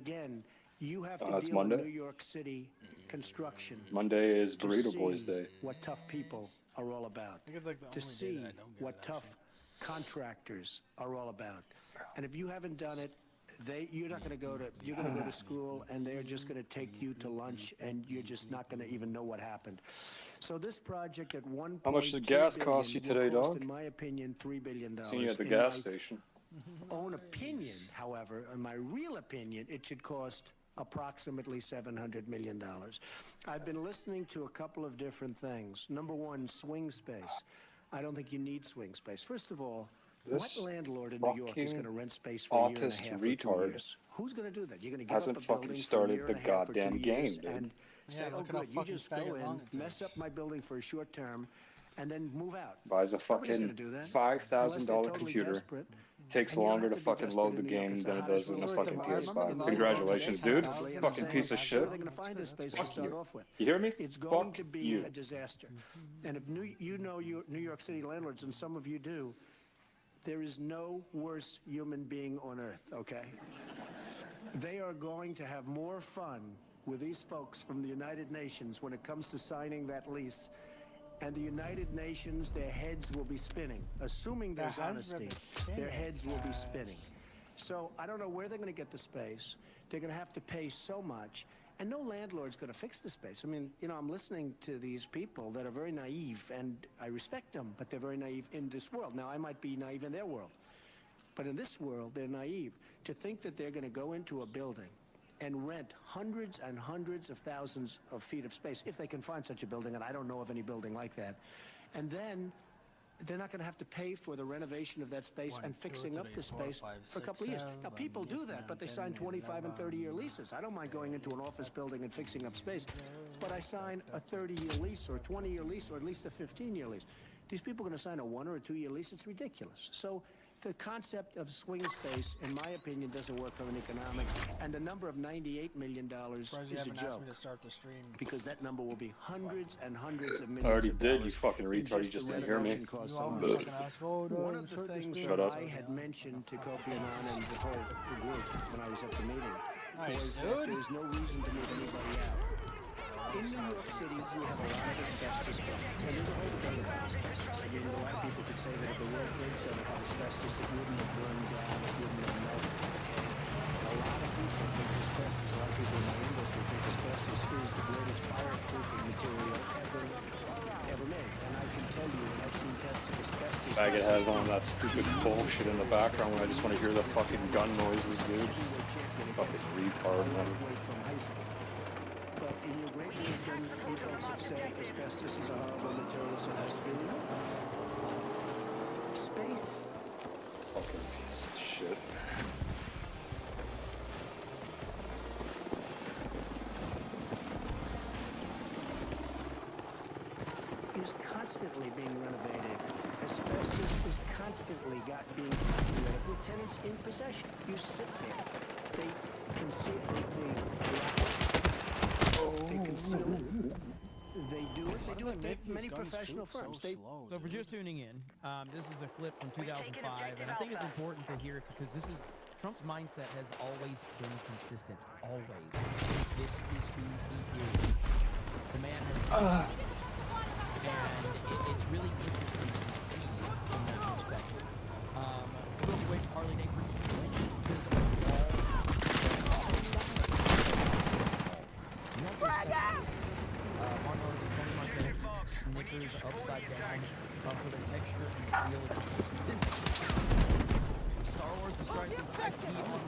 again, you have to It's deal in Monday. New York City construction. Monday is to Burrito see Boys Day. what tough people are all about. I think it's like the To only day see that I don't get what it, tough contractors are all about. And if you haven't done it, you're not going to go to, you're going to go to school and they're just going to take you to lunch and you're just not going to even know what happened. So this project at one How much did gas cost you today, dog? in my opinion, $3 billion. Seen you at the In gas my station. own opinion, however, in my real opinion, it should cost approximately $700 million. I've been listening to a couple of different things. Number one, swing space. I don't think you need swing space. First of all, This what landlord in New York is going to rent space for a year and a autist half or 2 retard years? Who's going to do that? You're going to give hasn't up a fucking building for a started year the and a half or 2 goddamn years game, dude. and say, Yeah, oh, look at how good, you fucking just go faggot long in, it mess takes. up my building for a short term, and then move out. Buys a Nobody's fucking gonna do that. $5,000 Totally computer. desperate. Takes And you don't longer have to be fucking desperate load the in New York. game It's than it the does in hottest a resort fucking in the world. PS5. Congratulations, dude. Probably, Fucking and piece of saying, shit. where are they going to find this space to Fuck start you. off with? You hear me? It's going Fuck to be you. a disaster. And if you know New York City landlords, and some of you do, there is no worse human being on earth, okay? They are going to have more fun with these folks from the United Nations when it comes to signing that lease. And the United Nations, their heads will be spinning. Assuming there's Their heads will honesty, be spinning, their heads will be guys. spinning. So I don't know where they're going to get the space. They're going to have to pay so much. And no landlord's going to fix the space. I mean, you know, I'm listening to these people that are very naive, and I respect them, but they're very naive in this world. Now, I might be naive in their world. But in this world, they're naive. To think that they're going to go into a building and rent hundreds and hundreds of thousands of feet of space, if they can find such a building, and I don't know of any building like that, and then they're not going to have to pay for the renovation of that space and fixing up the space for a couple of years. Now, people do that, but they sign 25 and 30-year leases. I don't mind going into an office building and fixing up space, but I sign a 30-year lease or a 20-year lease or at least a 15-year lease. These people are going to sign a 1 or a 2-year lease. It's ridiculous. So the concept of swing space, in my opinion, doesn't work from an economic, and the number of $98 million Surprised you is a haven't asked joke. me to start the stream. Because that number will be hundreds and hundreds of millions I already of did, you dollars fucking in retard. You just just the didn't hear me. renovation costs You alone. always fucking ask, oh, One of the things Shut that up. I had mentioned to Kofi Annan and the whole group when I was at the meeting Nice, was that dude. there's no reason to move anybody out. In New York City, we have a lot of asbestos problems, and there's a whole debate about asbestos. I mean, a lot of people could say that if the World Trade Center had asbestos, it wouldn't have burned down, it wouldn't have melted, okay? A lot of people think asbestos, a lot of people in my industry think asbestos is the greatest fireproofing material ever made. And I can tell you that I've seen tests of asbestos. Faggot has on that stupid bullshit in the background when I just want to hear the fucking gun noises, dude. Fucking retard, man. From high school. But in your great wisdom, you folks have said asbestos is a horrible material, so it has to be removed. Space Fucking piece of shit. is constantly being renovated. Asbestos is constantly being gotten rid of with tenants in possession. You sit there. They conceal they conceal it. They do it. They do it. They, many professional firms. They slow, So if we're just tuning in, this is a clip from 2005, and I think it's important to hear it because this is Trump's mindset has always been consistent. Always. This is who he is. The man has, and it's really interesting to see from that perspective. Real quick, Harley Neighbor says Martin is Tony Montana eats Snickers upside down for the texture and feel of this. Star Wars describes his IP on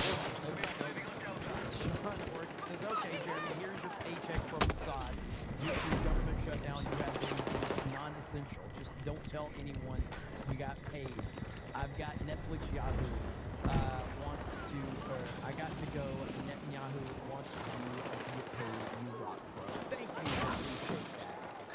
Sean Ork says, okay, Jeremy, here's your paycheck from Assad. Due to government shutdown, you have to be non-essential. Just don't tell anyone you got paid. I've got Netflix Yahoo wants to, or I got to go. Netanyahu wants to get paid. You rock, bro. Thank you.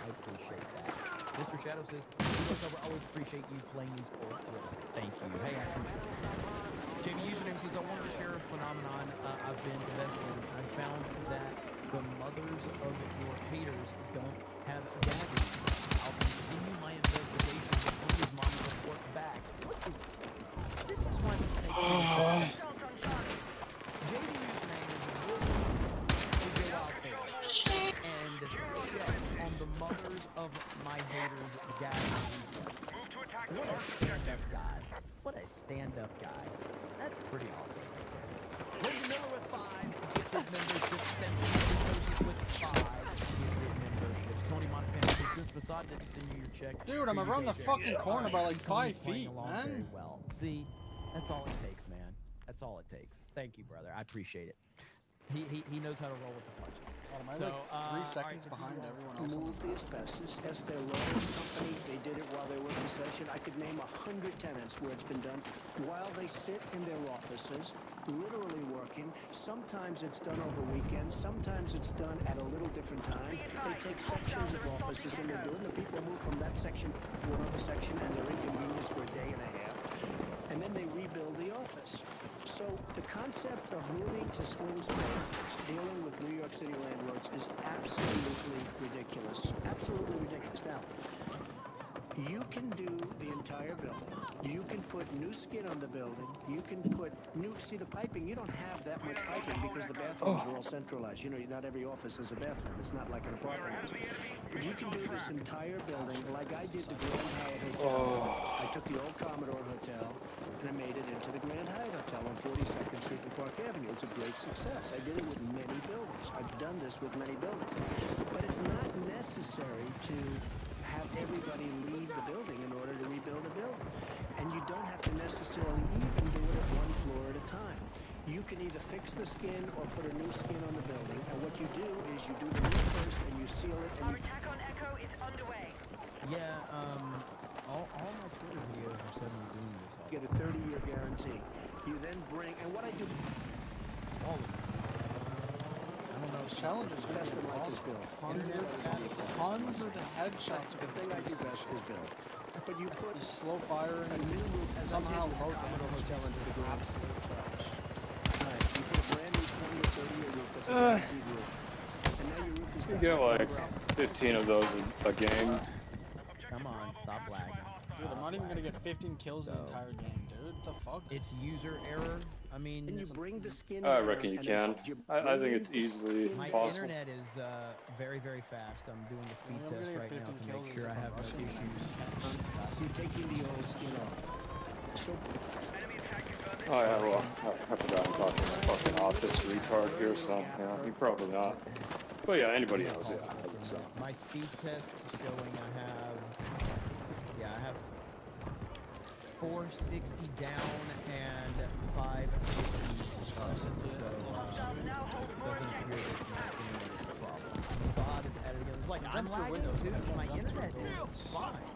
I appreciate that. Mr. Shadow says, I always appreciate you playing these old clips. Thank you. Hey, I appreciate it. JB Username says, I wanted to share a phenomenon I've been investigating. I found that the mothers of your haters don't have daddies. I'll continue my investigation before his mom report back. This is why this takes JB Username is What a stand-up guy. What a stand-up guy. That's pretty awesome. Logan Miller with 5 gifted memberships. Benjamin Satoshi with 5 gifted memberships. Tony Montana says, since Facade didn't send you your check. Dude, I'm here you around go, the Jerry." fucking corner by like Tony's 5 playing feet, along man. very well. See, that's all it takes, man. That's all it takes. Thank you, brother. I appreciate it. He knows how to roll with the punches. God, am I So, like 3 all right, seconds so behind continue on. everyone else? Move the asbestos. As their lawyers company, they did it while they were in possession. I could name 100 tenants where it's been done while they sit in their offices, literally working. Sometimes it's done over weekends. Sometimes it's done at a little different time. They take sections of offices and they're doing. The people move from that section to another section and they're inconvenienced for a day and a half. And then they rebuild the office. So the concept of moving to swing space, dealing with New York City landlords is absolutely ridiculous. Absolutely ridiculous. Now, you can do the entire building. You can put new skin on the building. You can put new, see the piping, you don't have that much piping because the bathrooms are all centralized. You know, not every office has a bathroom. It's not like an apartment house. But you can do this entire building like I did the Grand Hyatt Hotel. I took the old Commodore Hotel and I made it into the Grand Hyatt Hotel on 42nd Street and Park Avenue. It's a great success. I did it with many buildings. I've done this with many buildings. But it's not necessary to have everybody leave the building in order to rebuild a building. And you don't have to necessarily even do it at one floor at a time. You can either fix the skin or put a new skin on the building. And what you do is you do the roof first and you seal it. And Our attack on Echo is underway. Yeah, all my Twitter videos are suddenly doing this all. you get a 30-year guarantee. You then bring, and what I do All of them. I don't know. Those challenges are best in gonna be life is awesome. build. Hundreds of headshots. The thing I do best is build. But you put He's slow firing. a new roof as Somehow I did with low the Commodore damage Hotel into the ground. absolute trash. Right. You put a brand new 20 or 30-year roof that's a guaranteed roof. And now your roof is You done. get like 15 of those a game. Come on, stop lagging. Dude, I'm not even gonna get 15 kills in the So- entire game, dude. The fuck? It's user error. I mean, And you bring the skin I down, reckon you and can. as you I bring think it's the easily skin my down- possible. internet is very, very fast. I'm doing a speed I'm test gonna get right now 15 to kills make sure I if I'm have no rushing and I issues. So you're taking the old skin off. So Oh yeah, well, I forgot I'm talking to a fucking autistic retard here, so yeah, he probably not. But yeah, anybody else, yeah, I think so. My speed test is showing I have 460 down and 550 up. So it doesn't appear that my internet is a problem. Facade is at it again. It's like I'm lagging too. My internet is fine.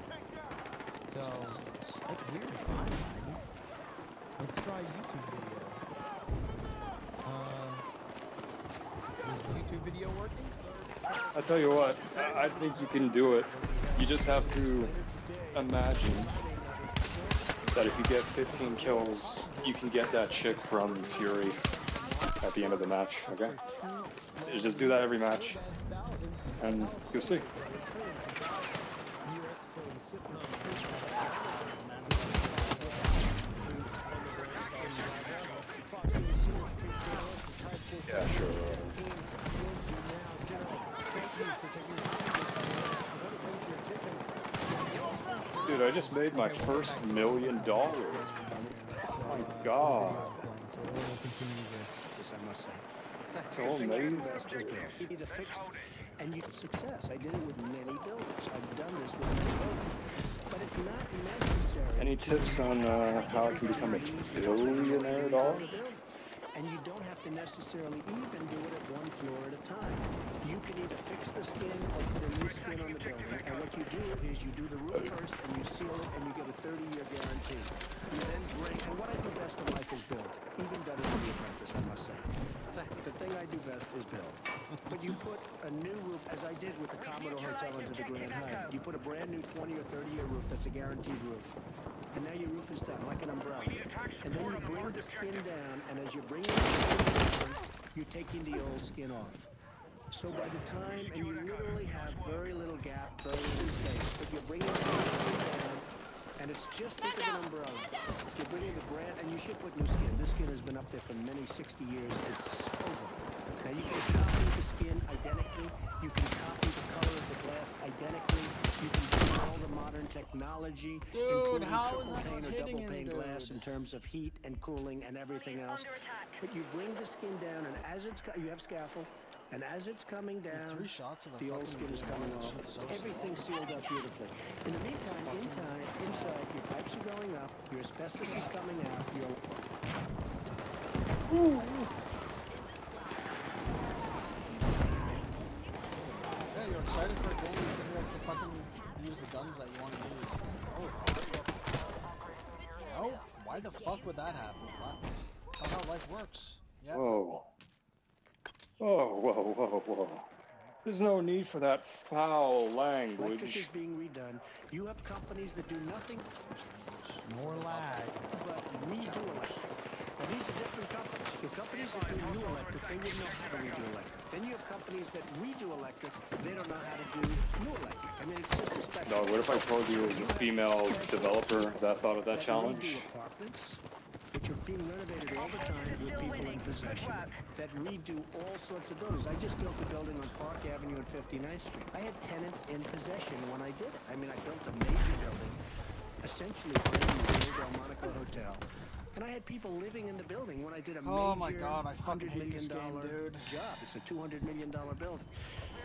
So that's weird. I'm lagging. Let's try YouTube video. Is the YouTube video working? I tell you what, I think you can do it. You just have to imagine that if you get 15 kills, you can get that chick from Fury at the end of the match, okay? You just do that every match, and you'll see. Yeah, sure. Dude, I just made my first $1 million. Oh my god. So we'll continue this. this, I must say. So amazing. Either fixed and you success. I did it with many buildings. I've done this with many buildings. But it's not necessary. Any tips on how I can become a billionaire dog? And you don't have to necessarily even do it at one floor at a time. You can either fix the skin or put a new skin on the building. And what you do is you do the roof first and you seal it and you get a 30-year guarantee. You then bring, and what I do best in life is build. Even better than The Apprentice, I must say. The thing I do best is build. But you put a new roof, as I did with the Commodore Hotel into the Grand Hyatt. You put a brand new 20 or 30-year roof that's a guaranteed roof. And now your roof is done, like an umbrella. And then you bring the skin down, and as you're bringing the skin down, you're taking the old skin off. So by the time, and you literally have very little gap, very little space, but you're bringing the skin down, and it's just think of an umbrella. You're bringing the brand, and you should put new skin. This skin has been up there for many 60 years. It's over. Now you can copy the skin identically. You can copy the color of the glass identically. You can do all the modern technology, Dude, including how is triple that pane not or hitting double him, pane glass dude? in terms of heat and cooling and everything else. Under attack. But you bring the skin down, and as it's you have scaffold, and as it's coming down, 3 shots of the old fucking skin is coming off. shit's so Everything's sealed up beautifully. In the meantime, inside, your pipes are going up, your asbestos is coming out, your Yeah, you're excited for a game, you can have to fucking use the guns that you want to use. Oh. Nope. Why the fuck would that happen? That's not how life works. Yeah. Whoa. Whoa. There's no need for that foul electric language. is being redone. You have companies that do nothing More lag. but redo electric. Now, these are different companies. The companies that do new electric, they wouldn't know how to redo electric. Then you have companies that redo electric, they don't know how to do new electric. I mean, it's just a spectrum. Dog, what if I told you it was a female developer that thought of that challenge? Redo apartments, which are being renovated all the time with people in possession, that redo all sorts of buildings. I just built a building on Park Avenue and 59th Street. I had tenants in possession when I did it. I mean, I built a major building, essentially brand new Delmonico Hotel. And I had people living in the building when I did a major Oh my God, I fucking $100 hate million this game, dude. job. It's a $200 million building.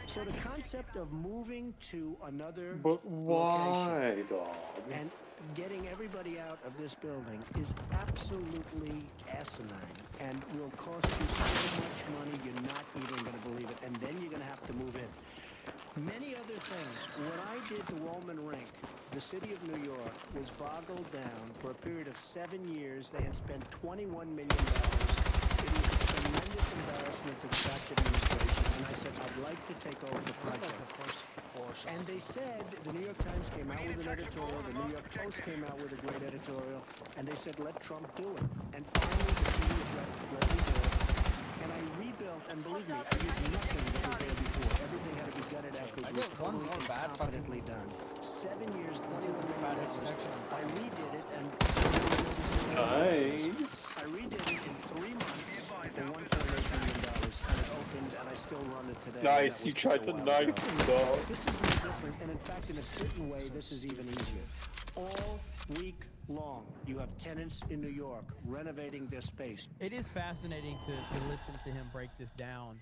So the concept of moving to another But location why, dog? and getting everybody out of this building is absolutely asinine and will cost you so much money you're not even going to believe it. And then you're going to have to move in. Many other things. When I did the Wollman Rink, the city of New York was boggled down for a period of 7 years. They had spent $21 million. It was a tremendous embarrassment to the Thatcher administration. And I said, I'd like to take over the What about project. the first 4 shots? And they said, the New York Times came out with an editorial, the New York Post came out with a great editorial, and they said, let Trump do it. And finally, the city let me do it. And I rebuilt, and believe me, I used nothing that was there before. Everything had to be gutted out because I it was get one totally more bad competently done. 7 years, Once it's a bad protection. I redid it, and Nice. I redid it in 3 months for $1.8 million, and it opened, and I still run it today. Nice, That you was tried a to while knife ago. him, dog. This is no different, and in fact, in a certain way, this is even easier. All week long, you have tenants in New York renovating their space. It is fascinating to listen to him break this down.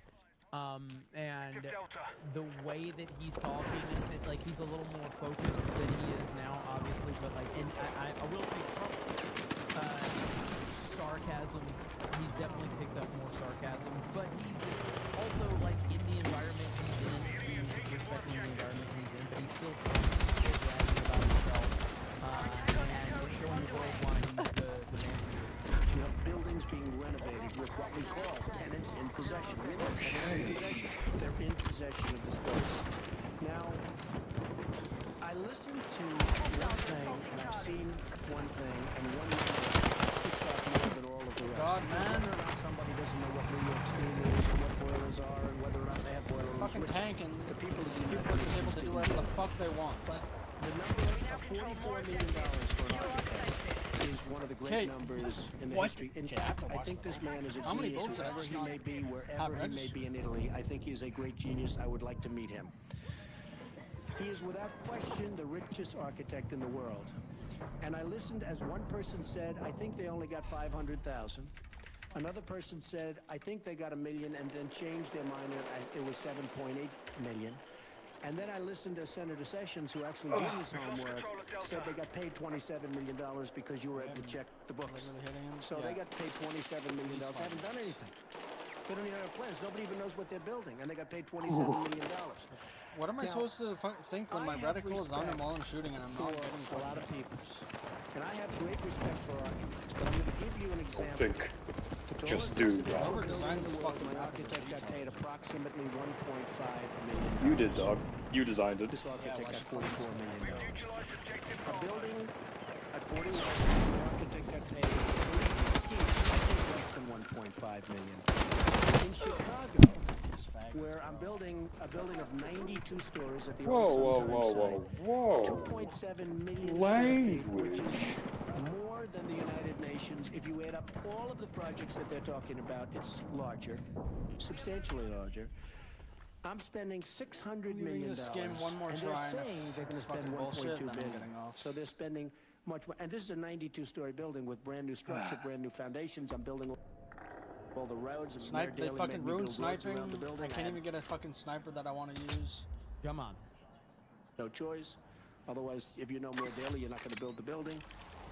And the way that he's talking, and like he's a little more focused than he is now, obviously. But like, and I will say Trump's sarcasm, he's definitely picked up more sarcasm. But he's also like in the environment he's in, he's respecting the environment he's in, but he's still bragging about himself and showing the world why he's the man he is. You have buildings being renovated with what we call tenants in possession. I mean, they're tenants in possession. They're in possession of the space. Now, I listened to one thing, and I've seen one thing, and one thing sticks out more than all of the rest. God, Because man. whether or not somebody doesn't know what New York Steam is, or what boilers are, and whether or not they have boiler rooms, Fucking which tank and the people of the people United are just able Nations to do didn't whatever do. the fuck they want. But the number of $44 million for an architect is one of the great Okay. numbers in the What? history. In Okay, I have fact, to I watch think that. this man is a How many genius, bullets did I whoever just he not may be, have wherever he read? may be in Italy. I think he is a great genius. I would like to meet him. He is without question the richest architect in the world. And I listened as one person said, I think they only got 500,000. Another person said, I think they got $1 million, and then changed their mind and it was 7.8 million. And then I listened to Senator Sessions, who actually did his homework, said they got paid $27 million because you were able to check the books. Really hitting him? So Yeah. they got paid $27 million. He's They haven't fine. done anything. They don't even have plans. Nobody even knows what they're building, and they got paid $27 million. What am I Now, supposed to think when my I have reticle is on him respect while I'm shooting and I'm for not getting a lot of fucking- people. And I have great respect for architects, but I'm going to give you an example. Think. The Just tallest do residential that. Whoever building designed in the this world, fucking my map is a architect got retard. paid approximately $1.5 million. You did, dog. You designed it. This architect watch got it $44 fucking million. A building at 41, the architect got paid less than $1.5 million. In Chicago, These faggots, where I'm bro. building a building of 92 stories at the Whoa, old whoa, Sun whoa, Times whoa, site. whoa. 2.7 million square feet, which Language. is more than the United Nations. If you add up all of the projects that they're talking about, it's larger, substantially larger. I'm spending $600 You million. just skim one more and try, they're and saying if they're going to it's spend fucking bullshit, 1.2 then I'm billion. getting off. So they're spending much more. And this is a 92-story building with brand new structure, brand new foundations. I'm building all the roads. And Mayor Snipe, they Daley fucking made me ruined build roads sniping. around the building. I can't even get a fucking sniper that I want to use. Come on. No choice. Otherwise, if you know Mayor Daley, you're not going to build the building.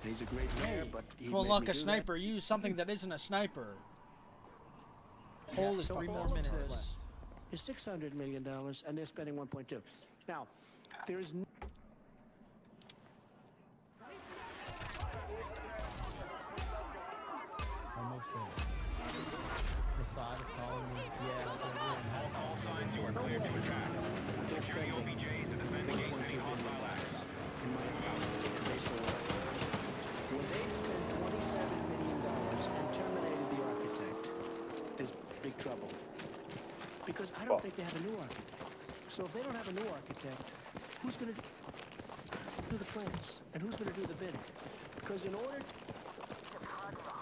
And he's a great mayor, but he Well, made look, me a do sniper. Use something that isn't a sniper. Holy So 3 all more of minutes this left. is $600 million, and they're spending 1.2. Now, there's Almost there. Mossad is calling me. Yeah, they're really All signs you are clear to attack. Securing OBJs and defend the gates heading on my left. when they spent $27 million and terminated the architect, there's big trouble. Because I don't think they have a new architect. So if they don't have a new architect, who's going to do the plans? And who's going to do the bidding? Because in order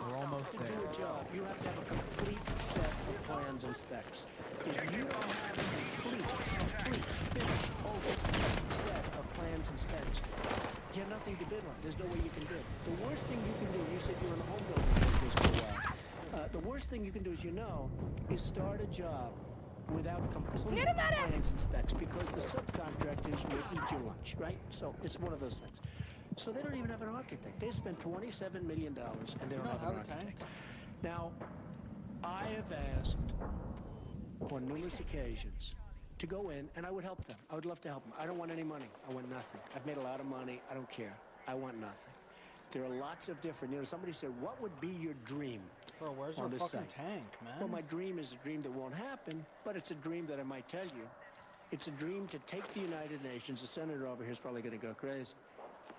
We're almost to there. do a job, you have to have a complete set of plans and specs. If you don't have a complete, finished, over set of plans and specs, you have nothing to bid on. There's no way you can bid. The worst thing you can do, you said you're in the home building business for a while. The worst thing you can do, as you know, is start a job without complete plans and specs, because the subcontractors will eat your lunch, right? So it's one of those things. So they don't even have an architect. They spent $27 million and they don't have an architect. Now, I have asked on numerous occasions to go in, and I would help them. I would love to help them. I don't want any money. I want nothing. I've made a lot of money. I don't care. I want nothing. There are lots of different, somebody said, what would be your dream? Bro, where's our on this fucking site? tank, man? Well, my dream is a dream that won't happen, but it's a dream that I might tell you. It's a dream to take the United Nations, the senator over here is probably going to go crazy,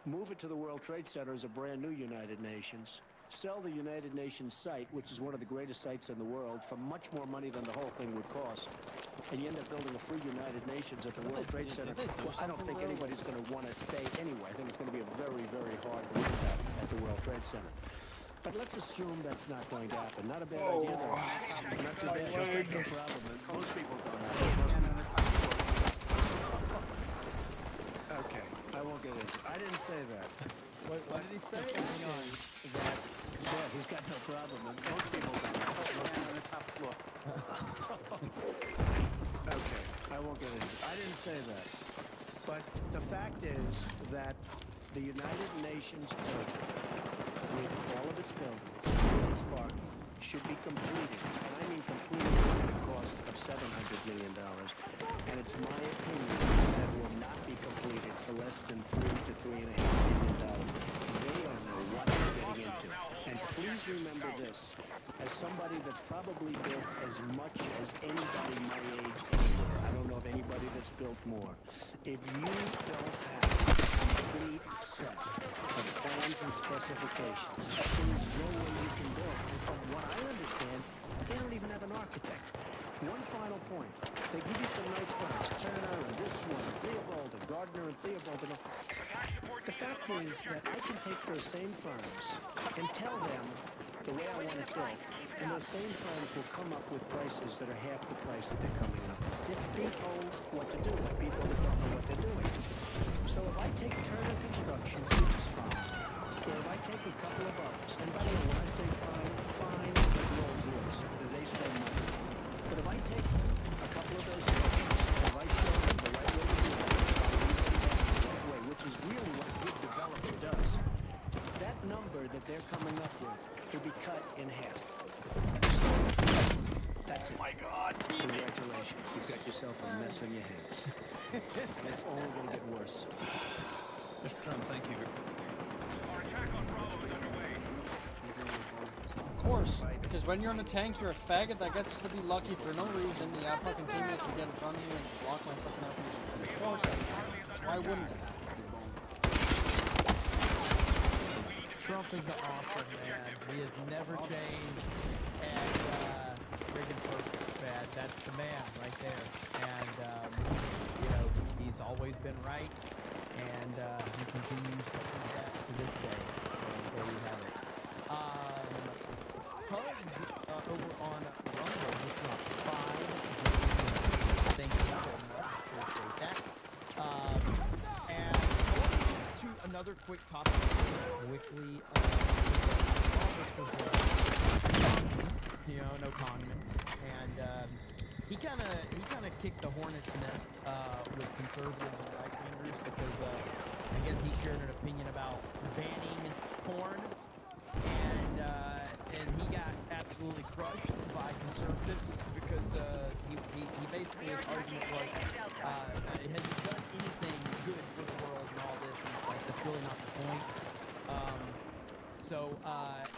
move it to the World Trade Center as a brand new United Nations, sell the United Nations site, which is one of the greatest sites in the world, for much more money than the whole thing would cost, and you end up building a free United Nations at the World Trade Center. Well, I don't think anybody's going to want to stay anyway. I think it's going to be a very, very hard window at the World Trade Center. But let's assume that's not going to happen. Not a bad idea, though. Not too bad. That's no problem. Most people don't have it. Okay, I won't get into it. I didn't say that. What did he say? Yeah, he's got no problem. And most people don't have it. Most people on the top floor. Okay, I won't get into it. I didn't say that. But the fact is that the United Nations building, with all of its buildings, with its parking, should be completed, and I mean completed at a cost of $700 million. And it's my opinion that it will not be completed for less than $3 to $3.5 million. They don't know what they're getting into. And please remember this, as somebody that's probably built as much as anybody my age anywhere, I don't know of anybody that's built more. If you don't have a complete set of plans and specifications, there's no way you can build. And from what I understand, they don't even have an architect. One final point. They give you some nice firms. Turner and this one, Theobald and Gardner and Theobald. And the fact is that I can take those same firms and tell them the way I want it built, and those same firms will come up with prices that are half the price that they're coming up. They're being told what to do by people that don't know what they're doing. So if I take Turner Construction, which is fine, or if I take a couple of others, and by the way, when I say fine, fine like Rolls-Royce, they spend money. But if I take a couple of those firms, and if I show them the right way to do it, the right way, which is really what a good developer does, that number that they're coming up with will be cut in half. That's it. Oh my God, congratulations. You've got yourself a mess on your hands. And it's only going to get worse. Mr. Trump, thank you. Our attack on Bravo is underway. Of course, because when you're in a tank, you're a faggot that gets to be lucky for no reason. You have fucking teammates that get in front of you and block my fucking RPG. Of course, why wouldn't it happen? Trump is an awesome man. He has never changed. And friggin' perfect, man. That's the man right there. And, he's always been right. And he continues to do that to this day. So there you have it. Hugs over on Rumble, just dropped 5 Thank you. another quick topic, quickly. No Conman, and he kind of kicked the hornet's nest with conservatives and right wingers because I guess he shared an opinion about banning porn, and he got absolutely crushed by conservatives because he basically his argument was has it done anything good for the world and all this, and like that's really not the point. So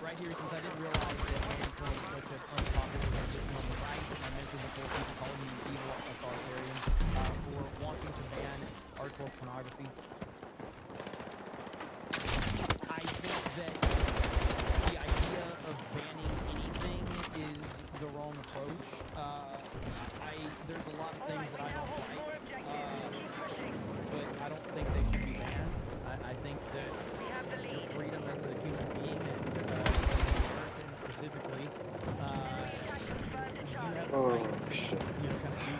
right here, since I didn't realize that banning porn is such an unpopular position on the right, I mentioned before people calling me evil authoritarian for wanting to ban hardcore pornography. I think that the idea of banning anything is the wrong approach. There's a lot of things that I don't like, but I don't think they should be banned. I think that your freedom as a human being, and as an American specifically, you have the right to, kind of do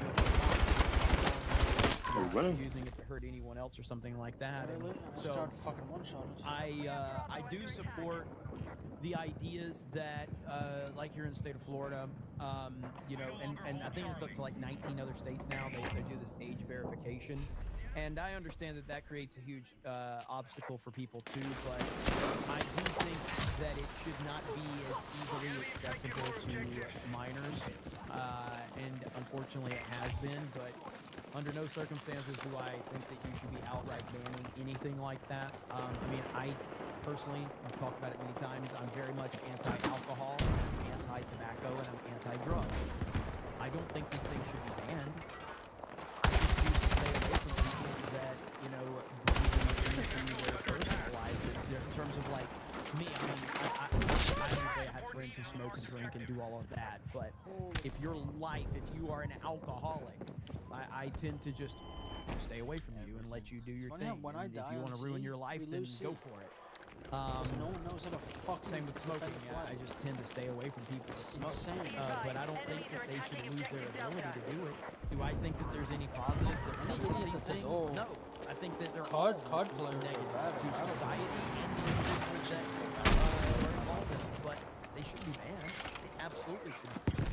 what you want, using it to hurt anyone else or something like that. Really? And And I so started fucking one-shotted. I do support the ideas that, like here in the state of Florida, and I think it's up to like 19 other states now, they do this age verification. And I understand that that creates a huge obstacle for people too, but I do think that it should not be as easily accessible to minors, and unfortunately it has been, but under no circumstances do I think that you should be outright banning anything like that. I mean, I personally, I've talked about it many times, I'm very much anti-alcohol, I'm anti-tobacco, and I'm anti-drugs. I don't think these things should be banned. I just choose to stay away from people that, believe in their personal lives in terms of like me. I mean, I would say I have friends who smoke and drink and do all of that, but if your life, if you are an alcoholic, I tend to just stay away from you and let you do your funny thing. how when I And die if you want to on ruin sea, your life, we then lose go sea. for it. No one knows how to fucking Same with smoking. defend the Yeah, flag. I just tend to stay away from people that smoke. insane. But I don't think that they should lose their ability to do it. Do I think that there's any positives that Any come from idiot these that says, things? "Oh, No. I think that they're card all players are negatives bad, to I don't society and the individuals that are involved in it. But they should be banned. They absolutely should be banned.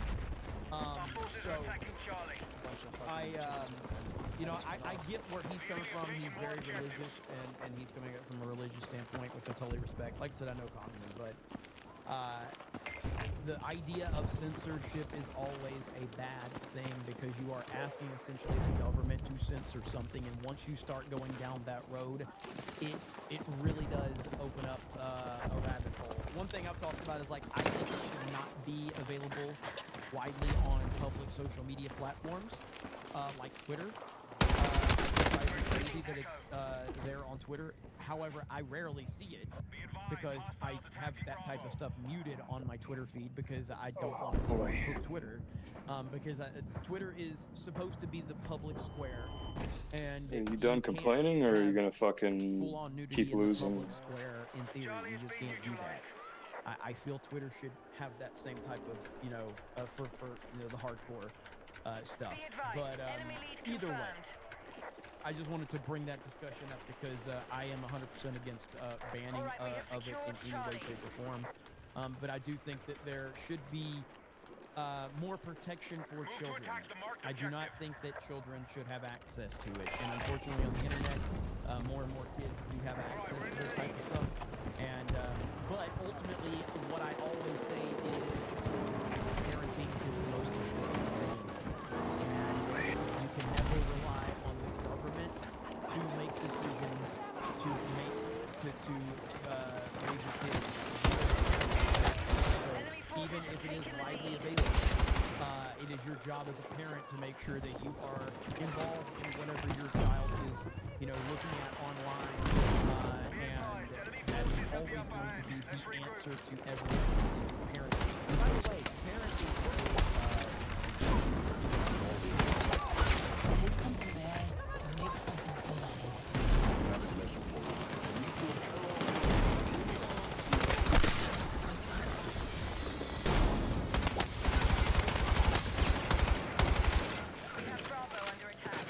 So I get where he's coming from. He's very religious, and he's coming at it from a religious standpoint, which I totally respect. Like I said, I know commonly, but the idea of censorship is always a bad thing because you are asking essentially the government to censor something, and once you start going down that road, it really does open up a rabbit hole. One thing I've talked about is like I think it should not be available widely on public social media platforms like Twitter. It drives me crazy that it's there on Twitter. However, I rarely see it because I have that type of stuff muted on my Twitter feed because I don't want to see it on Twitter. Because Twitter is supposed to be the public square. And Are you done complaining, or are you gonna fucking full-on nudity keep in the losing? public square in theory. You just can't do that. I feel Twitter should have that same type of, for the hardcore stuff. But either way, I just wanted to bring that discussion up because I am 100% against banning of it in any way, shape, or form. But I do think that there should be more protection for children. I do not think that children should have access to it. And unfortunately on the internet, more and more kids do have access to this type of stuff. And but ultimately, what I always say is parenting is the most important thing. And you can never rely on the government to make decisions, to raise your kids. So even if it is widely available, it is your job as a parent to make sure that you are involved in whatever your child is, looking at online, and that is always going to be the answer to everything is parenting. And by the way, parenting We have Bravo under attack.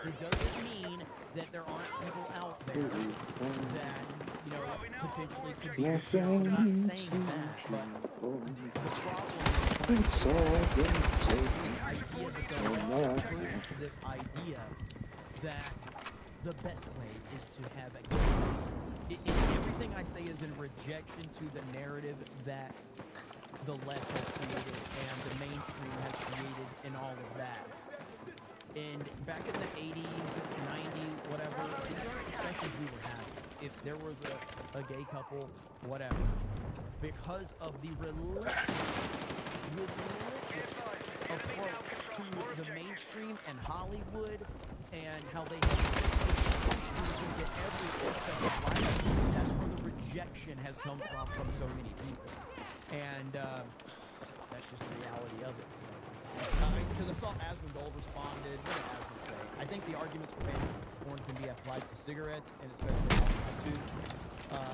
It doesn't mean that there aren't people out there that, you know, potentially could be victims. I'm not saying that, but the problem is So good. this idea that the left has pushed this idea that the best way is to have a everything I say is in rejection to the narrative that the left has created and the mainstream has created and all of that. And back in the 80s, 90s, whatever, these aren't discussions we were having. If there was a gay couple, whatever. Because of the relentless approach to the mainstream and Hollywood and how they have into every aspect of life, that's where the rejection has come from so many people. And that's just the reality of it. So. Because I saw Asmongold responded. What did Asmond say? I think the arguments for banning porn can be applied to cigarettes and especially alcohol too.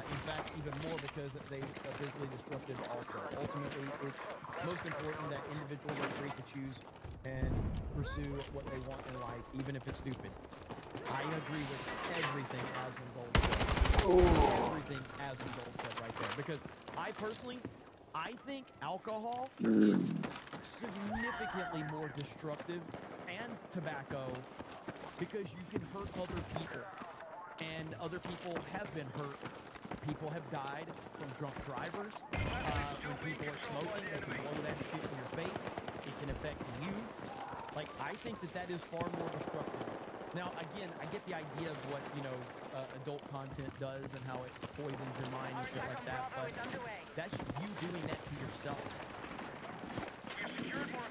In fact, even more because they are physically destructive also. Ultimately, it's most important that individuals are free to choose and pursue what they want in life, even if it's stupid. I agree with everything Asmongold said. Everything Asmongold said right there. Because I personally, I think alcohol is significantly more destructive and tobacco because you can hurt other people. And other people have been hurt. People have died from drunk drivers. When people are smoking, they can blow that shit in your face. It can affect you. Like, I think that is far more destructive. Now, again, I get the idea of what, you know, adult content does and how it poisons your mind and shit like that, but that's you doing that to yourself.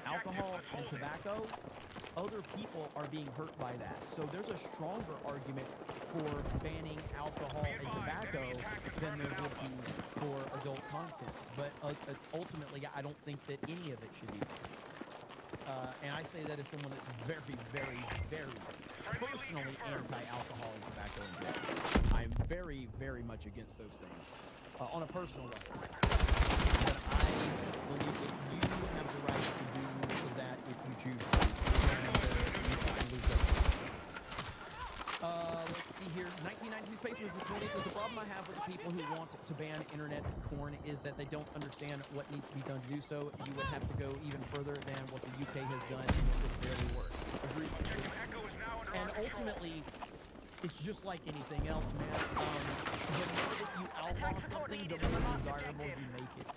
Alcohol and tobacco, other people are being hurt by that. So there's a stronger argument for banning alcohol and tobacco than there would be for adult content. But ultimately, I don't think that any of it should be. And I say that as someone that's very, very, very personally anti-alcohol and tobacco and drugs. I'm very, very much against those things on a personal level. But I believe that you have the right to do that if you choose to. Let's see here. 1992 Space Movie 20 says the problem I have with the people who want to ban internet porn is that they don't understand what needs to be done to do so. You would have to go even further than what the UK has done, and it would barely work. Agreed. And ultimately, it's just like anything else, man. The more that you outlaw something, the more desirable you make it.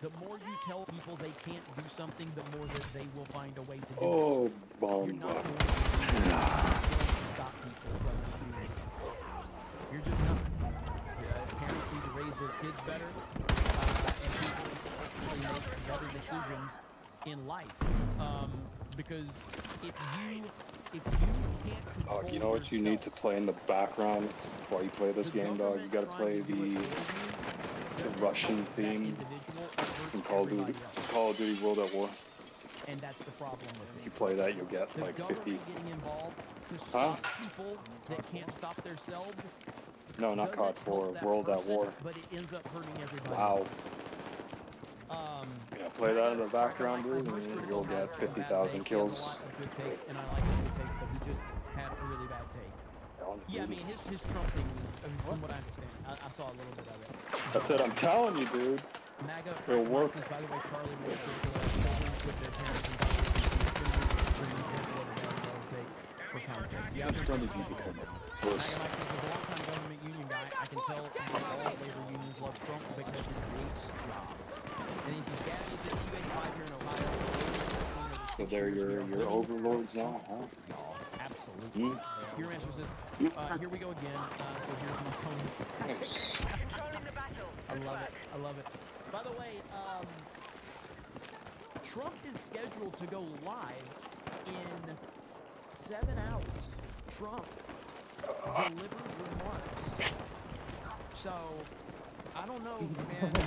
The more you tell people they can't do something, the more that they will find a way to do it. Oh, You're not bomba. going to stop people from doing something. You're just not. Parents need to raise their kids better, and people need to ultimately make better decisions in life. Because if you can't control You know what you need to play in the background while you play this game, dog? You gotta play the Russian theme from Call of Duty World at War. And that's the problem with If it. you play that, you'll get The like government 50. getting involved to Huh? stop people that can't stop themselves. No, not COD doesn't 4, help that World at person, War. But it ends up hurting everybody. Wow. else. Yeah, play that in the background, dude, and you'll get 50,000 kills. Good takes, and I like his good takes, but he just had a really bad take. Yeah, I mean, his Trump thing was, from what I understand, I saw a little bit of it. I said, I'm telling you, dude. MAGA, It'll work. By the way, Charlie made children with their parents and for context. Yeah, Just don't even become a puss. MAGA Mike says, as a long-time government union guy, I can tell that all labor unions love Trump because he creates jobs. And he says, Gabby is 285 here in Ohio. So they're your overlords now, huh? Absolutely. Your answer says, here we go again. So here's my tone. Nice. Controlling the battle. I love it. I love it. By the way, Trump is scheduled to go live in 7 hours. Trump delivered remarks. So, I don't know, man. It's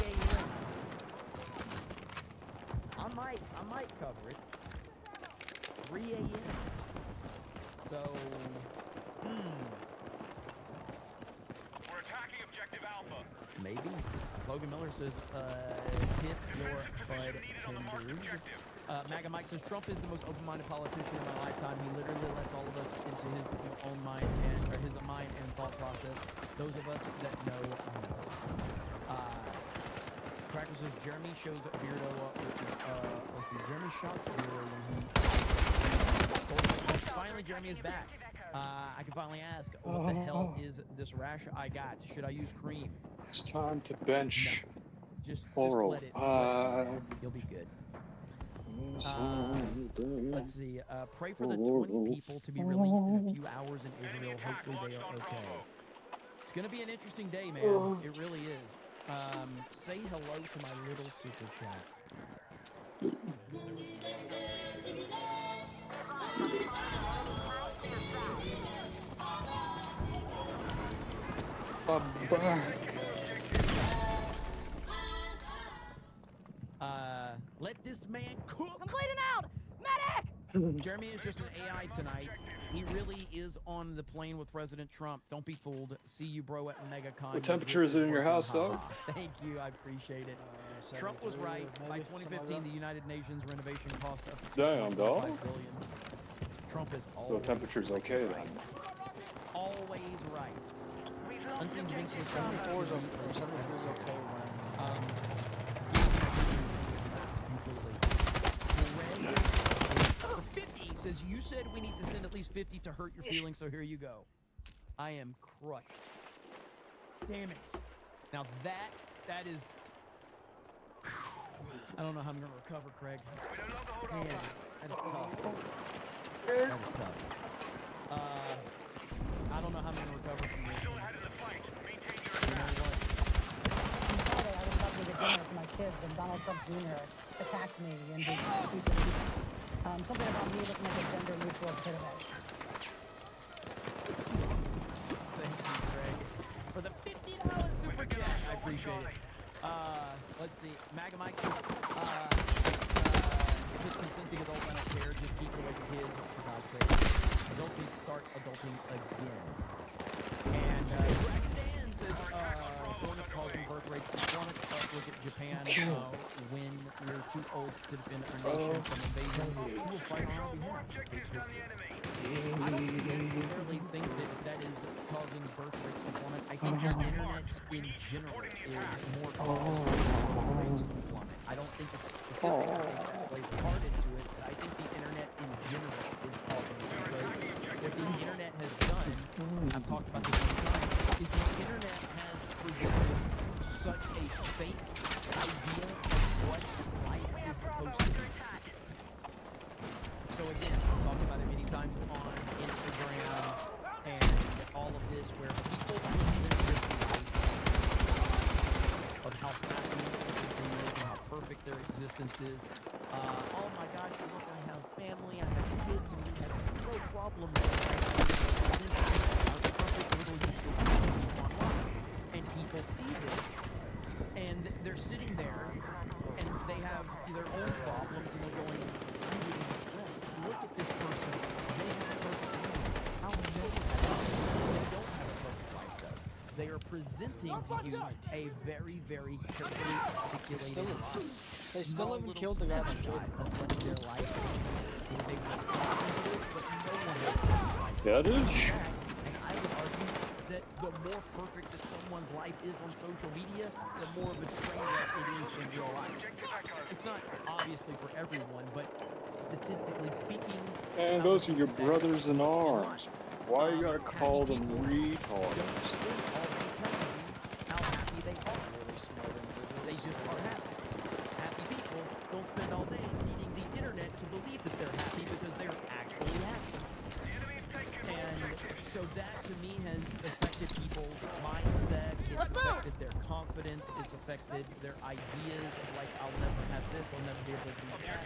3 a.m. I might cover it. 3 a.m. So, We're attacking objective Alpha. maybe. Logan Miller says, tip your bud tenders. MAGA Mike says Trump is the most open-minded politician in my lifetime. He literally lets all of us into his own mind or his mind and thought process. Those of us that know. Cracker says Jeremy shows Beardo. Let's see. Jeremy shocks Beardo when he. Finally, Jeremy is back. I can finally ask, what the hell is this rash I got? Should I use cream? It's time to bench. No. Just let it. 405. You'll be good. Let's see. Pray for the 20 people to be released in a few hours in Israel. Hopefully they are okay. It's going to be an interesting day, man. It really is. Say hello to my little super chat. I'm back. Let this man cook. I'm bleeding out! Medic! Jeremy is just an AI tonight. He really is on the plane with President Trump. Don't be fooled. See you, bro, at MegaCon. What temperature is it in your house, though? Thank you. I appreciate it. Trump was right. By 2015, the United Nations renovation cost up to Damn, dog. $5 billion. Trump is always So the temperature's okay then. always right. Unseen Jinx is 74 is okay. 74 is okay. completely. For 50 says you said we need to send at least 50 to hurt your feelings, so here you go. I am crushed. Damn it. Now that is. I don't know how I'm gonna recover, Craig. Man, that is tough. That is tough. I don't know how I'm gonna recover from this. You know what? Friday, I was about to get dinner with my kids when Donald Trump Jr. attacked me in his speech. Something about me looking like a gender-neutral pyramid. Thank you, Craig, for the $50 super chat. I appreciate it. Let's see. MAGA Mike says, if it's consenting adult, I don't care. Just keep it away from kids, for God's sake. Adults need to start adulting again. And Dragon Dan says, foreigners causing birth rates in chronic. Look at Japan. When we're too old to defend our nation from invasion, who will fight on our behalf? I don't necessarily think that is causing birth rates to plummet. I think the internet in general is more causing birth rates to plummet. I don't think it's specific. I think that plays a part into it. But I think the internet in general is causing it because what the internet has done, I've talked about this many times, is the internet has presented such a fake idea of what life is supposed to be. So again, I've talked about it many times on Instagram and all of this, where people present this life of how happy everything is and how perfect their existence is. Oh my gosh, look, I have family, I have kids, and we have no problems. And people see this, and they're sitting there, and they have their own problems, and they're going, I need to be blessed. Look at this person. They have a perfect life. How no one has they don't have a perfect life, though. They are presenting to you a very, very carefully articulated life. They still haven't killed the guy that killed him. of what their life is. They want to do it, but no one has a perfect life. Yeah, it is. And I would argue that the more perfect that someone's life is on social media, the more of a train wreck it is in real life. It's not obviously for everyone, but statistically speaking... And those are your brothers in arms. Why you gotta call them retards? How happy they are. They just are happy. Happy people don't spend all day needing the internet to believe that they're happy because they're actually happy. And so that to me has affected people's mindset, it's affected their confidence, it's affected their ideas of like, I'll never have this, I'll never be able to do that.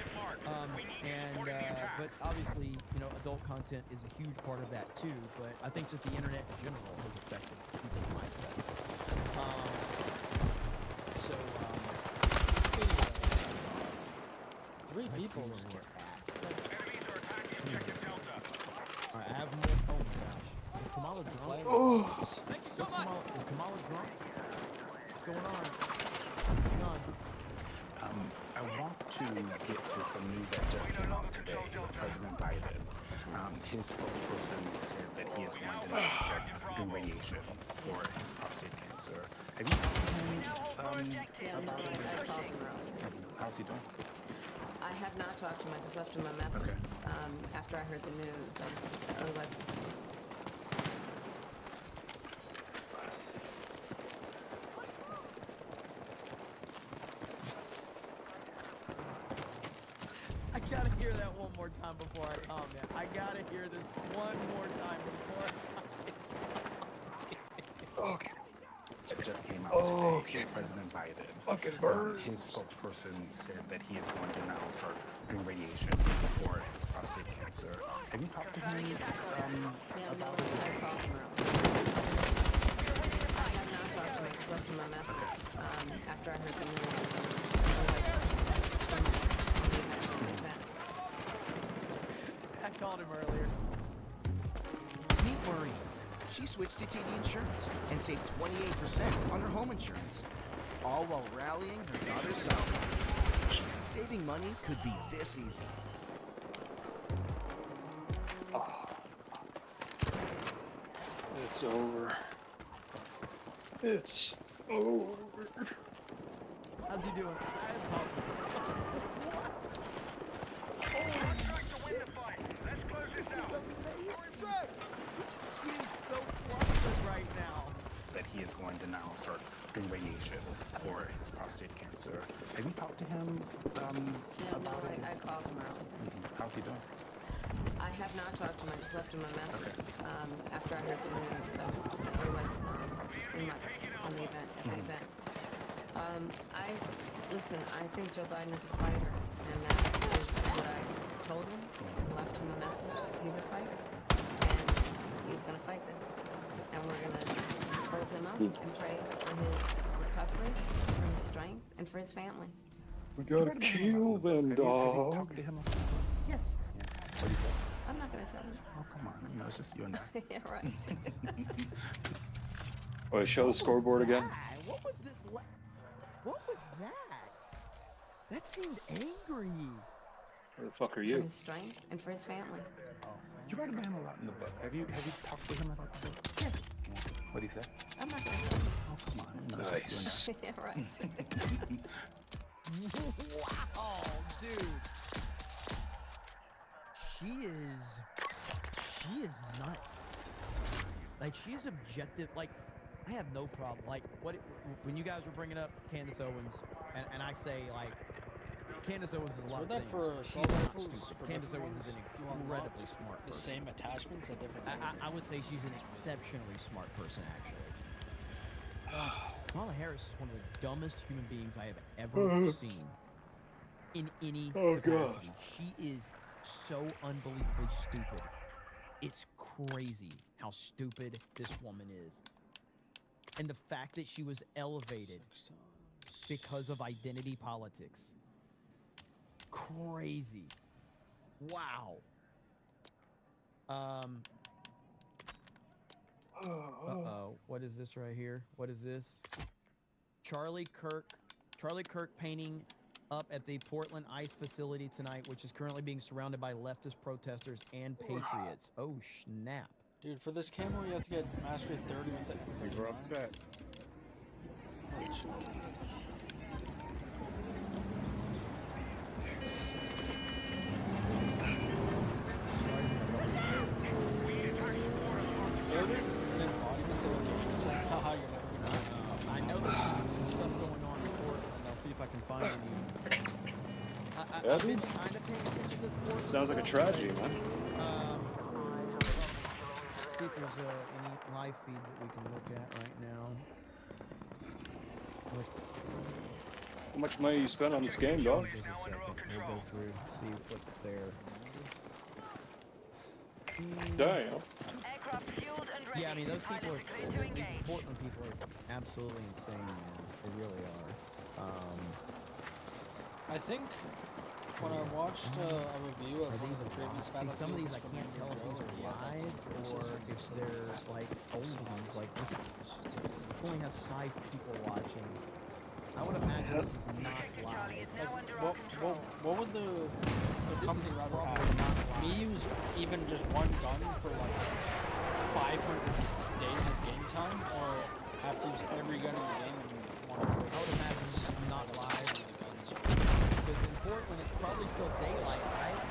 But obviously, you know, adult content is a huge part of that too, but I think just the internet in general has affected people's mindset. Three people. Alright, I have more. Oh my gosh. Is Kamala drunk? Thank you so much. Is Kamala drunk? What's going on? Hang on. I want to get to to some news that just came out today with President Biden. His spokesperson said that he is going to now start doing radiation for his prostate cancer. Have you talked to him about it? I called him earlier. How's he doing? I have not talked to him. I just left him a message after I heard the news. Otherwise, I gotta hear that one more time before I comment. I gotta hear this one more time before Okay. It just came out Okay. today with President Biden. Fucking birds. His spokesperson said that he is going to now start doing radiation for his prostate cancer. Have you talked to him about it? I called him earlier. I have not talked to him. I just left him a message after I heard the news. I called him earlier. Meet Marie. She switched to TD Insurance and saved 28% on her home insurance, all while rallying her daughter's salary. Saving money could be this easy. It's over. It's over. How's he doing? I haven't talked to him. She's so flustered right now. That he is going to now start doing radiation for his prostate cancer. Have you talked to him about it? I called him earlier. How's he doing? I have not talked to him. I just left him a message after I heard the news. Otherwise, on the event, at the event. Listen, I think Joe Biden is a fighter, and that is what I told him and left him a message. He's a fighter, and he's going to fight this. And we're going to hold him up and pray for his recovery, for his strength, and for his family. We gotta kill them, Have you dog. talked to him? Yes. Yeah. What do you say? I'm not going to tell him. Oh, come on. You know, it's just you and I. Yeah, right. Wait, show the scoreboard again. What was this? What was that? That seemed angry. Where the fuck are For you? his strength and for his family. You write about him a lot in the book. Have you talked to him about the book? Yes. Yeah. What do you say? I'm not going to tell him. Oh, come on. You know, it's just you and I. Nice. Yeah, right. Wow, dude. She is nuts. Like, she's objective. Like, I have no problem. Like, when you guys were bringing up Candace Owens, and I say, like, Candace Owens is a lot of things. She's not stupid. Candace Owens is an incredibly smart The person. same attachments at different I would say she's an exceptionally smart person, actually. Kamala Harris is one of the dumbest human beings I have ever seen in any capacity. She is so unbelievably stupid. It's crazy how stupid this woman is. And the fact that she was elevated because of identity politics. Crazy. Wow. Uh-oh. What is this right here? What is this? Charlie Kirk painting up at the Portland ICE facility tonight, which is currently being surrounded by leftist protesters and patriots. Oh, snap. Dude, for this camo, you have to get mastery 30 with it. We were upset. There it is, an embodiment of the game. So, haha, you're never gonna know. I know there's stuff going on in Portland. I'll see if I can find any. I've been kind of paying attention to Portland. Sounds like a tragedy, man. See if there's any live feeds that we can look at right now. How much money you spend on this game, dog? Just a second. We'll go through, see what's there. Damn. Yeah, I mean, those people are, these Portland people are absolutely insane, man. They really are. I think when I watched a review of Are one these of the previous alive? See, some of these I Battlefields from can't tell if these are live or if they're like old ones. Like this only has 5 people watching. I would imagine this is not live. What would the company rather have? Me use even just one gun for like 500 days of game time, or have to use every gun in the game and one of I would imagine this is not live. Because in Portland, it's probably still daylight, right?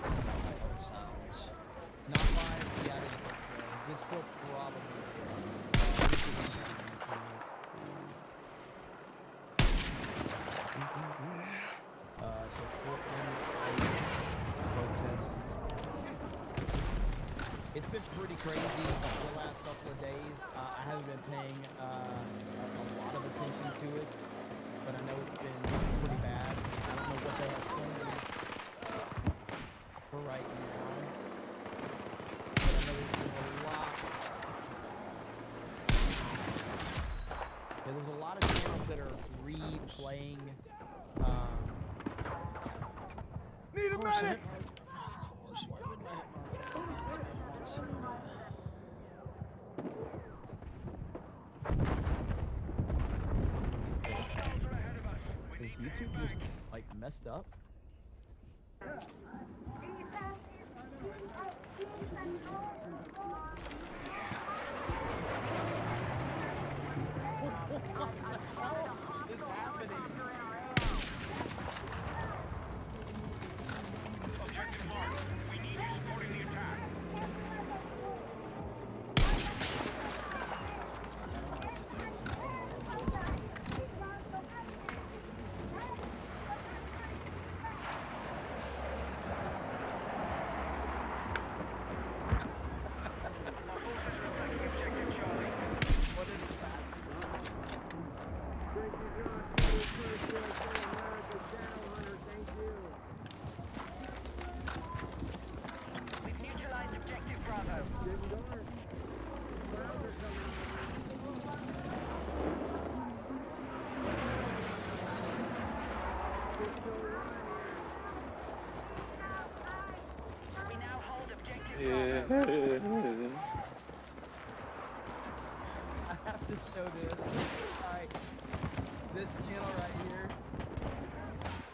It sounds. Not live yet. This still probably. So Portland ice protests. It's been pretty crazy the last couple of days. I haven't been paying a lot of attention to it, but I know it's been pretty bad. I don't know what they have planned for right now, but I know there's been a lot. Yeah, there's a lot of channels that are replaying. Need a medic! Of course, why would my hit marker advance me once in a while? Is YouTube just like messed up? What the hell is happening? Objective marked. We need you supporting the attack. Our forces are attacking objective Charlie. What is that? We've neutralized objective Bravo. We now hold objective Bravo. I have to show this. Alright. This channel right here.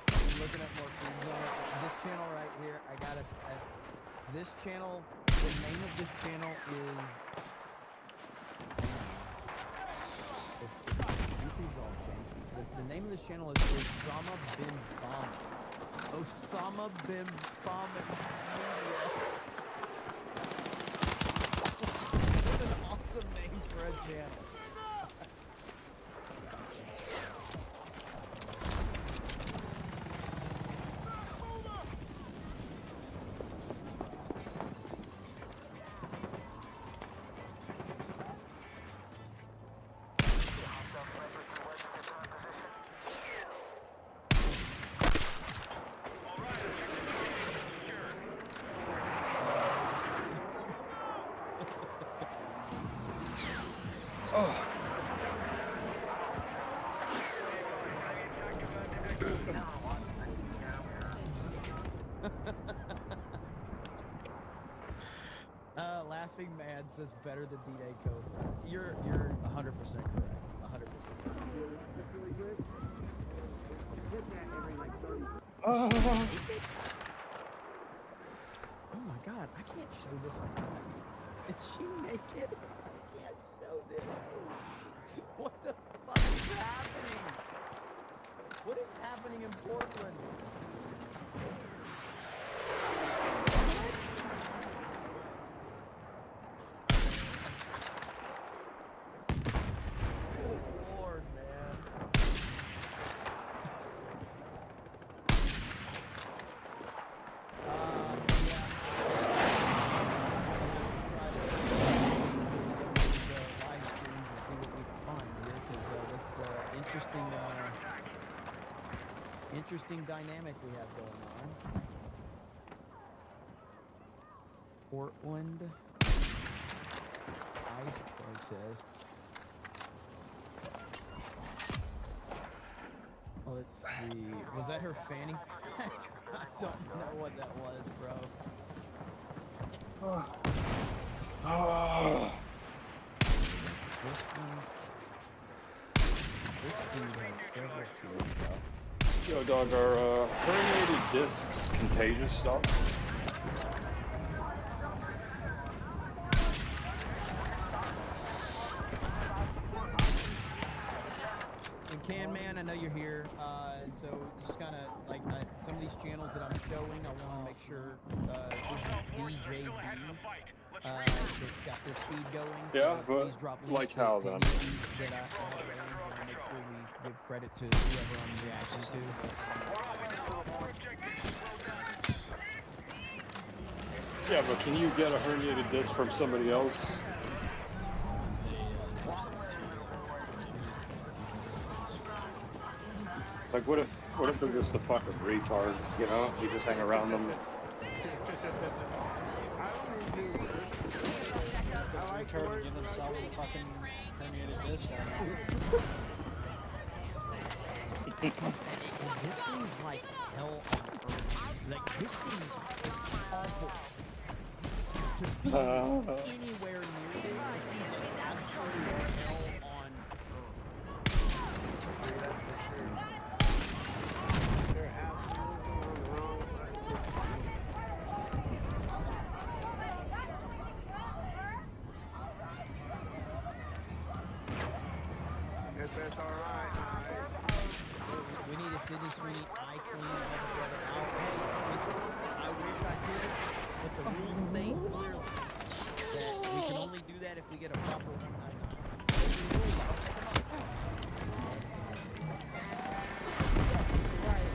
I'm looking at more things on it. This channel right here, I got it at this channel. The name of this channel is YouTube's all changed. The name of this channel is Osama bin Bomb. Osama bin Bomb Media. What an awesome name for a channel. Laughing Mad says better than D-Day code. You're 100% correct. 100%. Oh my god, I can't show this on camera. Is she naked? I can't show this. What the fuck is happening? What is happening in Portland? Good lord, man. Interesting dynamic we have going on. Portland ice protest. Let's see. Was that her fanny pack? I don't know what that was, bro. This one. This dude has several fuels, bro. Yo, dog, are herniated discs contagious, dog? And Can Man, I know you're here. So just kind of like some of these channels that I'm showing, I want to make sure this is DJB. It's got this feed going. Yeah, so but please drop links like how to then? any feeds that I have range, and make sure we give credit to whoever I'm reacting to. Yeah, but can you get a herniated disc from somebody else? Like, what if they're just a fucking retard, you know? You just hang around them. Retard to give themselves a fucking herniated disc. This seems like hell on earth. Like, this seems awful. To be anywhere near this seems like absolute hell on earth. That's for sure. They're absolutely on the wrong side of this. Guess that's all right, guys. We need a Sydney Sweeney eye clean all the brother out. Hey, listen, I wish I could, but the rules state clearly that we can only do that if we get a proper 199. Right.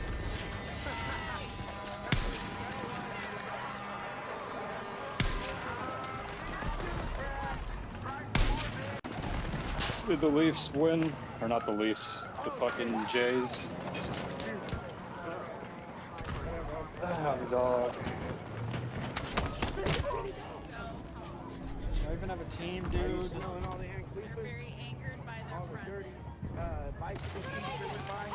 Did the Leafs win? Or not the Leafs, the fucking Jays. Ah, the dog. I even have a team, dude. Smelling all the Ancleefas, all the dirty bicycle seats that we buy.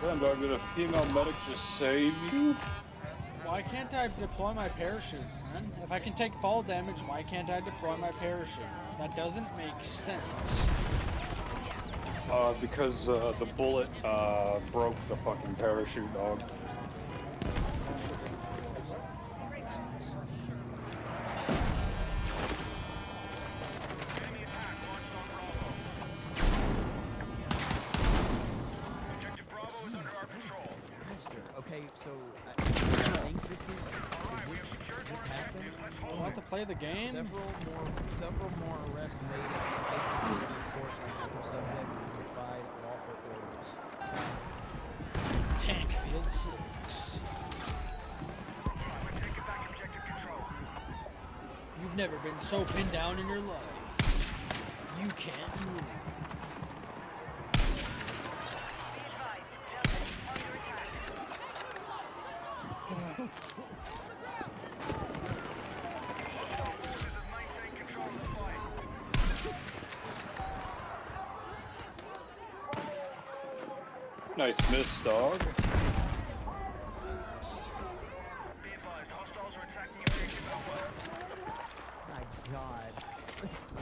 Damn, dog, did a female medic just save you? Why can't I deploy my parachute, man? If I can take fall damage, why can't I deploy my parachute? That doesn't make sense. Because the bullet broke the fucking parachute, dog. Okay, so I think this happened. We'll have to play the game. Several more arrests made at the Face Facility in Portland after subjects defied lawful orders. Tank Field 6. You've never been so pinned down in your life. You can't move. Nice miss, dog. My God.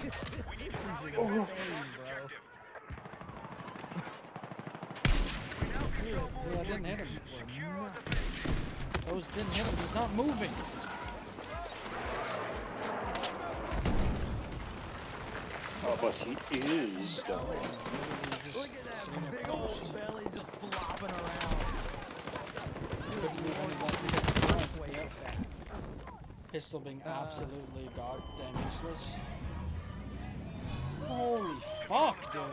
This is insane, bro. See, that didn't hit him. Those didn't hit him. He's not moving. Oh, but he is, dog. Look at that big old belly just flopping around. Couldn't move any less than halfway up that. Pistol being absolutely goddamn useless. Holy fuck, dude.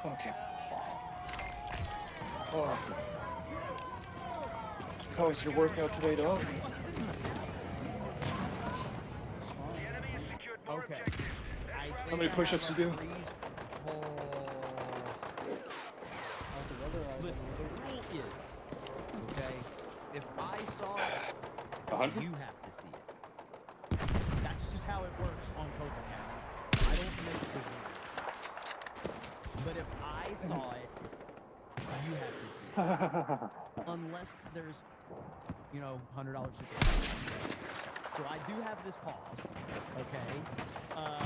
Okay. Oh. How was your workout today, dog? Okay. How many push-ups you do? Listen, the rule is, okay, if I saw it, 100? you have to see it. That's just how it works on CobraCast. I don't make the rules. But if I saw it, you have to see it. Unless there's you know, $100 to go. So I do have this paused. Okay. Oh no.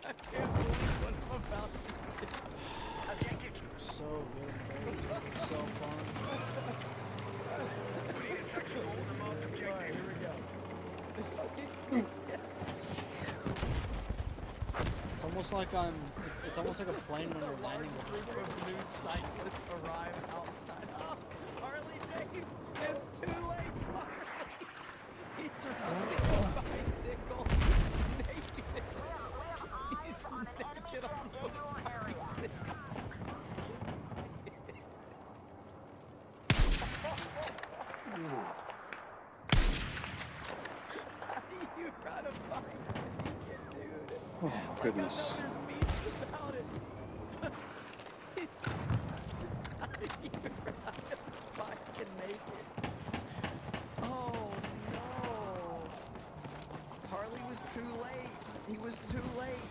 I can't believe what I'm about to do. Objective. So good, baby. So fun. Alright, here we go. It's almost like on. It's almost like a plane when you're landing with Group of nude cyclists arrive outside. Oh, Harley Dave, it's too late, Harley. He's riding a bicycle naked. He's naked on the bicycle. How do you ride a bike naked, dude? Oh, goodness. Like, I know there's memes about it. How do you ride a bike naked? Oh no! Harley was too late. He was too late.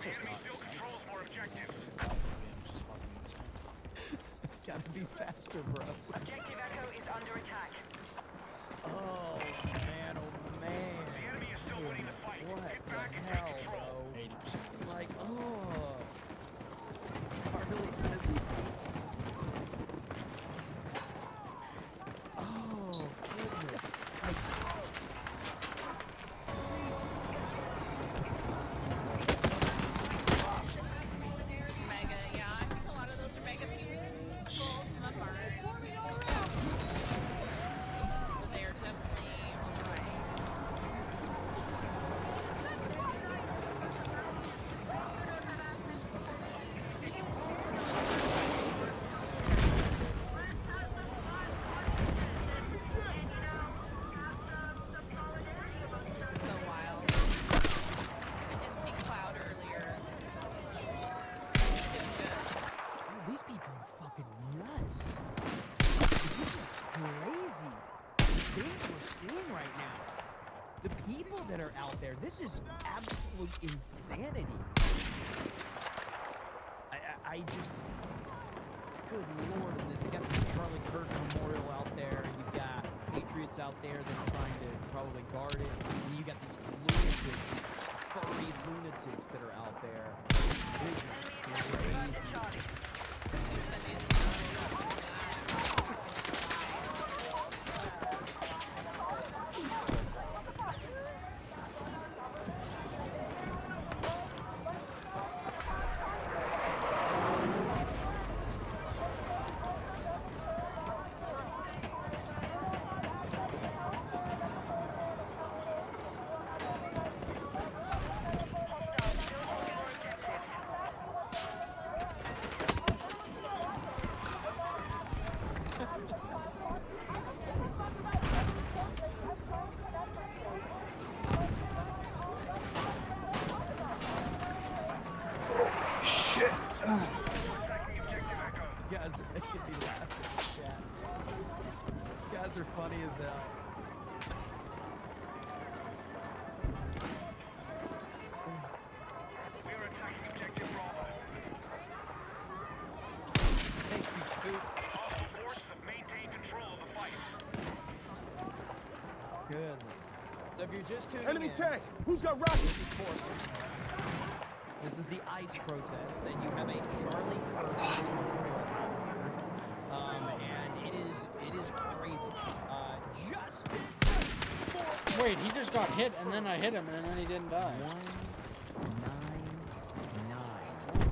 Enemy still controls more objectives. Gotta be faster, bro. Objective Echo is under attack. Oh man, oh man. The enemy is still winning the fight. What Get back the and hell, take control. bro? 80%. Like, oh. Harley says he hates me. Oh, goodness. Like, Mega, yeah. I think a lot of those are mega people. Some of them aren't. But they are definitely on the right. This is so wild. I did see Cloud earlier. She's doing good. dude, these people are fucking nuts. This is crazy. The things we're seeing right now. The people that are out there, this is absolute insanity. I just, good lord, and they got this Charlie Kirk memorial out there. You've got Patriots out there that are trying to probably guard it. And you got these lunatics, furry lunatics that are out there. It is crazy. Two Sundays in a row. Shit. You guys are making me laugh in the chat. You guys are funny as hell. We are attacking objective Bravo. Thank you, Scoop. Hostile forces have maintained control of the fight. Goodness. So if you're just tuning Enemy in, tank! Who's got rockets? this is the ICE protest. Then you have a Charlie Kirk memorial. And it is crazy. Justin for Wait, he just got hit, and then I hit him, and then he didn't die. 199.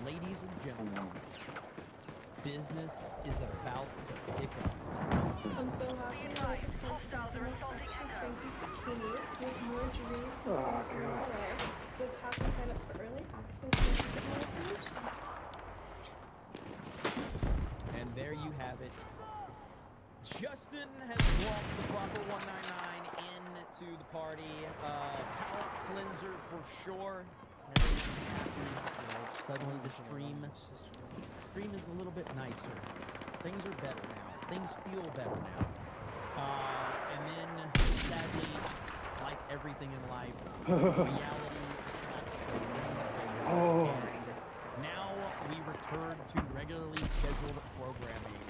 Ladies and gentlemen, business is about to pick up. I'm so happy that Hostiles are assaulting Echo. bikinis with more dream pieces on the way. So tap and sign up for early access to get more information. And there you have it. Justin has brought the proper 199 into the party. Palate cleanser for sure. Everyone's happy. You know, suddenly the stream is a little bit nicer. Things are better now. Things feel better now. And then sadly, like everything in life, reality slaps you in the face. Oh. And now we return to regularly scheduled programming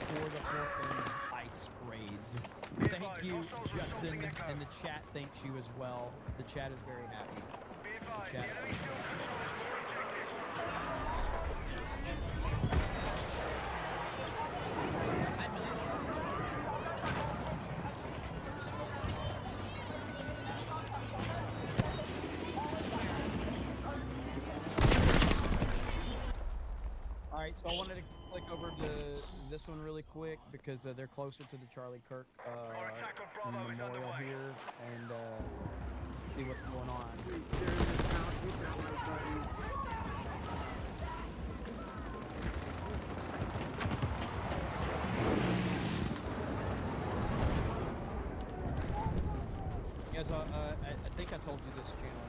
for the Portland Ice Raids. Thank you, Justin, and the chat thanks you as well. The chat is very happy. The chat is very happy. All right, so I wanted to click over to this one really quick because they're closer to the Charlie Kirk memorial here and see what's going on. Yes, I think I told you this channel.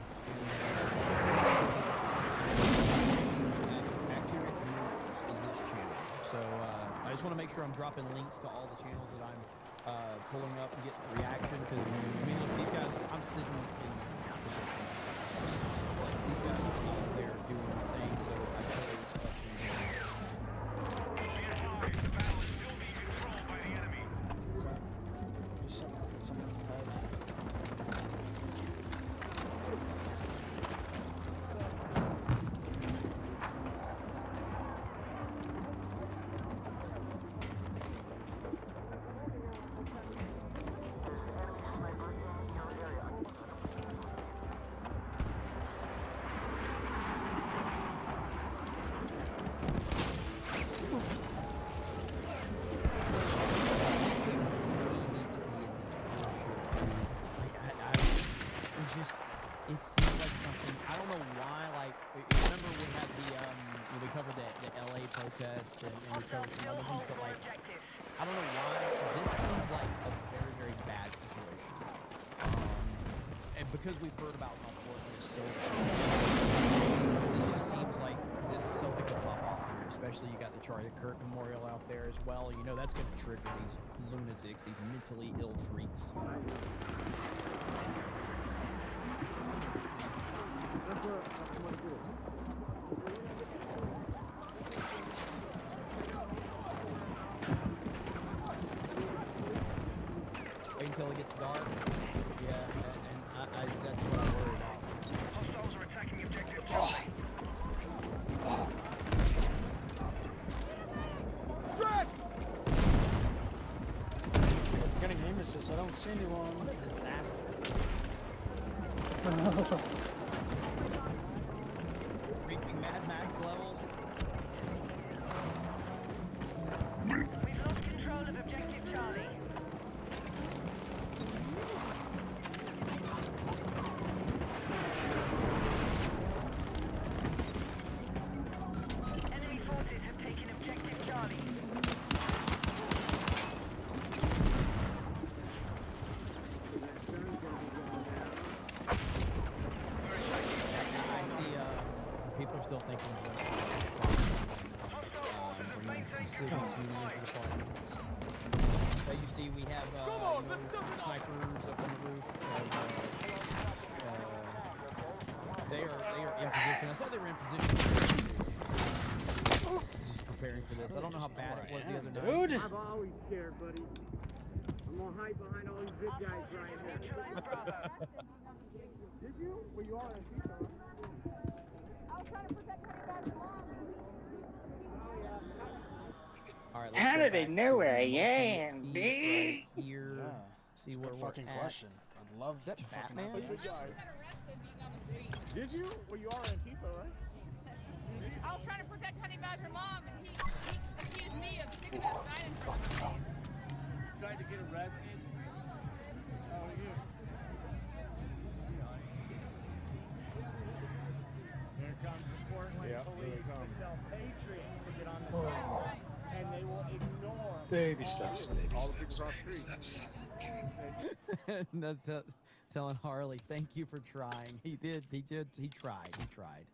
Accurate News is this channel. So I just want to make sure I'm dropping links to all the channels that I'm pulling up and getting reaction because I mean, look, these guys, I'm sitting in position. Like these guys are out there doing their thing, so I totally respect them. It seems like something, I don't know why, like, remember we had the, when we covered the LA protest and we covered some other things, but like, I don't know why, this seems like a very, very bad situation. And because we've heard about how Portland is so this just seems like this is something could pop off here, especially you got the Charlie Kirk Memorial out there as well. You know, that's going to trigger these lunatics, these mentally ill freaks. Wait until it gets dark. Yeah, and that's what I'm worried about. Hostiles are attacking objective. Drag! Getting aim assist. I don't see anyone. What a disaster. Reaching Mad Max levels. We've lost control of objective Charlie. Enemy forces have taken objective Charlie. I see people are still thinking about bringing some Sydney Sweeney into the party. So you see we have snipers up on the roof. They are in position. I saw they were in position. Just preparing for this. I don't know how bad it was the other night. I'm always scared, buddy. I'm gonna hide behind all these big guys right here. Did you? Well, you are in FIFA, right? I was trying to protect my dad's mom. All right, How do they know where I am, dude? Right here. Yeah, See it's a where good we're fucking at. question. I'd love Is that to fucking Batman? know the Big answer. guy. Did you? Well, you are in FIFA, right? I was trying to protect Honey Badger Mom, and he accused me of sticking a sign in front of his face. Tried to get arrested. How are you? Here comes the Portland police to tell patriots to get on the side, and they will ignore Baby all steps, the- baby all the steps, people baby across the street. steps. Telling Harley, thank you for trying. He tried.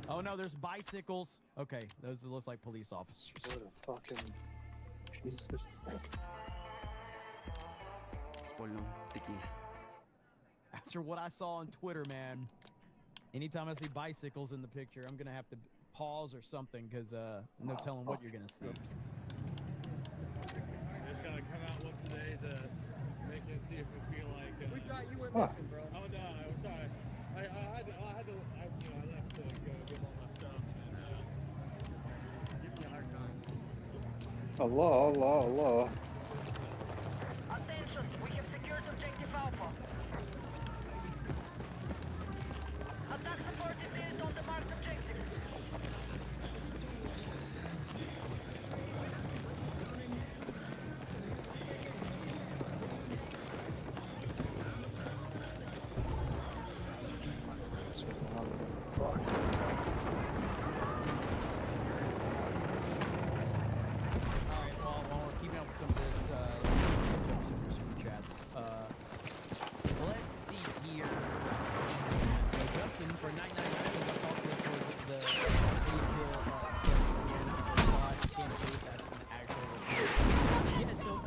Oh no, there's bicycles. Okay, those look like police officers. What a fucking piece of shit. Spolno, tequila. after what I saw on Twitter, man, anytime I see bicycles in the picture, I'm gonna have to pause or something because no telling what you're gonna see. I just gotta come out once a day to make it see if we feel like. We thought you were missing, bro. Oh no, I'm sorry. I left to go get all my stuff and give me a hard time. Allah. Attention, we have secured objective Alpha. Attack support is needed on the marked objective. Alright, well, while we're keeping up with some of this, let's pick up some super chats. Let's see here. So Justin, for $9.99, I thought this was the video sketch again. I can't believe that's an actual yeah, so,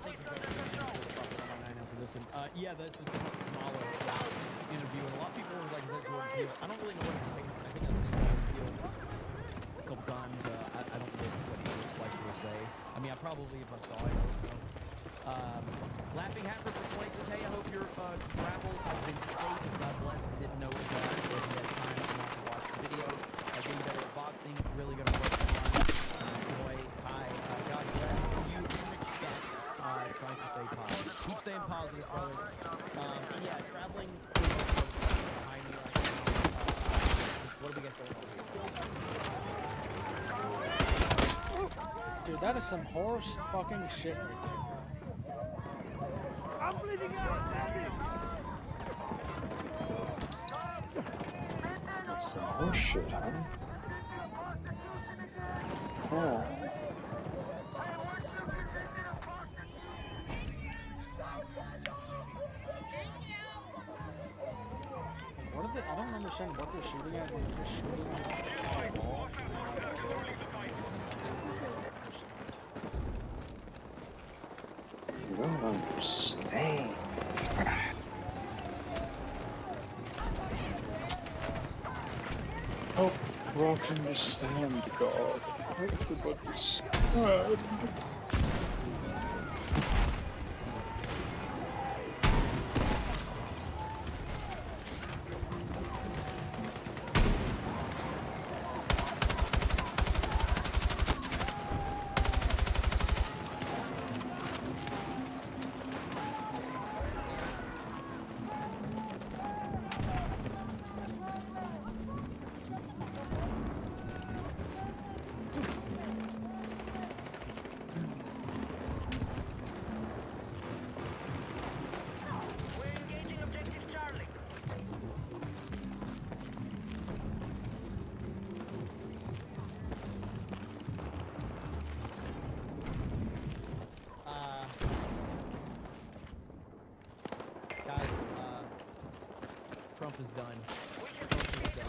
thank you guys for this. Yeah, this is the Kamala interview, and a lot of people were like, is that Jordan Peele? I don't really know what I think. I think I've seen Jordan Peele a couple times. I don't know what he looks like per se. I mean, I probably, if I saw it, I would know. Laughing Hacker for 20 says, hey, I hope your travels have been safe. God bless. I didn't know if you had time not to watch the video. Getting better at boxing. Really going to work on. Boy, hi. God bless you in the chat. Trying to stay positive. Keep staying positive, brother. Yeah, traveling behind me right now. What do we got going on here? Dude, that is some horse fucking shit right there, bro. I'm bleeding out, That's some horse shit, huh? Oh. What are they? I don't understand what they're shooting at. They're just shooting at the wall. You don't understand. Help Rock understand, God. Everybody's sad. Guys, Trump is done. Trump is done.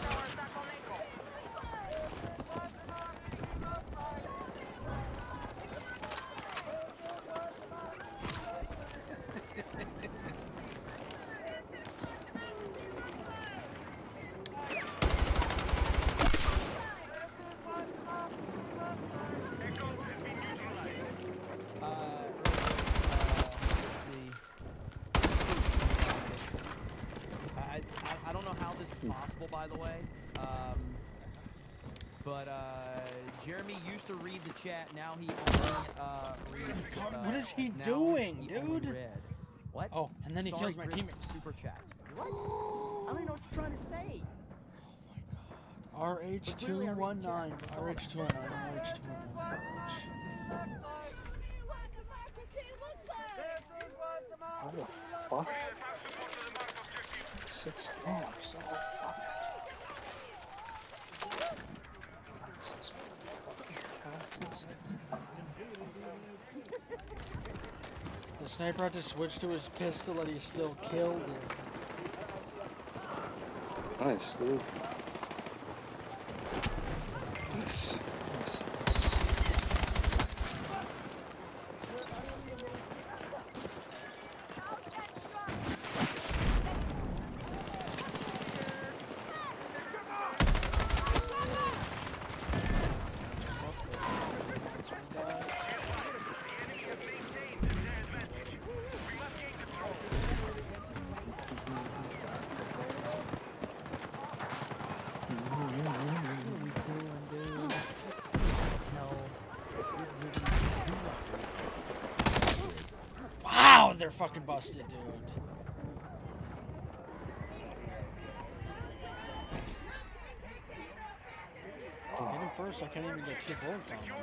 I don't know how this is possible, by the way. But Jeremy used to read the chat. Now he only reads. God, what is he now doing, he only dude? read. What? Oh, and then he Sorry, kills my Grizz, teammates. Super chats. What? I don't even know what you're trying to say. RH219. RH219. RH219. What the fuck? 6 stars. Oh, fuck. Taxes. Taxes. The sniper had to switch to his pistol that he still killed. Nice, dude. Nice. they're fucking busted, dude. Hit him first, I can't even get 2 bullets on him.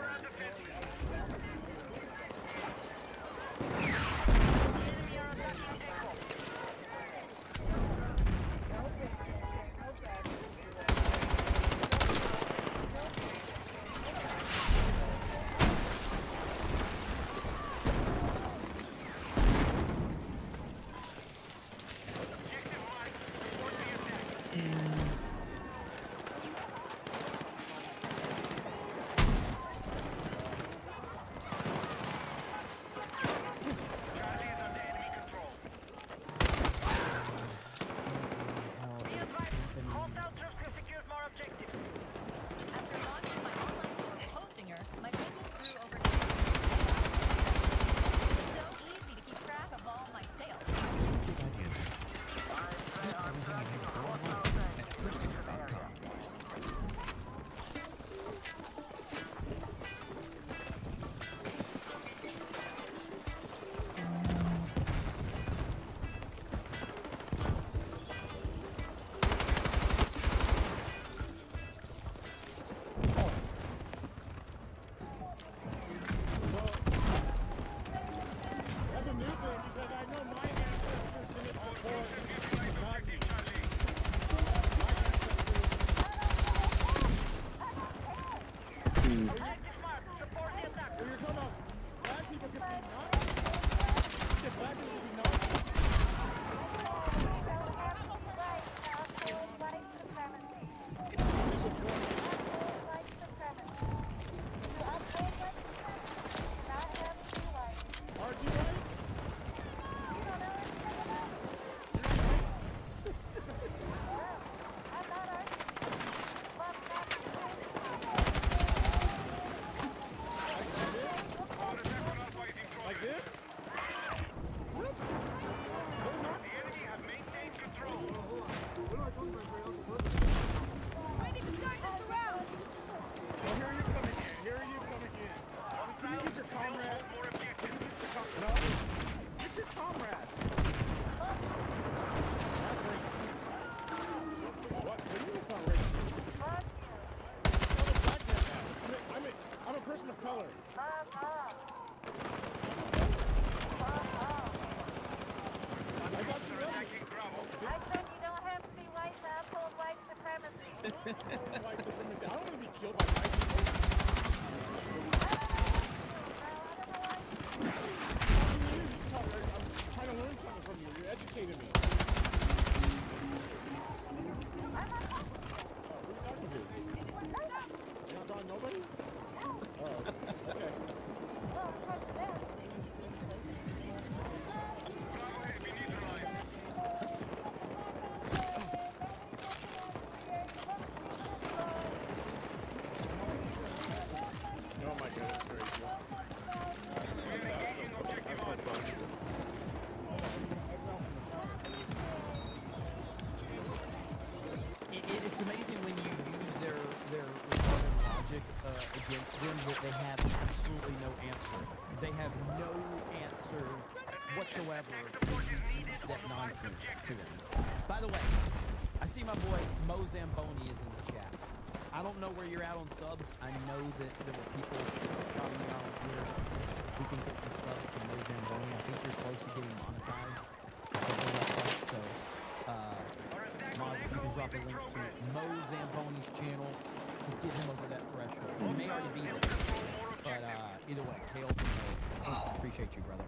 It's amazing when you use their retarded logic against them that they have absolutely no answer. They have no answer whatsoever when you use that nonsense to them. By the way, I see my boy Mo Zamboni is in the chat. I don't know where you're at on subs. I know that there were people shouting me out on Twitter. We can get some subs to Mo Zamboni. I think you're close to getting monetized. Something like that. So, Moz, if you can drop a link to Mo Zamboni's channel, let's get him over that threshold. He may already be there, but either way, hail to Mo. Appreciate you, brother.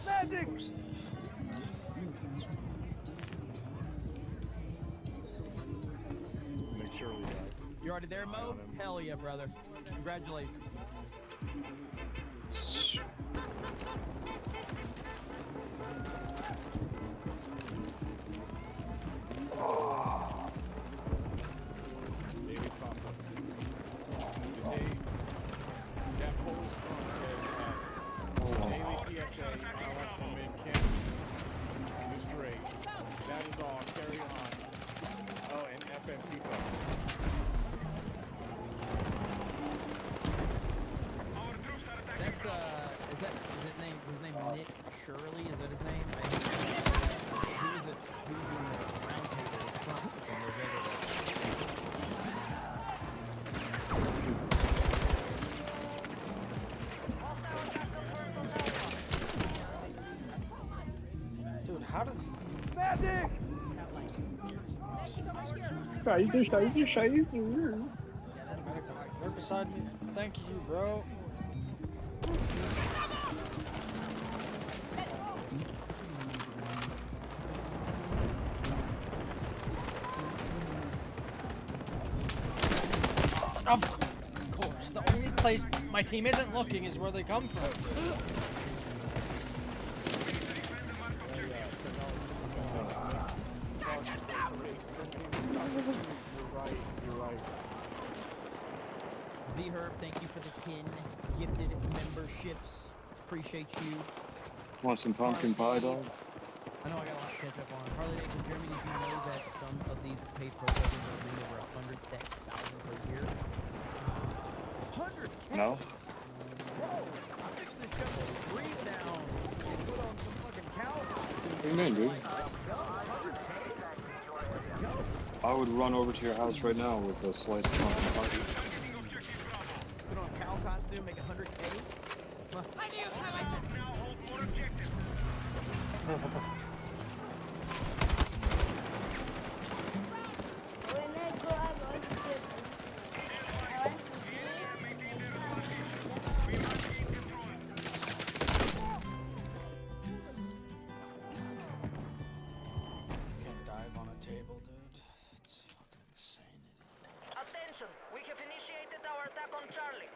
Magic! Make sure we You already there, Mo? Hell yeah, brother. Congratulations. That is all. Carry on. Oh, and FMP How did Magic! Scheiße. medical right beside me? Thank you, bro. Of course, the only place my team isn't looking is where they come from. You're right. Z-Herb, thank you for the 10 gifted memberships. Appreciate you. Want some pumpkin pie, dog? I know I got a lot to catch up on. Harley Davidson, Jeremy, did you know that some of these paid programs are made over 100,000 per year? 100K? No. I'm fixing to shut this stream down and put on some fucking cow costume. What do you mean, dude? Let's go. 100K? Let's go. I would run over to your house right now with a slice of pumpkin pie. Put on a cow costume, make 100K? I knew how I could. Now hold more objectives. When I go, I'm going to get I want to Can't dive on a table, dude. It's fucking insanity. Attention, we have initiated our attack on Charlie.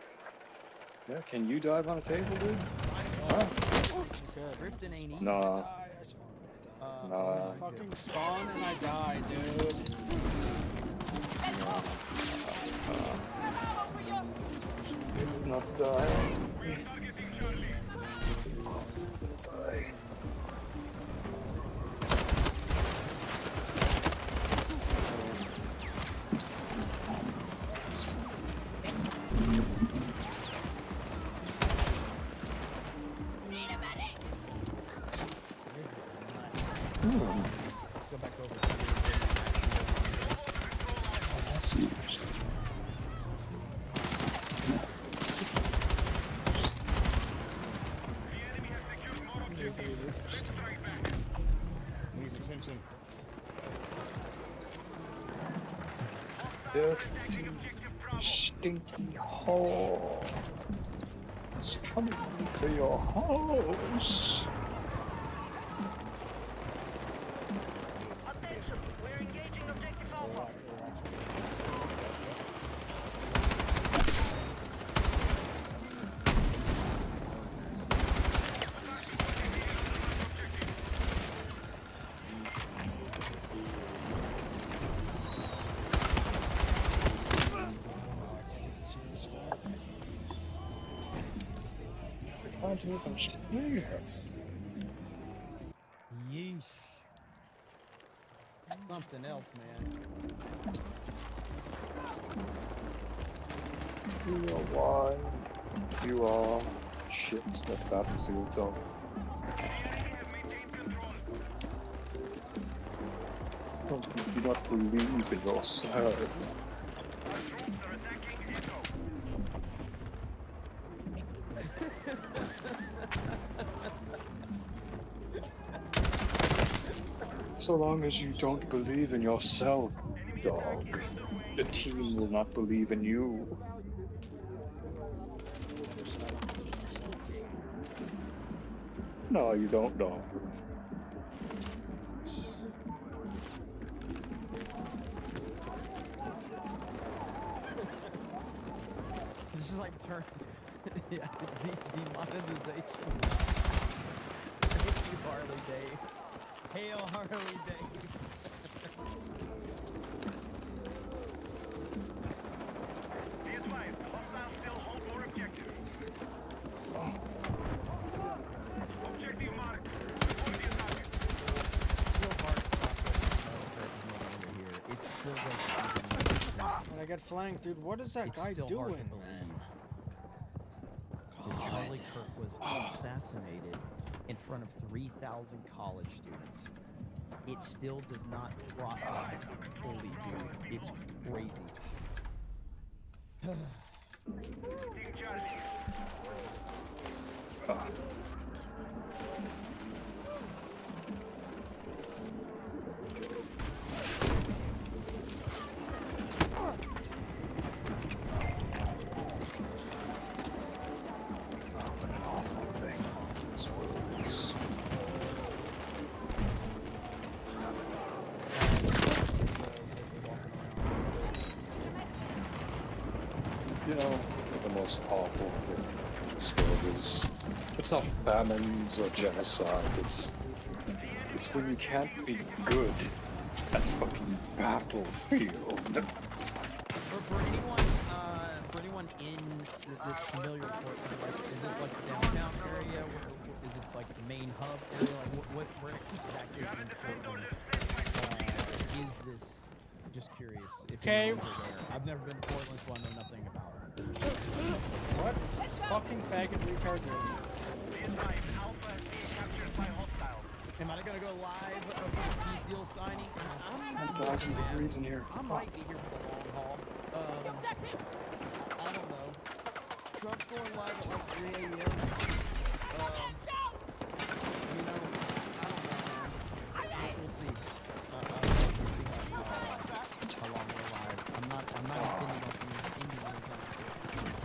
Yeah, can you dive on a table, dude? Drifting ain't easy. Nah. I fucking spawn and I die, dude. Not die. Let's go back over to Needs attention. Dirty, stinky hole. It's coming to your house. Attention, we're engaging objective Alpha. I can't even see her. Yeesh. Something else, man. You are why you are shit at Battlefield, dog. You do not believe in yourself. So long as you don't believe in yourself, dog, the team will not believe in you. No, you don't, dog. This is like turn. Yeah, demonetization. Thank you, Harley Dave. Hail Harley Dave. Be advised, hostiles still hold more objectives. Objective marked. Avoid the target. Still hard to process over here. It's still like When I get flanked, dude, what is that it's guy still doing, hard to man? believe that Charlie Kirk was assassinated in front of 3,000 college students. It still does not process fully, dude. It's crazy. Team Charlie. know, the most awful thing in this world is, it's not famines or genocide, it's when you can't be good at fucking battlefield. For anyone in that's familiar with Portland, like, is this like the downtown area? Is this like the main hub area? Like, where exactly in Portland is this? Just curious. If anyone's aware. I've never been to Portland, so I know nothing about it. What is this fucking faggot retard doing? Am I gonna go live for the peace deal signing? It's 10,000 degrees in here. I might be here for the long haul. I don't know. Trump's going live at like 3 a.m. You know, I don't know, man. We'll see. We'll see how long we're live. I'm not intending on ending anytime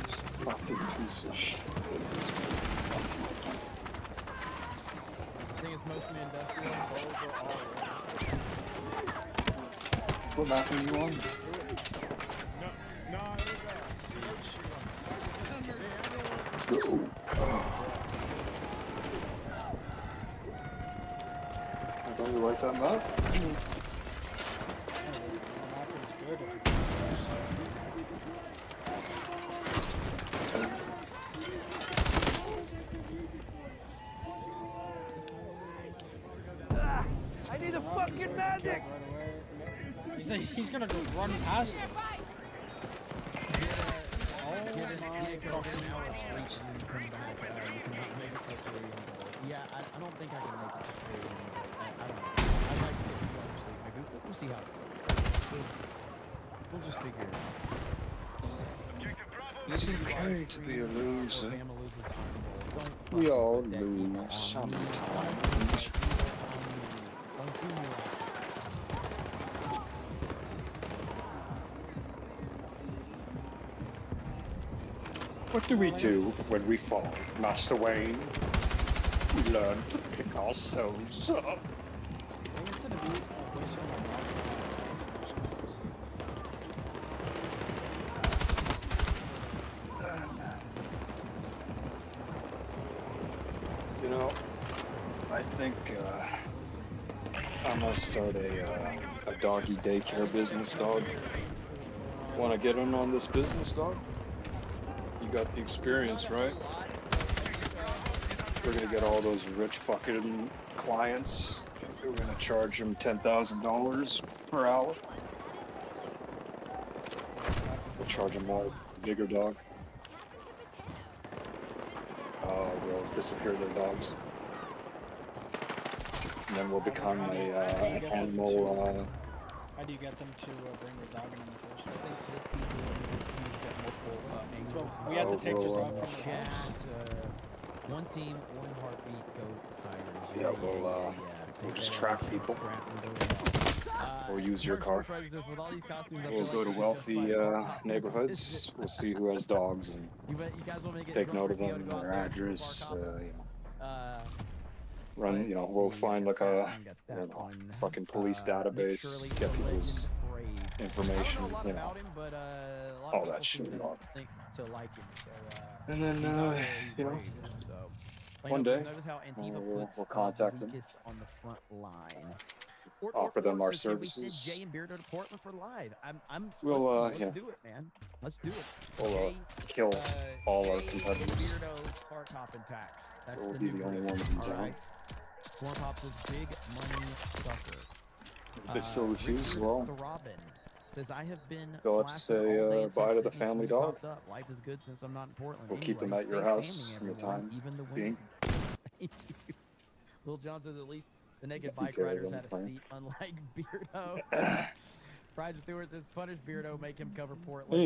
soon. Fucking piece of shit. I think it's mostly industrial. Those are all. What map are you on? No, it was Let's go. I thought you liked that map. I need a fucking magic! He's gonna just run past him. Yeah, I don't think I can make it to 3 a.m. I don't know. I'd like to get some better sleep. Maybe we'll see how it goes. We'll just figure it out. It's okay to be a loser. Alabama loses the Iron Bowl. We all lose sometimes. Don't do me like that. What do we do when we fall, Master Wayne? We learn to pick ourselves up. You know, I think I'm gonna start a doggy daycare business, dog. Want to get in on this business, dog? You got the experience, right? We're gonna get all those rich fucking clients. We're gonna charge them $10,000 per hour. We'll charge them more, bigger dog. We'll disappear their dogs. And then we'll become a animal. How do you get them to bring their dog in the first place? We had to take this out from the chat. house. One team, one heartbeat, go Tigers. Yeah, we'll just track people. Or use your car. We'll go to wealthy neighborhoods. We'll see who has dogs and take note of them, their address. Run, we'll find like a fucking police database, get people's information, all that shit. And then, one day, we'll contact them. Offer them our services. Jay and Beardo to Portland for live. We'll, let's do it, man. Let's do it. We'll kill all our competitors. Beardo Park Hop and Tax. So we'll be the only ones in town. Corn Pops is big money sucker. If they still refuse, well, The Robin says I have been. they'll have to say bye to the family dog. Life is good since I'm not in Portland. We'll keep them at your house in the time being. Thank you. Lil John says at least the naked bike riders had a seat, unlike Beardo. Pride Stewart says punish Beardo, make him cover Portland.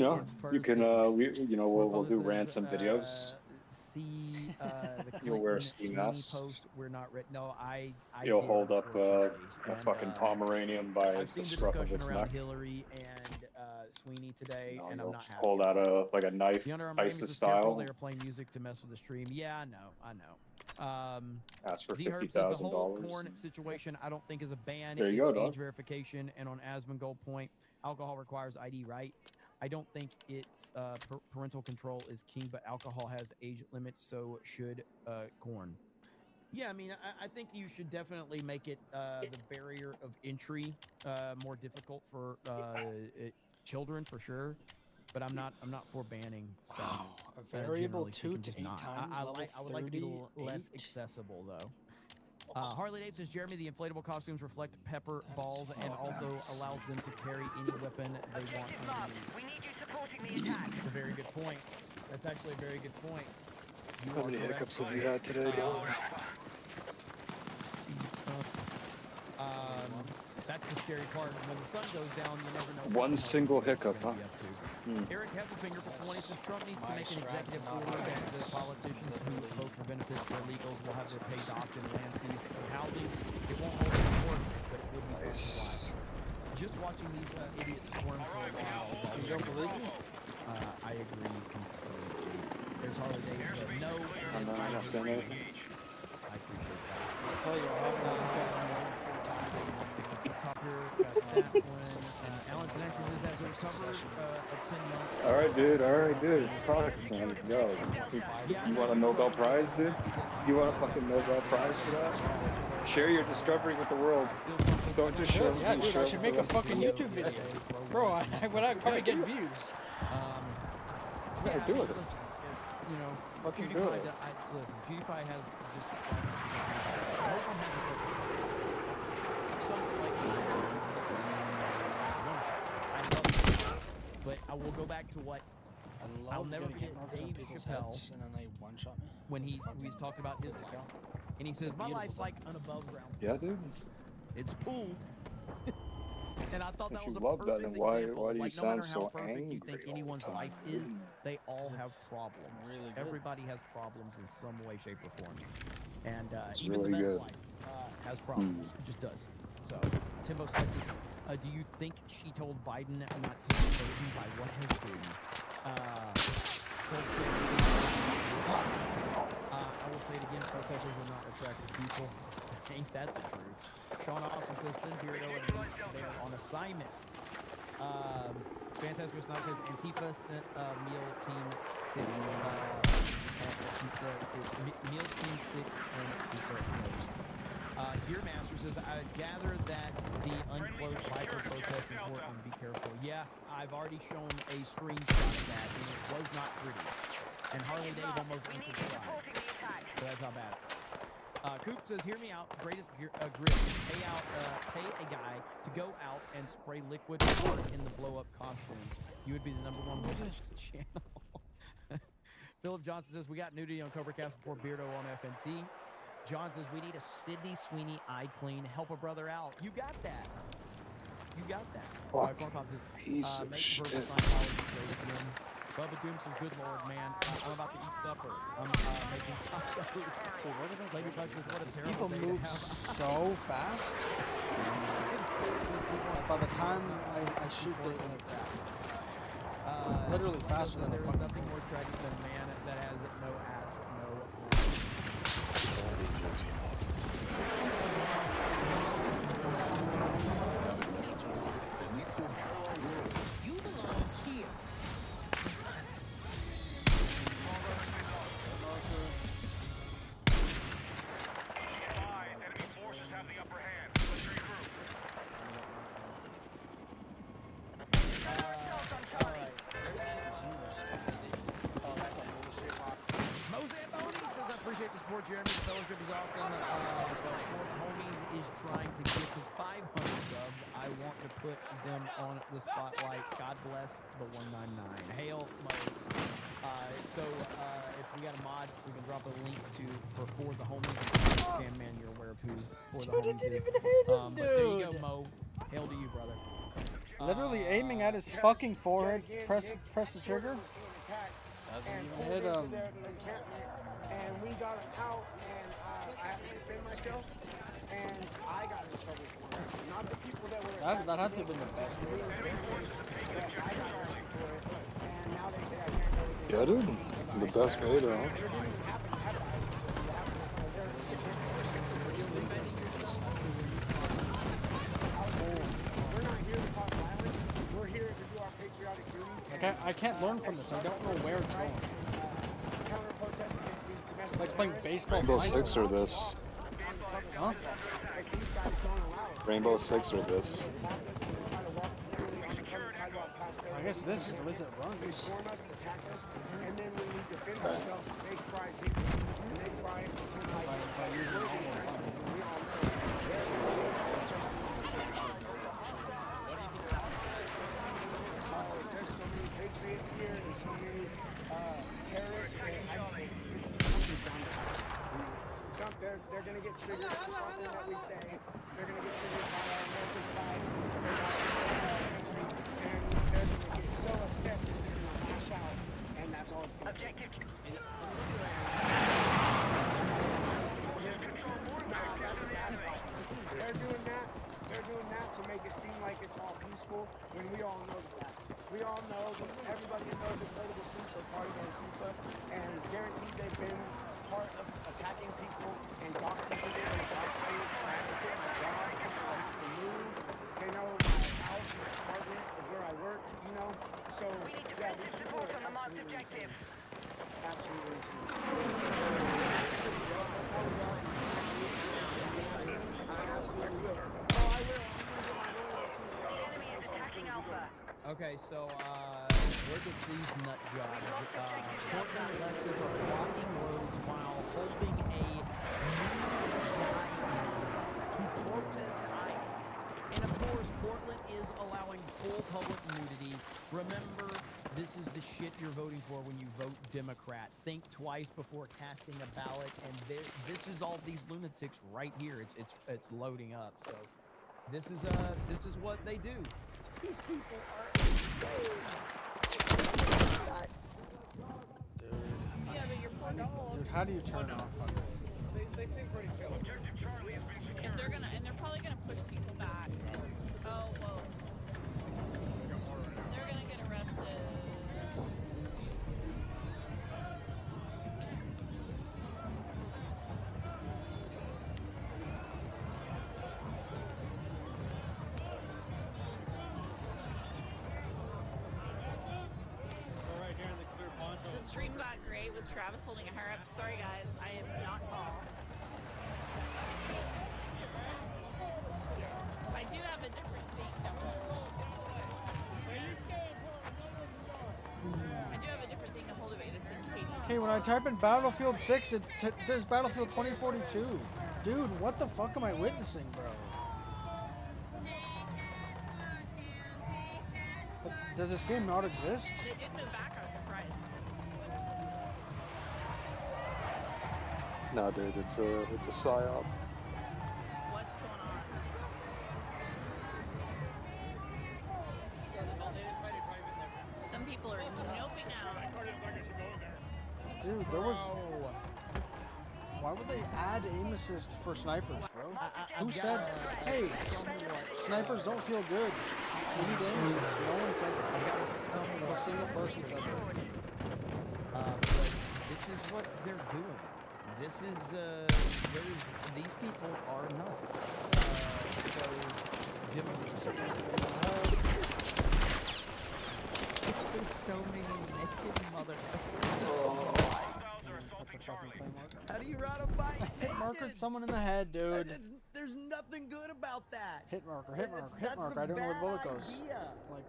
You can we'll do ransom videos. You'll wear a ski mask. We're not no, You'll hold up a fucking Pomeranian by the scruff of its neck. Hillary and Sweeney today, and I'm not happy. Pull out a knife, ISIS style. They were playing music to mess with the stream. Yeah, I know. Ask for $50,000. The whole corn situation, I don't think is a ban. There you go, dog. Age verification, and on Asmongold Point, alcohol requires ID, right? I don't think it's parental control is king, but alcohol has age limits, so should corn. Yeah, I mean, I think you should definitely make it the barrier of entry more difficult for children for sure. But I'm not for banning stuff. Wow, a variable generally 2 speaking, to just 8 not. times, level I would like to be less 38? accessible though. Harley Dave says, Jeremy, the inflatable costumes reflect pepper balls and also allows them to carry any weapon they want. We need you supporting the attack. It's a very good point. That's actually a very good point. How many hiccups have you had today, Dylan? That's the scary part. When the sun goes down, you never know. One single hiccup, huh? Eric Heffelfinger for 20 says Trump needs to make an executive order that says politicians who vote for benefits for illegals will have their pay docked and land seized for housing. It won't hold any court, but it would be nice. Just watching these idiots squirm for a while. You don't believe me? I agree completely. There's Harley Davidson. No. I'm not saying anything. I appreciate that. I tell you, I haven't looked at it more than 4 times. Tucker got that one. Alan Connections is as a recover 10 months. Alright, dude, it's talking time. Yo, you want a Nobel Prize, dude? You want a fucking Nobel Prize for that? Share your discovery with the world. Don't just show me. Yeah, dude, I should make a fucking YouTube video. Bro, I would probably get views. Yeah, do it. You know, Fucking PewDiePie, do it. listen, PewDiePie has just no one has a some like I love it, but I will go back to what I I'll love never getting hit forget markers on Dave people's Chappelle heads and then they one-shot me. when he was talking about his life, and he says, "My life's like an above ground. Yeah, dude. It's pool." And I thought If that you was a love that, perfect then why example. do you Like, no sound matter how so perfect you angry think all the anyone's time? life is, they all have problems. really good. Everybody has problems in some way, shape, or form. And even really the best good. life has problems. It just does. So, Timbo says, do you think she told Biden not to be burdened by what has been? I will say it again, protesters are not attractive people. Ain't that the truth? Sean Austin says, send Beardo and Luke, they are on assignment. Fantastic Snob says, Antifa sent Meal Team 6, Meal Team 6 and Antifa Post. Gearmaster says, I gather that the unclosed biker protest in Portland, be careful. Yeah, I've already shown a screenshot of that, and it was not pretty. And Harley Dave almost unsubscribed. So that's how bad. Coop says, hear me out. Greatest grip. Pay a guy to go out and spray liquid art in the blow-up costumes. You would be the #1 watched channel. Philip Johnson says, we got nudity on Cobra Cast before Beardo on FNT. John says, we need a Sydney Sweeney eye clean. Help a brother out. You got that. You got that. Fucking Corn Pop says, piece of make shit. verbal psychology great again. Bubba Doom says, good lord, man. I'm about to eat supper. I'm making tacos. So what are they Lady Bug says, what a terrible People day to move have. so fast. By the time I shoot the literally faster than a there is fucking nothing more tragic than a man that has no ass, no. You belong here. Enemy forces have the upper hand. Let's regroup. Mozamboni says, I appreciate the support, Jeremy. The fellowship is awesome. But for the homies is trying to get to 500 subs. I want to put them on the spotlight. God bless the 199. Hail Mo. If we got a mod, we can drop a link for the homies. Damn man, you're aware of who for the homies is. But there you go, Mo. Hail to you, brother. literally aiming at his fucking forehead. Press the trigger. Doesn't even hit him. And we got out, and I had to defend myself, and I got in trouble for it. Not the people that were That had to have been the best. I got arrested for it, and now they say I can't go against Yeah, dude. The best way though. It didn't even happen to have the ISIS, so it happened in front of their We're not here to cause violence. We're here to do our patriotic duty. I can't learn from this. I don't know where it's going. Counter-protest against these domestic It's like playing terrorists. baseball. Rainbow blindfolded. Six or this. Huh? Like, these guys don't allow it. Rainbow Six or this. They attack us, they try to walk through the oncoming sidewalk past their I guess this is illicit They runs. swarm us, attack us, and then when we defend ourselves, they fry people. And they fry it until like By using all the we all know. Oh, there's so many patriots here and so many terrorists. They're gonna get triggered for something that we say. They're gonna get triggered by our American flags. They're not country, and they're gonna get so upset that they're gonna lash out, and that's all it's gonna take. Nah, that's gaslighting. They're doing that to make it seem like it's all peaceful when we all know the facts. We all know that everybody who knows inflatable suits are part of Antifa, and guaranteed they've been part of attacking people and doxing people in the dark state. I have to quit my job. I have to move. They know my house, my apartment, where I worked, you know. So, yeah, these people are absolutely insane. Absolutely insane. I absolutely will. Oh, I will. Okay, so look at these nut jobs. Portland leftists are blocking roads while holding a nude buy-in to protest ICE. And of course, Portland is allowing full public nudity. Remember, this is the shit you're voting for when you vote Democrat. Think twice before casting a ballot. And this is all these lunatics right here. It's loading up. So this is what they do. These people are insane. Nuts. Yeah, but your poor dog. Dude, how do you turn off? They think pretty chill. And they're probably gonna push people back. Oh, whoa. They're gonna get arrested. The stream got great with Travis holding her up. Sorry guys, I am not tall. I do have a different thing. I do have a different thing to hold it. It's in Katie's. Hey, when I type in Battlefield 6, it does Battlefield 2042. Dude, what the fuck am I witnessing, bro? But does this game not exist? They did move back. I was surprised. No, dude, it's a psyop. What's going on? Some people are noping out. Dude, there was... Why would they add aim assist for snipers, bro? Who said, hey, snipers don't feel good. We need aim assist. No one said that. I've got Not a single person said that. but this is what they're doing. This is, these people are nuts. There's so many naked motherfuckers. How do you ride a bike Hit marker someone in the head, dude. There's nothing good about that. Hit marker, hit marker, hit That's marker. a I don't know where the bullet bad goes. idea. Like...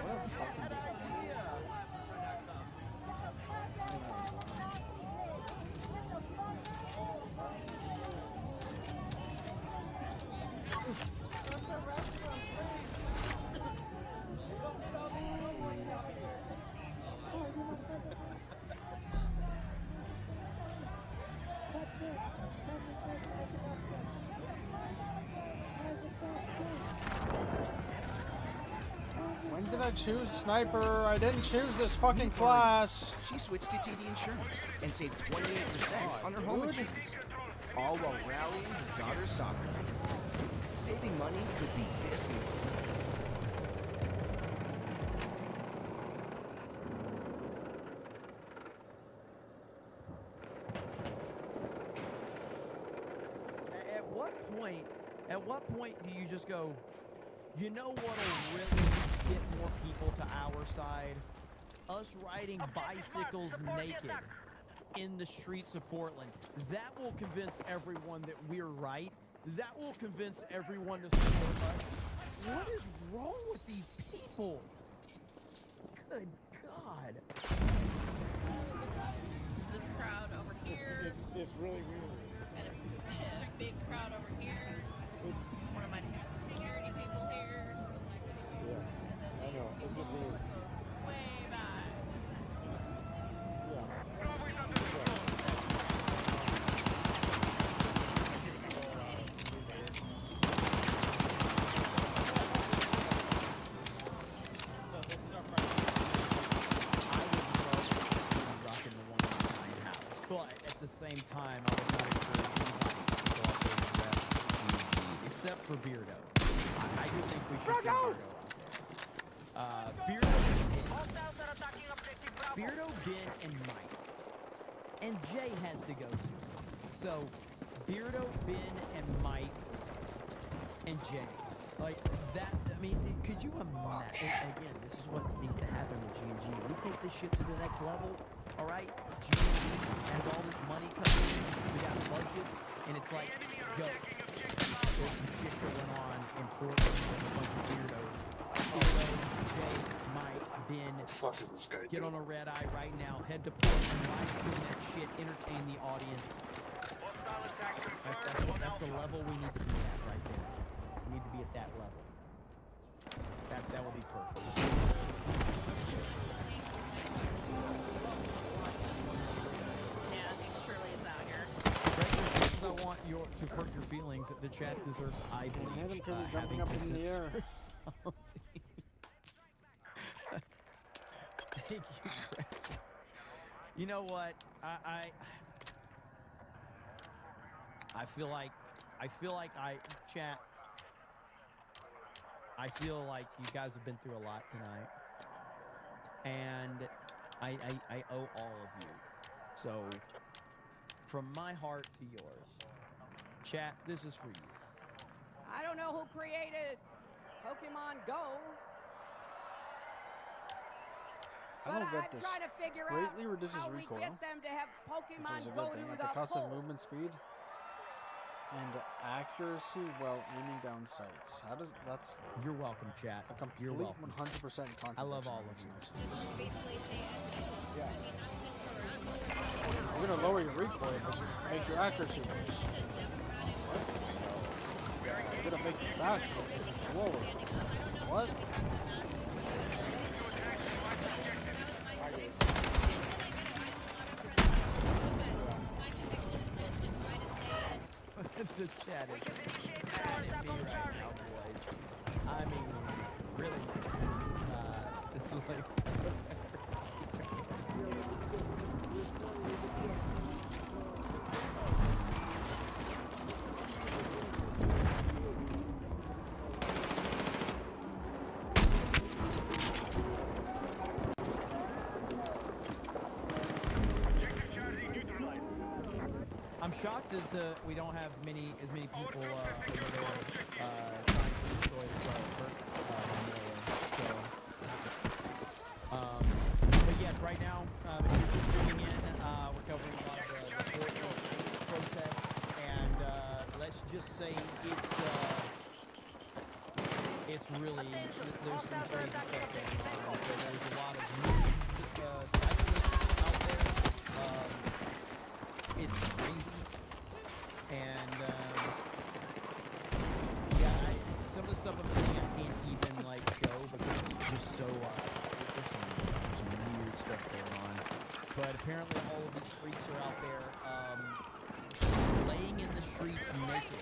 What a fucking Bad idea. When did I choose sniper? I didn't choose this fucking class. She switched to TD Insurance and saved 28% on her home insurance, all while rallying her daughter's soccer team. Saving money could be this easy. At what point do you just go, You know what'll really get more people to our side? Us riding bicycles naked in the streets of Portland. That will convince everyone that we're right. That will convince everyone to support us. What is wrong with these people? Good God. This crowd over here. It's really weird. And a big crowd over here. One of my security people here. Yeah, I know. It's just weird. Goes way back. But at the same time, I would not encourage anybody to go up there and grab GG, except for Beardo. I do think we should see Beardo out there. Beardo, Ben, and Mike. And Jay has to go too. So, Beardo, Ben, and Mike, and Jay. Like, that, I mean, could you imagine? Again, this is what needs to happen with G&G. We take this shit to the next level, all right? G&G has all this money coming in. We got budgets, and it's like, yo, there's some shit going on in Portland with a bunch of weirdos. Beardo, Jay, Mike, Ben. What the fuck is this guy Get doing? on a red eye right now. Head to Portland. Live stream that shit. Entertain the audience. That's the level we need to be at right there. We need to be at that level. That will be perfect. Yeah, I think Shirley is out here. I want to hurt your feelings that the chat deserves I believe. Hit him because he's jumping up in the air. Thank you, Greg. You know what? I feel like chat. I feel like you guys have been through a lot tonight, and I owe all of you. So, from my heart to yours, chat, this is for you. I don't know who created Pokemon Go. I don't But get I'm this. trying to figure Greatly out reduces how we recoil, get them to have which Pokemon is a go good thing through at the the cost of polls. movement speed and accuracy while aiming down sights. How does that's You're welcome, chat. a complete You're welcome. 100% contradiction. I love all of Makes you. no sense. Yeah. You're gonna lower your recoil, but make your accuracy worse. What? You're gonna make it faster, but make it slower. What? The chat is mad at me right now, boys. I mean, really. This is like. I'm shocked that we don't have as many people over there trying to destroy the perk so. But yes, right now, if you're just tuning in, we're covering a lot of the Portland protests, and let's just say it's really there's some crazy stuff going on. So there's a lot of cyclists out there. It's crazy, and yeah, some of the stuff I'm seeing I can't even like show because it's just so there's some weird stuff going on. But apparently all of these freaks are out there laying in the streets naked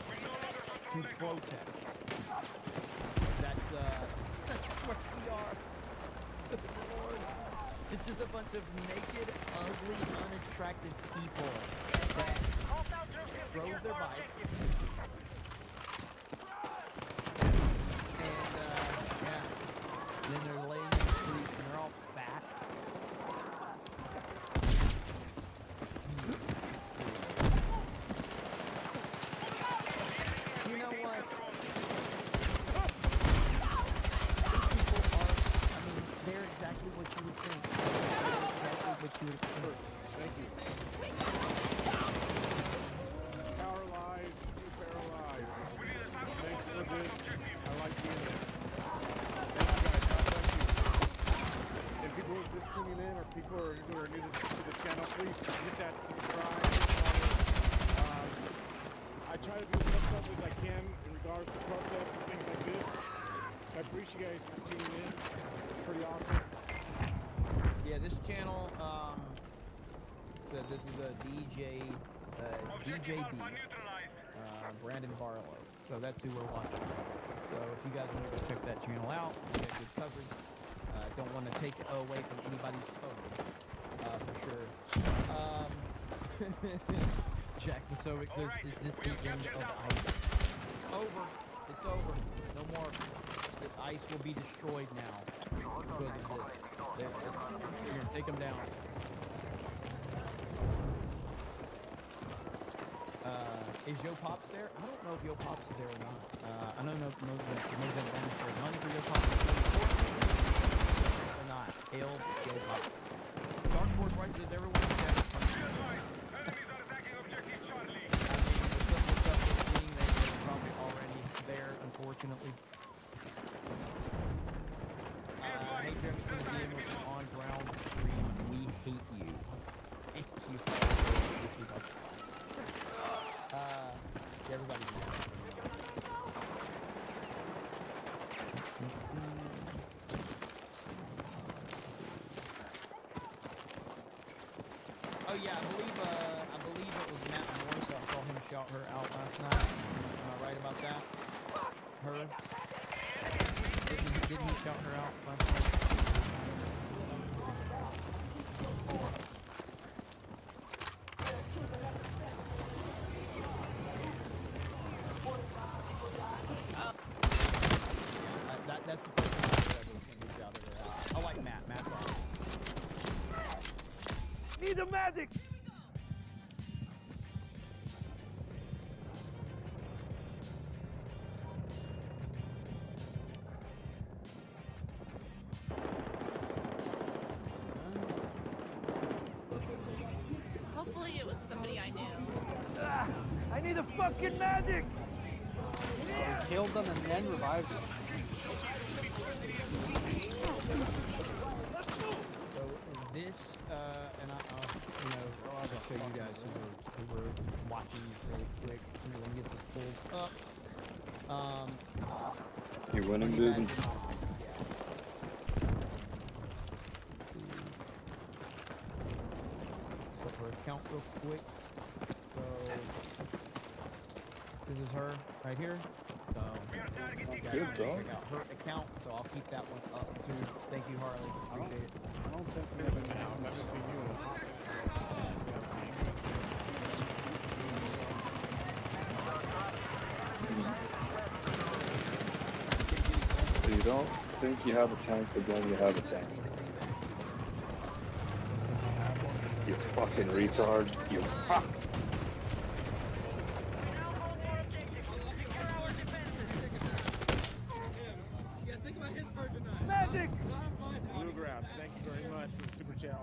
to protest. That's what we are. Lord. It's just a bunch of naked, ugly, unattractive people that drove their bikes. And, yeah. And then they're laying in the streets and they're all fat. You know what? try to do as much stuff as I can in regards to protests and things like this. I appreciate you guys for tuning in. It's pretty awesome. Yeah, this channel, so this is a DJ, DJB, Brandon Barlow. So that's who we're watching. So if you guys want to go check that channel out, we got good coverage. Don't want to take it away from anybody's phone, for sure. Jack Masovic says, is this the end of ice? Over. It's over. No more. The ice will be destroyed now because of this. Here, take them down. Is Yo Pops there? I don't know if Yo Pops is there or not. I don't know if there's money for Yo Pops or not. Hail Yo Pops. Dark Force Rice says everyone check. Probably already there, unfortunately. Hey Jeremy, see the DM with an on-ground stream. We hate you. Thank you for everybody. Oh yeah, I believe it was Matt Morris. I saw him shout her out last night. Am I right about that? Her? Didn't he shout her out last night? That's the person who shouted her out. I like Matt. Matt's awesome. Need a medic! Hopefully it was somebody I knew. I need a fucking medic! We killed them and then revived them. So this, and I'll show you guys who were watching really quick. Somebody want to get this pulled up. You winning, dude? Put her account real quick. So this is her right here. So you guys can check out her account. So I'll keep that one up too. Thank you, Harley. Appreciate it. I don't think we have a town. I've never seen you in a hot. You don't think you have a tank, but then you have a tank. You fucking retard. You fuck. Magic! Bluegrass, thank you very much for the super chat.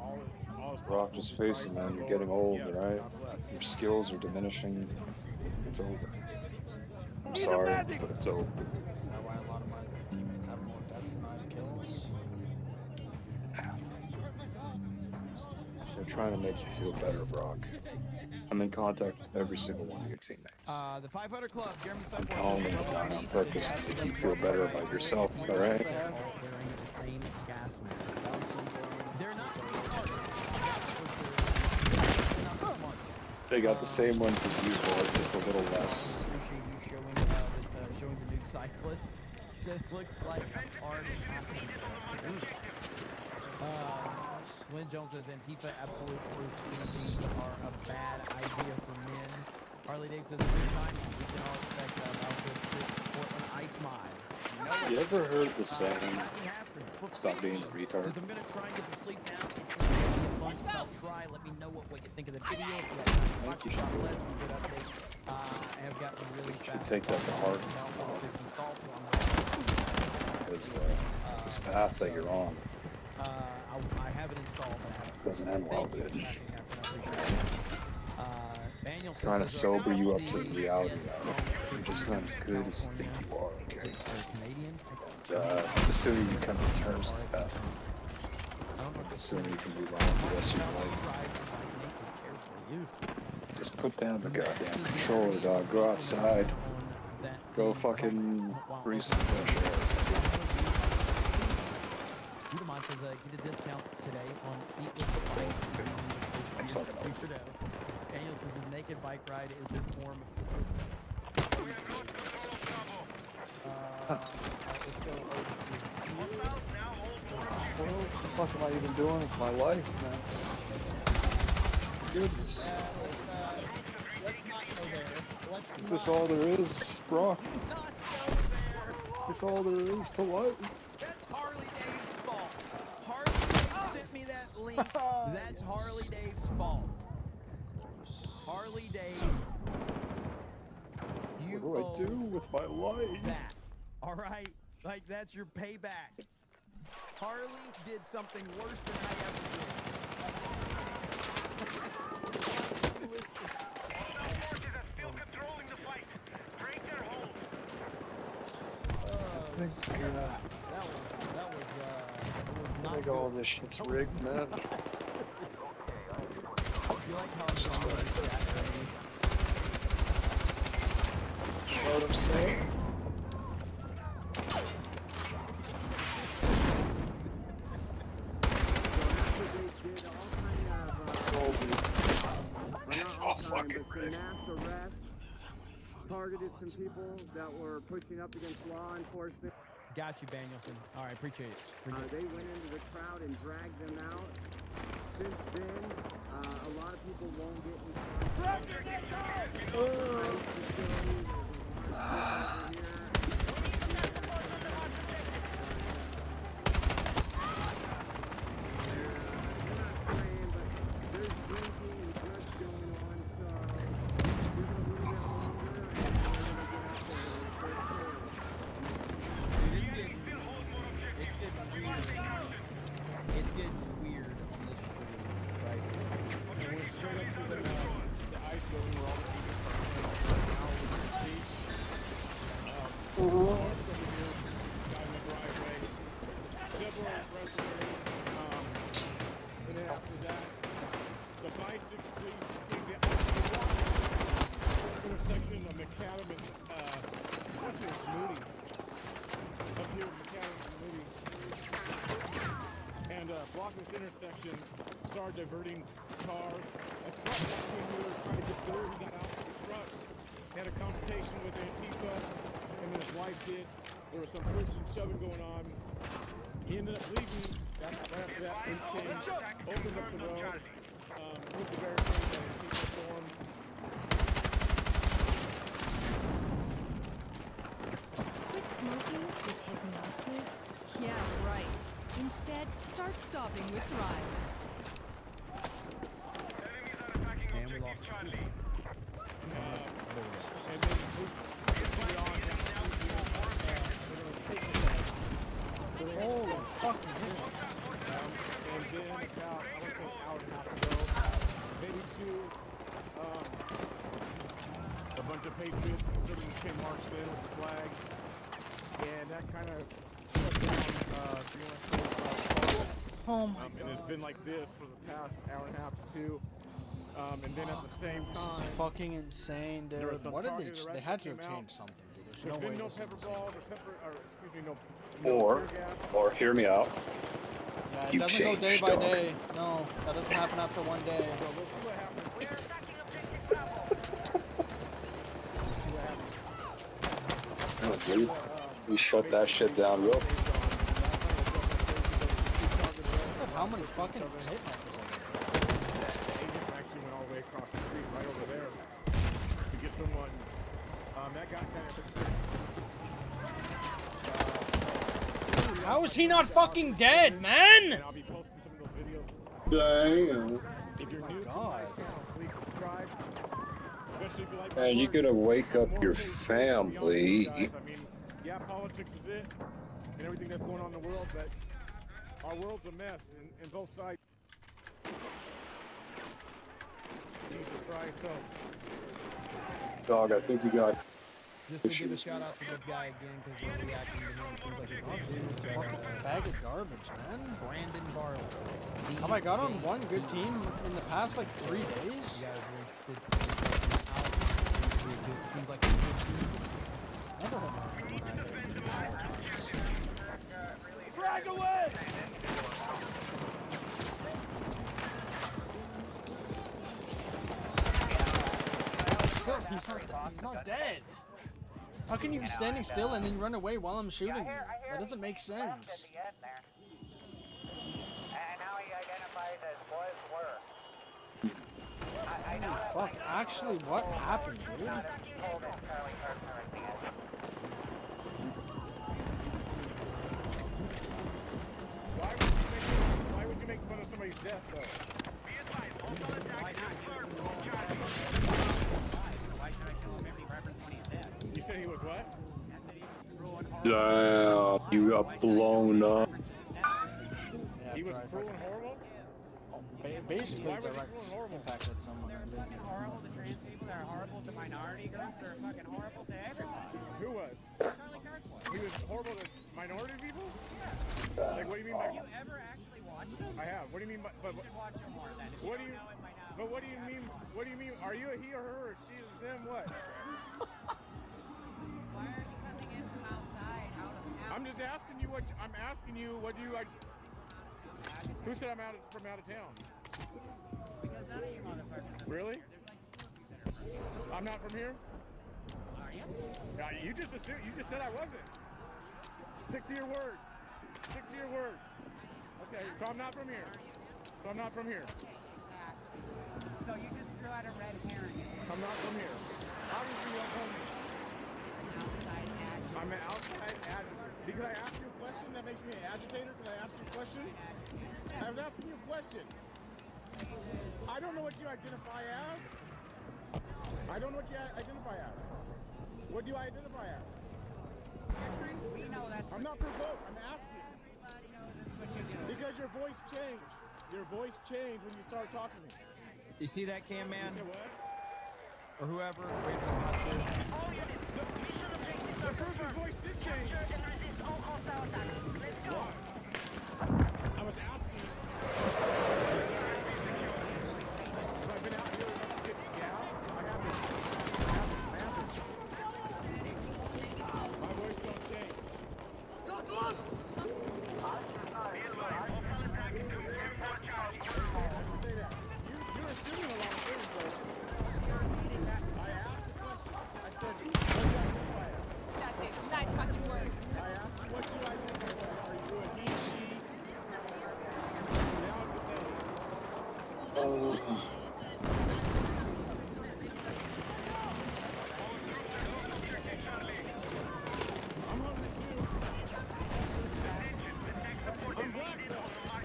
All Rock, just face it, man. You're getting old, right? Your skills are diminishing. It's over. I'm sorry, but it's over. Is that why a lot of my teammates have more deaths than I have kills? They're trying to make you feel better, Brock. I'm in contact with every single one of your teammates. The 500 Club, Jeremy I'm telling them to die on purpose to make you feel better about yourself, alright? They're all wearing the same gas mask. They're not artists, that's for sure. They're not the smartest. They got the same ones as you, but just a little less. Appreciate you showing the new cyclist. He said it looks like art. Lynn Jones says Antifa absolute proofs are a bad idea for men. Harley Diggs says every time we can all expect Malcolm 6 Portland Ice Mod. You ever heard the saying, stop being a retard? Says I'm gonna try and get some sleep now. It's gonna be a fun. I'll try. Let me know what you think of the video. If you have time to watch it, God bless and good update. I have gotten really fast. Take that to heart. Installed, so I'm Because this path that you're on I have it installed, but I haven't. doesn't end well, dude. Manuel Trying to says, sober you up to reality. You're just not as good as you think you are, okay? The sooner you come to terms with that, the sooner you can move on with the rest of your life. The Just put down the goddamn controller, dog. Go outside. Go fucking breathe some fresh air. Udamont says get a discount today on seatless bikes. That's fucking Future Dev. Daniel says his naked bike ride is a form of protest. Let's go What the fuck am I even doing with my life, man? Goodness. let's not go there. Is this all there is, Brock? Not go there. Is this all there is to life? That's Harley Dave's fault. Harley Dave sent me that link. That's Harley Dave's fault. Harley Dave, you What do I do with my life? that. All right, like that's your payback. Harley did something worse than I ever did. Listen. Forces are still controlling the fight. Break their hold. That was I not think all this shit's rigged, man. You like how it's just that, You know what I'm saying? It's all rigged. It's all fucking rigged. Targeted some people that were pushing up against law enforcement. Got you, Danielson. All right, appreciate it. They went into the crowd and dragged them out. Since then, a lot of people won't get in It's getting weird on this stream, right? And we're straight up to the ice building where all the people are now we can see. Over here, guy in the driveway. Several wrestlers. And then after that, the bicycle police came down the intersection of McAdam and what's his Moody? Up here, McAdam and Moody. And blocking this intersection, started diverting cars. A truck next to him, we were trying to get through. He got out of the truck, had a confrontation with Antifa, and then his wife did. There was some pushing, shoving going on. He ended up leaving. After that, police came, opened up the road, moved the barricade that Antifa formed. Quit smoking with hypnosis? Yeah, right. Instead, start stopping with Thrive. And we lost Charlie. And then Holy fuck is this? and then about, I would say, an hour and a half ago, maybe two, a bunch of patriots, conservatives came marched in with the flags, and that kind of shut down, Oh my and it's been like this for the past hour and a half to two. And then at the same This time, is fucking insane, there was dude. some What did they? targeted They arrests had that to have came out. changed something, dude. There's there's no been way no this is pepper the same. balls or pepper, or excuse me, no Or tear gas. hear me out. Yeah, it You doesn't go day changed, by dog. day. No, that doesn't happen after one day. So we'll see what happens. We'll see what happens. Oh, dude. We shut that shit down real. Look at how many fucking hit markers I got. Agent actually went all the way across the street, right over there, to get someone. That got kind of How is he not fucking dead, man? and I'll be posting some of those videos. Damn. If you're new to my God. channel, please subscribe. Especially if you like my Man, you work. gotta wake up More your things to be honest with family. you guys. I mean, yeah, politics is it, and everything that's going on in the world, but our world's a mess, and both sides. Jesus Christ, so. Dog, I think you got Just to give a issues. shout out to this guy again because we're reacting to him. It seems like Oh, it's this is fucking faggot garbage, man. Brandon Barlow. Have I got on one good team in the past like 3 days? You guys were He's not dead. How can you be standing still and then run away while I'm shooting you? That doesn't make sense. And how he identifies as was were. Holy fuck, actually, what happened, dude? Why would you make fun of somebody's death, though? Why should I kill him if he referenced when he's dead? You said he was what? Damn, you got blown up. He was cruel and horrible? Basically, direct impact at someone and didn't get Horrible to trans people, they're horrible to minority groups, they're fucking horrible to everybody. Who was? Charlie Kirk was. He was horrible to minority people? Yeah. Like, what do you mean by... Have you ever actually watched him? I have. What do you mean by... But, You should watch him more then. If what do you you... don't know it by now. But what do you mean... What do you mean? Are you a he or her or she or them? What? Why are you coming in from outside, out of town? I'm just asking you what... I'm asking you what do you... Like, who said I'm from out of town? Because none of you motherfuckers are Really? from here. There's like 2 of you that are from here. I'm not from here? Are you? Yeah, you just assumed, you just said I wasn't. Stick to your word. Stick to your word. Okay, so I'm not from here. So I'm not from here. So you just threw out a red herring. I'm not from here. Obviously you don't know me. Outside agitator. I'm an outside agitator. Because I asked you a question that makes me an agitator? Can I ask you a question? I was asking you a question. I don't know what you identify as. I don't know what you identify as. What do you identify as? We know that's I'm not provoked. I'm asking. Everybody knows that's what you do. Because your voice changed. Your voice changed when you started talking to me. You see that, Cam man? You said what? Or whoever? Wait, I'm not sure. All units, mission objectives The are person's confirmed. voice did change. Capture and resist all hostile attacks. Let's go. Why? I was asking. I've been out here to get gas. I haven't. My voice don't change. Say that. You're assuming a lot of things, though. I asked the question. I said, what do you identify as? That's it. Nice fucking word. I asked, what do you identify as? Are you a he, she? Now it's a they. I'm holding it too. I'm black, though. Black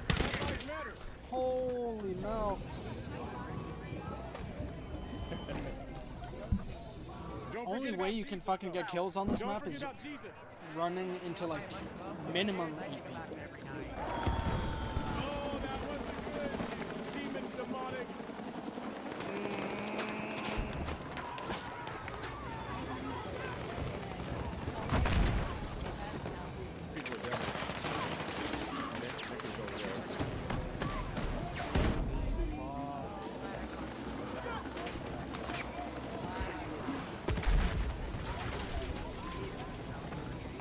lives matter. Holy milk. Don't Only forget way about you can Jesus, fucking though. get kills on this Don't map forget is about Jesus. running into like minimum 8 people. Oh, that wasn't good. Demon demonic. People are dead. And they can go there.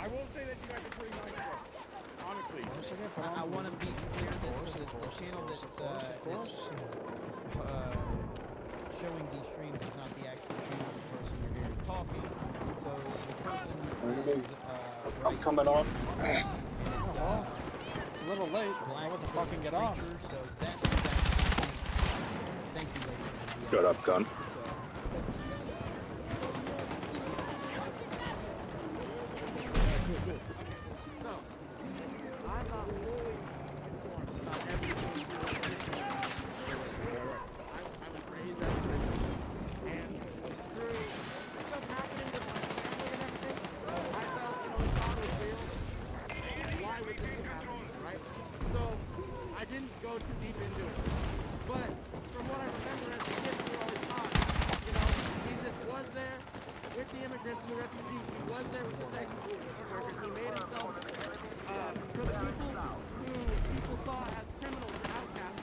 I will say that you guys are pretty nice, though. Honestly. I want to be clear that the channel that's showing these streams is not the actual channel of the person you're hearing talking. So the person is I'm coming on. It's a little late. I want to fucking get off. So that's thank you, ladies. Shut up, cunt. I'm not fully informed about everything you're I was raised as a Christian, and through stuff happening with my family and everything, I felt, God was real. Why would this happen, right? So I didn't go too deep into it. But from what I remember as a kid, we were always taught, Jesus was there with the immigrants and the refugees. He was there with the sex workers. He made himself for the people who people saw as criminals and outcasts.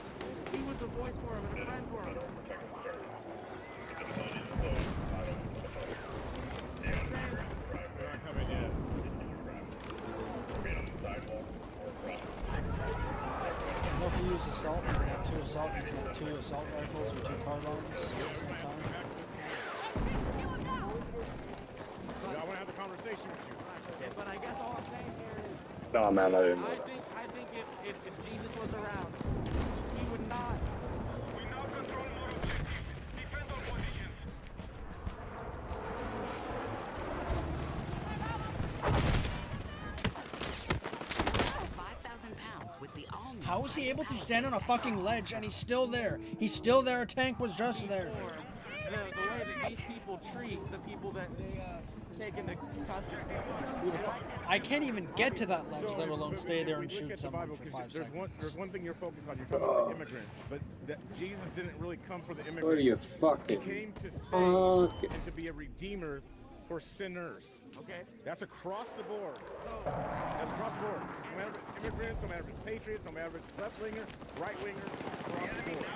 He was a voice for them and a friend for them. If you use assault, you can have 2 assault, you can have 2 assault rifles or 2 carbines at the same time. Nah, man, I didn't know I that. think if Jesus was around, he would not. We now control more objectives. Defend our positions. 5,000 pounds with the all-new. How was he able to stand on a fucking ledge and he's still there? He's still there. A tank was just there. The way that these people treat the people that they take into custody. I can't even get to that ledge, let alone but stay there we and look should at the someone Bible, for 'cause 5 seconds. there's one thing you're focused on. You're talking about the immigrants, but that Jesus didn't really come for the immigrants. What are you He fucking came to save fucking? and to be a redeemer for sinners. Okay. That's across the board. That's across the board. No matter if it's immigrants, no matter if it's patriots, no matter if it's left-winger, right-winger, across the board.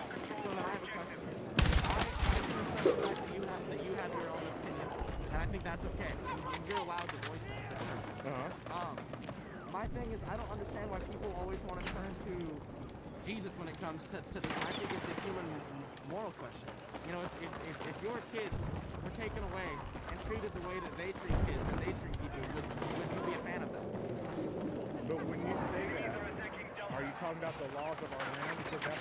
So now I have a question. I respect that you have your own opinion, and I think that's okay. And you're allowed to voice that. My thing is, I don't understand why people always want to turn to Jesus when it comes to this. I think it's a human moral question. You know, if your kids were taken away and treated the way that they treat kids and they treat people, would you be a fan of that? But when you say that, are you talking about the laws of our land? Because that's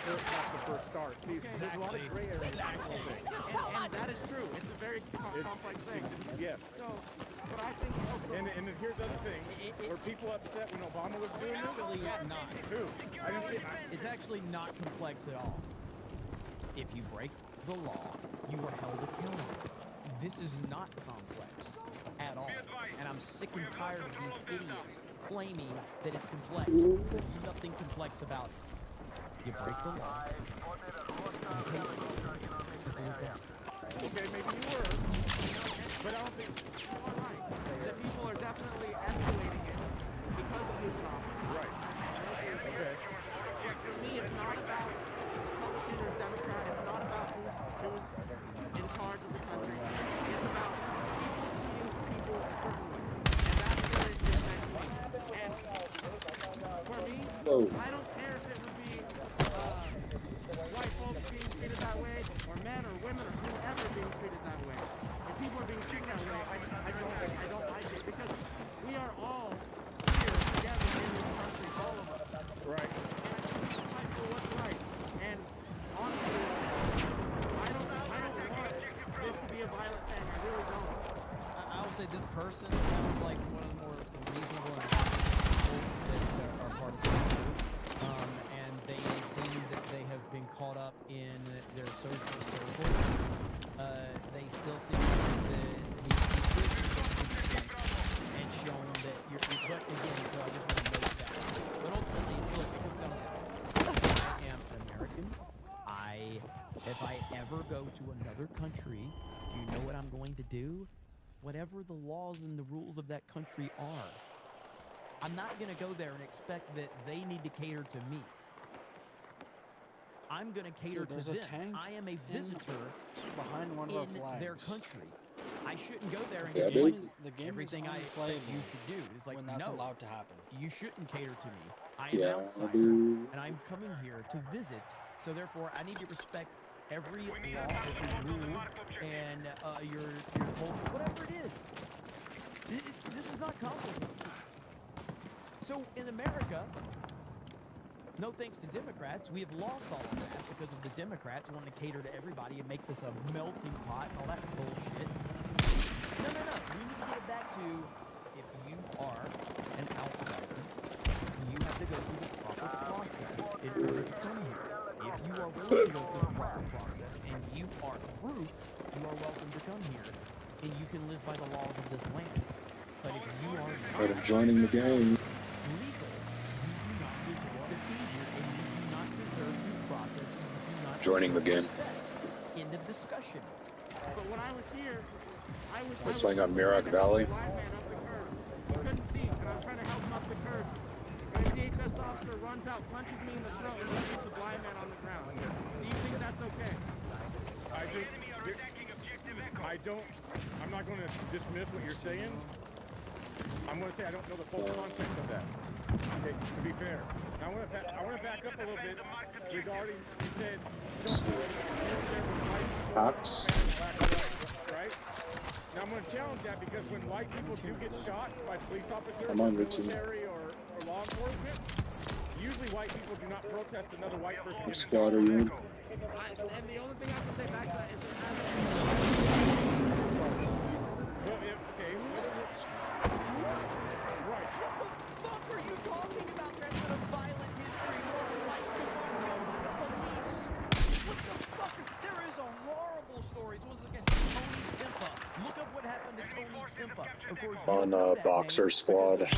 the first start. See, there's a lot of gray areas in this whole thing. And that is true. It's a very complex thing. Yes. So, but I think also... And here's the other thing. Were people upset when Obama was doing this? Actually not. Who? I didn't see. It's actually not complex at all. If you break the law, you are held accountable. This is not complex at all. And I'm sick and tired of these idiots claiming that it's complex. There's nothing complex about it. You break the law. Simple as that. Okay, maybe you were. But I don't think... You are right. The people are definitely escalating it because of who's in office. Right. Okay. For me, it's not about Republican or Democrat. It's not about who's in charge of the country. It's about people treating people a certain way. And that's where it affects me. And for me, I don't care if it would be white folks being treated that way, or men or women or whoever being treated that way. If people are being treated that way, I don't like it, because we are all here together in this country, all of us. Right. Fight for what's right. And honestly, I don't want this to be a violent thing. I really don't. I will say this person sounds like one of the more reasonable people that are part of the group. And they seem that they have been caught up in their social circle. They still seem that and shown that you're, but again, so I just want to note that. But ultimately, look, it comes down to this. I am an American. If I ever go to another country, do you know what I'm going to do? Whatever the laws and the rules of that country are. I'm not going to go there and expect that they need to cater to me. I'm going to cater to There's them. a tank I am a visitor behind one of our flags. their country. I shouldn't go there and Yeah, get dude. The game everything is I expect unplayable you should do. It's like, when that's no, allowed to happen. you shouldn't cater to me. I am Yeah, an outsider, dude. and I'm coming here to visit. So therefore, I need to respect every law, every rule, and your culture, whatever it is. This is not complicated. So in America, no thanks to Democrats, we have lost all of that because of the Democrats wanting to cater to everybody and make this a melting pot and all that bullshit. No. We need to get it back to, if you are an outsider, you have to go through the proper process in order to come here. If you are willing to go through the proper process and you are through, you are welcome to come here and you can live by the laws of this land. But if you are But not I'm joining the game. legal, you do not deserve to be here and you do not deserve due process. You do not Joining the game. End of discussion. But when I was here, I was We're playing on Mirrock Valley. I couldn't see, and I'm trying to help him up the curb. And a DHS officer runs out, punches me in the throat, and leaves the blind man on the ground. Do you think that's okay? I'm not going to dismiss what you're saying. I'm going to say I don't know the full context of that. Okay, to be fair. Now I want to back up a little bit regarding, you said, Cops. right? Now I'm going to challenge that because when white people do get shot by police officers I'm or on routine. military or or law enforcement, usually white people do not protest another white person. What squad are you in? And the only thing I can say back to that is it has okay. Right. What the fuck are you talking about? There's been a violent history. More white people are killed by the police. What the fuck? There is a horrible story. It was like a Tony Timpa. Look up what happened to Tony Timpa. Of course, you On don't know that Boxer name Squad. because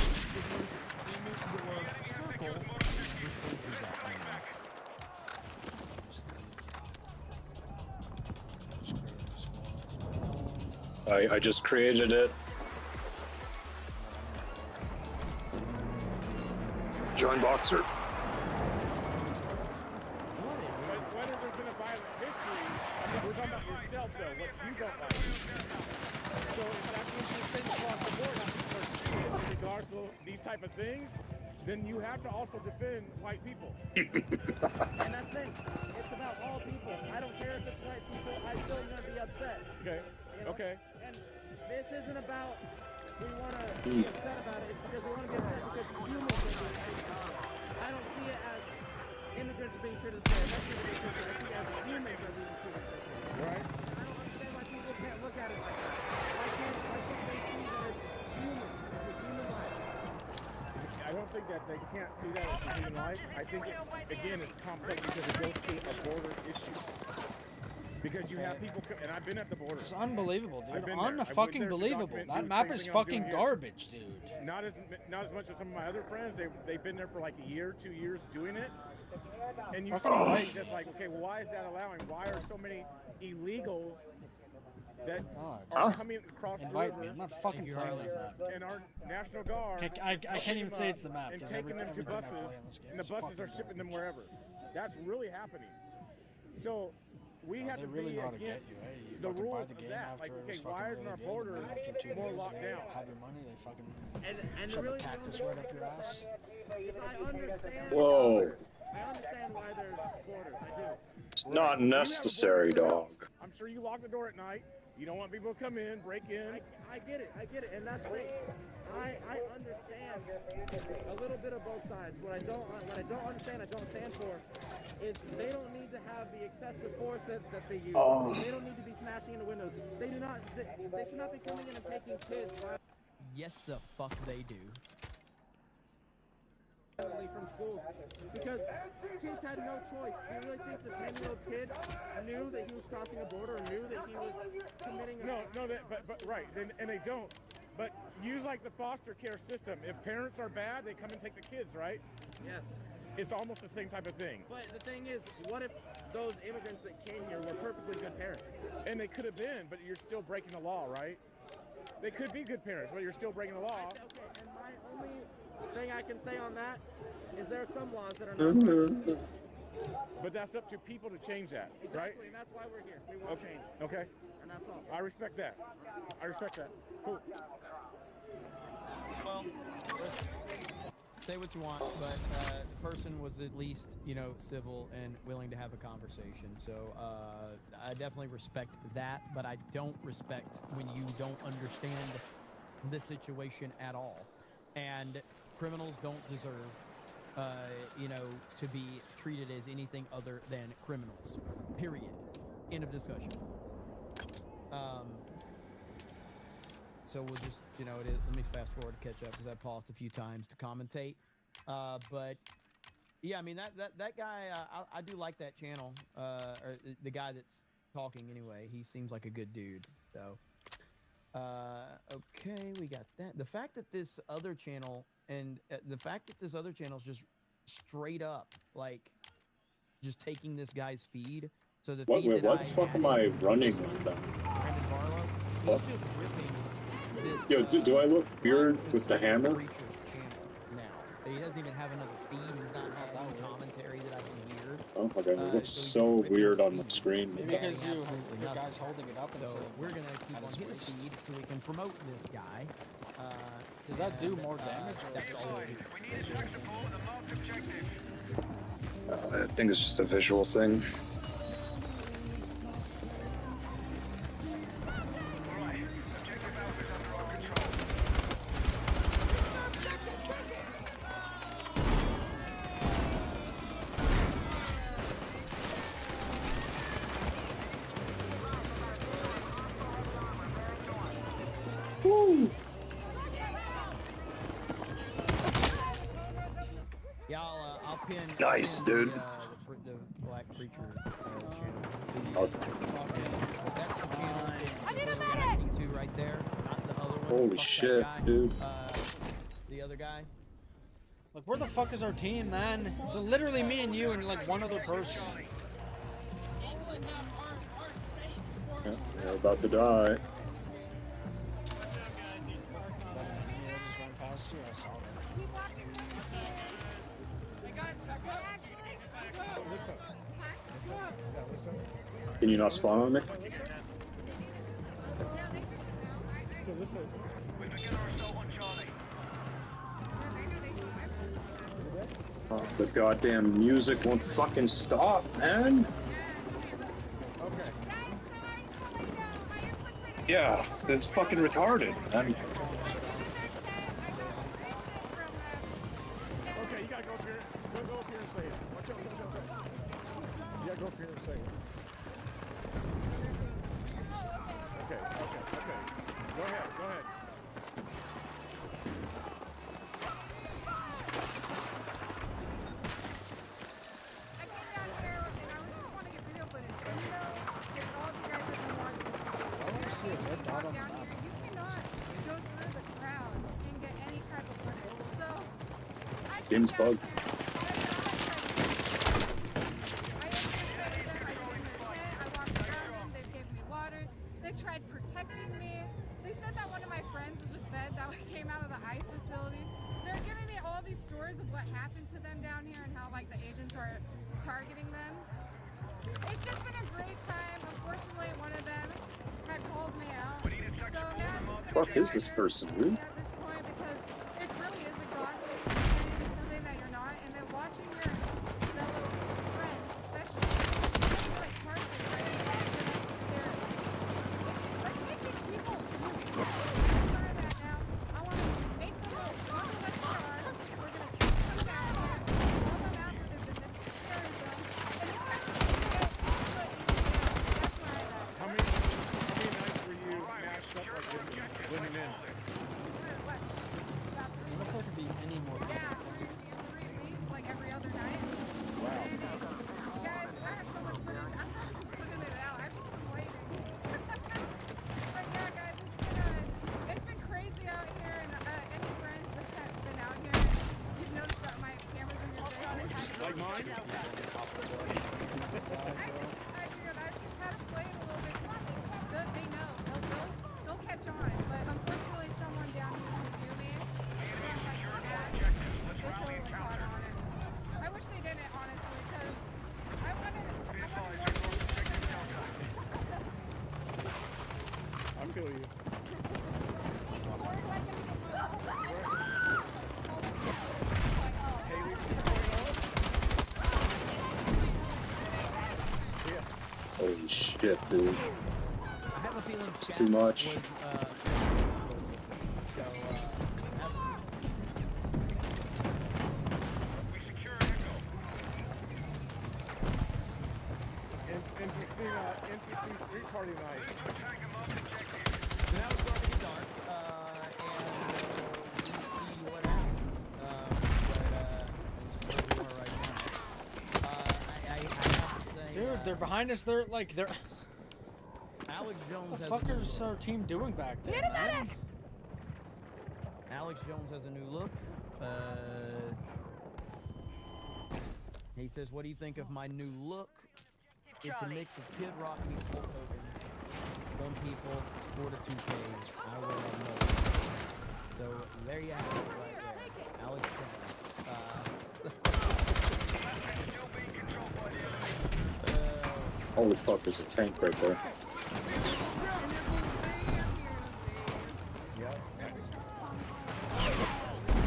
the signals in your circle refer to that name. I just created it. Join Boxer. But whether there's been a violent history, we're talking about yourself though, what you don't like. So if that's what you think across the board, in regards to these type of things, then you have to also defend white people. And that's the thing. It's about all people. I don't care if it's white people. I'm still going to be upset. Okay. You know? Okay. And this isn't about we want to be upset about it. It's because we want to be upset because humans are being treated this way. I don't see it as immigrants are being treated this way. Mexicans are being treated this way. I see it as humans are being treated this way. Right. I don't understand why people can't look at it like that. Why can't they see that it's humans? It's a human life. I don't think that they can't see that as a human life. I think, again, it's complex because it goes to a border issue. Because you have people, and I've been at the border. It's unbelievable, dude. I went Unfucking there to believable. document That the map same is thing I'm doing fucking here. garbage, dude. Not as much as some of my other friends. They've been there for like a year, 2 years doing it. And you see things just like, okay, well, why is that allowing? Why are so many illegals that are coming across the Invite river me. I'm not fucking playing that map. and our National Guard I can't even say it's the map and because taking them to everything I buses, play on this game and the is buses are fucking shipping them garbage. wherever. That's really happening. So we have They to really be know how to get against you, eh? You the fucking buy rules the of game that. after Like, it okay, was why fucking isn't our really good, border and then after 2 more years, locked they down? have your money, they fucking And shove really a cactus right up your ass. If I understand, Whoa. I understand why there's borders. I do. It's not necessary, dog. I'm sure you lock the door at night. You don't want people to come in, break in. I get it, and that's great. I understand a little bit of both sides. What I don't understand, I don't stand for, is they don't need to have the excessive force that they use. They don't need to be smashing into windows. They do not. They should not be coming in and taking kids. Yes, the fuck they do. From schools, because kids had no choice. Do you really think the 10-year-old kid knew that he was crossing a border, or knew that he was committing a... No, but right, and they don't. But use like the foster care system. If parents are bad, they come and take the kids, right? Yes. It's almost the same type of thing. But the thing is, what if those immigrants that came here were perfectly good parents? And they could have been, but you're still breaking the law, right? They could be good parents, but you're still breaking the law. Okay, and my only thing I can say on that is there are some laws that are not right. But that's up to people to change that, right? Exactly, and that's why we're here. We want change. Okay. And that's all. I respect that. Cool. Well, say what you want, but the person was at least, civil and willing to have a conversation. So I definitely respect that, but I don't respect when you don't understand the situation at all. And criminals don't deserve, to be treated as anything other than criminals. Period. End of discussion. So we'll just, let me fast forward to catch up because I paused a few times to commentate. But yeah, I mean that guy, I do like that channel. Or the guy that's talking anyway. He seems like a good dude. So, okay, we got that. The fact that this other channel is just straight up like just taking this guy's feed. So the feed What the fuck am I running with them? Brandon Barlow, What? he's just ripping this, Yo, do I look weird with the hammer? Preacher's channel now. He doesn't even have another feed. He's not having commentary that I can hear. Oh my god, it looks so weird on the screen. Maybe because your guy's holding it up and So saying we're gonna keep at on his his waist. feed so we can promote this guy. Does that do more damage? Or That's all we do. I think it's just a visual thing. Woo! Yeah, I'll pin. Nice, I'll pin dude. The Black Preacher channel. So you Okay. guys can but that's the channel that we're reacting to right there, not the other one. Holy Fuck that shit, guy. dude. The other guy. Like, where the fuck is our team, man? So literally me and you and like one other person. Yeah, we're about to die. Can you not spawn on me? Oh, the goddamn music won't fucking stop, man. Yeah, it's fucking retarded, man. Okay, you gotta go up here. Go up here and say it. Watch out, go. You gotta go up here and say it. Okay. Go ahead. I came down here and I just want to get video footage. And you know, if all of you guys have been watching, you walk down here, you cannot go through the crowd and get any type of footage. So, I came Game's down bugged. here, I infiltrated them, I did in their tent, I walked around them, they gave me water, they tried protecting me. They said that one of my friends is a fed that came out of the ICE facility. They're giving me all these stories of what happened to them down here and how like the agents are targeting them. It's just been a great time. Unfortunately, one of them had called me out. So now I'm just Fuck is this person, dude? at this point because it really is exhausting and it is something that you're not. And then watching your fellow friends, especially like targeted by these domestic terrorists. Let's make these people move. Learn that now. I want to make them look like they are. We're going to keep them down here. Call them out for their domestic terrorism. And it's not going to get all the easy down. That's where I'm at. How many nights were you mashed up like this, living in? What? About I don't know if there could be any more. Yeah, 3 weeks, like every other night. Wow. And, guys, I have so much footage. I'm not even putting it out. I'm just complaining. But yeah, guys, it's been crazy out here. And any friends that have been out here, you've noticed that my camera's in your face. Like mine? I just had to play it a little bit. They know. They'll catch on. But unfortunately, someone down here who knew me, from like the back, they totally caught on it. I wish they didn't, honestly, because I wanted I feel you. Holy shit, dude. I have a feeling It's chat too much. was, Interesting street party night. So now it's starting to get dark, and we'll see what happens. That's where we are right now. I have to say, Dude, they're behind us. They're Alex Jones What the has fuck a new is look. our team doing back there, man? Alex Jones has a new look. He says, "What do you think of my new look? It's a mix of Kid Rock meets Hulk Hogan. One people, sport a 2K. I will have more." So there you have it right there. Alex Jones. Holy fuck, there's a tank right there.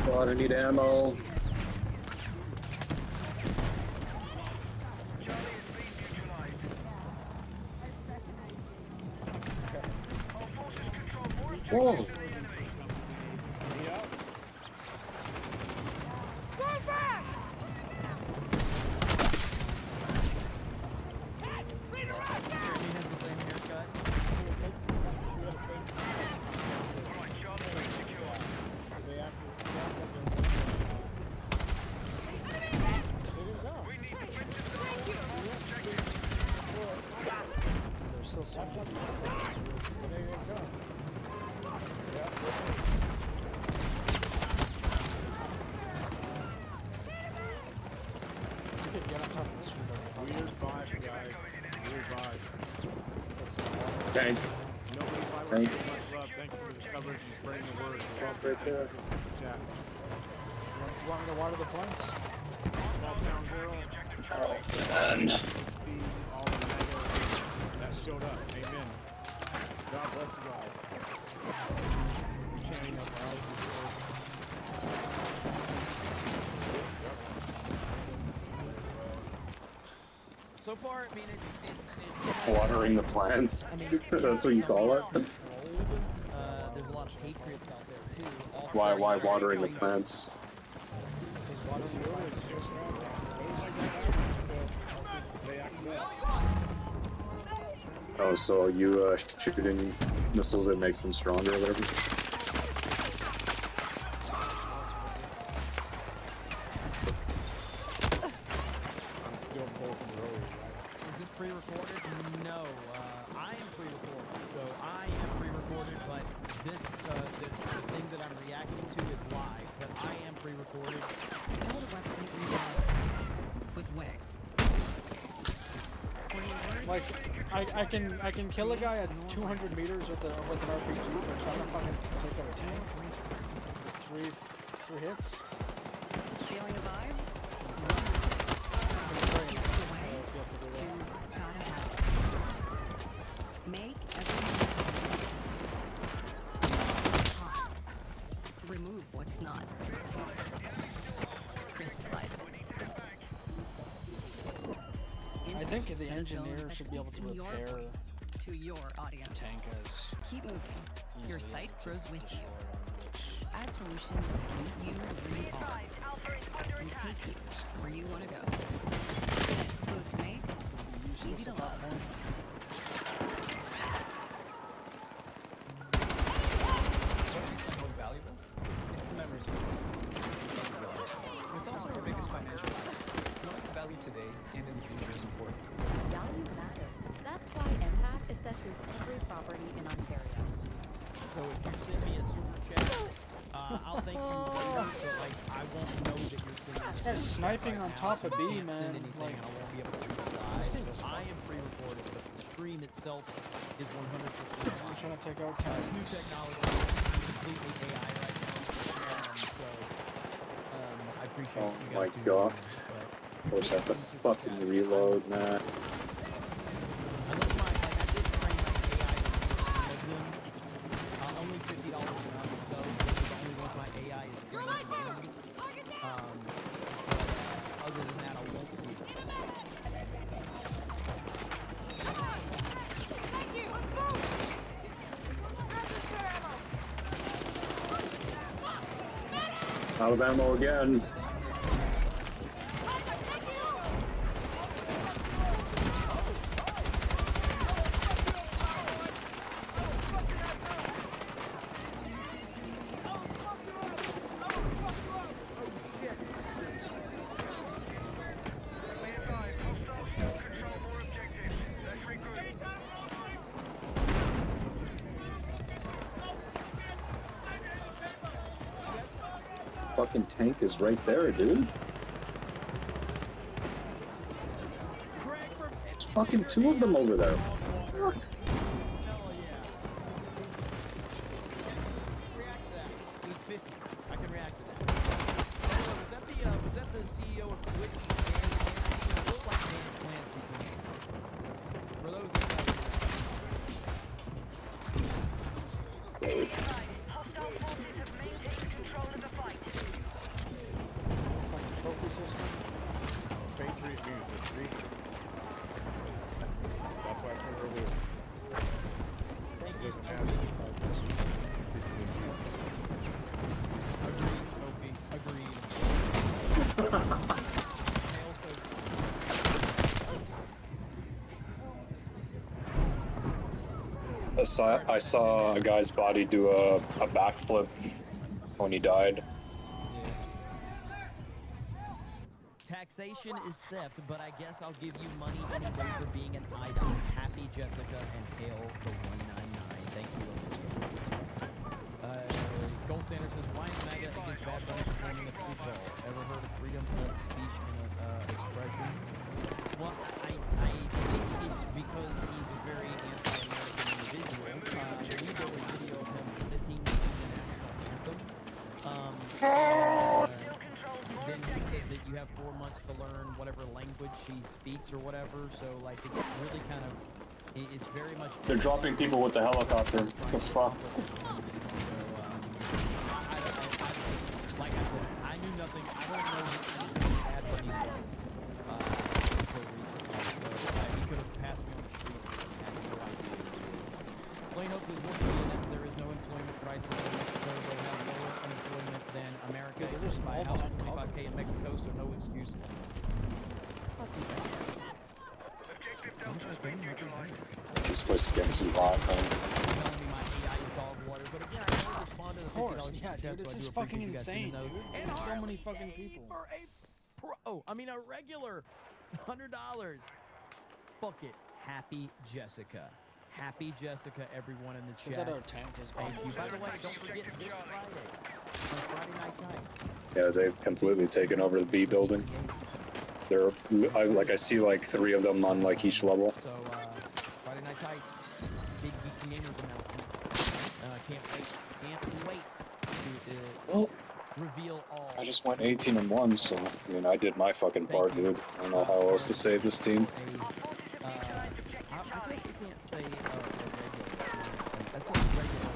God, I need ammo. Whoa. Tank. Nobody probably Tank. much love. Thank you for the coverage and spreading the word. Stop right there. Chat. You want me to water the plants? Small town girl. Man. See all the mega that showed up. Amen. God bless you guys. Chanting up our So far, I mean, it's Watering the plants. I mean, That's what you call it. controlled. There's a lot of patriots out there too. Also, Why watering the plants? Because watering the plants is just Oh, so you shooting missiles that makes them stronger or whatever? I'm still both road, right? Is this pre-recorded? No, I am pre-recorded. So I am pre-recorded, but this the thing that I'm reacting to is live. But I am pre-recorded. Build a website in Java with Wix. like I can kill a guy at 200 meters with an RPG, but trying to fucking take out a tank. Three hits. Feeling a vibe? Gotta have it. Make everything hot. Remove what's not. Crystallize it. I think the engineer should be able to repair to your audience. tank as Keep moving. Your easily site as grows just with you. destroy on Add solutions that meet you where you are and take you where you want to go. Smooth to make, easy to love. Most valuable? It's the memories you make. It's also our biggest financial asset. Knowing its value today and in the future is important. Value matters. That's why MPAC assesses every property in Ontario. So if you send me a super chat, I'll thank you later, but like I won't know that you're sending. This guy's sniping on top of B, man. Like, I won't be able to reply. I am pre-recorded, but the stream itself is 100%. I'm trying to take out It's tanks. new technology. It's completely AI right now. I appreciate Oh you my guys god. doing that, I wish I had to fucking reload, man. unless my, like, I did train my AI to them. Only $50 an hour, so those are the only ones my AI is trained to use. Other than that, I won't see it. Out of ammo again. Fucking tank is right there, dude. There's fucking two of them over there. Fuck. I can react to that. Was that the CEO of Twitch? It looked like Dan Clancy to me. For those that Hostile forces have maintained control of the fight. Trophy system. Patriot music, see? That's why I said earlier. It doesn't have any cycles. I saw a guy's body do a backflip when he died. Taxation is theft, but I guess I'll give you money anyway for being an idol. Happy Jessica and hail the 199. Thank you, Gold Standard says, why is MAGA against Bad Bunny performing at the Super Bowl? Ever heard of freedom of speech and expression? Well, I think it's because he's a very anti-American individual. you have 4 months to learn whatever language she speaks or whatever. So like it's really kind of, it's very much. They're dropping people with the helicopter. The fuck? Like I said, I knew nothing. I don't know who bad money was until recently. So he could have passed me on the street and had no idea who he is. Plain Oak is once again, there is no employment crisis in Mexico. They have lower unemployment than America. Yeah, It they're just just buy a mobile house for uncovered. 25K in Mexico, so no excuses. It's not too bad. This place is getting too hot, man. Telling me my AI is dog water, but again, I can only respond to the Of course, $50 yeah, super chat, dude, so it's I do just appreciate fucking you guys insane, sending those. dude. And There's so many Harley fucking gave people. her a regular $100. Fuck it. Happy Jessica. Happy Jessica, everyone in the Turns chat. out our tank is Thank you. By the way, don't forget this Friday. On Friday Night Nights. Yeah, they've completely taken over the B building. There, I see like 3 of them on like each level. So, Friday Night Nights, big Geeks and Gamers announcement. Can't wait to reveal all. I just went 18-1, so I mean, I did my fucking part, dude. I don't know how else to save this team. I guess we can't say a regular. That's a regular.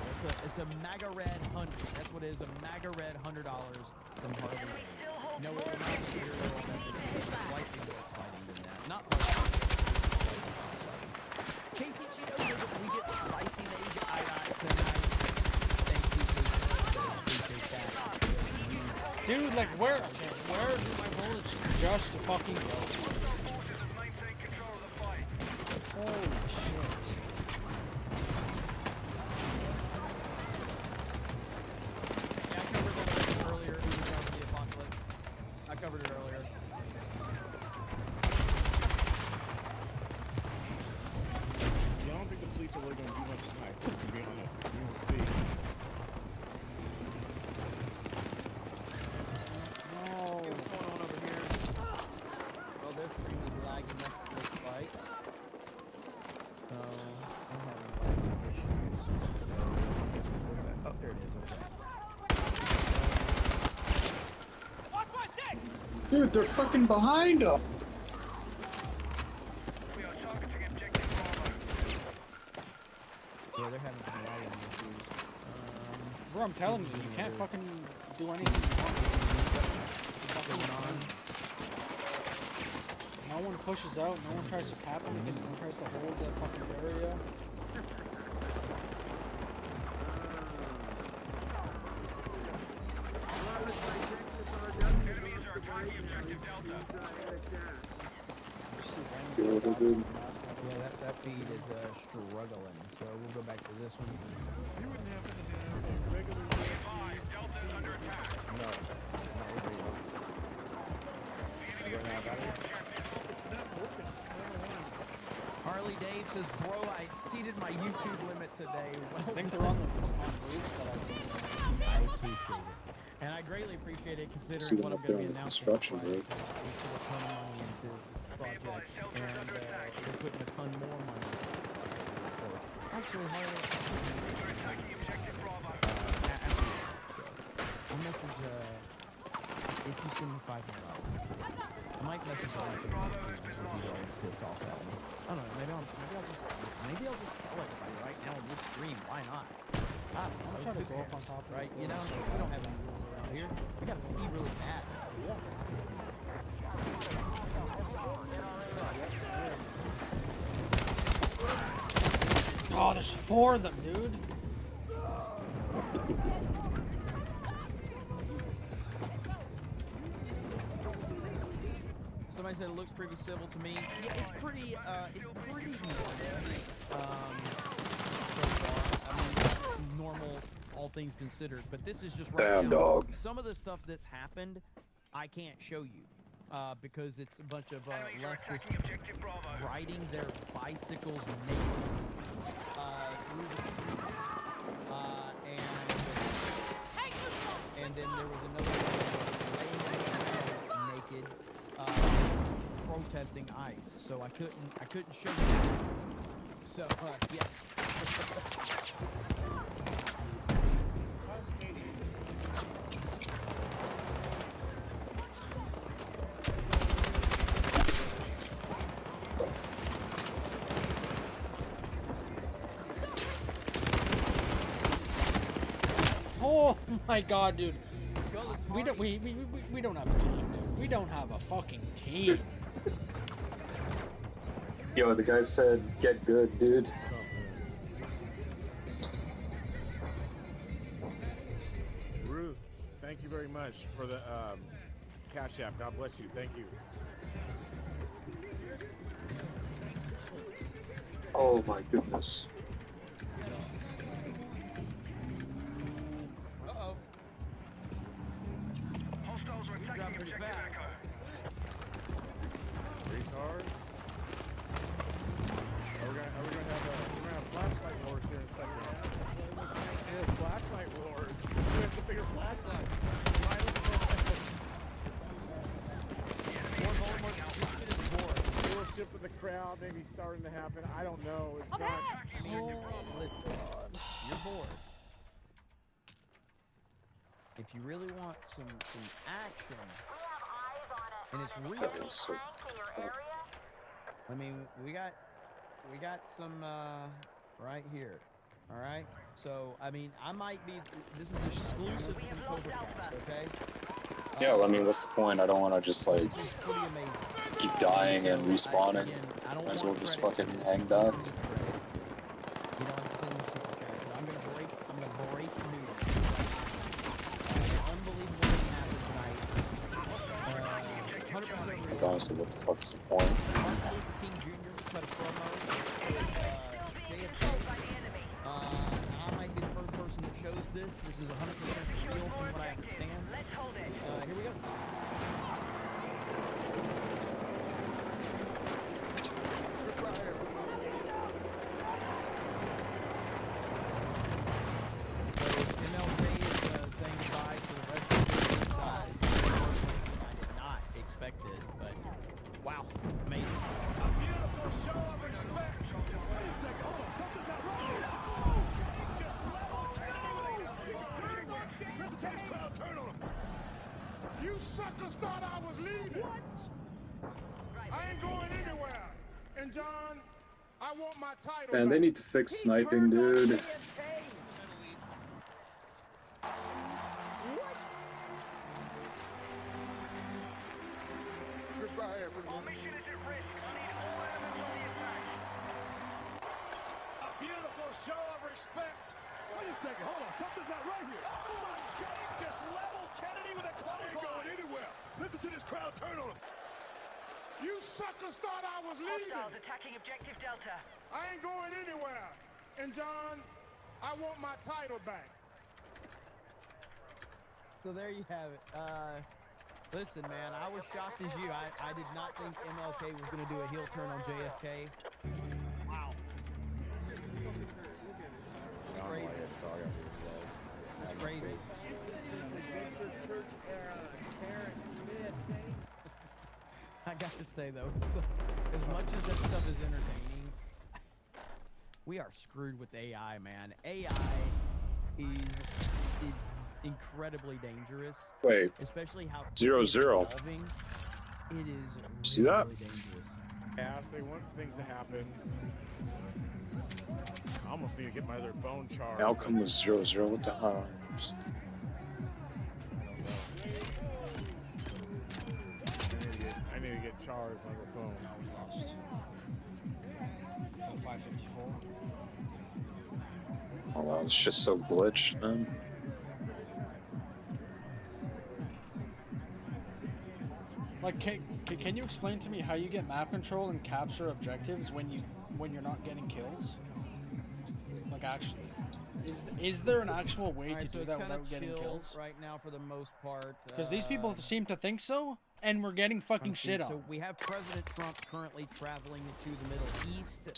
It's a MAGA Red 100. That's what it is. A MAGA Red $100 from Harley. No, we're not Imperial. It's slightly more exciting than that. Not like slightly more exciting. Casey Cheeto says if we get spicy mage tonight. Thank you, Casey. Appreciate that. Dude, like where do my bullets just fucking go? Holy shit. Yeah, I covered that earlier. It was around the apocalypse. I covered it earlier. Yeah, I don't think the police are really going to do much tonight, to be honest. You will see. No. What's going on over here? Well, their stream is lagging. Looks like. So I'm having lagging issues. Oh, there it is. Okay. Dude, they're fucking behind them. Yeah, they're having some lagging issues. Bro, I'm telling you, you can't fucking do anything. No one pushes out, no one tries to cap anything, no one tries to hold that fucking area. Yeah, that feed is struggling, so we'll go back to this one. You wouldn't happen to have a regular Delta's under attack. No, we're pretty low. It's not working. I don't know why. Harley Dave says, bro, I exceeded my YouTube limit today. Well, I think they're on roofs that I appreciate it. And I greatly appreciate it See considering them what I'm up going there to be in the announcing. construction, dude. We put a ton of money into this project, and we're putting a ton more money. Actually, Harley, I'll message, if you send me $500, I might message him because he's always pissed off at me. I don't know, maybe I'll just tell everybody right now on this stream, why not? I'm gonna try to go up on top of right, you know, we don't have any rules around here. We gotta pee really bad. Oh, there's 4 of them, dude. Somebody said it looks pretty civil to me. Yeah, it's pretty normal. So far. I mean, normal, all things considered. But this is just right Damn, now. dog. Some of the stuff that's happened, I can't show you. Because it's a bunch of leftists riding their bicycles naked through the streets. And then there was another one laying on the ground naked, protesting ICE. So I couldn't show you. So yeah. my god, dude. We don't have a team, dude. We don't have a fucking team. Yo, the guy said, "Get good, dude." Ruth, thank you very much for the Cash App. God bless you. Thank you. Oh my goodness. Uh-oh. Hostiles are attacking objective Echo. Retard. We're gonna have flashlight wars here in a second. Yeah, flashlight wars. Who has the bigger flashlight? Fellowship of the crowd maybe starting to happen. I don't know. It's not. Listen, you're bored. If you really want some action, and it's real. That is so I mean, we got some right here. All right. So I mean, I might be. This is exclusive from Covercast, okay? Yeah, well, I mean, what's the point? I don't want to just like This is pretty amazing. keep dying and respawning. Might as well just fucking hang back. You know, I'm sending super chat. I'm gonna break news. Unbelievable thing happened tonight. 100% real. Honestly, what the fuck is the point? Martin Luther King Jr. cut a promo with JFK. I might be the first person that shows this. This is 100% real from what I understand. Let's hold it. Here we go. MLK is saying goodbye to the rest of the business side. I did not expect this, but wow, amazing. A beautiful show of respect. Wait a second, hold on, something's not right here. Just level crowd, turn on him. You suckers thought I was leaving. What? I ain't going anywhere. And John, I want my title. Man, they need to fix sniping, dude. Goodbye, everyone. Our mission is at risk. I need all elements on the attack. A beautiful show of respect. Wait a second, hold on, something's not right here. Oh my God, just level Kennedy with a clothesline. Going anywhere. Listen to this crowd, turn on him. You suckers thought I was leaving. Hostiles attacking objective Delta. I ain't going anywhere. And John, I want my title back. So there you have it. Listen, man, I was shocked as you. I did not think MLK was going to do a heel turn on JFK. Wow. It's crazy. It's crazy. Church era, Karen Smith. I got to say, though, as much as that stuff is entertaining, we are screwed with AI, man. AI is incredibly dangerous. Wait. Especially how 0-0. evolving. It is See that? really dangerous. Yeah, so they want things to happen. I almost need to get my other phone charged. The outcome was 0-0. What the hell? I need to get charged on the phone. No, we lost. 554. Oh wow, it's just so glitched, man. Like, can you explain to me how you get map control and capture objectives when you're not getting kills? Like, actually, is there an actual way to do that without getting kills? Right now, for the most part, Because these people seem to think so, and we're getting fucking shit on. So we have President Trump currently traveling to the Middle East.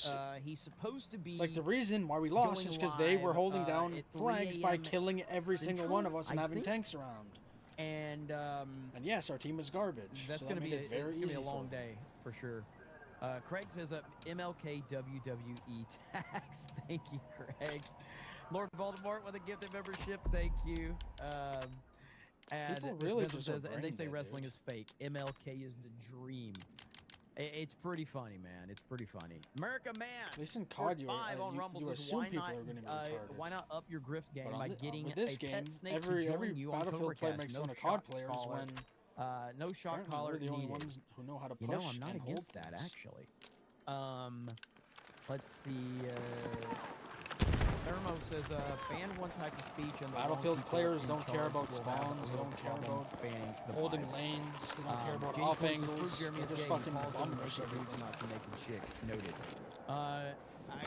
He's supposed to be. It's like the reason why we lost is because they were holding down at 3 flags by a.m. killing every single one of us and I having think. tanks around. And yes, our team was garbage. That's so going to be it very it's gonna be a easy long for them. day for sure. Craig says MLK WWE tax. Thank you, Craig. Lord Voldemort with a gifted membership. Thank you. And People Miss really Benson just are says, and they brain say dead, wrestling dude. is fake. MLK is the dream. It's pretty funny, man. It's pretty funny. America Man. At least in Court COD, you, 5 on Rumble you says, assume why people not, are going to be retarded. why not up your grift game But by on getting with this a game, pet snake every to join you on Battlefield player Cobracast? makes No fun of shot COD players caller. when No shot apparently caller we're the only needed. ones who know how to push You know, I'm not and hold against that, things. actually. Let's see. Thermo says, ban one type of speech and the Battlefield wrong people players in don't care charge about will have spawns, a they little don't care problem about banning the holding Bible. lanes, they don't care about Jay off Cole says, angles, "Prove Jeremy they're is just gay. fucking Calls him bums naked every dudes, time. not the naked chick." Noted. I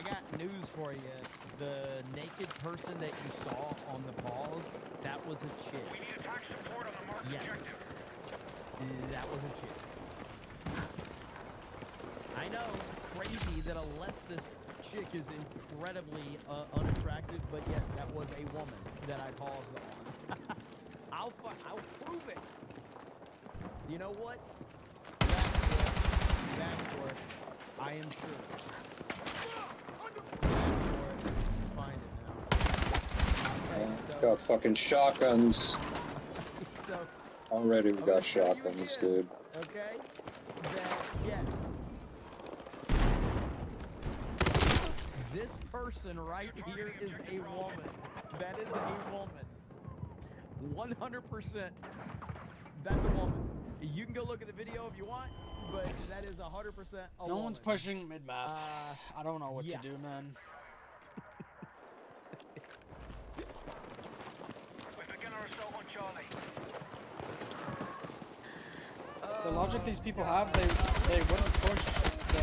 got news for you. The naked person that you saw on the balls, that was a chick. We need attack support on the marked objective. That was a chick. I know, crazy that a leftist chick is incredibly unattractive, but yes, that was a woman that I paused on. I'll prove it. You know what? Backdoor. I am sure. Backdoor. Find it now. Okay, Got fucking shotguns. so Already we got shotguns, dude. okay, that yes. This person right here is a woman. That is a woman. 100%. That's a woman. You can go look at the video if you want, but that is 100% a woman. No one's pushing mid-map. I don't know what to do, man. We've begun our assault on Charlie. The logic these people have, they wouldn't push the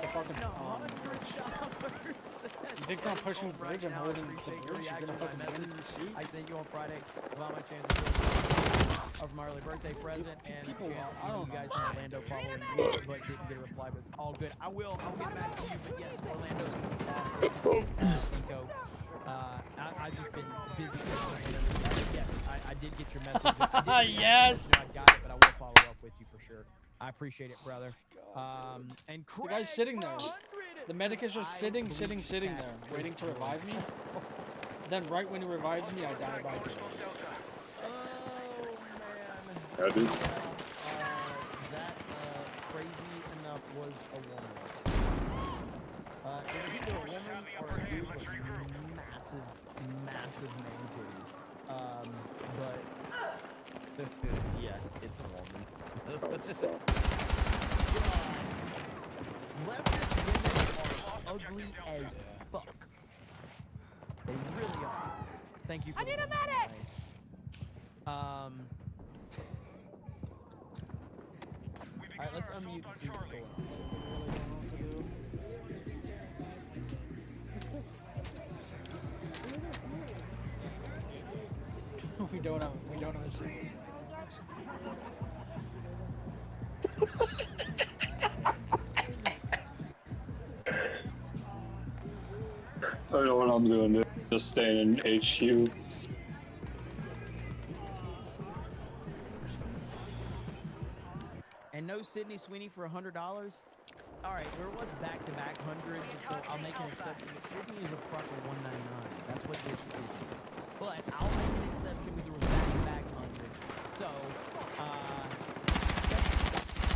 fucking you think I'm pushing bridge and holding the bridge, you're gonna fucking win the seat? I sent you on Friday about my chance of my early birthday present and people a chance I to don't you guys understand. in Orlando following you, but didn't get a reply, but it's all good. I'll get back to you, but yes, Orlando's awesome. Nico, I've just been busy. Yes, I did get your message. Yes! I got it, but I will follow up with you for sure. I appreciate it, brother. And The guy's sitting there. The medic is just sitting there, waiting to revive me. Then right when he revives me, I die by default. Yeah, dude. That crazy enough was a woman. It was either a woman or a dude with massive man titties. But yeah, it's a woman. That sucks. Leftist women are ugly as fuck. They really are. Thank you for I need a medic! Alright, let's unmute and see what's going on. we don't have a seat. I don't know what I'm doing, dude. Just staying in HQ. And no Sydney Sweeney for $100. All right, there was back-to-back hundreds, so I'll make an exception. Sydney is a proper $199. That's what gets Sydney. But I'll make an exception because there was back-to-back hundreds. So,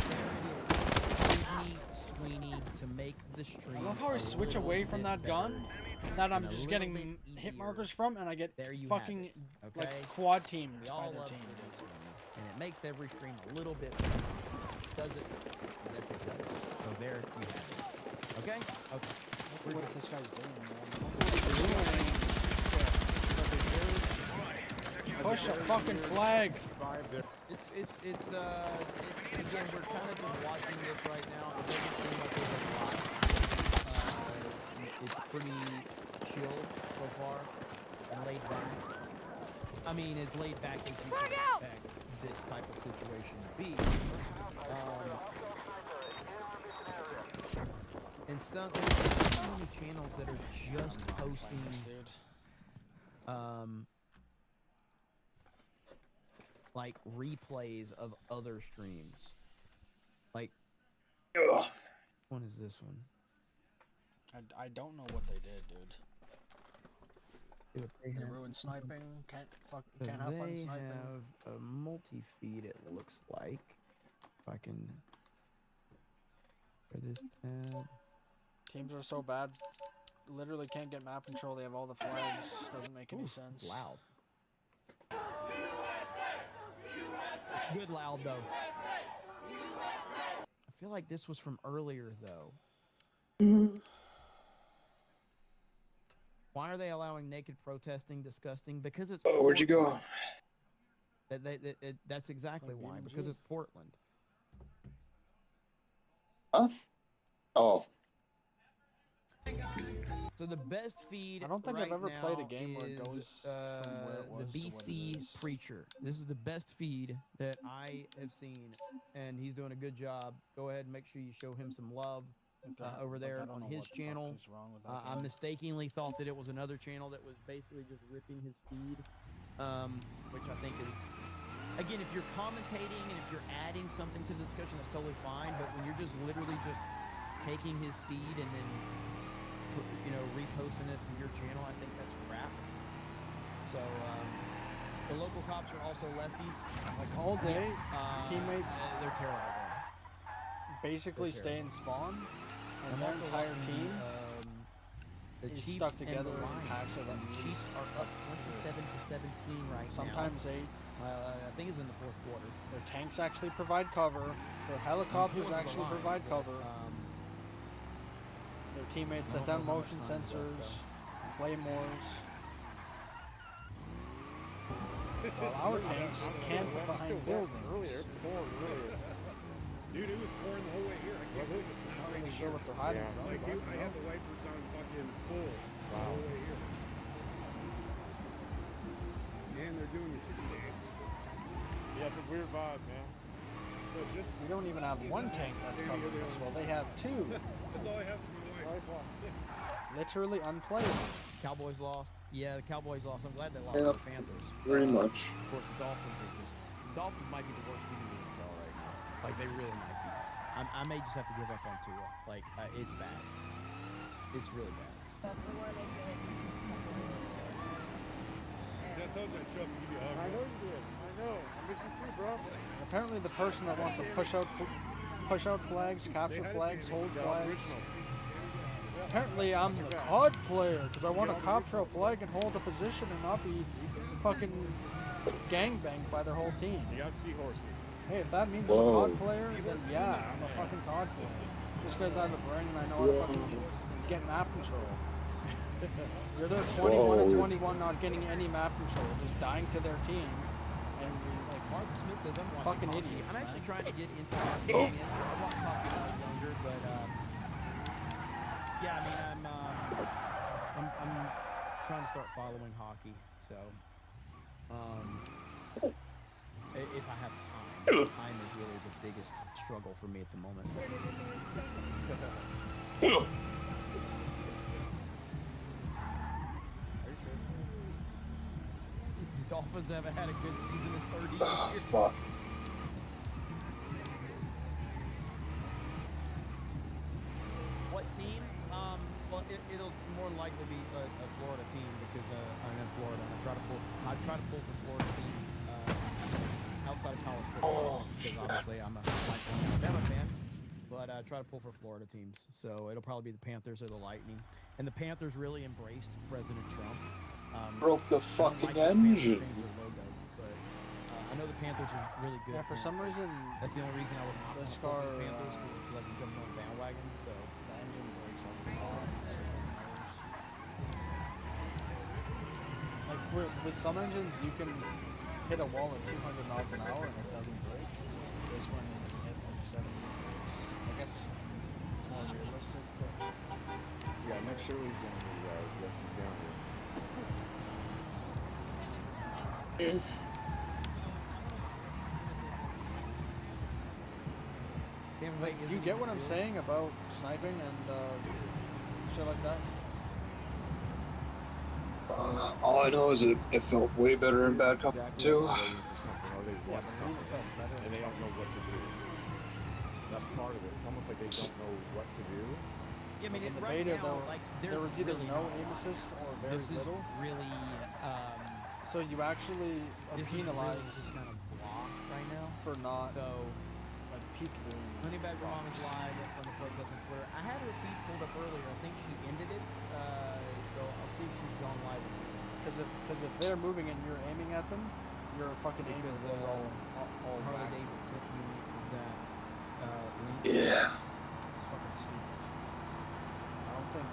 there it is. Sydney Sweeney to make the stream. I love how I switch away from that gun that I'm just getting hit markers from, and I get fucking like quad teamed by their team. And it makes every stream a little bit better. Does it? Yes, it does. So there you have it. Okay? Okay. What this guy's doing, man. Push a fucking flag. Again, we're kind of just watching this right now. It doesn't seem like there's a lot. It's pretty chill so far and laid back. I mean, as laid back as you can expect this type of situation to be. And there's so many channels that are just posting, like replays of other streams. Like, which one is this one? I don't know what they did, dude. They ruined sniping. Can't have fun sniping. They have a multi-feed, it looks like. If I can for this tab. Teams are so bad. Literally can't get map control. They have all the flags. Doesn't make any sense. It's loud. Good loud though. I feel like this was from earlier though. Why are they allowing naked protesting? Disgusting. Because it's. Oh, where'd you go? That's exactly why. Because it's Portland. Huh? Oh. So the best feed. I don't think right I've ever played a now game where it is, goes from where it was the to what it BC is. Preacher. This is the best feed that I have seen, and he's doing a good job. Go ahead and make sure you show him some love over there on his channel. I mistakenly thought that it was another channel that was basically just ripping his feed, which I think is, again, if you're commentating and if you're adding something to the discussion, that's totally fine. But when you're just literally just taking his feed and then, you know, reposting it to your channel, I think that's crap. So the local cops are also lefties. Like all day, Yes. teammates They're terrible there. basically They're stay in spawn, and I'm their also entire watching, team the is Chiefs stuck and the together in Lions. packs of The at Chiefs least are up 27-17 right sometimes now. 8. I think it's in the fourth quarter. Their tanks actually provide cover. Their helicopters actually provide cover. Their teammates set down motion sensors, claymores. While our tanks camp behind buildings. Dude, it was pouring the whole way here. I can't believe it's Not really sure what they're hiding from. Like, dude, I had the wipers on fucking full the whole way here. And they're doing the chicken dance. Yeah, it's a weird vibe, man. So it's just... We don't even have one tank that's covering us. Well, they have 2. That's all I have from my wife. Literally unplayable. Cowboys lost. Yeah, the Cowboys lost. I'm glad they lost Yep. to the Panthers. Pretty much. Of course, the Dolphins are just. The Dolphins might be the worst team in the NFL right now. Like, they really might be. I may just have to give up on Tua. Like, it's bad. It's really bad. Yeah, I told you I'd show up to give you a hug. I know you did. I know. I miss you too, bro. Apparently the person that wants to push out flags, capture flags, hold flags. Apparently I'm the COD player because I want to capture a flag and hold a position and not be fucking gangbanged by their whole team. You got seahorses. Hey, if that means I'm a COD player, then yeah, I'm a fucking COD player. Just because I have a brain and I know how to fucking get map control. You're there 21 and 21 not getting any map control, just dying to their team. And like Mark Smith says I'm fucking watching hockey. idiots, I'm actually man. trying to get into hockey again. I watched hockey when I was younger, but yeah, I mean I'm trying to start following hockey. So if I have time, time is really the biggest struggle for me at the moment. Dolphins haven't had a good season in 30 years. Fuck. What team? Well, it'll more likely be a Florida team because I'm in Florida. I try to pull for Florida teams outside of college football because obviously I'm a lifelong Alabama fan. But I try to pull for Florida teams, so it'll probably be the Panthers or the Lightning. And the Panthers really embraced President Trump. Broke the fucking engine. I know the Panthers are really good. Yeah, for some reason, that's the only reason I would not this pull car, for the Panthers because it's like jumping on the bandwagon. So the engine breaks on the car. Like with some engines, you can hit a wall at 200 miles an hour and it doesn't break. This one hit like 70 brakes. I guess it's more realistic, but Yeah, make sure we join you guys. Yes, he's down here. do you get what I'm saying about sniping and shit like that? All I know is it felt way better in Bad Company 2. They want something, and they don't know what to do. That's part of it. It's almost like they don't know what to do. yeah, I mean, In the right beta, now, though, like there was either really no not. aim assist or very This is little. really So you actually are this is really penalized just kind of blocked right now. for not So peak boom. Honey Badger Mom is live from the protest on Twitter. I had her feed pulled up earlier. I think she ended it. So I'll see if she's gone live again. Because if they're moving and you're aiming at them, your fucking aim Because goes all Harley wacky. David sent you that link. Yeah. It's fucking stupid. I don't think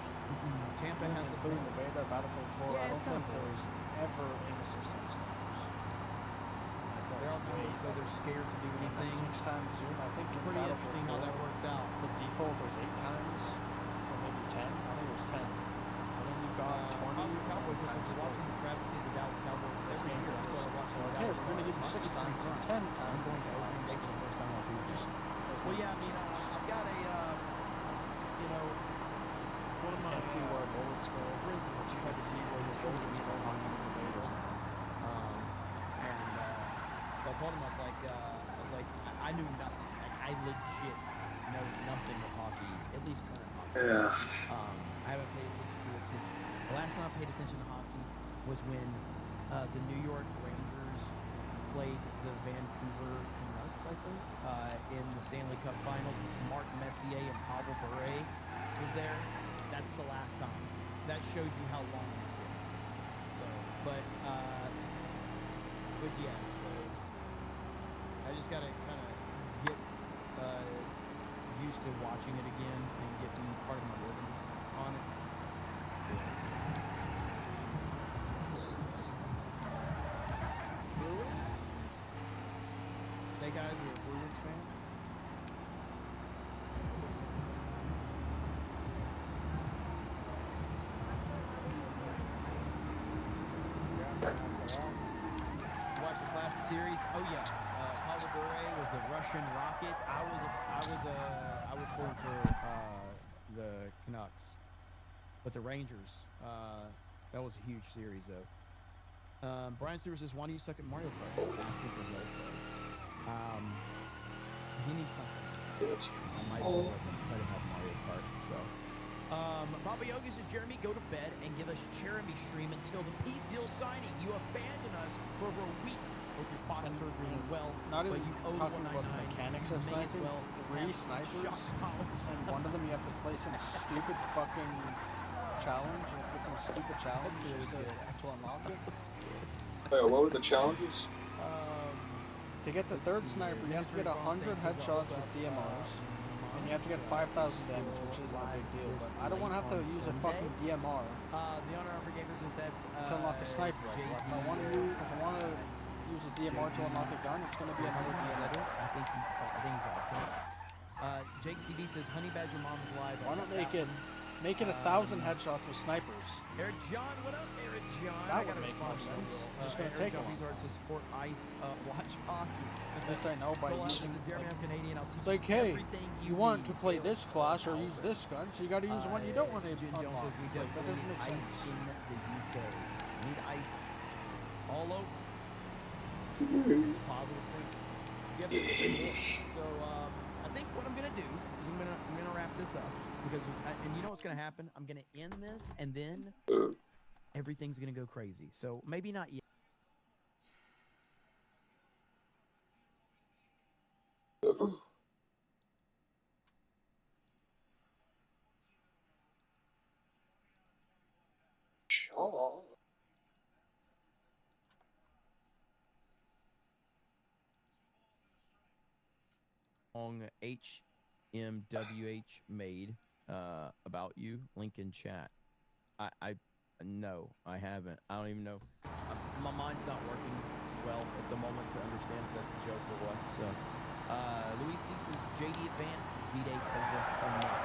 Tampa has a including the beta Battlefield 4. Yeah, I it's don't think kinda there's ever aim assist on snipers. They're all doing it, so they're scared to do A anything. 6 times zoom. I think in Pretty Battlefield interesting how 4, that works out. the default was 8 times, or maybe 10. I think it was 10. And then you got 20 Positive Cowboys, if times you're watching the travesty of the Dallas Cowboys this every game year, goes. people are watching the Like, hey, Dallas we're going to give you 6 times and 10 times. I'm going to open It's base for the first time on TV. just Well, yeah, I mean, I've got a, you know, one of my can't see where bullets go. friends is You can see where your bullets go hockey from the beta. So I told him, I was like, I knew nothing. Like, I legit know nothing of hockey, at least current hockey. Yeah. I haven't paid attention to it since the last time I paid attention to hockey was when the New York Rangers played the Vancouver Canucks, I think, in the Stanley Cup Finals. Mark Messier and Pavel Bure was there. That's the last time. That shows you how long it's been. So, but yeah, so I just gotta kind of get used to watching it again and getting part of my rhythm on it. Bruins? Snake Eyes, you're a Bruins fan? Watch the Classic Series. Oh yeah, Pavel Bure was the Russian Rocket. I was pulling for the Canucks, but the Rangers. That was a huge series though. Brian Stewart says, "Why do you suck at Mario Kart?" Asking for Zelda. He needs something. I might as well let him have Mario Kart. So. Baba Yogi says, Jeremy, go to bed and give us Jeremy stream until the peace deal signing. You abandoned us for over a week. Hope your body surgery went well. Not but even you owe talking about the 199. mechanics of May as sniping. well 3 have snipers, shock collars. and one of them you have to play some stupid fucking challenge. You have to get some stupid challenge just to unlock it. Wait, what were the challenges? To get the third sniper, you have to get 100 headshots with DMRs, and you have to get 5,000 damage, which isn't a big deal. But I don't want to have to use a fucking DMR The Honor Armor Gamer says that's to unlock a sniper rifle. If I want to use a DMR to unlock a gun, it's going to be another DMR. I think he's awesome. Jake CB says, Honey Badger Mom is live. Why not make it 1,000 headshots with snipers? Eric John, what up, Eric John? That would make more sense. Just going to take a long time. to support ICE watch hockey. This I know by Cole Evans using. says, Jeremy, I'm Canadian. I'll teach It's like, you hey, everything you want to play this class or use this gun, so you got to use one you don't want to Jim Jones unlock. says, we It's like, that doesn't make definitely sense. ICE in the UK. We need ICE all over. It's a positive thing. So I think what I'm gonna do is I'm gonna wrap this up because and you know what's gonna happen? I'm gonna end this and then everything's gonna go crazy. So maybe not yet. HMWH made about you. Link in chat. No, I haven't. I don't even know. My mind's not working well at the moment to understand if that's a joke or what. So, Louis C says JD Advanced D-Day Cobra Connect.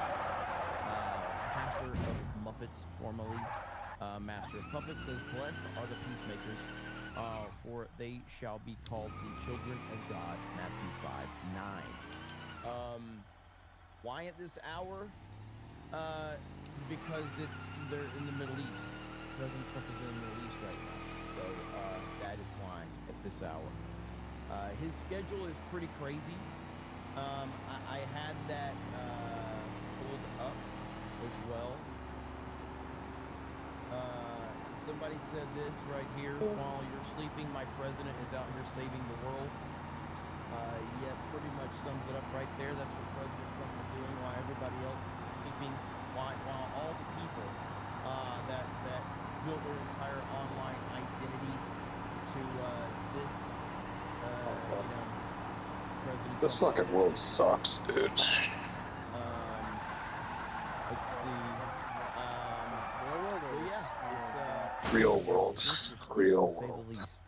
Pastor of Muppets, formerly Master of Puppets, says blessed are the peacemakers, for they shall be called the children of God. Matthew 5:9. Why at this hour? Because they're in the Middle East. President Trump is in the Middle East right now, so that is why at this hour. His schedule is pretty crazy. I had that pulled up as well. Somebody said this right here: while you're sleeping, my president is out here saving the world. Yeah, pretty much sums it up right there. That's what President Trump is doing while everybody else is sleeping, while all the people that built their entire online identity to this, President This Trump. fucking world sucks, dude. Let's see. Real world or Well, yeah, it's Real world. Real to say the world. least.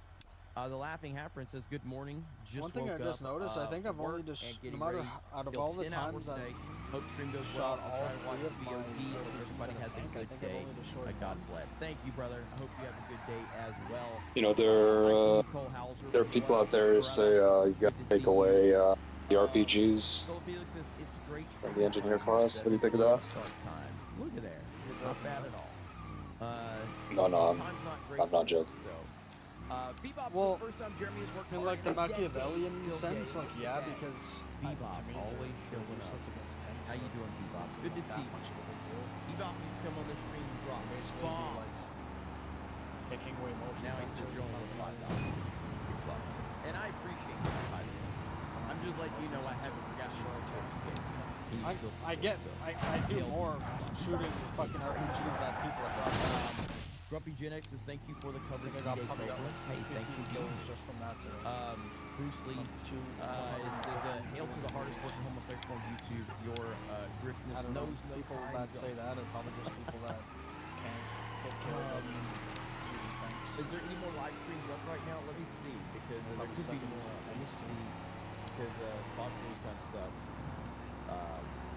The Laughing Half Friend says, "Good morning. Just One thing I woke just up, noticed, I think from I've only work just, and no getting matter ready out of till all the 10 hours times I've today. Hope stream goes shot well. I'll all try to watch three of the my VOD. Hope everybody has a tank, I good think I've day. only destroyed God one. bless. Thank you, brother. I hope you have a good day as well. You know, I see Nicole there Hauser are as people well. out there who say you Good gotta to take see you. away the RPGs Skull Felix says, it's a great from streaming the engineer time here, class. What do you 7 think of p.m. that? start time. Look at there. Not bad at all. No, Time's not great I'm not for me, joking. so. Bebop Well, says, first time Jeremy has worked in hard like the in decades, Machiavellian still sense, gay. like yeah, because Bebop to me, always they're showing up. useless against tanks. How you doing, Bebop? Good to see That you. much of a big deal. Bebop used to come on the stream and drop Basically, be bombs. like taking away motion Now he says sensors you're and only something. $5. You're fucked. And I appreciate that, by the way. I'm just letting you know I haven't forgotten you. I do more shooting fucking RPGs at people across the Grumpy Gen X says, thank you for the coverage. I got probably got Cobra. like Hey, thanks 15 for kills just from that today. Bruce Lee says, hail to the hardest working homosexual on YouTube. Your griftness I don't know. knows no People time that zone. say that are probably just people that can't get kills up in shooting tanks. Is there any more live streams up right now? Let me see, because there Probably could be seven more. more Let me tanks. see, because Fox News kind of sucks.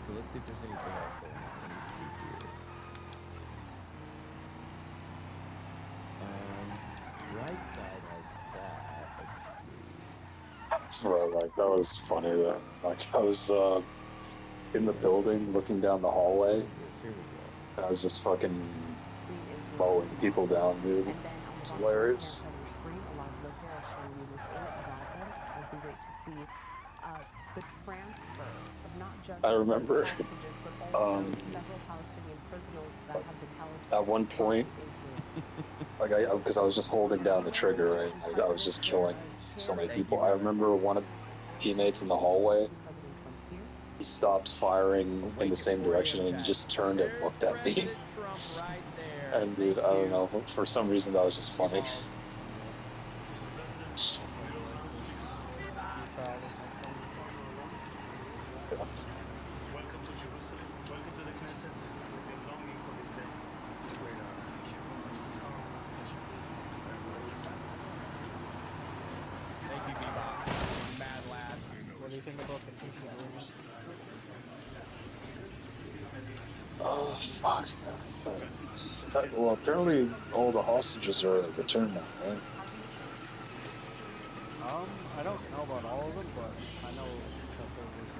So let's see if there's anything else going on. Let me see here. Right side has that. Let's see. That's right, like that was funny though. Like I was in the building looking down the hallway. Here we go. And I was just fucking mowing people down, dude. It's hilarious. The transfer of not just I remember hostages, but also several Palestinian prisoners that have been held. at one point, like because I was just holding down the trigger, right? I was just killing so many people. I remember one of the teammates in the hallway. He stopped firing in the same direction and he just turned and looked at me. And dude, I don't know, for some reason that was just funny. Welcome to Jerusalem. Welcome to the Knesset. We've been longing for this day. It's a great honor. Thank you, Bebop. Mad lad. What do you think about the peace agreement? Oh, fuck. Well, apparently all the hostages are returned now, right? I don't know about all of them, but I know that there was a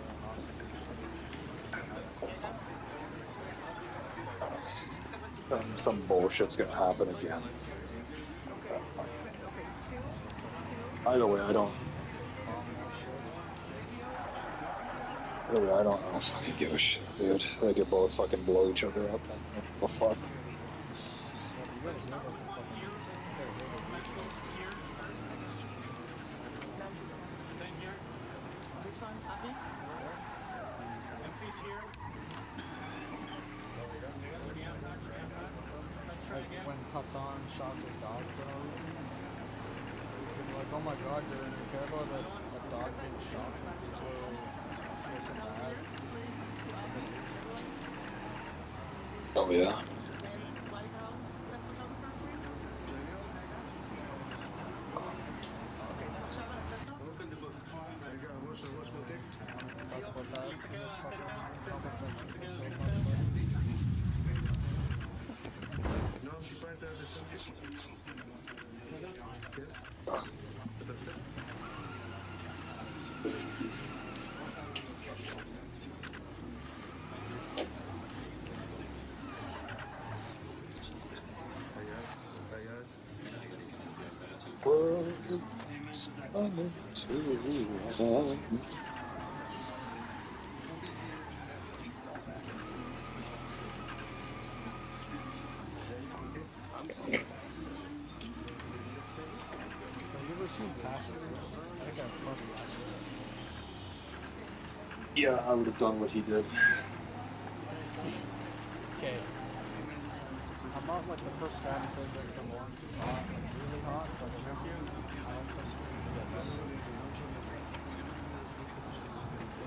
hostage. Some bullshit's gonna happen again. Either way, I don't fucking give a shit, dude. They could both fucking blow each other up. What the fuck? Like when Hassan shot his dog for no reason. People were like, oh my god, do you care about a dog being shot? So, this and that. Oh yeah. Have you ever seen Passengers? I think think I probably asked this. Yeah, I would have done what he did. Okay. I'm not like the first guy to say that the Lawrence is hot, like really hot, but I don't think we can get better.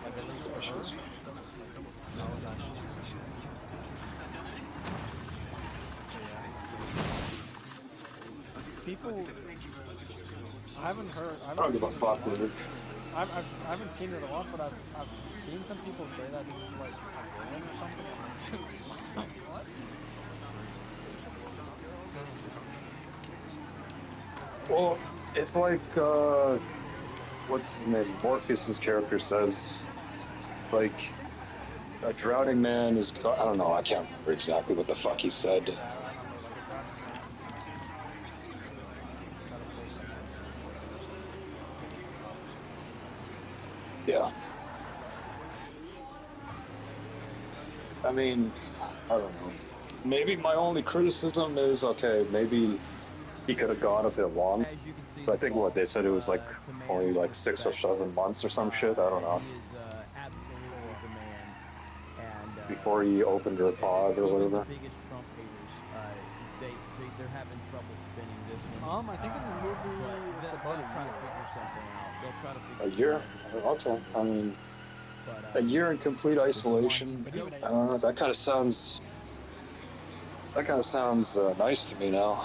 Like at least for her. That was actually insane. People, I haven't heard. I haven't seen it a lot. I haven't seen it a lot, but I've seen some people say that he's like a villain or something. I'm like, dude, what? Well, it's like, what's his name? Morpheus's character says, like, a drowning man is, I don't know, I can't remember exactly what the fuck he said. Yeah. I mean, I don't know. Maybe my only criticism is, okay, maybe he could have gone a bit long. I think what they said, it was like only like 6 or 7 months or some shit, I don't know. He is absolutely the man. And before he opened her pod or whatever. the biggest Trump haters, they're having trouble spinning this one. I think in the movie it's about They'll try to figure something out. They'll try to A year? Okay. I mean, a year in complete isolation. I don't know. That kind of sounds nice to me now.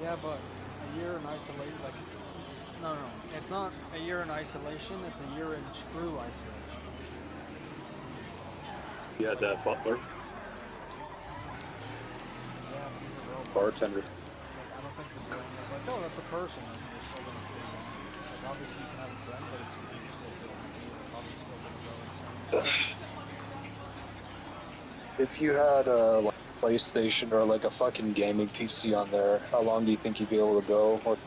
Yeah, but a year in isolation, like, no, it's not a year in isolation, it's a year in true isolation. You had that butler. Yeah, but he's a robot. Bartender. Like, I don't think the brain is like, oh, that's a person, and you're still gonna feel wrong. Like, obviously you can have a friend, but it's you still feel empty, probably still gonna go insane. If you had a like, PlayStation or like a fucking gaming PC on there, how long do you think you'd be able to go with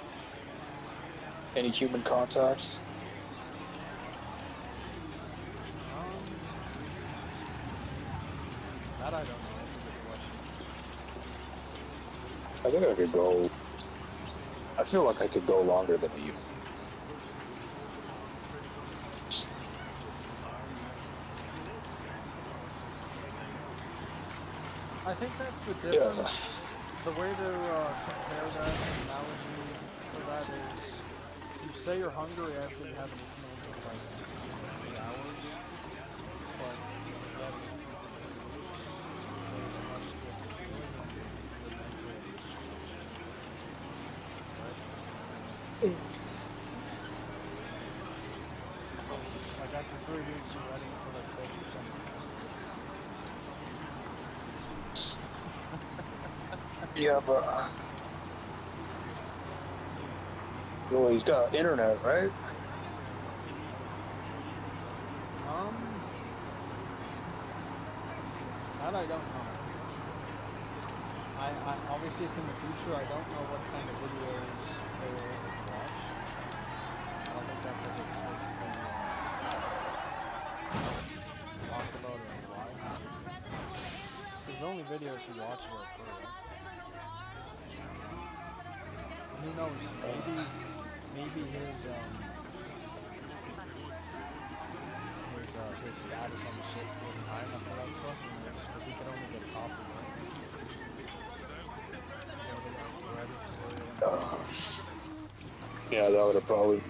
any human contacts? That I don't know, that's a good question. I think I could go. I feel like I could go longer than a year. I think that's the difference. The way to compare that analogy for that is you say you're hungry after you haven't eaten in like 8 hours, but you haven't eaten for 3 weeks. There's a much different feeling when your mental is changed. Right? Like after 3 weeks you're ready to like go through something else. Yeah, but well, he's got internet, right? That I don't know. I obviously it's in the future. I don't know what kind of videos they were able to watch. I don't think that's like explicitly talked about or why. Because the only videos he watched were of her, right? Who knows? Maybe his status on the ship wasn't high enough for that stuff, because he could only get coffee, right? Yeah, that would have probably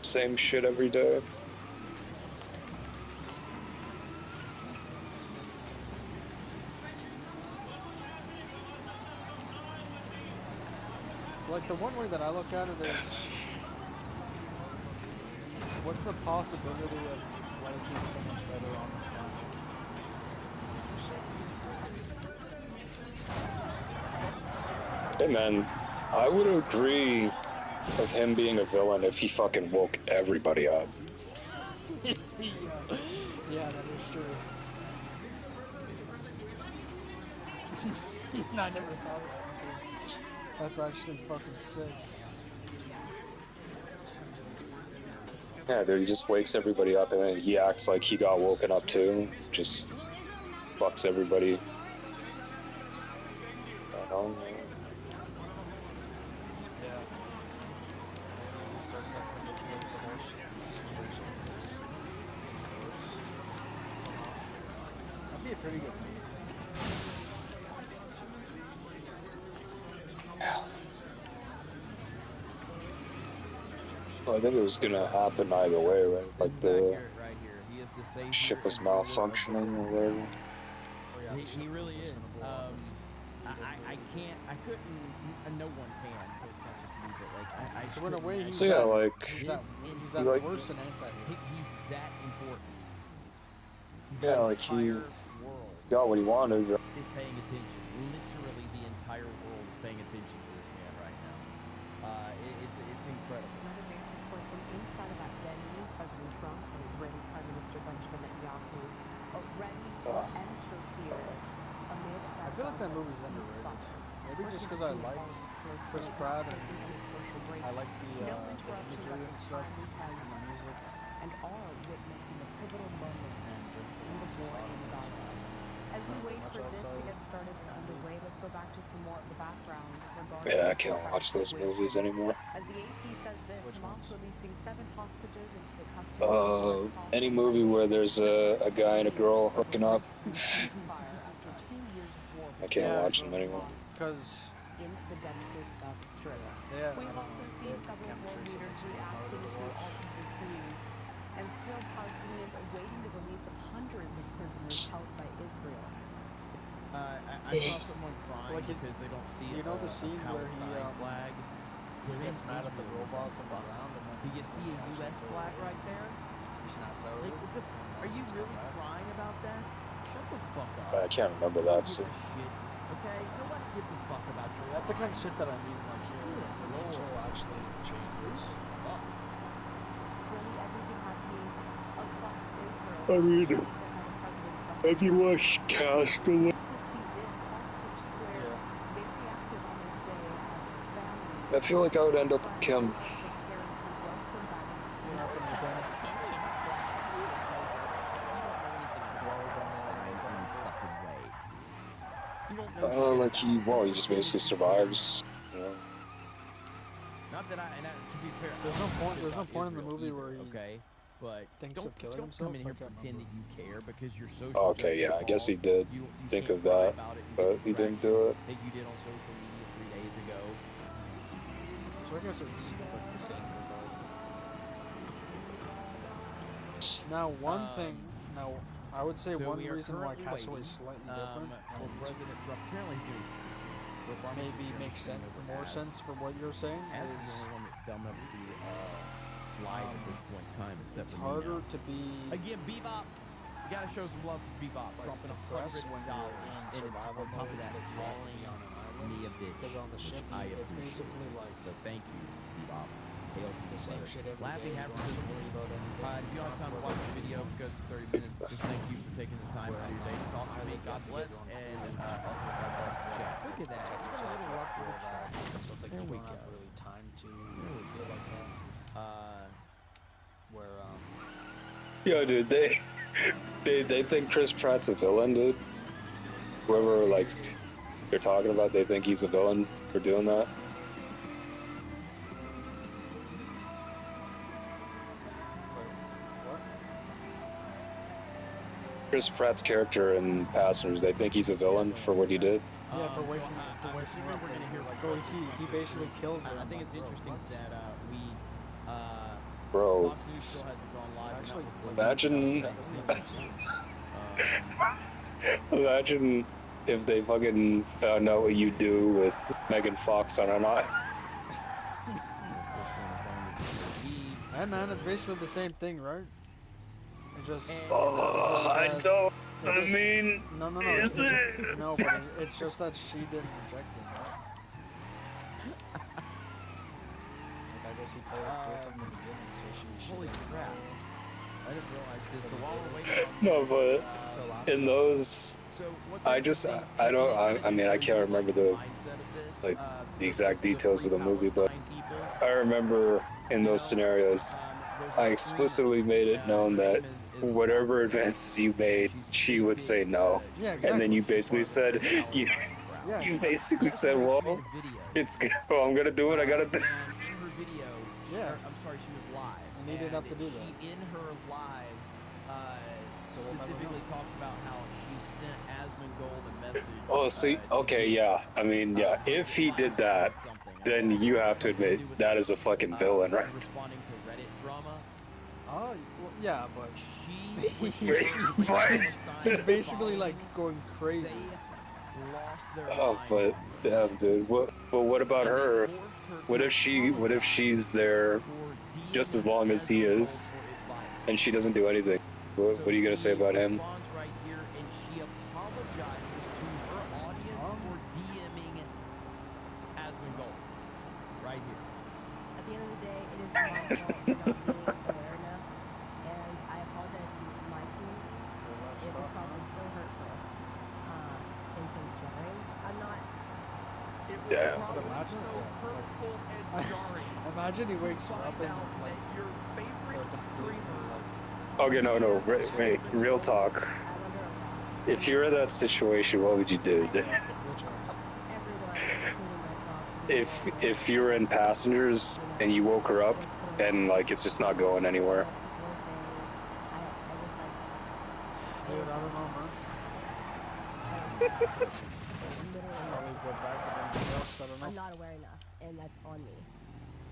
same shit every day. Like, the one way that I look at it is, what's the possibility of life being so much better on the planet? Hey man, I would agree with him being a villain if he fucking woke everybody up. Yeah, that is true. I never thought of that before. That's actually fucking sick. Yeah, dude, he just wakes everybody up and then he acts like he got woken up too. Just fucks everybody. I don't know. Yeah. starts like manipulating the whole situation to fix things worse somehow. That'd be a pretty good movie. Well, I think it was gonna happen either way, right? Like the right here. He is the savior. ship was malfunctioning or whatever. Oh, yeah, He really is. I can't. I couldn't. No one can. So it's not just me, but like I. So in a way, he's So yeah, like he's he at like worse an anti-hero. He's that important. yeah, like he World got what he wanted. is paying attention. Literally, the entire world is paying attention to this man right now. It's incredible. Another major report from inside of that venue, President Trump and Israeli Prime Minister Benjamin Netanyahu are ready to enter here amid that I feel like that movie's underrated. Maybe just because I like Chris Pratt and I like the imagery and stuff and the music. And are witnessing a pivotal moment in the war in Gaza. As we wait for this to get started and underway, let's go back to some more of the background regarding. Yeah, I can't watch those movies anymore. As the AP says this, Hamas releasing 7 hostages into the custody. Any movie where there's a guy and a girl hooking up, I can't watch them anymore. Because in the devastated Gaza Strip. Yeah, We've also seen several world leaders reacting to all of this news, and still Palestinians awaiting the release of hundreds of prisoners held by Israel. I saw someone crying Like because they don't see you know the scene where he flag. gets mad at the robots on the ground and then Do you see a U.S. flag right there? he snaps out of Like, it. are you really crying about that? Shut the fuck up. I can't remember that Give scene. a shit. Okay, nobody gives a fuck about your. That's the kind of shit that I mean, like here, the role actually changes. Really everything happening across Israel. I mean, have you watched Castaway? I feel like I would end up with Kim. Like he just basically survives. You know? Not that and to be fair, There's no point in the movie where he but thinks of killing don't himself. come in here I can't pretend that you care because you're social. Okay, yeah, I guess he did think of that, but he didn't do it. That you did on social media 3 days ago. So I guess it's like the same for both. Now, I would say one reason why Castaway is slightly different for President Trump. Apparently, he's going to speak. Maybe makes more sense for what you're saying As is the only one that's dumb enough to be live at this point in time. it's harder to be again. Bebop, you got to show some love for Bebop. like Dropping depressed when you're in and survival on top mode of that, that you have to calling be on an island. me a bitch. Because on the ship, I it's appreciate. basically like So thank you, Bebop. Hail to the same shit every Laughing day. You don't have to worry about anything. If you don't have time to watch the video because it's 30 minutes, just thank you for taking the time out of your day to talk to me. God bless, and also God bless the chat. Look at that. Protect You got a yourself little love after for all the that. chat. So it's like There you we don't have go. really time to feel like that. Where Yo, dude, they think Chris Pratt's a villain, dude. Whoever like you're talking about, they think he's a villain for doing that. what? Chris Pratt's character in Passengers, they think he's a villain for what he did. Yeah, for waking I'm her assuming up. we're gonna hear Like, oh, he basically killed her. I think it's Like, bro, interesting what? that we Bro, Fox News still hasn't gone live. and Actually, that was the lead. imagine if they fucking found out what you do with Megan Fox on an island. Hey man, it's basically the same thing, right? It just. I don't. I mean, no. is it? No, but it's just that she didn't reject him, right? Like I guess he played it cool from the beginning, so she. Holy didn't crap! know. I didn't realize this. So while we're waiting on No, but Until after. in those, I mean, I can't remember the exact details of the movie, but I remember in those scenarios, I explicitly made it known that whatever advances you made, she would say no. Yeah, And then you exactly. basically said, you basically said, well, it's good. Well, I'm gonna do what I gotta do. in her video, Yeah, or, I'm sorry, she was live. And he didn't have to do that. She, in her live, So we'll never specifically know. talked about how she sent Asmongold a message. Oh, see, okay, yeah. I mean, yeah. If he did that, then you have to admit that is a fucking villain, right? Responding to Reddit drama. Oh, well, yeah, but She he's basically like going crazy. They lost their Oh, mind. but damn, dude. But what about her? What if she's there just as long as he is, and she doesn't do anything? What are you gonna say about him? Responds right here, and she apologizes to her audience for DMing Asmongold. Right here. At the end of the day, it is my fault for not being aware enough, and I apologize to my community. It was probably so hurtful and so jarring. I'm not. Yeah. Imagine, imagine he wakes up and like your favorite streamer. Okay, no. Wait, real talk. If you're in that situation, what would you do? If you're in passengers and you woke her up and like it's just not going anywhere. Dude, I don't know, man. Probably go back to being else, I don't know. I'm not aware enough, and that's on me.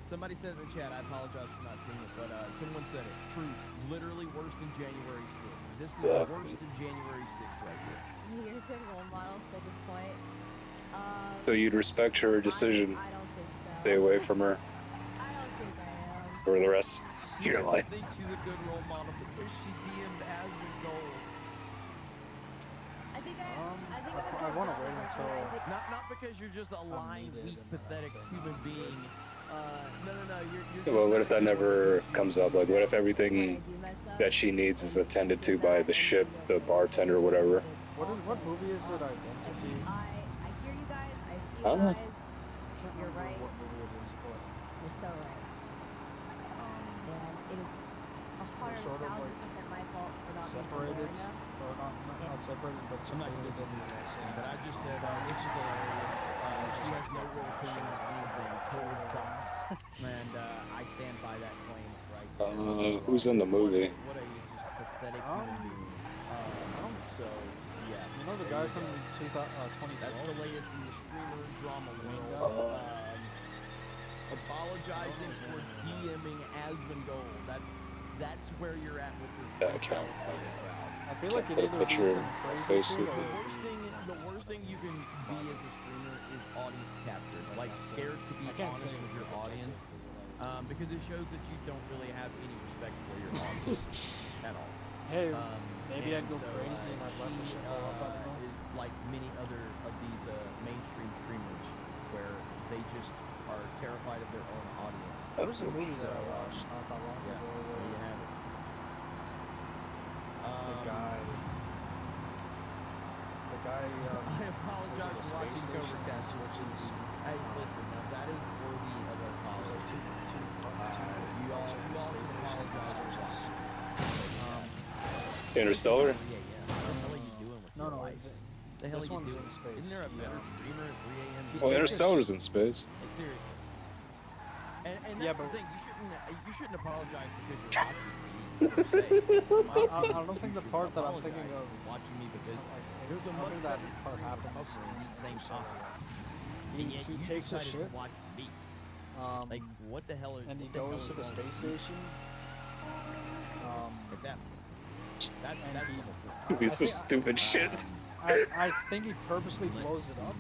Somebody said in the chat, I apologize for not seeing it, but someone said it. True, literally worse than January 6th. This is worse than January 6th right here. You're a good role model at this point. So you'd respect her decision. I don't think so. Stay away from her I don't think I am. for the rest of your life. I think she's a good role model because she DM'd Asmongold. I think I I want to wait until. Not because you're just a lying, weak, pathetic human being. No. Well, what if that never comes up? Like, what if everything that she needs is attended to by the ship, the bartender, whatever? What movie is it? Identity. I hear you guys. I see you I don't know. guys. You're right. What movie it is, but You're so right. And it is sort of 1,000% my fault for not separated, being aware enough. or not separated, but secluded in the same. But I just said, this is hilarious. She has no real opinion on anything. Total box. And I stand by that claim right there. Who's in the movie? What a just pathetic human being. So, yeah. You know the guy from 2012? That's the latest in the streamer drama world. Apologizing for DMing Asmongold. That's where you're at with your I feel like you need to do some crazy shit. The worst thing you can be as a streamer is audience captured. Like scared to be honest with your audience. Because it shows that you don't really have any respect for your audience at all. Hey, maybe I'd go crazy and I'd let the shit blow up. I don't know. Is like many other of these mainstream streamers where they just are terrified of their own audience. There was a movie that I watched not that long ago. There you have it. The guy. I apologize for watching Covercast, which is. Hey, listen, now that is worthy of an apology. You all can apologize for that. Interstellar? Yeah. What the hell are you doing with your life? The hell This are you one's doing? in space. Isn't there a better streamer at 3 a.m.? Well, Interstellar's in space. Like, seriously. And that's the thing. You shouldn't apologize because you're watching me. I don't think the part that I'm thinking of watching me because there's a moment that part happens. These same topics. He takes a shit. Watch me. Like what the hell? And he goes to the space station. That's He's some stupid shit. I think he purposely blows it up.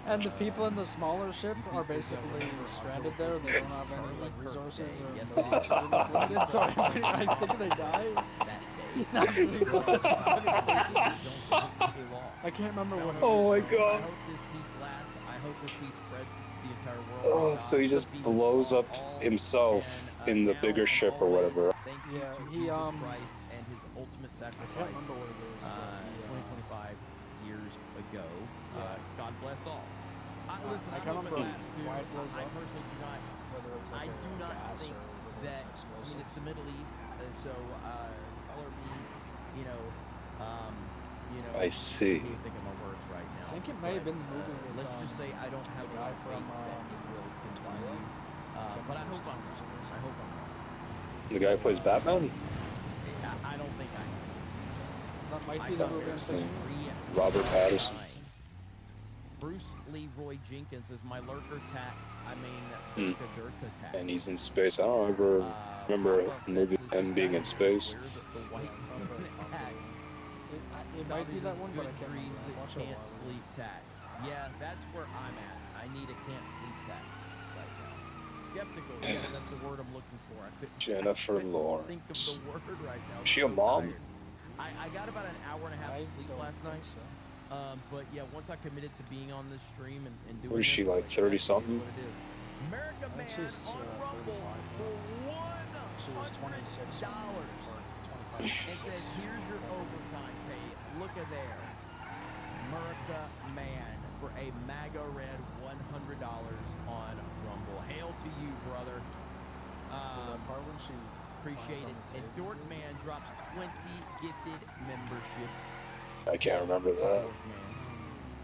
And the people in the smaller ship are basically stranded there. They don't have any like resources or limited, so I think they die. I can't remember what it was. Oh my god. I hope this piece spreads to the entire world. Oh, so he just blows up himself in the bigger ship or whatever. Yeah, he Christ and his ultimate sacrifice. I can't remember what it is. 20-25 years ago. God bless all. Listen, I can't remember why it blows I up. personally do not. Whether it's like I do not gas think or whether that. it's I mean, explosive. it's the Middle East, so color me, I see. I can't think of my words right now. I think it may have been the movie with let's just say I don't have the guy a lot of from faith that it will But I hope I'm wrong. I hope I'm wrong. The guy who plays Batman? I don't think I am. That might be the movie I'm thinking. Robert Pattinson. Bruce Leroy Jenkins is my lurker tax. I mean, Hmm. Durka tax. And he's in space. I don't ever remember a movie of him being in space. Where's the white hat? It might be that one, but I can't Dreams remember. that Watch it a can't while ago. sleep tax. Yeah, that's where I'm at. I need a can't sleep tax right now. Skeptical. Yes, that's the word I'm looking for. I couldn't Jennifer think of Lawrence. the word right now. Is she a mom? I got about an hour and a half of sleep last night. So. But yeah, once I committed to being on this stream and doing What is she, this, like 30 something? what it is. America I think Man she's on Rumble 35. for She was 26 $100. or 25. It says, here's your overtime pay. Look at there. America Man for a MAGA Red $100 on Rumble. Hail to you, brother. that part when she Appreciate it. climbs on the And table. Dorkman drops 20 gifted memberships. I can't remember that.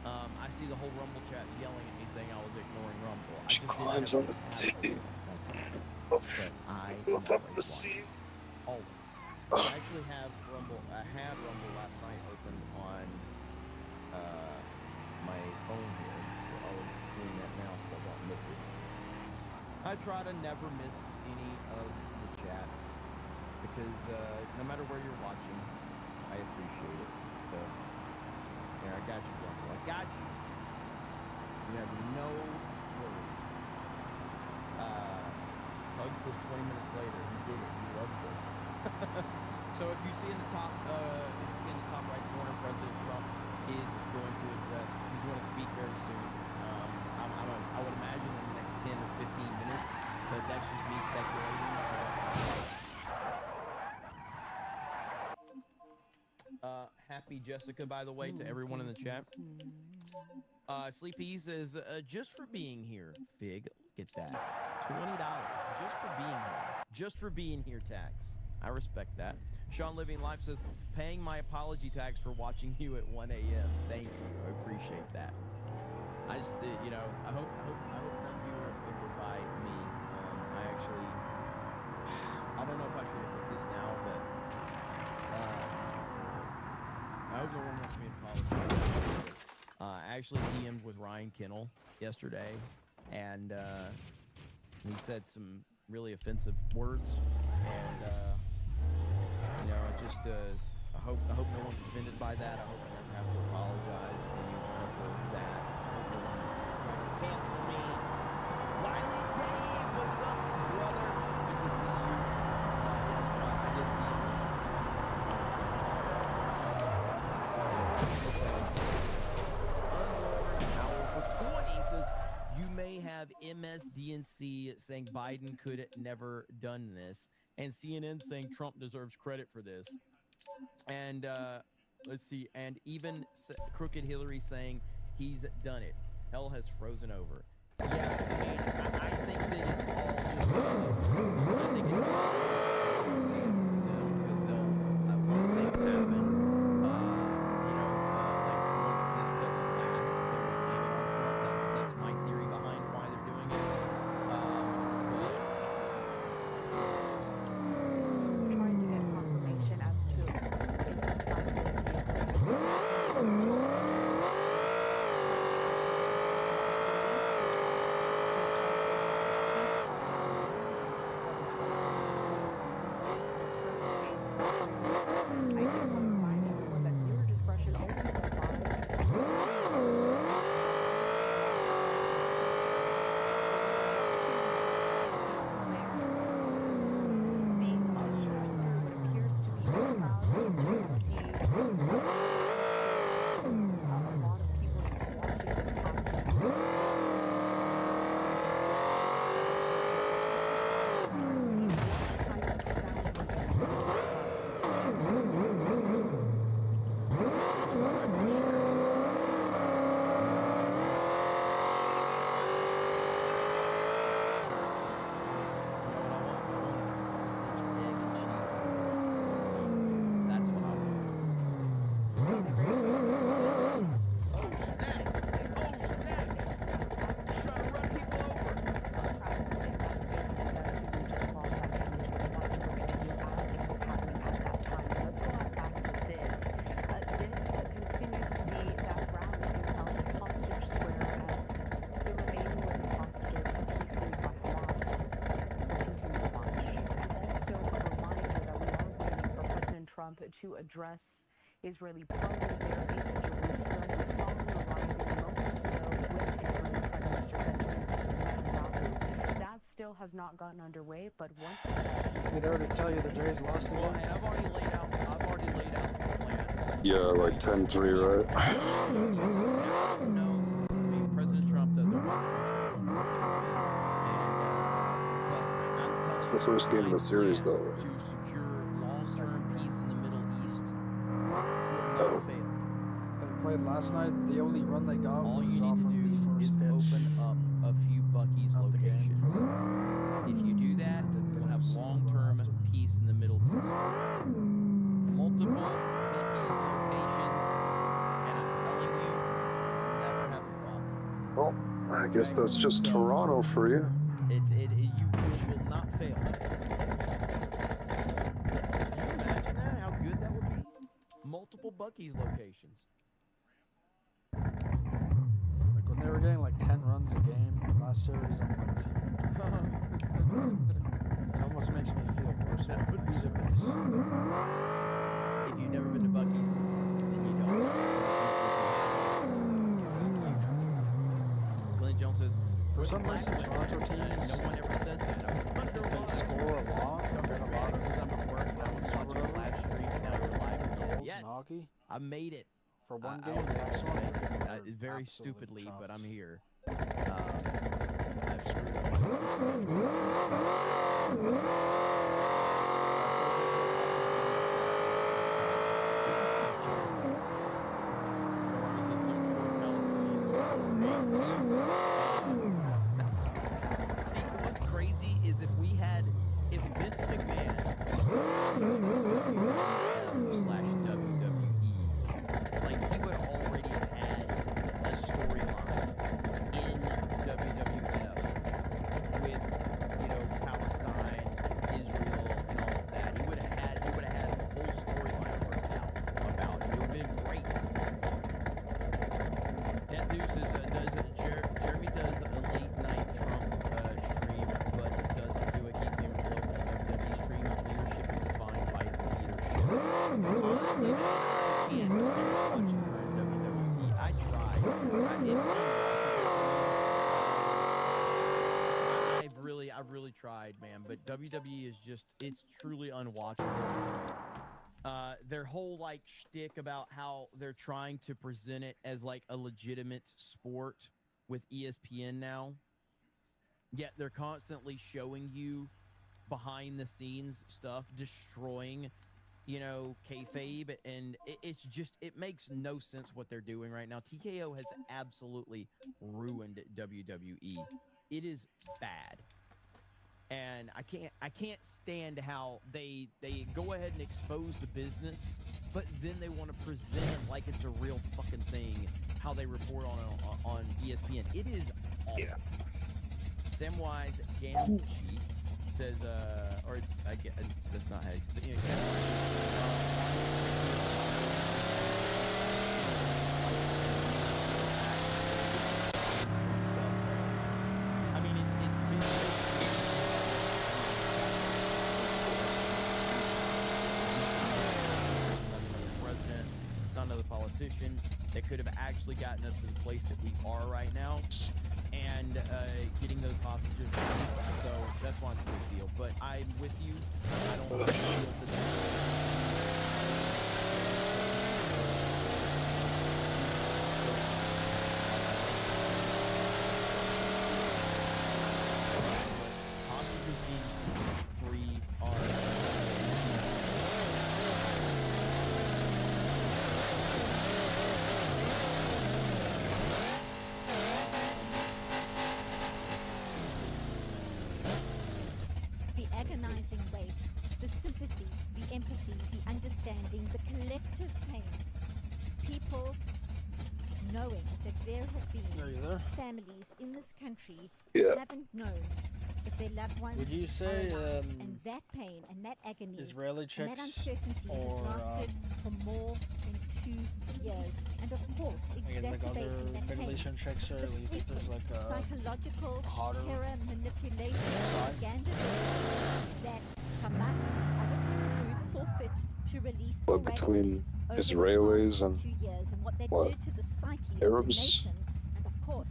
I see the whole Rumble chat yelling at me saying I was ignoring Rumble. She climbs on the table. Look up the sea. Always. I actually have Rumble. I had Rumble last night open on my phone here, so I'll doing that now so I won't miss it. I try to never miss any of the chats because no matter where you're watching, I appreciate it. So, yeah, I got you, Rumble. I got you. You have no worries. Hug says 20 minutes later, he did it. He loves us. So if you see in the top, right corner, President Trump is going to address. He's going to speak very soon. I would imagine in the next 10 or 15 minutes, but that's just me speculating. Happy Jessica, by the way, to everyone in the chat. Sleepy says, just for being here, Fig. Look at that. $20 just for being here. Just for being here, tax. I respect that. Sean Living Life says, paying my apology tax for watching you at 1 a.m. Thank you. I appreciate that. I just, I hope none of you are offended by me. I don't know if I should admit this now, but I hope no one wants me to apologize. I actually DM'd with Ryan Kennel yesterday, and he said some really offensive words, and I hope no one's offended by that. I hope I don't have to apologize to anyone for that. I hope no one tries to cancel me. Wiley Dave, what's up, brother? Good to see you. Yes, I did Unborn Owl for 20 says, you may have MSDNC saying Biden could never done this, and CNN saying Trump deserves credit for this. And let's see, and even Crooked Hillary saying he's done it. Hell has frozen over. Yeah, I mean, I think that it's all just. I think it's all because they'll once things happen, like once this doesn't last, they will blame it on Trump. That's my theory behind why they're doing it. Trying to get confirmation as to is inside of this vehicle. Trump to address Israeli parliament there in Jerusalem. We saw him arriving moments ago with Israeli Prime Minister Benjamin Netanyahu. That still has not gotten underway, but once it does, Did I already tell you the Jays lost Well, again? and I've already laid out the plan. Yeah, like 10-3, right? No, I mean, President Trump doesn't watch the show, unfortunately. But I'm telling It's the first game of the series, though, to right? secure long-term peace in the Middle East will Oh. not fail. They played last night. The only run they got All was you off need of to the do first is pitch. open up a few Buc-ee's of the game. locations. If you do that, we'll have long-term peace in the Middle East. Multiple Buc-ee's locations, and I'm telling you, you'll never have a problem. Well, I guess that's just Toronto for you. You will not fail. Can you imagine that? How good that would be? Multiple Buc-ee's locations. Like when they were getting like 10 runs a game last series, I'm like, it almost makes me feel worse. That would be the best. If you've never been to Buc-ee's, then you don't. Glenn Jones says, For the some Black reason, women, Toronto teams, no one ever says that. I wonder if they why. score a lot, they get a lot of I'm at work, and I was watching a live stream, and now we're live again. goals Yes, in hockey. I made it. For one I game, was the able next to one, make it. they're Very absolutely stupidly, chopped. but I'm here. I've screwed up my See, what's crazy is if Vince McMahon WWF/WWE, like he would already have had a storyline in WWF with, Palestine, Israel, and all of that. He would have had a whole storyline worked out about it. It would have been great. That Deuce Jeremy does a late night Trump stream, but doesn't do a Geek Sandwich local WWE stream. Leadership is defined by leadership. Honestly, man, I can't stand watching current WWE. I tried. I've really tried, man. But WWE is it's truly unwatchable. Their whole shtick about how they're trying to present it as like a legitimate sport with ESPN now. Yet they're constantly showing you behind the scenes stuff destroying, kayfabe, and it makes no sense what they're doing right now. TKO has absolutely ruined WWE. It is bad. And I can't stand how they go ahead and expose the business, but then they want to present it like it's a real fucking thing. How they report on ESPN, it is awful. Yeah. Samwise Gamgee says, or it's, I guess that's not how he's. But anyway, I mean, it's been. President, it's not another politician that could have actually gotten us to the place that we are right now, and getting those hostages released. So that's why it's a big deal. But I'm with you. I don't feel to that. Hostages being free are. The agonizing weight, the sympathy, the empathy, the understanding, the collective pain. People knowing that there have been families in this country who haven't known if their loved ones Would you say are alive, and that pain and that agony Israeli and chicks that uncertainty or has lasted for more than 2 years, and of course I guess like exacerbating other that Middle pain. Eastern chicks, or The you think there's like a psychological hotter terror manipulation propaganda that Hamas, other terror groups, forfeit to release But already between over the Israelis past and 2 years and what they what, did to the psyche of Arabs? the nation and, of course,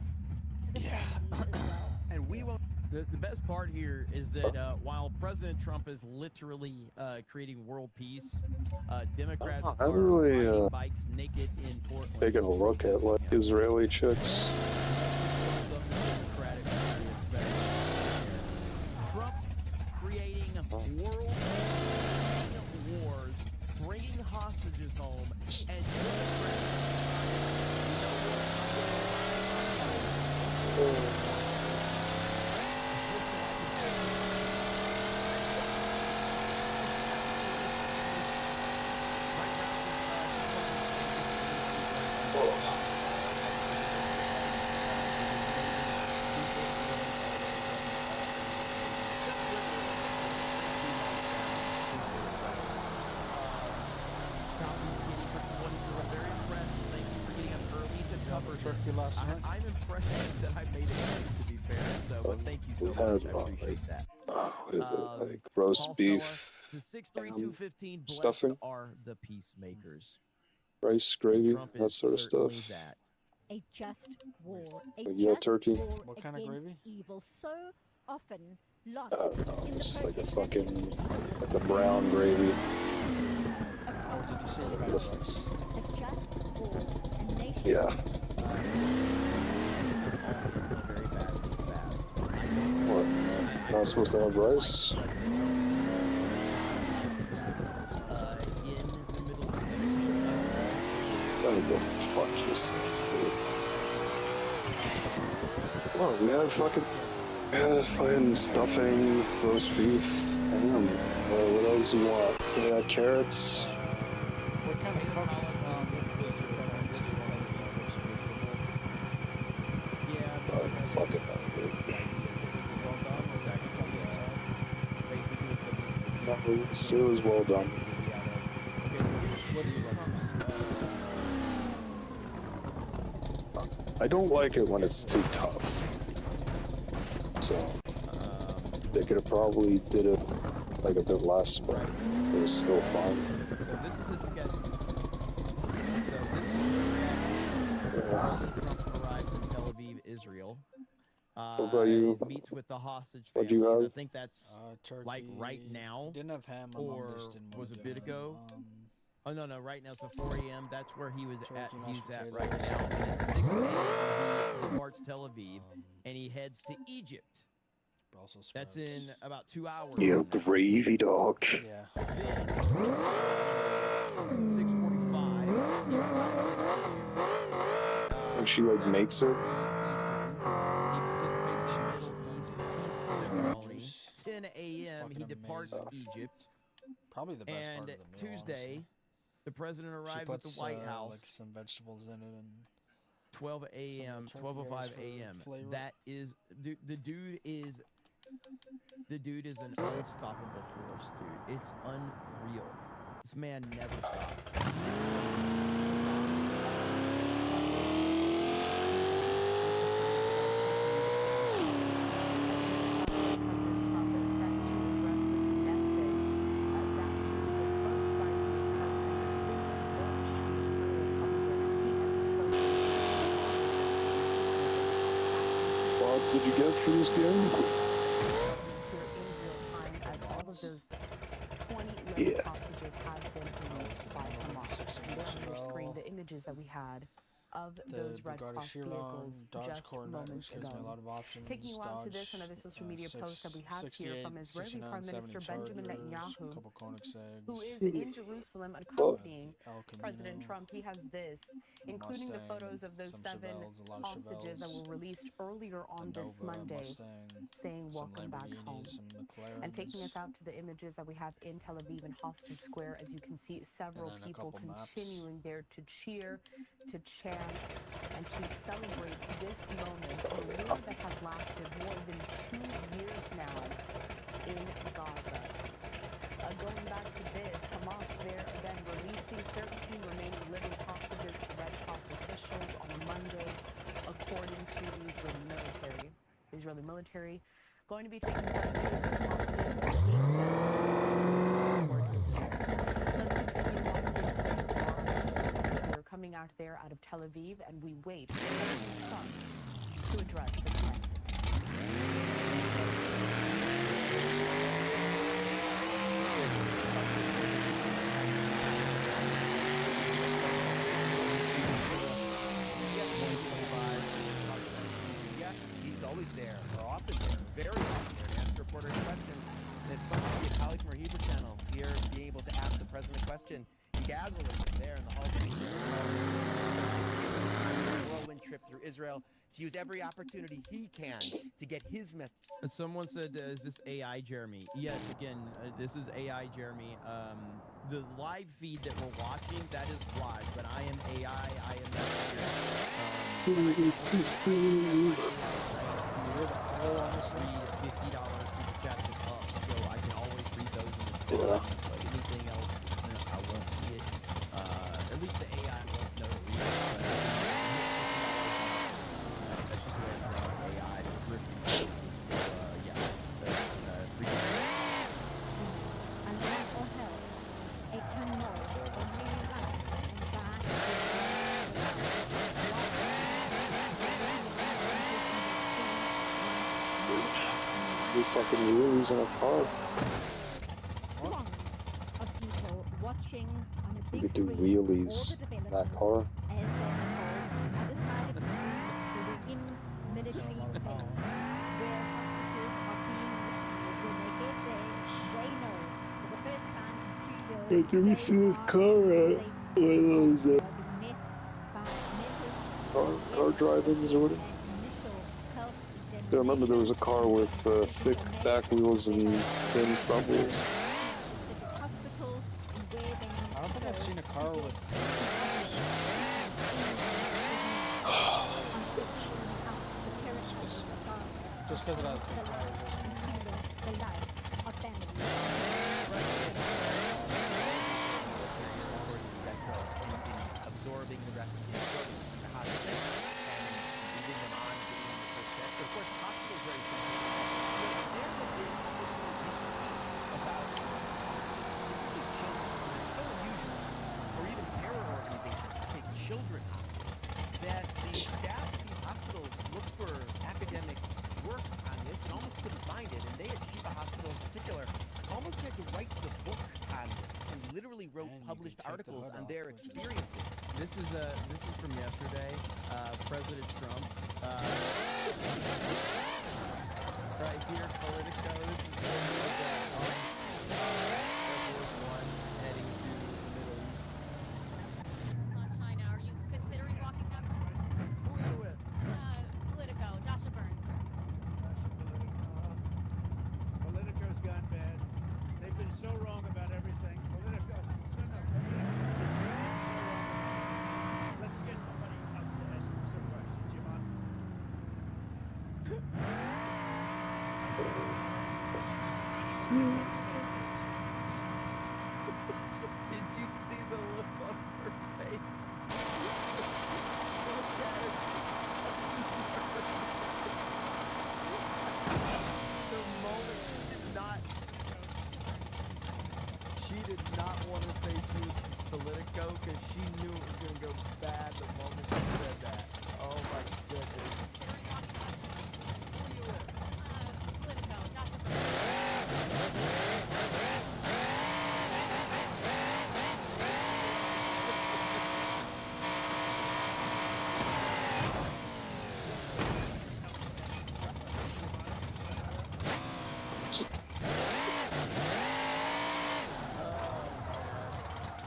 to the families as well. And we won't. The best part here is that while President Trump is literally creating world peace, Democrats I are really riding bikes naked in Portland. taking a look at like Israeli chicks. Trump creating world wars, bringing hostages home, and I'm impressed that I made it, to be fair. So, but thank you so We much. had I appreciate that. what is it, like roast Paul beef, Stella, 63215, blessed stuffing, are the peacemakers. rice, gravy, Trump that is sort of certainly stuff. that. A just war, a Like, you got just turkey? war What kind of against gravy? evil, so often lost I don't know, in the just like a process. fucking, like the brown gravy. Did you say you got Listen. A just war, a nation. Yeah. What? Not supposed to have rice? Gotta go fuck yourself, dude. What? We had fucking stuffing, roast beef, ham. What else do you want? We had carrots. What kind of cook Fucking hell, dude. No, it was well done. I don't like it when it's too tough. So they could have probably did it like a bit less, but it was still fine. So this is his schedule. So this is Yeah. Trump arrives in Tel Aviv, Israel. What about you? Meets with the hostage What'd families. you I have? think that's turkey. like right now. Didn't have ham. My mom Or just didn't was want a to bit do ago. Oh no, right now. So 4 a.m. That's where he was at. Turkey, He's mashed at right potatoes. now. And at 6 a.m. he departs Tel Aviv and he heads to Egypt. Brussels That's sprouts. in about 2 hours. You from now. gravy dog. Yeah. 6:45. He arrives in And she like makes it. ceremony. 10 a.m. he departs Egypt. Probably the best And part of the meal. Tuesday, honestly. the president She arrives at the puts, White House. like some vegetables in it and 12 a.m. Some of the turkey 12:05 eggs for a.m. flavor. That is the dude is an unstoppable force, dude. It's unreal. This man never stops. What did you get for this game? As all of those 20 Yeah. hostages have been released by Hamas. And there on your screen, the images that we had of those Red Cross vehicles just moments ago. Taking you out to this and other social media posts that we have here from Israeli Prime Minister Benjamin Netanyahu, who is in Jerusalem accompanying President Trump. He has this, including the photos of those 7 hostages that were released earlier on this Monday, saying welcome back home. And taking us out to the images that we have in Tel Aviv and Hostage Square, as you can see several people continuing there to cheer, to chant, and to celebrate this moment, a war that has lasted more than 2 years now in Gaza. Going back to this, Hamas there again releasing 13 remaining living hostages to Red Cross officials on Monday, according to the Israeli military. Going to be taking custody of those hostages and taking them toward Israel. happening out there out of Tel Aviv, and we wait for President Trump to address the Knesset. Yeah, he's always there, or often there, very often there to answer reporters' questions. And it's fun to see a colleague from our Hebrew channel here being able to ask the president a question. He casually was there in the Hall of whirlwind trip through Israel to use every opportunity he can to get his message. Someone said, is this AI Jeremy? Yes, again, this is AI Jeremy. The live feed that we're watching, that is live, but I am AI, I am not here. $50 super chats is up, so I can always read those in the but anything else, I won't see it. At least the AI won't know to read it. That's just the way it's run. AI is drifting places. So, yeah. And that or help, it can know only that and that We fucking wheelies in a car. Throngs of people watching on a We big could do screen wheelies all the in that developments car. as they're unfold other side of the street through the in-military base where hostages are being rescued. When they get there, they know for the first time in 2 years Where do we see this car at? One of those they'll be met by mental car drive-ins or whatever. I remember there was a car with thick back wheels and thin front wheels. hospitals and where they need I don't think I've seen a car with. Just because it has big tires. the life of families. Absorbing the rest of the hospital and moving them on, getting them the first step. Of course, the hospital is very sensitive. There's a big about so unusual, or even terror organizations take children hostage, that the staff at these hospitals look for academic work on this and almost couldn't find it. And they at Shiva Hospital in particular almost had to write the book on this and literally wrote published articles on their experiences. This is from yesterday. President Trump. Right here, Politico. This is Air Force One heading to the Middle East. China, are you considering walking up? Who are you with? Politico, Dasha Burns, sir. Politico's gone bad. They've been so wrong about everything. Politico. Let's get somebody else to ask him some questions. You mind? Did you see the look on her face? The moment she did not want to say she was Politico because she knew it was going to go bad the moment she said that. Oh my goodness. Politico, Dasha Burns.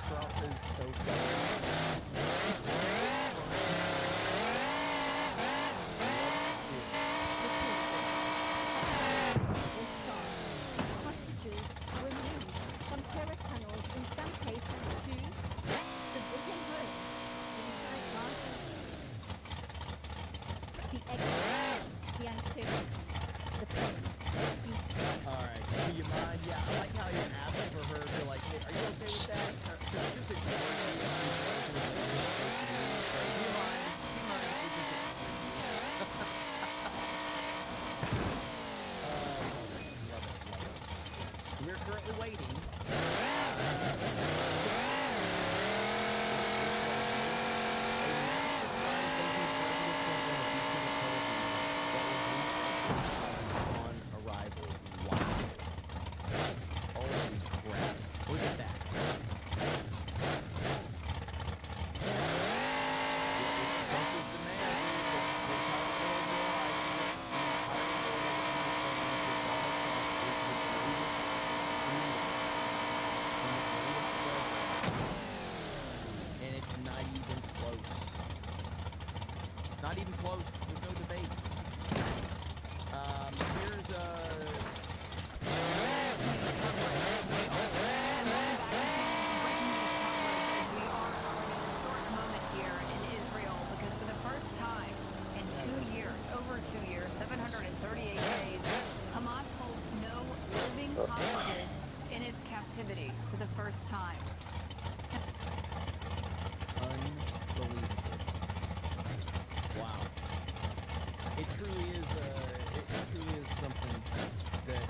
Trump is so funny. Hostages were moved from terror tunnels, in some cases to civilian homes inside Gaza. The exodus, the uncertainty, the pain, the future. Alright, do you mind? Yeah, I like how you're asking for her to like, hey, are you okay with that? Because just ignore you. Do you mind? Do you mind if we just ignore you? Love it. We're currently waiting. even close. There's no debate. Here's here in Israel, because for the first time in 2 years, over 2 years, 738 days, Hamas holds no living hostages in its captivity for the first time. unbelievable. Wow. It truly is. It truly is something that.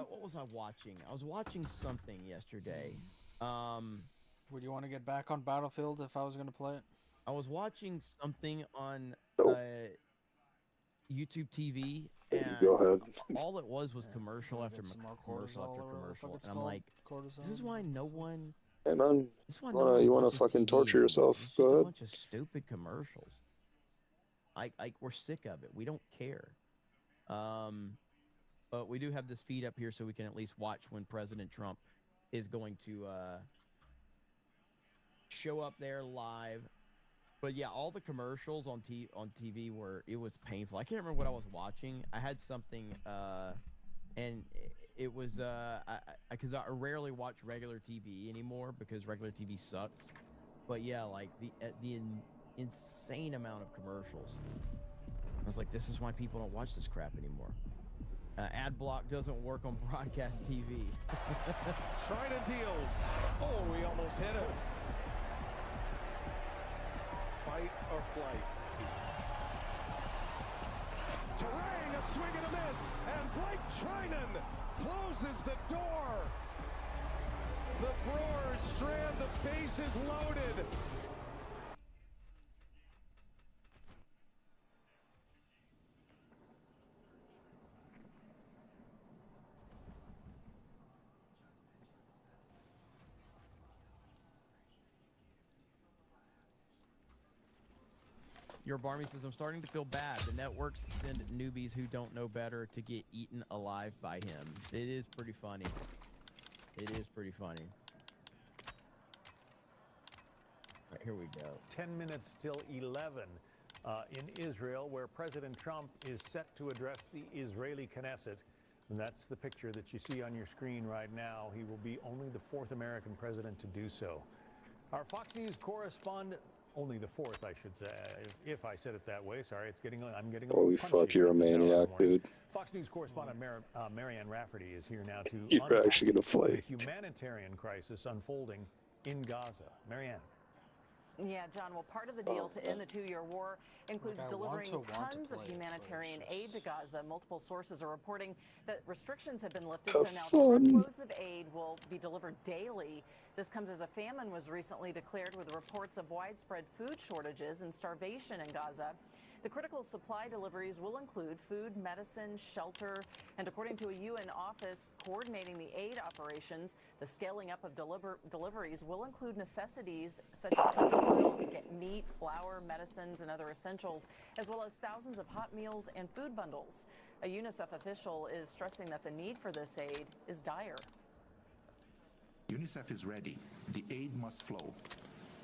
What was I watching? I was watching something yesterday. Would you want to get back on Battlefield if I was going to play it? I was watching something on YouTube TV, Go and ahead. all it was commercial Wanna after get some more commercial cortisol after or whatever the commercial, fuck it's and I'm called? like, Cortisone? this is why no one. Hey man, This is why no one you wanna watches fucking TV torture anymore. yourself? It's just Go a ahead. bunch of stupid commercials. Like we're sick of it. We don't care. But we do have this feed up here so we can at least watch when President Trump is going to show up there live. But yeah, all the commercials on TV it was painful. I can't remember what I was watching. I had something and it was because I rarely watch regular TV anymore because regular TV sucks. But yeah, like the insane amount of commercials. I was like, this is why people don't watch this crap anymore. Ad block doesn't work on broadcast TV. Trident deals. Oh, we almost hit him. Fight or flight. Terrain, a swing and a miss, and Blake Trinan closes the door. The Brewers strand, the bases loaded. Your Barmy says, I'm starting to feel bad. The networks send newbies who don't know better to get eaten alive by him. It is pretty funny. It is pretty funny. Right, here we go. 10 minutes till 11 in Israel, where President Trump is set to address the Israeli Knesset. And that's the picture that you see on your screen right now. He will be only the fourth American president to do so. Our Fox News correspondent, only the fourth, I should say, if I said it that way. Sorry, I'm getting a little Holy punchy fuck, you're a at this hour in the maniac, morning. dude. Fox News correspondent Marianne Rafferty is here now to You're unpack actually gonna play the humanitarian crisis unfolding in Gaza. Marianne. Yeah, John, well, part of the deal to end the two-year war includes delivering tons of humanitarian aid to Gaza. Multiple sources are reporting that restrictions have been lifted, so now truckloads of aid will be delivered daily. This comes as a famine was recently declared with reports of widespread food shortages and starvation in Gaza. The critical supply deliveries will include food, medicine, shelter, and according to a UN office coordinating the aid operations, the scaling up of deliveries will include necessities such as cooking oil, meat, flour, medicines, and other essentials, as well as thousands of hot meals and food bundles. A UNICEF official is stressing that the need for this aid is dire. UNICEF is ready. The aid must flow.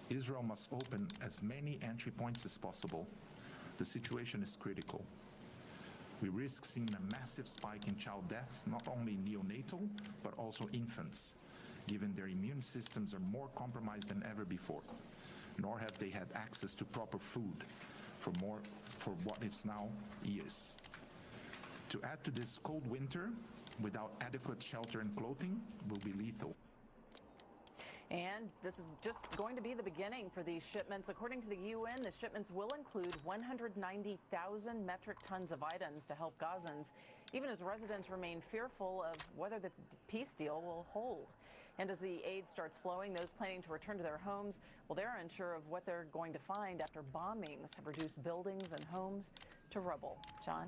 Israel must open as many entry points as possible. The situation is critical. We risk seeing a massive spike in child deaths, not only neonatal, but also infants, given their immune systems are more compromised than ever before, nor have they had access to proper food for what it's now years. To add to this cold winter, without adequate shelter and clothing, will be lethal. And this is just going to be the beginning for these shipments. According to the UN, the shipments will include 190,000 metric tons of items to help Gazans, even as residents remain fearful of whether the peace deal will hold. And as the aid starts flowing, those planning to return to their homes, well, they're unsure of what they're going to find after bombings have reduced buildings and homes to rubble. John?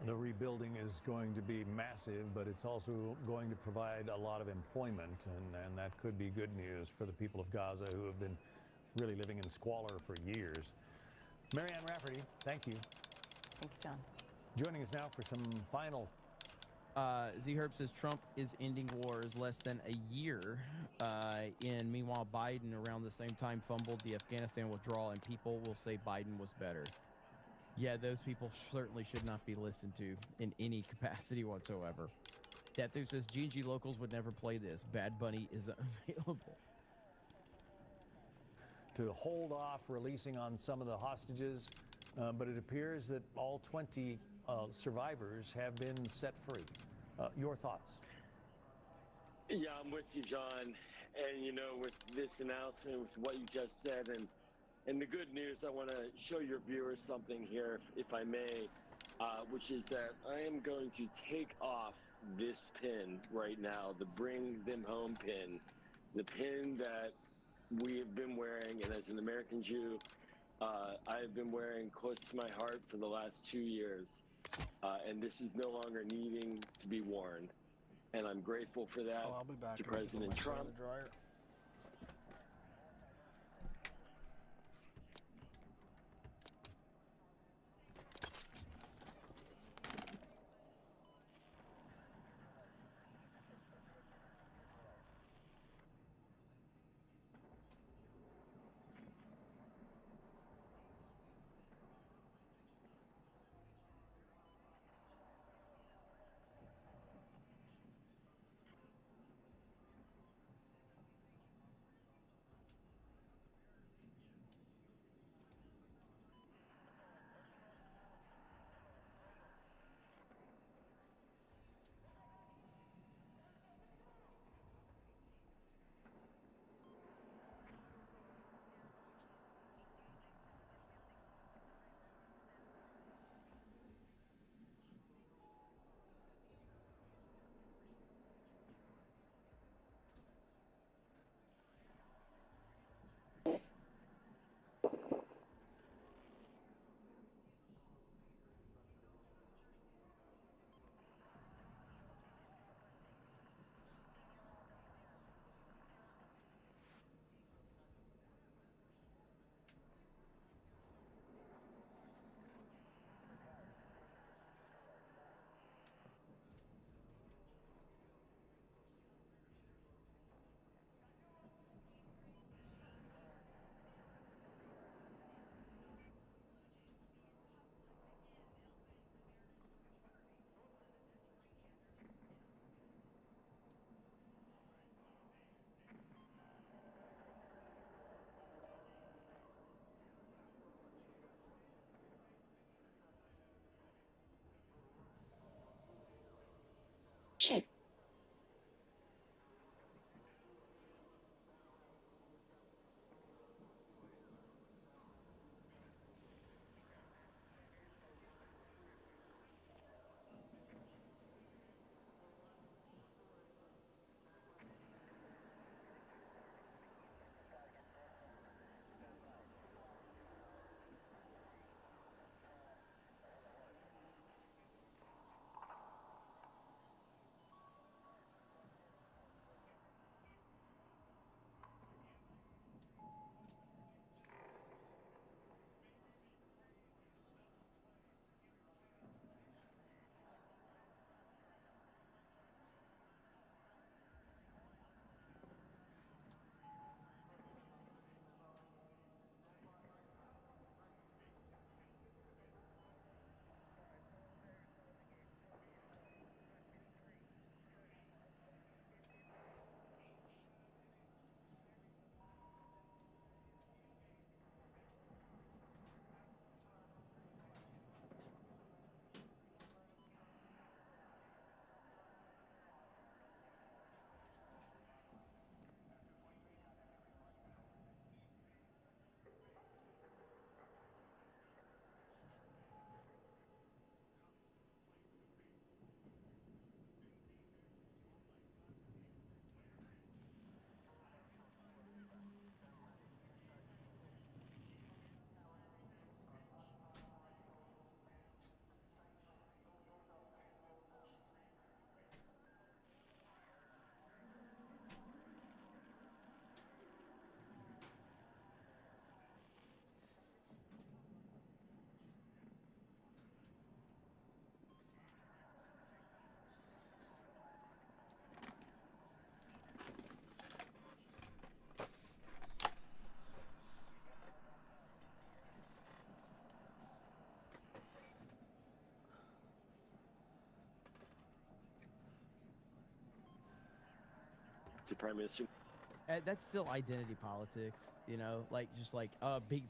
The rebuilding is going to be massive, but it's also going to provide a lot of employment, and that could be good news for the people of Gaza who have been really living in squalor for years. Marianne Rafferty, thank you. Thank you, John. Joining us now for some final. Z-Herb says Trump is ending wars less than a year in. Meanwhile, Biden around the same time fumbled the Afghanistan withdrawal, and people will say Biden was better. Yeah, those people certainly should not be listened to in any capacity whatsoever. Deathu says G&G locals would never play this. Bad Bunny is unavailable. To hold off releasing on some of the hostages, but it appears that all 20 survivors have been set free. Your thoughts? Yeah, I'm with you, John. And, you know, with this announcement, with what you just said, and the good news, I want to show your viewers something here, if I may, which is that I am going to take off this pin right now, the Bring Them Home pin, the pin that we have been wearing, and as an American Jew, I have been wearing close to my heart for the last 2 years. And this is no longer needing to be worn. And I'm grateful for that I'll be back to President Trump. in the dryer. to Prime Minister. That's still identity politics, you know, like just like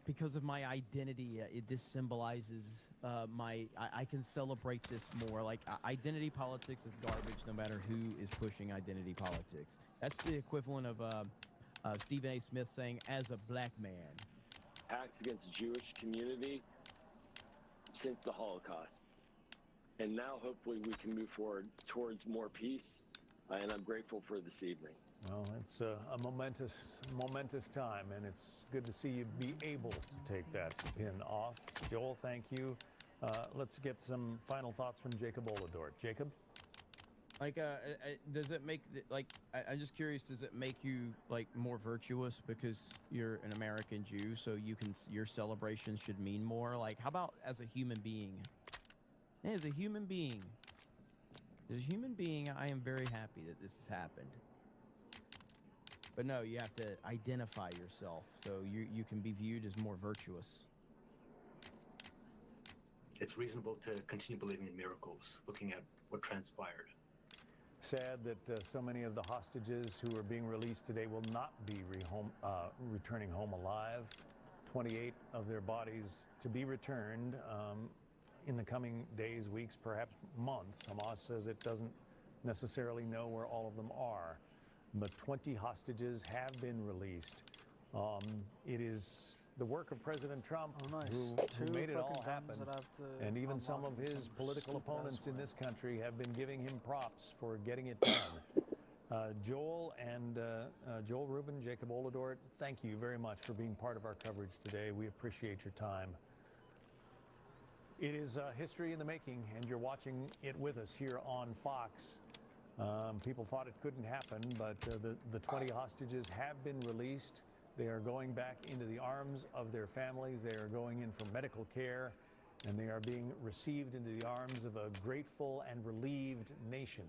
because of my identity, this symbolizes I can celebrate this more. Like identity politics is garbage, no matter who is pushing identity politics. That's the equivalent of Stephen A. Smith saying, "As a black man." Acts against the Jewish community since the Holocaust. And now hopefully we can move forward towards more peace, and I'm grateful for this evening. Well, it's a momentous time, and it's good to see you be able to take that pin off. Joel, thank you. Let's get some final thoughts from Jacob Oladort. Jacob? Like, does it make, like, I'm just curious, does it make you, like, more virtuous because you're an American Jew, so your celebration should mean more? Like, how about as a human being? As a human being, I am very happy that this has happened. But no, you have to identify yourself, so you can be viewed as more virtuous. It's reasonable to continue believing in miracles, looking at what transpired. Sad that so many of the hostages who are being released today will not be returning home alive. 28 of their bodies to be returned in the coming days, weeks, perhaps months. Hamas says it doesn't necessarily know where all of them are, but 20 hostages have been released. It is the work of President Trump who made it all happen, and even some of his political opponents in this country have been giving him props for getting it done. Joel Rubin, Jacob Oladort, thank you very much for being part of our coverage today. We appreciate your time. It is history in the making, and you're watching it with us here on Fox. People thought it couldn't happen, but the 20 hostages have been released. They are going back into the arms of their families. They are going in for medical care, and they are being received into the arms of a grateful and relieved nation.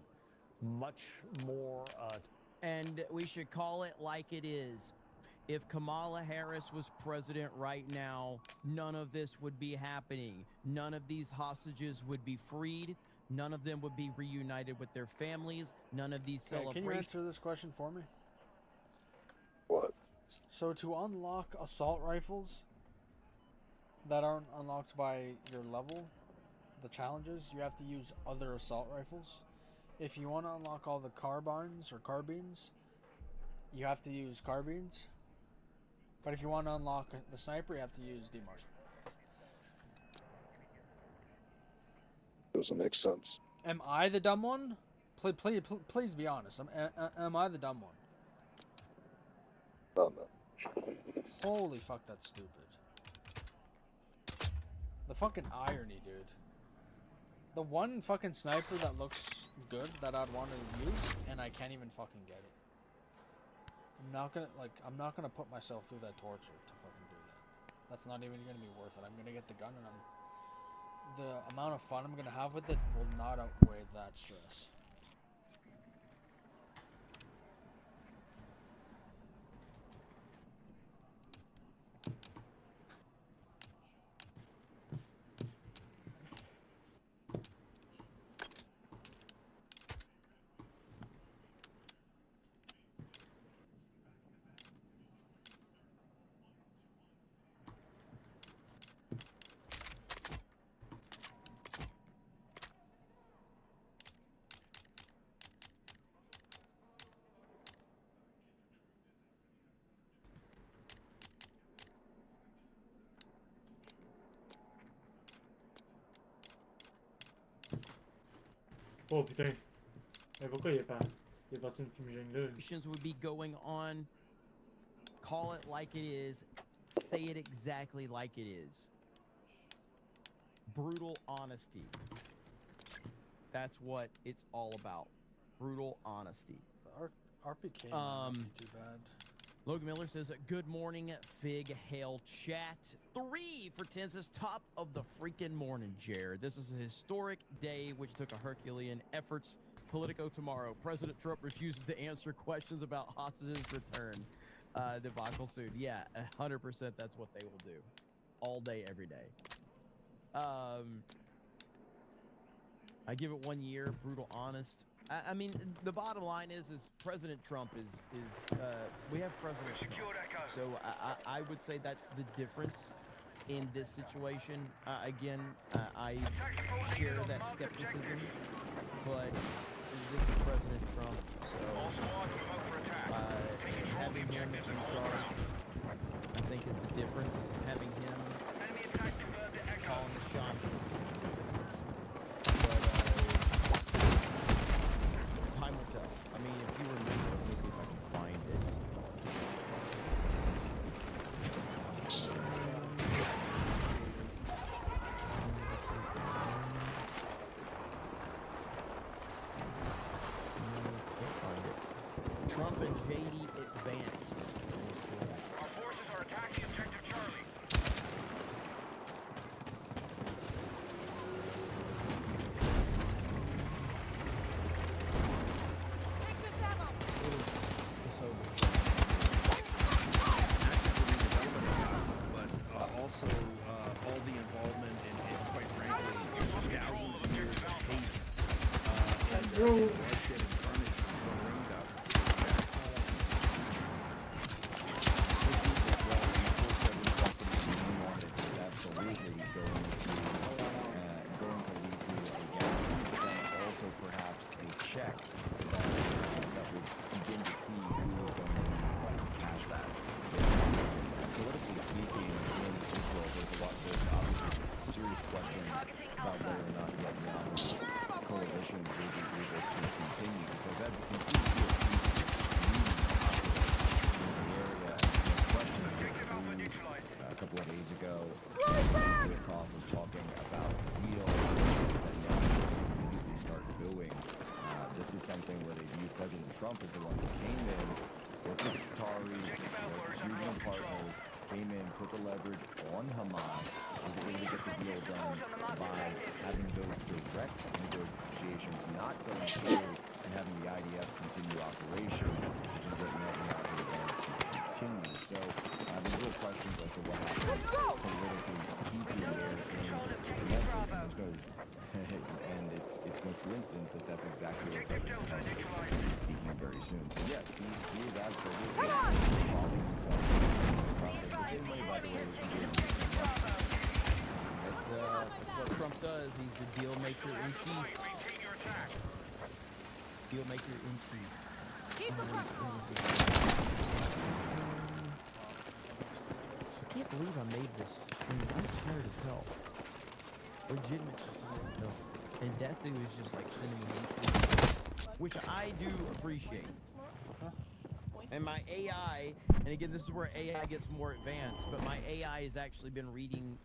Much more. And we should call it like it is. If Kamala Harris was president right now, none of this would be happening. None of these hostages would be freed. None of them would be reunited with their families. None of these celebrations. Can you answer this question for me? What? So to unlock assault rifles that aren't unlocked by your level, the challenges, you have to use other assault rifles. If you want to unlock all the carbines or carbines, you have to use carbines. But if you want to unlock the sniper, you have to use DMARS. Doesn't make sense. Am I the dumb one? Please be honest. Am I the dumb one? Oh, no. Holy fuck, that's stupid. The fucking irony, dude. The one fucking sniper that looks good that I'd want to use, and I can't even fucking get it. I'm not gonna put myself through that torture to fucking do that. That's not even gonna be worth it. I'm gonna get the gun, and the amount of fun I'm gonna have with it will not outweigh that stress. Oh putain. Mais pourquoi il est parti une fumigène là? Would be going on. Call it like it is. Say it exactly like it is. Brutal honesty. That's what it's all about. Brutal honesty. The RPK might not be too bad. Logan Miller says, good morning, Fig Hail Chat. 3 for 10 says, top of the freaking morning, Jared. This is a historic day which took a Herculean efforts. Politico tomorrow. President Trump refuses to answer questions about hostages return. Debacle soon. Yeah, 100% that's what they will do. All day, every day. I give it 1 year, brutal honest. I mean, the bottom line is President Trump we have President Trump. So I would say that's the difference in this situation. Again, I share that skepticism, but this is President Trump, so having him in charge, I think, is the difference. Having him calling the shots. But time will tell. I mean, if you remember, let me see if I can find it. Trump and JD advanced. Our forces are attacking objective Charlie. But also all the involvement and quite frankly, thousands of years of hate and bloodshed and carnage from rings out. Absolutely going to lead to a guarantee, but then also perhaps a check that would begin to see who is going to cash that. Politically speaking, in Israel, there's obviously serious questions about whether or not Netanyahu's coalitions will be able to continue, because as you can see here, in the area, a couple of days ago, Witkoff was talking about the deal that immediately start booing. This is something where they view President Trump as the one who came in, worked with the Qataris, regional partners, came in, put the leverage on Hamas, was able to get the deal done by having those direct negotiations not going through and having the IDF continue operations, which is what Netanyahu wanted to continue. So there's real questions as to what happens politically speaking there in the message. And it's no coincidence that that's exactly what President Trump is speaking very soon. So yes, he is absolutely involving himself in this process. The same way, by the way, as he did with Russia. That's what Trump does. He's the deal maker in chief. Deal maker in chief. I can't believe I made this stream. I'm tired as hell. Legitimate tired as hell. And Deathly was just like sending me hate, which I do appreciate. And my AI, and again, this is where AI gets more advanced, but my AI has actually been reading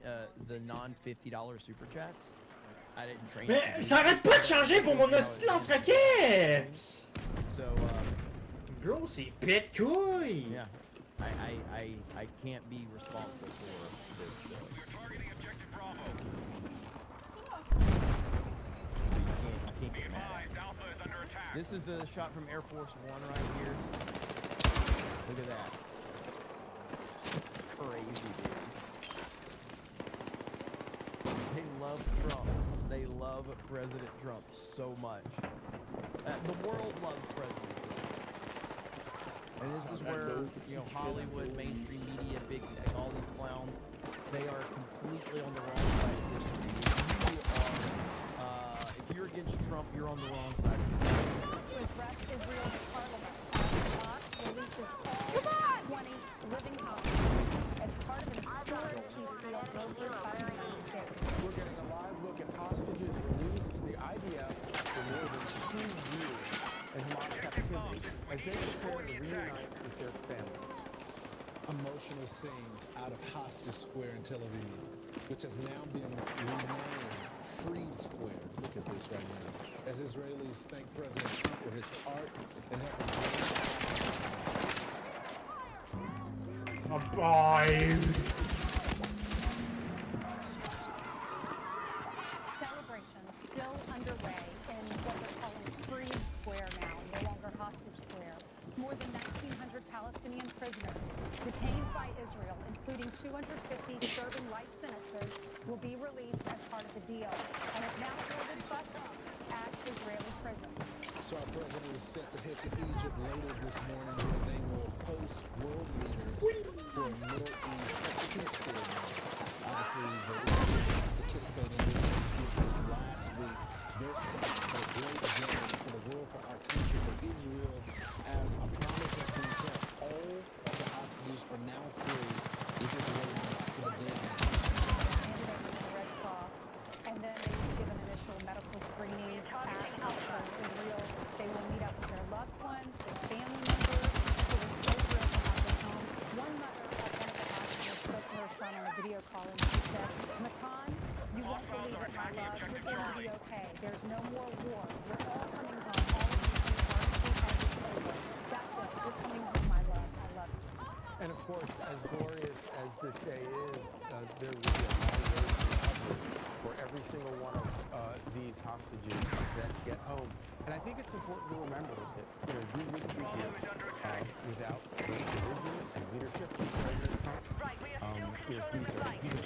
the non-$50 super chats. I didn't train it. Mais ça arrête pas de changer pour mon hostie lance-roquette! So, gros, c'est pète couille! Yeah. I can't be responsible for this. We're targeting objective Bravo. You can't get mad. Alpha is under attack. This is the shot from Air Force One right here. Look at that. It's crazy, dude. They love Trump. They love President Trump so much. The world loves President Trump. And this is where, Hollywood, mainstream media, big tech, all these clowns, they are completely on the wrong side of history. If you're against Trump, you're on the wrong side of history. To address Israel's parliament, Hamas releases all 20 living hostages as part of an historic peace deal brokered by the United States. We're getting a live look at hostages released to the IDF for more than 2 years in Hamas captivity as they prepare to reunite with their families. Emotional scenes out of Hostage Square in Tel Aviv, which has now been renamed Freed Square. Look at this right now. As Israelis thank President Trump for his art and helping. Oh boy! Celebrations still underway in what they're calling Freed Square now, no longer Hostage Square. More than 1,900 Palestinian prisoners detained by Israel, including 250 serving life sentences, will be released as part of the deal, and have now boarded buses at Israeli prisons. So our president is set to head to Egypt later this morning, where they will host world leaders for a Middle East peace ceremony. Obviously, the Egyptians participated in this last week. They're saying a great day for the world, for our country, for Israel, as a promise has been kept. All of the hostages are now free. We're just waiting for the deadline. The Red Cross, and then they will be given initial medical screenings at hospital in Israel. They will meet up with their loved ones, their family members, who are so thrilled to have them home. One mother at one of the hospitals spoke to her son on a video call, and she said, "Matan, you won't believe it, my love. You're going to be okay. There's no more war. We're all coming home. All of these sweethearts, it's over. That's it. We're coming home, my love. I love you." And of course, as glorious as this day is, there will be a long road to recovery for every single one of these hostages that get home. And I think it's important to remember that we wouldn't be here without the vision and leadership of President Trump. He's a builder. You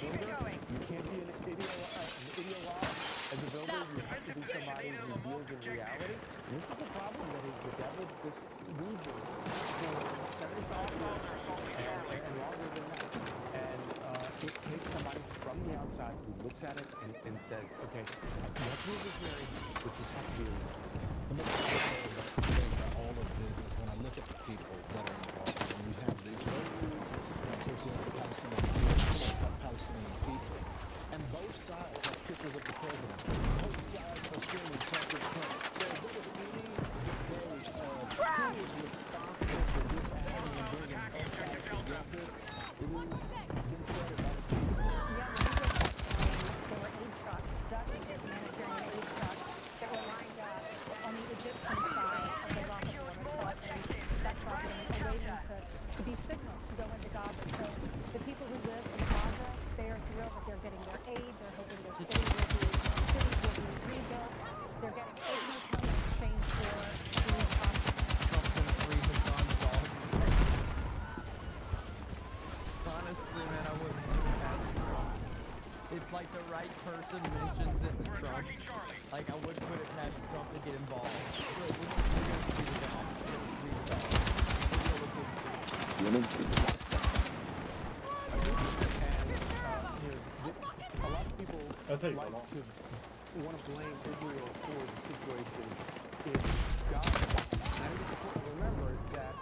can't be an ideologue as a builder. You have to be somebody who deals in reality. And this is a problem that has bedeviled this region for 75 years and longer than that. And it takes somebody from the outside who looks at it and says, okay, you have to be visionary, but you have to be a realist. The most important thing about all of this is when I look at the people that are involved. And we have the Israelis, and of course you have the Palestinian people. And both sides have pictures of the president. Both sides are screaming Trump. So if there was any debate of who is responsible for this happening and bringing both sides together, it is been said about the people. There were aid trucks, dozens of humanitarian aid trucks that were lined up on the Egyptian side of the Rafah border crossing that crossing, waiting to be signaled to go into Gaza. So the people who live in Gaza, they are thrilled that they're getting their aid. They're hoping their cities will be rebuilt. They're getting prisoners home in exchange for these Honestly, man, I wouldn't even have Trump. If like the right person mentions it to Trump, like I wouldn't put it past Trump to get involved. We're gonna see the guy. We're gonna see the guy. A lot of people like to want to blame Israel for the situation in Gaza. And I think it's important to remember that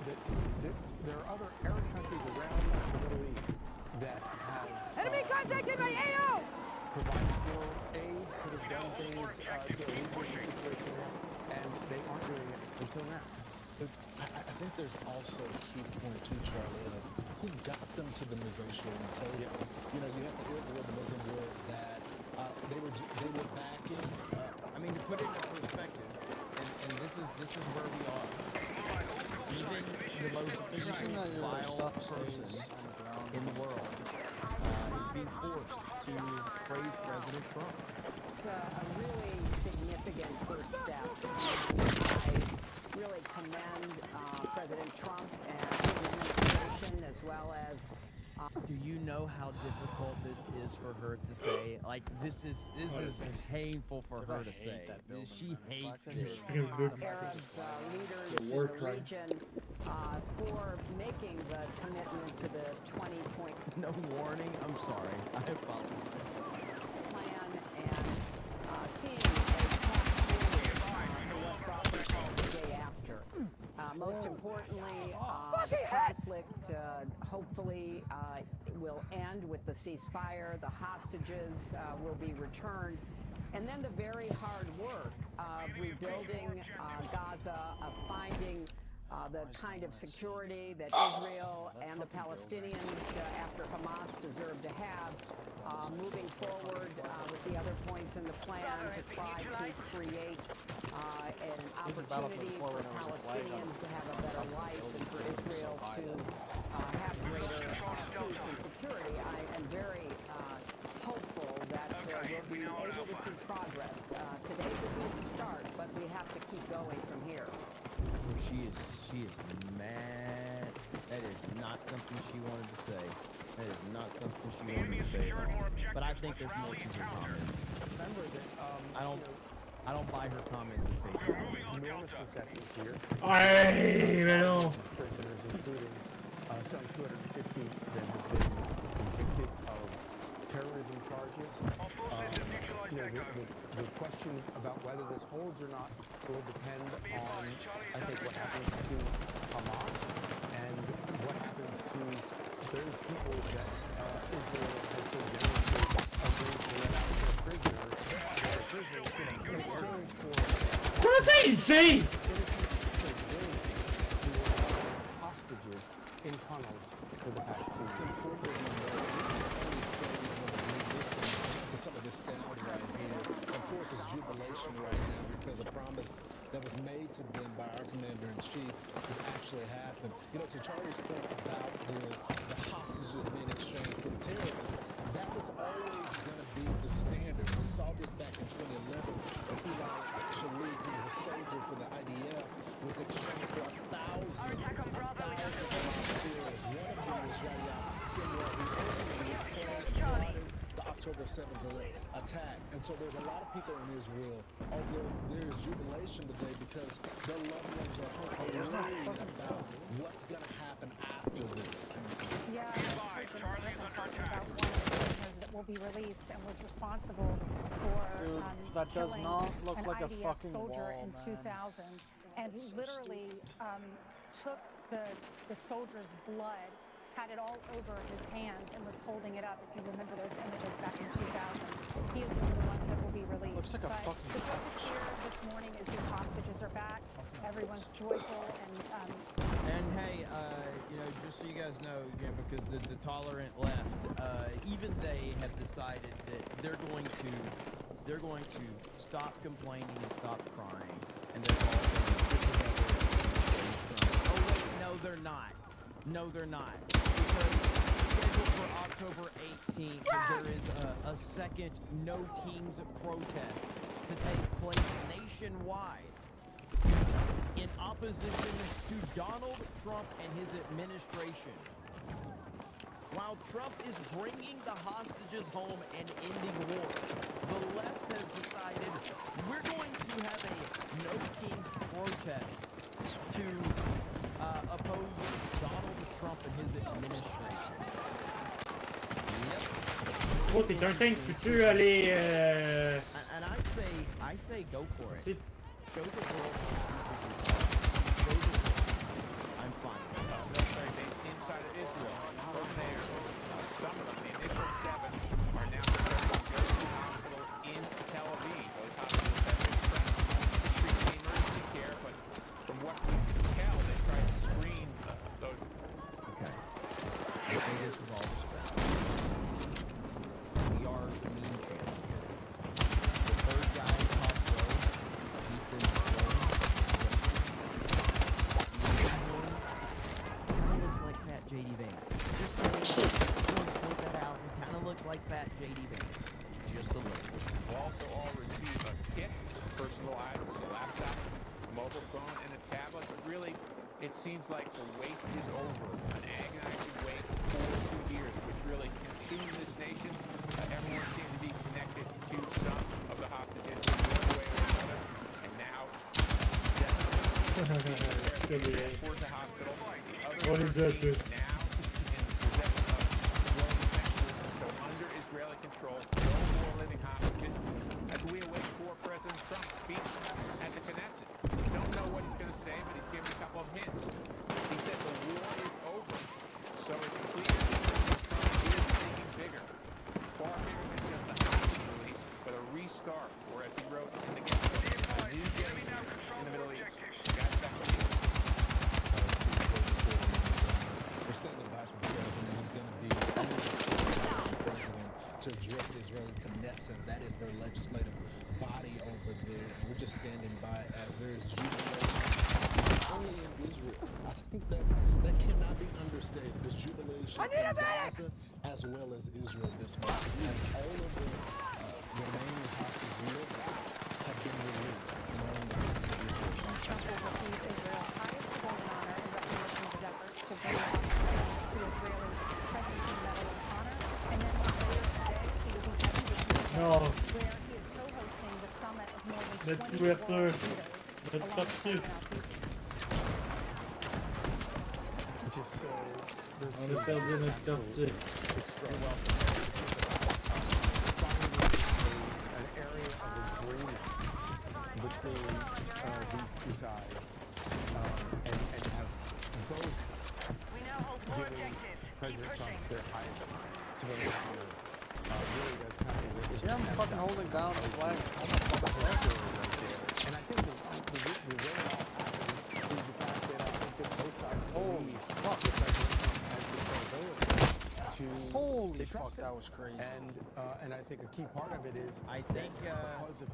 that there are other Arab countries around the Middle East that have enemy contact in my AO! Provided for aid, could have done things to alleviate the situation, and they aren't doing it until now. But I think there's also a key point too, Charlie, of who got them to the negotiating table. You know, you have to hear the Muslim word that they were backing. I mean, to put it into perspective, and this is where we are. Even the most vile person in the world is being forced to praise President Trump. It's a really significant first step. I really commend President Trump and his administration, as well as do you know how difficult this is for her to say? Like, this is painful for her to say. She hates this. Arab leaders in the region for making the commitment to the 20-point No warning. I'm sorry. I apologize. plan and seeing a path forward what's often called the day after. Most importantly, the conflict hopefully will end with the ceasefire. The hostages will be returned. And then the very hard work of rebuilding Gaza, of finding the kind of security that Israel and the Palestinians, after Hamas, deserve to have, moving forward with the other points in the plan to try to create an opportunity for Palestinians to have a better life and for Israel to have greater peace and security. I am very hopeful that we'll be able to see progress. Today's a good start, but we have to keep going from here. She is mad. That is not something she wanted to say. That is not something she wanted to say at all. But I think there's more to the comments. Remember that I don't buy her comments at face value. Enormous concessions here. Ay, pero... Prisoners, including some 250 that have been convicted of terrorism charges. The question about whether this holds or not will depend on, I think, what happens to Hamas and what happens to those people that Israel has so generously agreed to let out their prisoners. Their prisoners in exchange for Cosa sei? Sei! hostages in tunnels for the past 2 It's years. important to know to some of this sound right here. Of course, it's jubilation right now because a promise that was made to them by our commander-in-chief has actually happened. You know, to Charlie's point about the hostages being exchanged for the terrorists, that was always going to be the standard. We saw this back in 2011 when Eli Shalit, who was a soldier for the IDF, was exchanged for 1,000 volunteers. One of them was Yahya Sinwar, who ultimately plotted the October 7th attack. And so there's a lot of people in Israel, although there is jubilation today because their loved ones are worried about what's going to happen after this. Yeah, I've heard Jonathan talking about one of the prisoners that will be released and was responsible for Dude, that does killing not look an like a IDF fucking soldier wall, in man. 2000, and he literally took the soldier's blood, had it all over his hands, and was holding it up. If you remember those images back in 2000, he is one of the ones that will be released. Looks like a but fucking the focus here this morning is these hostages are back. Everyone's joyful And hey, just so you guys know, because the tolerant left, even they have decided that they're going to stop complaining and stop crying, and they're all going to get together. Oh wait, no, they're not. No, they're not. Because scheduled for October 18th, there is a second No Kings protest to take place nationwide in opposition to Donald Trump and his administration. While Trump is bringing the hostages home and ending war, the left has decided we're going to have a No Kings protest to oppose Donald Trump and his administration. Yep. Oh, t'es un tank, peux-tu aller... And I say go for it. Show the world. I'm fine. Military base inside of Israel. From there, some of them, the initial 7, are now preparing to go to hospitals in Tel Aviv. Those hospitals have been treating the emergency care, but from what we can tell, they tried to screen those. Okay. I say this with all respect. We are mean champions. The third guy in top row, Ethan Sloan. Kind of looks like fat JD Vance. Just saying, I want to point that out. He kind of looks like fat JD Vance. Just a little. Will also all receive a kit, personal items, a laptop, a mobile phone, and a tablet. But really, it seems like the wait is over. An agonizing wait for 2 years, which really consumed this nation. Everyone seemed to be connected to some of the hostages in one way or another. And now, towards the hospital. The other now in possession of Israeli fences. So under Israeli control, no more living hostages. As we await for President Trump's speech at the Knesset. We don't know what he's going to say, but he's given a couple of hints. He said the war is over. So it's clear that Trump is thinking bigger. Far bigger than just a hostage release, but a restart. Or as he wrote in the game, a new day in the Middle East. Guys, back to you. We're standing by for the president. He's going to be the president to address the Israeli Knesset. That is their legislative body over there. And we're just standing by as there is jubilation. Not only in Israel, I think that cannot be understated. There's jubilation in Gaza as well as Israel this month, as all of the remaining hostages lived have been released. Trump will receive Israel's highest civilian honor in recognition of his efforts to bring hostages to the Israeli Presidency Medal of Honor. And then later today, he will be heading to Israel, where he is co-hosting the summit of more than Let's do it, sir. Let's stop you. Just so there's On est perdu notre quartier. an area of agreement between these two sides, and have both given President Trump their highest civilian honor. Really does kind of See, I'm fucking holding down the flag. And I think the way it all happened is the fact that I think that both sides believe that President Trump has the credibility to Holy trust fuck, him. that was crazy. And I think a key part of it is I think because of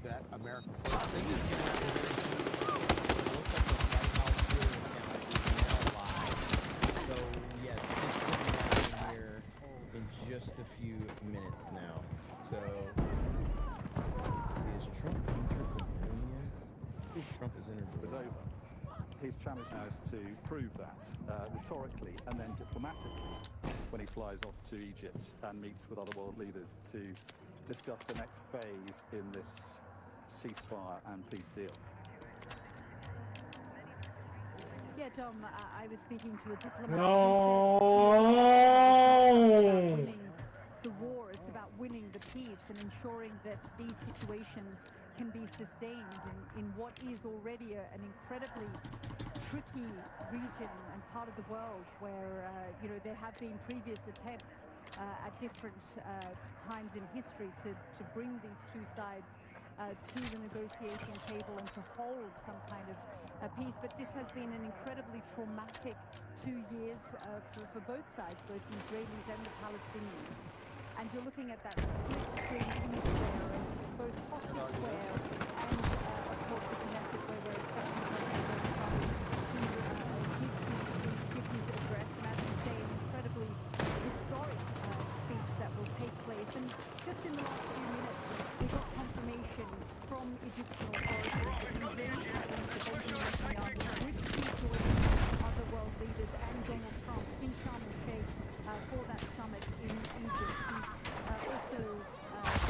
that America First. I think it's gonna have to be it looks like the White House Twitter account is now live. So yes, just putting that in here in just a few minutes now. So let's see, is Trump entered the room yet? I think Trump is entered the was room. over. His challenge now is to prove that rhetorically and then diplomatically when he flies off to Egypt and meets with other world leaders to discuss the next phase in this ceasefire and peace deal. Yeah, Dom, I was speaking to a diplomat. No! Winning the war, it's about winning the peace and ensuring that these situations can be sustained in what is already an incredibly tricky region and part of the world where, there have been previous attempts at different times in history to bring these two sides to the negotiating table and to hold some kind of peace. But this has been an incredibly traumatic 2 years for both sides, both the Israelis and the Palestinians. And you're looking at that split screen image there of both Hospital Square and, of course, the Knesset, where we're expecting President Trump to give his address, and as you say, an incredibly historic speech that will take place. And just in the last few minutes, we got confirmation from Egyptian authorities that the Israeli Prime Minister Benjamin Netanyahu would be joining other world leaders and Donald Trump in Sharm el-Sheikh for that summit in Egypt. He's also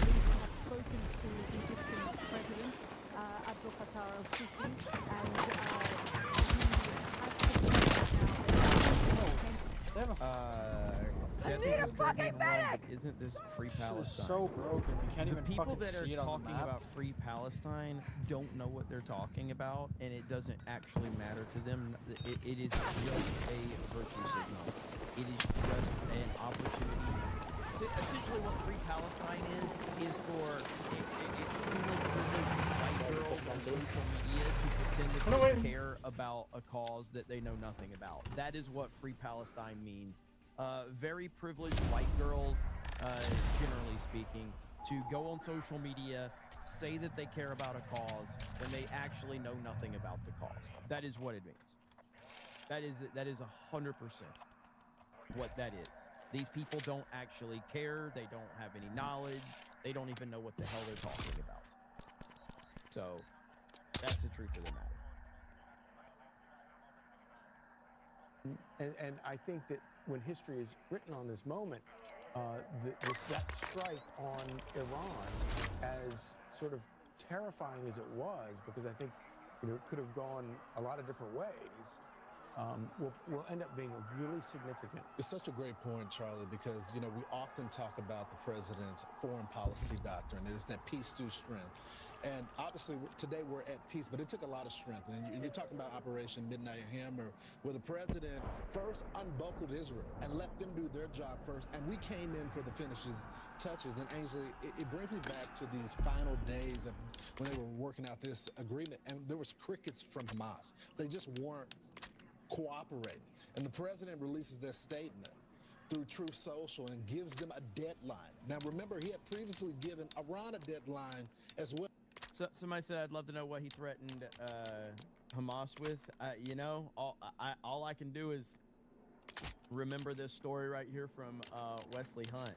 believed to have spoken to the Egyptian President Abdel Fattah el-Sisi, and he has Death is correct me if I'm wrong, but isn't this Free Palestine? This is so broken. You can't The even people fucking that are see it on the talking map. about Free Palestine don't know what they're talking about, and it doesn't actually matter to them. It is just a virtue signal. It is just an opportunity. So essentially, what Free Palestine is for extremely privileged white girls on social media to pretend that they care about a cause that they know nothing about. That is what Free Palestine means. Very privileged white girls, generally speaking, to go on social media, say that they care about a cause when they actually know nothing about the cause. That is what it means. That is 100% what that is. These people don't actually care. They don't have any knowledge. They don't even know what the hell they're talking about. So that's the truth of the matter. And I think that when history is written on this moment, that strike on Iran, as sort of terrifying as it was, because I think it could have gone a lot of different ways, will end up being really significant. It's such a great point, Charlie, because, we often talk about the president's foreign policy doctrine. It is that peace through strength. And obviously, today we're at peace, but it took a lot of strength. And you're talking about Operation Midnight Hammer, where the president first unbuckled Israel and let them do their job first. And we came in for the touches. And Ainsley, it brings me back to these final days of when they were working out this agreement. And there was crickets from Hamas. They just weren't cooperating. And the president releases this statement through Truth Social and gives them a deadline. Now, remember, he had previously given Iran a deadline as well. So somebody said, I'd love to know what he threatened Hamas with. All I can do is remember this story right here from Wesley Hunt.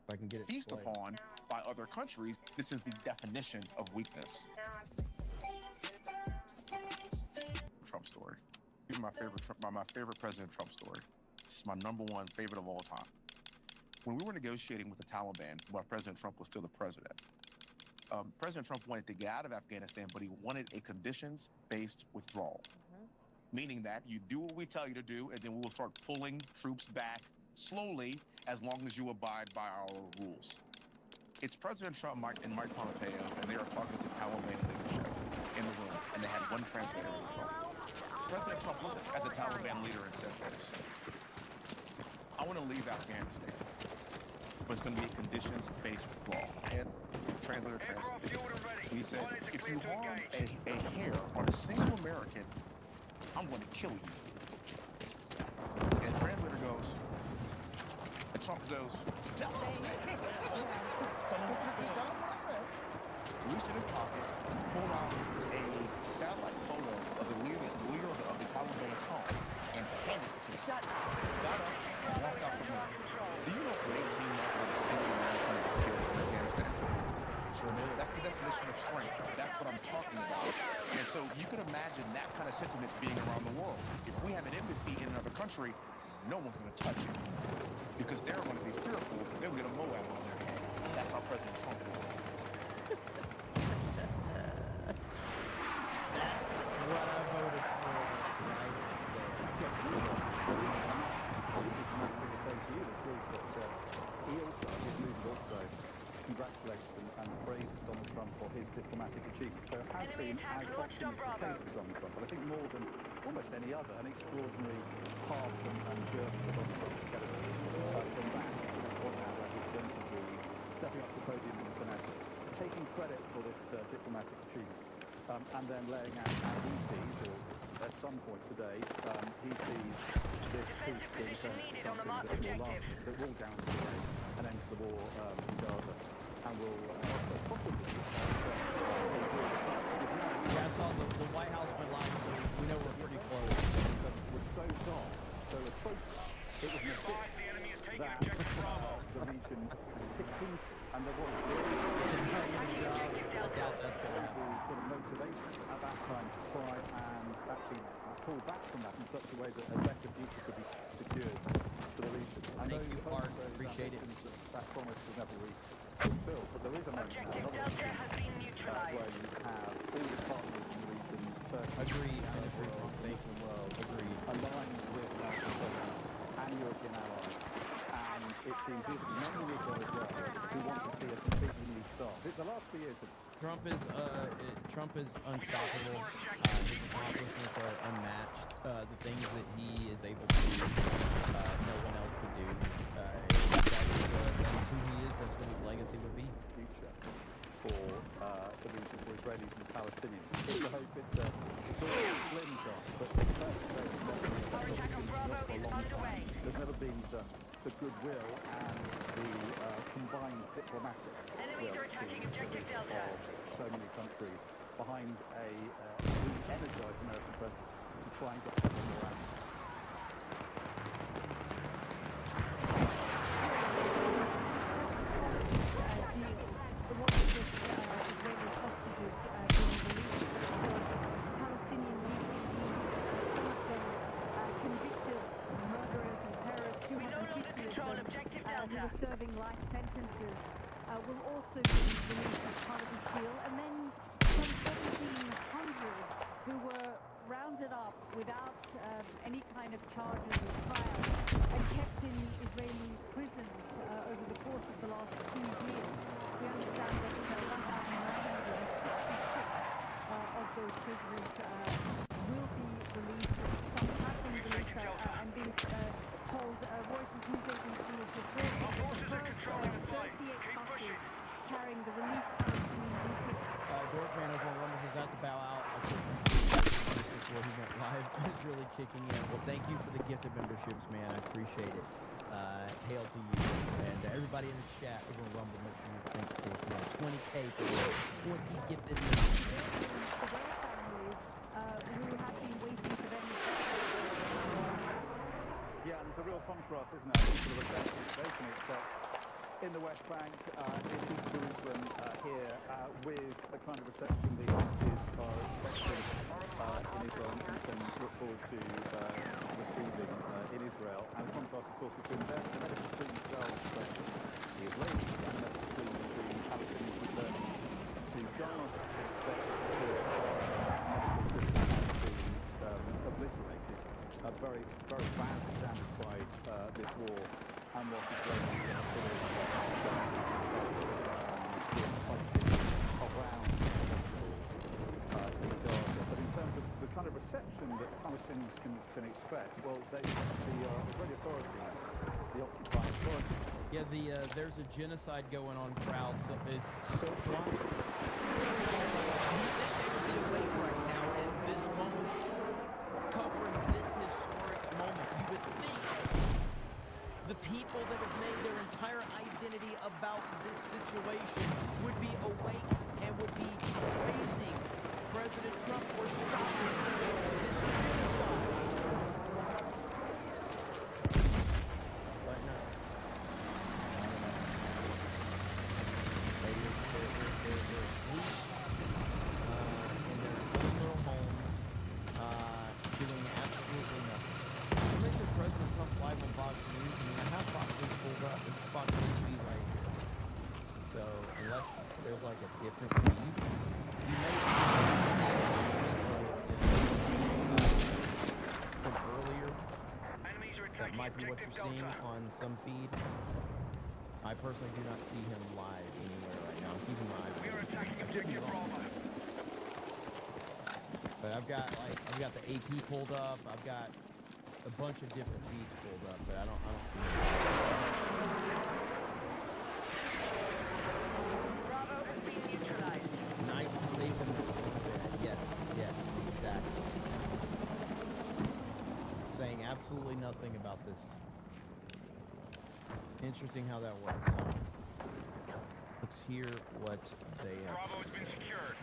If I can get it Feast played. upon by other countries. This is the definition of weakness. Trump story. This is my favorite President Trump story. This is my #1 favorite of all time. When we were negotiating with the Taliban while President Trump was still the president, President Trump wanted to get out of Afghanistan, but he wanted a conditions-based withdrawal, meaning that you do what we tell you to do, and then we will start pulling troops back slowly as long as you abide by our rules. It's President Trump and Mike Pompeo, and they are talking to Taliban leadership in the room, and they had one translator in the room. President Trump looked at the Taliban leader and said this: I want to leave Afghanistan, but it's going to be a conditions-based withdrawal. And the translator translated. He said, if you harm a hair on a single American, I'm going to kill you. And translator goes, and Trump goes, tell me. Reached in his pocket, pulled out a satellite photo of the leader of the Taliban's home, and handed it to him. Shut up. Got up, walked out the room. Do you know for 18 months that a single American was killed in Afghanistan? Sure did. That's the definition of strength. That's what I'm talking about. And so you can imagine that kind of sentiment being around the world. If we have an embassy in another country, no one's going to touch it. Because they're going to be fearful they'll get a Moab on their head. That's how President Trump is. What I voted for tonight. Yes, it is right. So, and that's for the same to you this week. But his movement also congratulates and praises Donald Trump for his diplomatic achievements. So it has been, as often is the case with Donald Trump, but I think more than almost any other, an extraordinary path and journey for Donald Trump to get us from that to this point now where he's going to be stepping up to the podium in the Knesset, taking credit for this diplomatic achievement, and then laying out how he sees, or at some point today, he sees this peace being turned into something that will last, that will guarantee an end to the war in Gaza, and will also possibly Yeah, I saw the White House went live, so we know we're pretty close. It was so dark, so atrocious. It was an abyss that the region tipped into, and there was the sort of motivation at that time to try and actually pull back from that in such a way that a better future could be secured for the region. And Thank you, Art. Appreciate it. That promise was never fulfilled, but there is a moment now, where you have all the partners in the region, Agreed. I agree. Muslim world, aligned with national presidents and European allies, and it seems many in Israel as well, who want to see a completely new start. The last 2 years have Trump is unstoppable. His accomplishments are unmatched. The things that he is able to do, no one else could do. That's who he is. That's what his legacy would be. Future for the region, for Israelis and Palestinians. It's a hope. It's all a slim chance, but it's fair to say it's not been for a long time. There's never been the goodwill and the combined diplomatic will, it seems, of so many countries behind a re-energized American president to try and get something more out of it. Who are serving life sentences will also be released as part of this deal. And then some 1,700 who were rounded up without any kind of charges or trial and kept in Israeli prisons over the course of the last 2 years. We understand that 1,966 of those prisoners will be released. Some have been released and being told Reuters news agency is reporting that the first 38 buses carrying the released Palestinian detainees. Dorkman over on Rumble says that to bow out. I took my seat before he went live. It's really kicking in. Well, thank you for the gift of memberships, man. I appreciate it. Hail to you. And everybody in the chat over on Rumble, make sure you thank Dorkman. 20K for the 20 gifted memberships. To their families who have been waiting for them. Yeah, there's a real contrast, isn't there, to the reception they can expect in the West Bank, in East Jerusalem here, with the kind of reception the hostages are expecting in Israel and can look forward to receiving in Israel, and the contrast, of course, between the medical treatment girls expecting the Israelis and the medical treatment the Palestinians returning to Gaza. They expect that, of course, the Gaza medical system has been obliterated, very, very badly damaged by this war and what Israeli artillery has done to the fighting around the hospitals in Gaza. But in terms of the kind of reception that Palestinians can expect, well, the Israeli authorities, the occupying authorities. Yeah, there's a genocide going on crowd is so quiet. They would be awake right now at this moment, covering this historic moment. You would think the people that have made their entire identity about this situation would be awake and would be praising President Trump for stopping this genocide. But no. They're asleep in their own little home, doing absolutely nothing. Somebody said President Trump live on Fox News. I mean, I have Fox News pulled up. This is Fox News feed right here. So unless there's like a different feed, you may from earlier. That might be what you're seeing on some feed. I personally do not see him live anywhere right now. I'm keeping my eye on him. I could be wrong. But I've got the AP pulled up. I've got a bunch of different feeds pulled up, but I don't see him. Bravo is being neutralized. Nice and safe in the bed. Yes, exactly. Saying absolutely nothing about this. Interesting how that works, huh? Let's hear what they have. Bravo has been secured.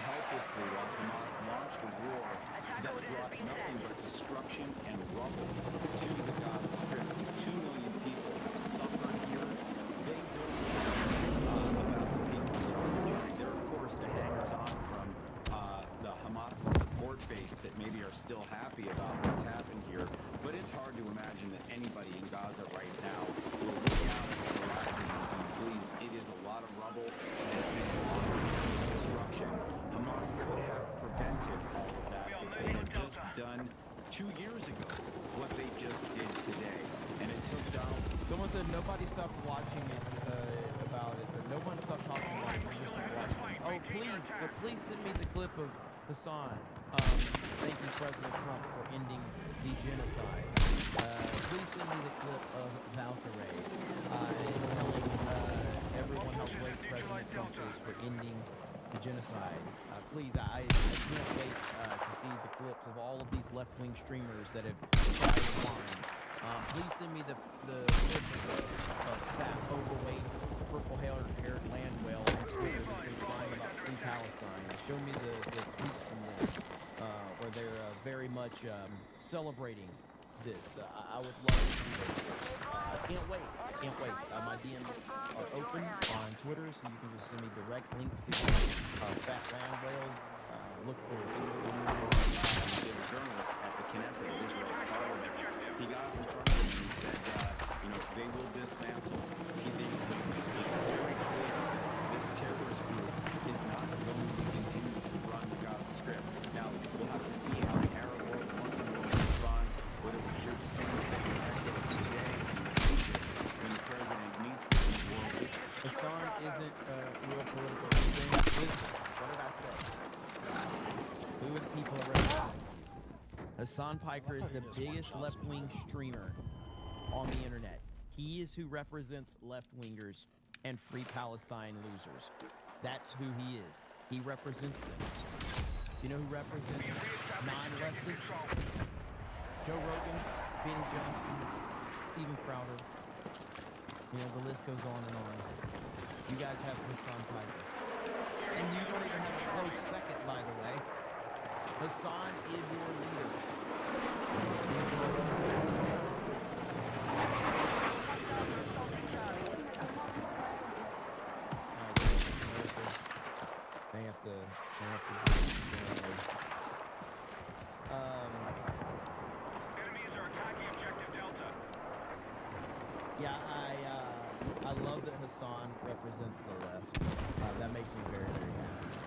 Helplessly, while Hamas launched a war that brought nothing but destruction and rubble to the Gaza Strip. 2 million people suffered here. They don't care about the people that are returning. They're, of course, the hangers-on from the Hamas's support base that maybe are still happy about what's happened here. But it's hard to imagine that anybody in Gaza right now will look out at the horizon and be pleased. It is a lot of rubble and it's been a lot of destruction. Hamas could have prevented all of that if they had just done 2 years ago what they just did today. And it took Donald. Someone said nobody stopped watching it about it, but no one stopped talking about it. We just watched it. Oh, please send me the clip of Hassan. Thanking President Trump for ending the genocide. Please send me the clip of Valkyrie telling everyone how great President Trump is for ending the genocide. Please, I can't wait to see the clips of all of these left-wing streamers that have tried to whine. Please send me the clip of fat, overweight, purple-haired land whale on Twitter that's been crying about free Palestine. Show me the tweets from them where they're very much celebrating this. I would love to see those clips. I can't wait. My DMs are open on Twitter, so you can just send me direct links to fat land whales. Look forward to it. A journalist at the Knesset, Israel's parliament, he got up in front of him and said, they will dismantle. He made it very clear that this terrorist group is not going to continue to run the Gaza Strip. Now, we'll have to see how the Arab world, Muslim world responds, whether we hear the same thing today when the president meets with the world leaders. Hassan isn't real political. What did I say? Who are the people around? Hassan Piker is the biggest left-wing streamer on the internet. He is who represents left-wingers and free Palestine losers. That's who he is. He represents them. You know who represents non-leftists? Joe Rogan, Benny Johnson, Steven Crowder. You know, the list goes on and on. You guys have Hassan Piker. And you don't even have a close second, by the way. Hassan is your leader. to Enemies are attacking objective Delta. Yeah, I love that Hassan represents the left. That makes me very, very happy.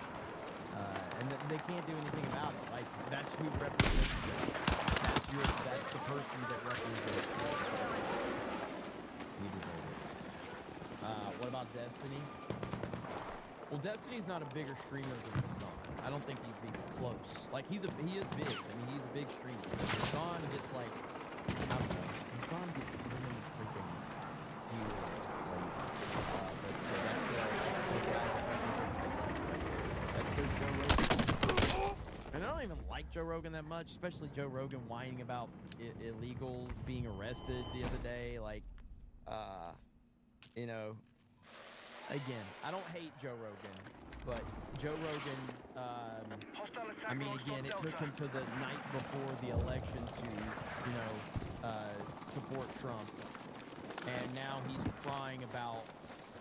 And they can't do anything about it. Like, that's who represents them. That's the person that represents them. You deserve it. What about Destiny? Well, Destiny's not a bigger streamer than Hassan. I don't think he's even close. Like, he is big. I mean, he's a big streamer. Hassan gets like, I don't know. Hassan gets so many freaking viewers. It's crazy. But so that's the guy that represents the left right there. That's their Joe Rogan. And I don't even like Joe Rogan that much, especially Joe Rogan whining about illegals being arrested the other day. Like, you know, again, I don't hate Joe Rogan, but Joe Rogan, I mean, again, it took him to the night before the election to, you know, support Trump. And now he's crying about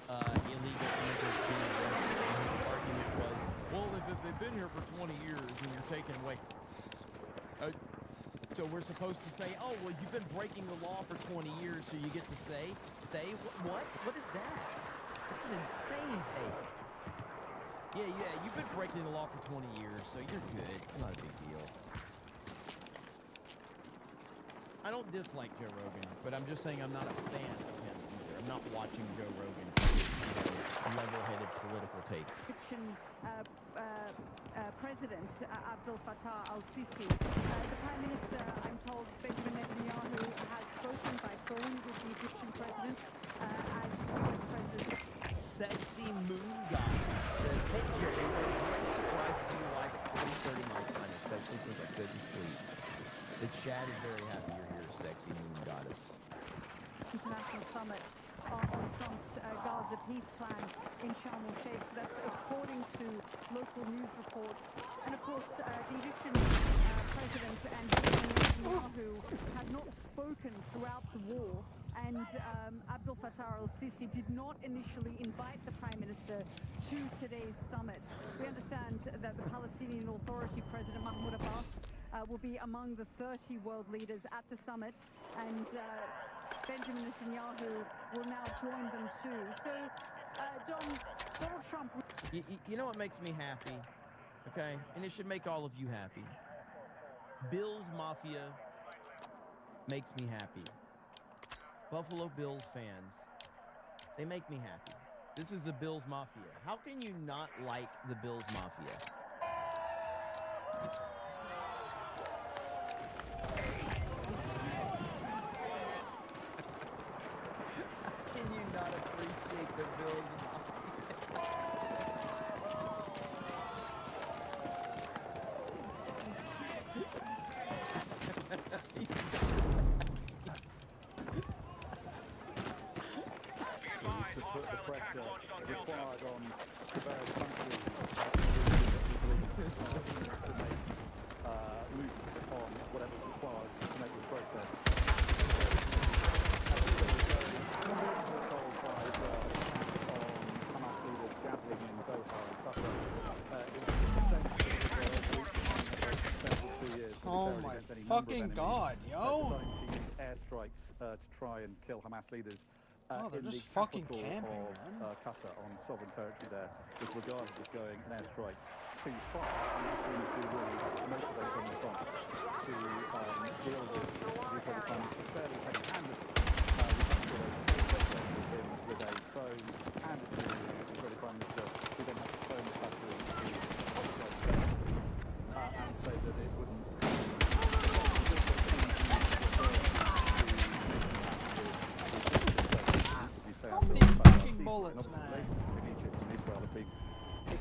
illegal immigrants being arrested. And his argument was, well, if they've been here for 20 years and you're taking away... so we're supposed to say, oh, well, you've been breaking the law for 20 years, so you get to stay? What? What is that? That's an insane take. Yeah, you've been breaking the law for 20 years, so you're good. It's not a big deal. I don't dislike Joe Rogan, but I'm just saying I'm not a fan of him either. I'm not watching Joe Rogan, level-headed political takes. President Abdel Fattah al-Sisi. The Prime Minister, I'm told, Benjamin Netanyahu, has spoken by phone with the Egyptian president as Vice President. Sexy Moon Guy says, hey Joe, what a great surprise to see you live at 20:30 my time, especially since I couldn't sleep. The chat is very happy you're here, Sexy Moon Goddess. International Summit on Trump's Gaza peace plan in Sharm el-Sheikh. So that's according to local news reports. And of course, the Egyptian president and Netanyahu have not spoken throughout the war. And Abdel Fattah al-Sisi did not initially invite the Prime Minister to today's summit. We understand that the Palestinian Authority President Mahmoud Abbas will be among the 30 world leaders at the summit, and Benjamin Netanyahu will now join them too. So, Donald Trump... You know what makes me happy? Okay? And it should make all of you happy. Bills Mafia makes me happy. Buffalo Bills fans, they make me happy. This is the Bills Mafia. How can you not like the Bills Mafia? Can you not appreciate the Bills to put the pressure required on the various countries to make movements on whatever's required to make this process. We're told by Israel on Hamas leaders gathering in Doha and Qatar. It's essential for very successful 2 years. Oh my fucking god, yo! Deciding to use airstrikes to try and kill Hamas leaders. Oh, they're in just the fucking capital camping, of man. Qatar on sovereign territory there was regarded as going an airstrike too far, and that seemed to really motivate on the front to deal with the Israeli Prime Minister fairly heavy-handedly. We saw those photos of him with a phone handed to the Israeli Prime Minister, who then had to phone the Qataris to apologise firstly and say that it wouldn't... How many fucking bullets, man?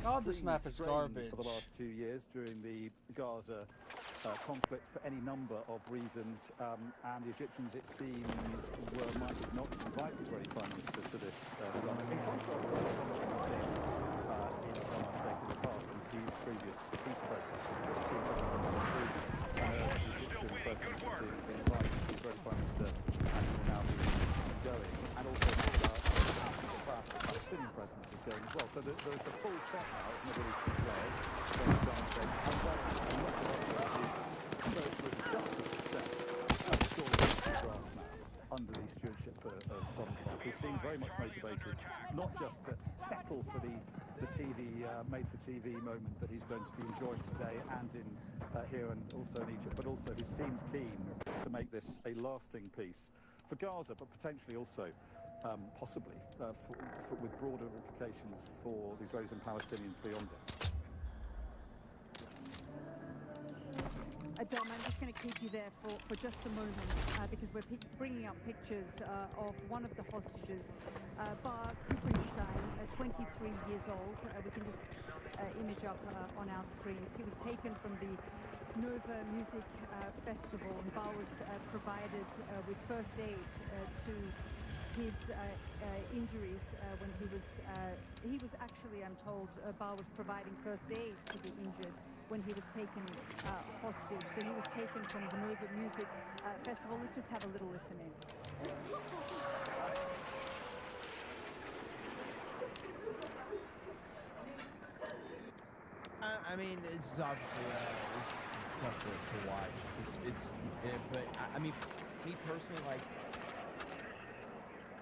God, this map is garbage. For the last 2 years during the Gaza conflict for any number of reasons, and the Egyptians, it seems, were minded not to invite the Israeli Prime Minister to this summit. In contrast to the summits we've seen in Sharm el-Sheikh in the past and previous peace processes, but it seems like the Egyptian president to invite the Israeli Prime Minister and will now be going, and also the Palestinian president investment is going as well. So there's the full set now of Middle Eastern players, and lots of other world leaders. So there's a chance of success, surely, in the grass now, under the stewardship of Donald Trump, who seems very much motivated, not just to settle for the TV, made-for-TV moment that he's going to be enjoying today and in here and also in Egypt, but also who seems keen to make this a lasting peace for Gaza, but potentially also, possibly, with broader implications for the Israelis and Palestinians beyond this. Dom, I'm just going to keep you there for just a moment because we're bringing up pictures of one of the hostages, Bar Kupenstein, 23 years old. We can just image up on our screens. He was taken from the Nova Music Festival, and Bar was provided with first aid to his injuries when he was actually, I'm told, Bar was providing first aid to the injured when he was taken hostage. So he was taken from the Nova Music Festival. Let's just have a little listen in. I mean, it's obviously it's tough to watch. But I mean, me personally, like,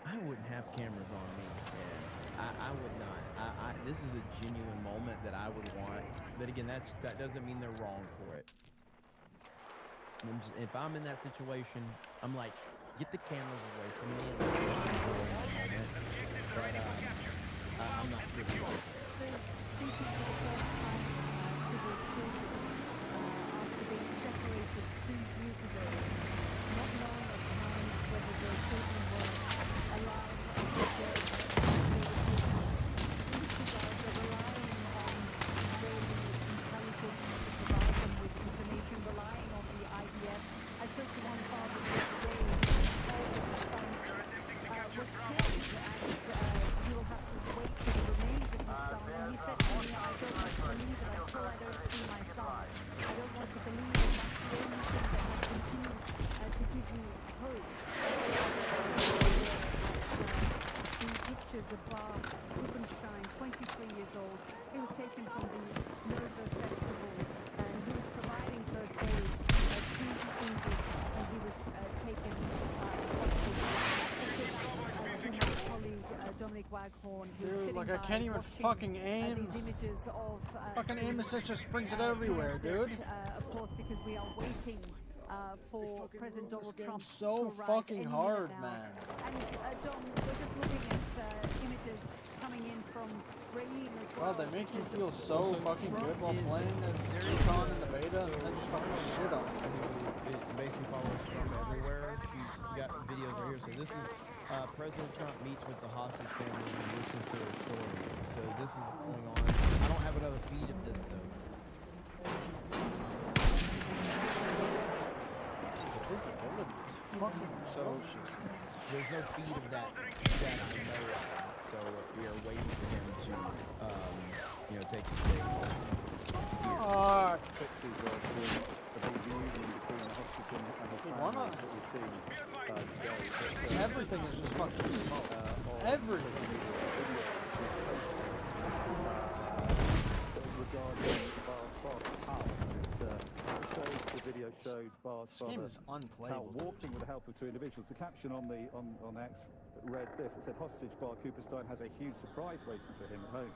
I wouldn't have cameras on me. I would not. This is a genuine moment that I would want. But again, that doesn't mean they're wrong for it. If I'm in that situation, I'm like, get the cameras away from me and let me enjoy the moment. But I'm not privy to it. Speaking for the first time to the children after being separated 2 years ago, not knowing at times whether their children were alive or dead. Relying on the IDF. I spoke to one father the other day who told me his son was killed, and he will have to wait for the remains of his son. And he said to me, I don't want to believe it until I don't see my son. I don't want to believe it. That's the only thing that has continued to give me hope. The pictures of Bar Kupenstein, 23 years old. He was taken from the Nova Festival, and he was providing first aid to the injured, and he was taken hostage. To my colleague Dominic Waghorn, dude, like I can't even fucking aim. These images of fucking aim assist just brings it everywhere, dude. Of course, because we are waiting for President Donald Trump so to arrive fucking hard, now. man. And Dom, we're just looking at images coming in from Raheem as well. Wow, they make you feel so fucking good while playing as Recon in the beta, and then just fucking shit on it. It basically follows Trump everywhere. She's got videos right here. So this is President Trump meets with the hostage family and listens to their stories. So this is going on. I don't have another feed of this though. The visibility is fucking atrocious. There's no feed of that I know of. So we are waiting for him to, take the stage. Pictures of the union between the hostage and his family that we've seen today. Everything is just fucking smoke. Everything. Regarding Bar's father, Tal. The video showed Bar's father, Tal, walking with the help of 2 individuals. The caption on X read this. It said, hostage Bar Kupenstein has a huge surprise waiting for him at home.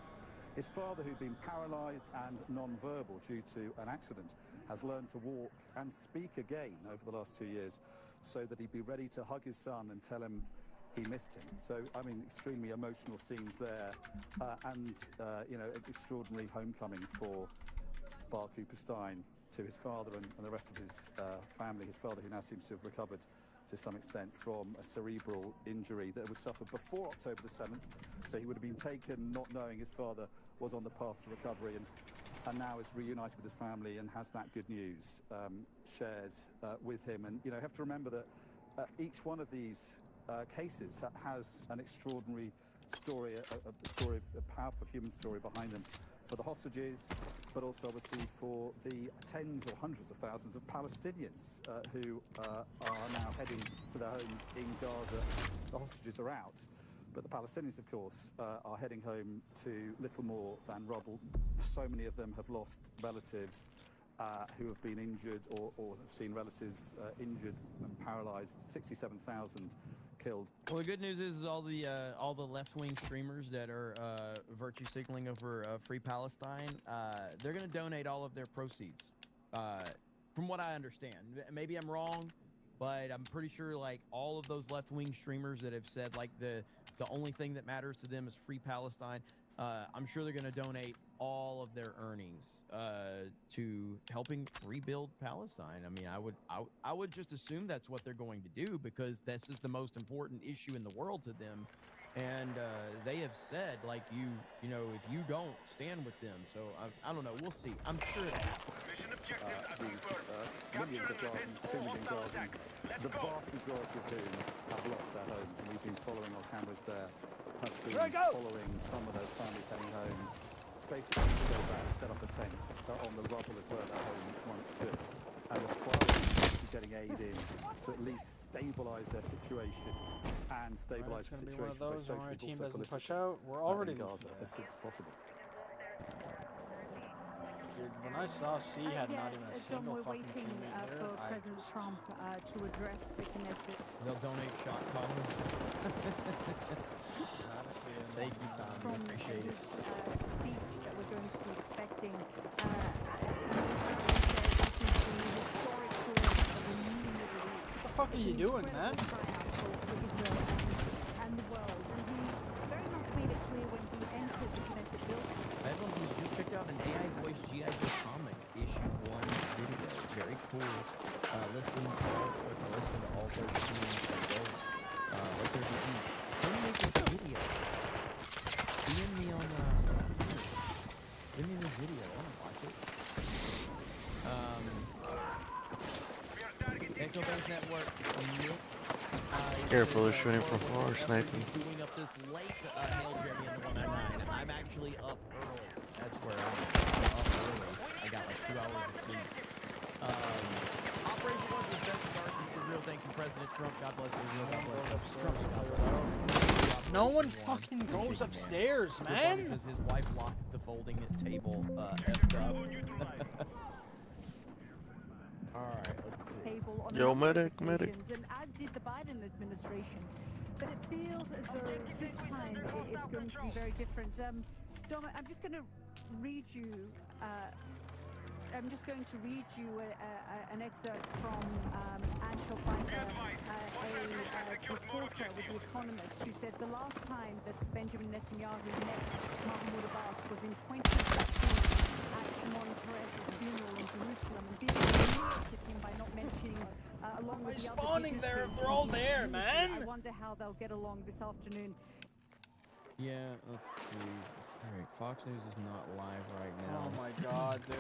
His father, who'd been paralysed and non-verbal due to an accident, has learned to walk and speak again over the last 2 years so that he'd be ready to hug his son and tell him he missed him. So, I mean, extremely emotional scenes there, and extraordinary homecoming for Bar Kupenstein to his father and the rest of his family. His father, who now seems to have recovered to some extent from a cerebral injury that was suffered before October the 7th. So he would have been taken not knowing his father was on the path to recovery, and now is reunited with his family and has that good news shared with him. And, you have to remember that each one of these cases has an extraordinary story, a story, a powerful human story behind them, for the hostages, but also obviously for the tens or hundreds of thousands of Palestinians who are now heading to their homes in Gaza. The hostages are out, But the Palestinians, of course, are heading home to little more than rubble. So many of them have lost relatives who have been injured or have seen relatives injured and paralyzed. 67,000 killed. Well, the good news is all the left-wing streamers that are virtue signaling over Free Palestine, they're going to donate all of their proceeds, from what I understand. Maybe I'm wrong, but I'm pretty sure like all of those left-wing streamers that have said like the only thing that matters to them is Free Palestine, I'm sure they're going to donate all of their earnings to helping rebuild Palestine. I mean, I would just assume that's what they're going to do, because this is the most important issue in the world to them, and they have said like you know, if you don't stand with them. So I don't know, we'll see. I'm sure it'll happen. These millions of Gazans, 2 million Gazans, the vast majority of whom have lost their homes, and we've been following our cameras there, have been following some of those families heading home, basically to go back and set up a tent on the rubble of where their home once stood. And the priority is actually getting aid in to at least stabilise their situation and stabilise the situation It's going to be one of those when our team doesn't push out. We're already in Gaza as soon as possible. Dude, when I saw C had not even a single we're fucking waiting teammate for there, President Trump to address the Knesset. They'll donate shot collars. Thank you, Tom. From Appreciate it. this speech that we're going to be expecting, What the fuck are you doing, man? And the world. And he very much made it clear when he entered the Knesset building. Everyone who's just checked out an AI voice G.I. Joe comic issue 1 video. Very cool. Listen to all 13 as well. Let there be peace. Send me this video. DM me on send me this video. I want to watch it. Echo Base Network. Careful, they're shooting from far, sniping. Doing up this late, Hail Jeremy in the 199. I'm actually up early. That's where I'm up early. I got like 2 hours of sleep. Operation was the best start in Israel. Thank you, President Trump. God bless Israel. God bless Trump. No one fucking goes upstairs, man. His wife locked the folding table effed up. Alright, let's see. Yo, medic. And as did the Biden administration. But it feels as though this time it's going to be very different. Dom, I'm just going to read you an excerpt from Anshel Pfeiffer, a reporter with The Economist, who said the last time that Benjamin Netanyahu met Mahmoud Abbas was in 2016 at Shimon Peres's funeral in Jerusalem, and Bibi humiliated him by not mentioning along with the other spawning there if dignitaries they're all in his there, unity. man? I wonder how they'll get along this afternoon. Yeah, let's see. Alright, Fox News is not live right now. Oh my god, dude.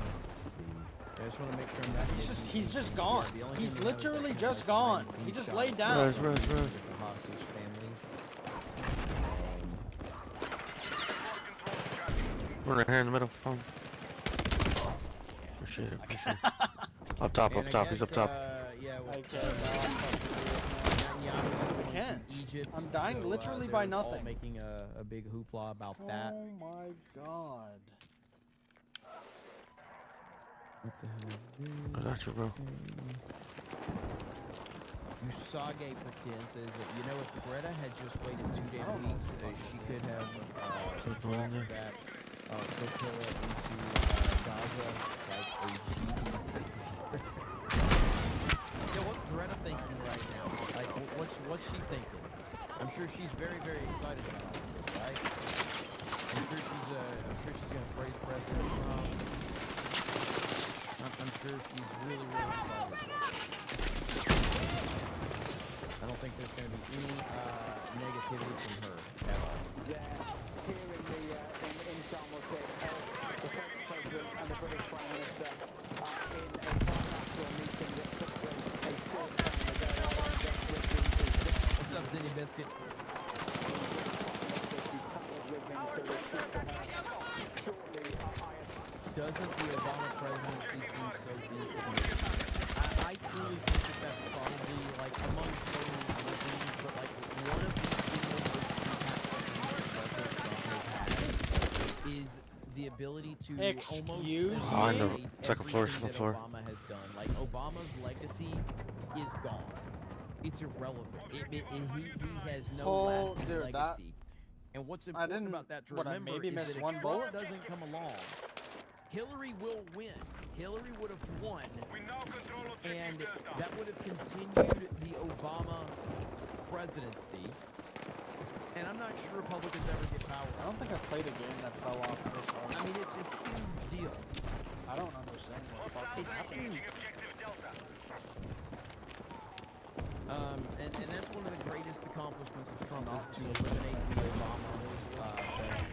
Let's see. I just want to make sure I'm not He's just gone. He's literally just gone. He just laid down. Rose. the hostage families. We're right here in the middle. Appreciate it. Up top. He's up top. Yeah, I can't. Egypt, I'm dying so, literally they're by all nothing. making a big hoopla about that. Oh my god. What the hell is this? I got you, bro. Usage pretends says that, you know, if Greta had just waited 2 damn weeks, she could have brought that flotilla into Gaza like a genius. Yeah, what's Greta thinking right now? Like, what's she thinking? I'm sure she's very, very excited about this, right? I'm sure she's gonna praise President Trump. I'm sure she's really, really excited. I don't think there's going to be any negativity from her at all. Here in Sharm el-Sheikh, the French President and the British Prime Minister in a bilateral meeting that took place a short time ago. What's up, Zinny Biscuit? Doesn't the Obama presidency seem so insignificant? I I truly think that that's probably, like, among so many other things, but, like, one of the single most impactful things is the ability to Excuse almost me? eliminate Second floor, everything second that floor. Obama has done. Like, Obama's legacy is gone. It's irrelevant. He has no lasting dude, legacy. And what's important about that to remember maybe is missed that one if Trump bullet? doesn't come along, Hillary will win. Hillary would have won, and that would have continued the Obama presidency. And I'm not sure Republicans ever get power. I don't think I played a game that fell off this hard. I mean, it's a huge deal. I don't understand what the fuck is happening. And that's one of the greatest accomplishments of Trump is to eliminate the Obama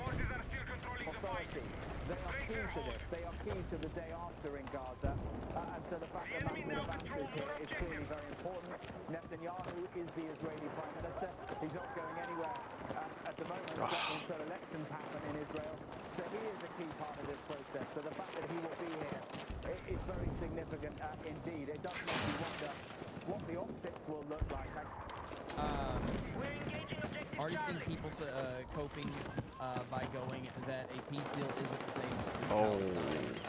presidency. Authority. They are key to this. They are key to the day after in Gaza. And so the fact that Mahmoud Abbas is here is clearly very important. Netanyahu is the Israeli Prime Minister. He's not going anywhere at the moment, certainly until elections happen in Israel. So he is a key part of this process. So the fact that he will be here is very significant indeed. It does make you wonder what the optics will look like. Already seen people coping by going that a peace deal isn't the same as free Palestine.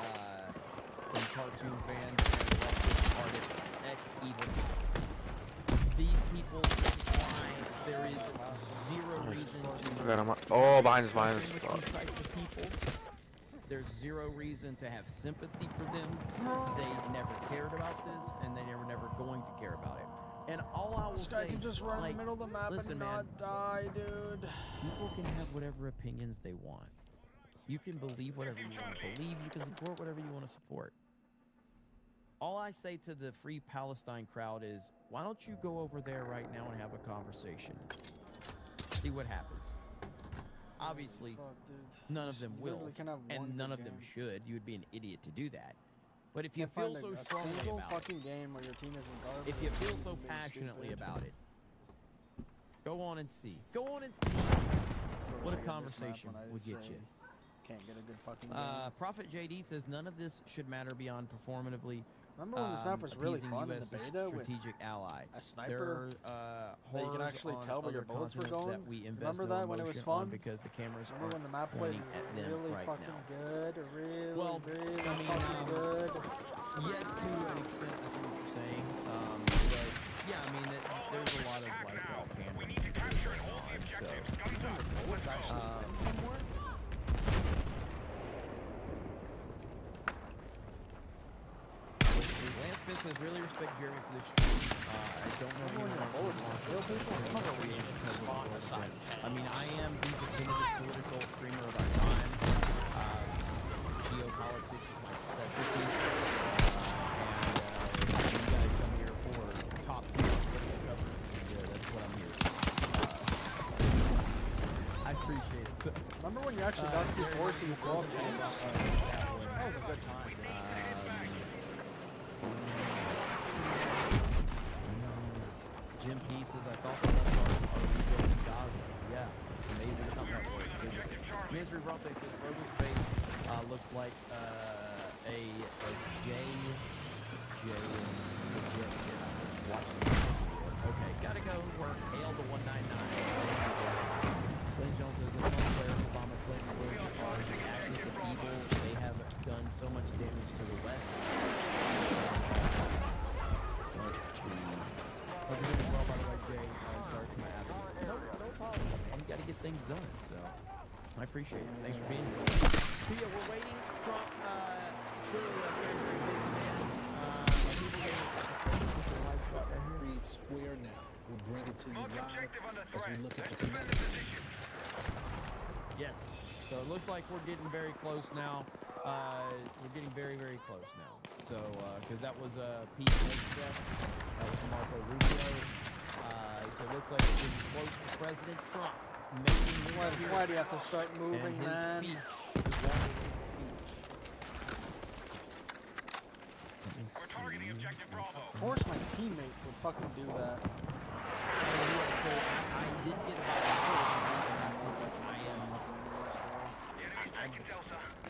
From cartoon fans and leftist artists, ex-evil. These people why there is zero reason to behind us. these types of people. There's zero reason to have sympathy for them. They never cared about this, and they never going to care about it. And all I will This guy say, can just run in the middle of the map listen, and man, not die, dude. people can have whatever opinions they want. You can believe whatever you want to believe. You can support whatever you want to support. All I say to the Free Palestine crowd is, why don't you go over there right now and have a conversation? See what happens. Obviously, none of them will, and none of them should. You would be an idiot to do that. But if you feel so strongly about it, game where your team isn't garbage, if you feel so passionately about it, go on and see. Go on and see what a conversation would get you. Can't get a good fucking game. Prophet JD says none of this should matter beyond performatively. Remember when this map was really fun in the US's beta with strategic ally. a sniper that you can actually tell where your bullets were going? That we Remember that when it was fun? Because the cameras Remember when the map played really right fucking now. good? Really, Well, really I mean, fucking good? Yes, to an extent, I see what you're saying. But yeah, I mean, there's a lot of like pandering going on. So Bullets actually went somewhere? Lance Smith says, really respect Jeremy for this stream. I don't know anyone else who wants to I mean, I am the definitive political streamer of our time. Geopolitics is my specialty. And you guys come here for top tier political coverage. Yeah, that's what I'm here for. I appreciate it. Remember when you actually got to see forces blow up tanks? That was a good time. Jim P says, I thought the left arms are rebuilding Gaza. Yeah, it's amazing how that works, isn't it? Misery Rump says, Frodo's face looks like a J. Watch this video. Okay, gotta go work. Hail the 199. Glenn Jones says, it's unfair. Obama, Clinton, Bush are the axis of evil. They have done so much damage to the West. Let's see. Hope you're doing well, by the way, Jay. Sorry for my absence. No problem. You got to get things done, so I appreciate it. Thanks for being here. So yeah, we're waiting. Trump, clearly a very, very busy man. Read Square now. We'll bring it to you live as we look at the Knesset. Yes. So it looks like we're getting very close now. We're getting very, very close now. So, because that was Pete Hegseth, that was Marco Rubio. So it looks like we're getting close to President Trump making Why do you have to start moving, his man? speech, his long-awaited speech. Let me see. Of course my teammate would fucking do that. So I did get about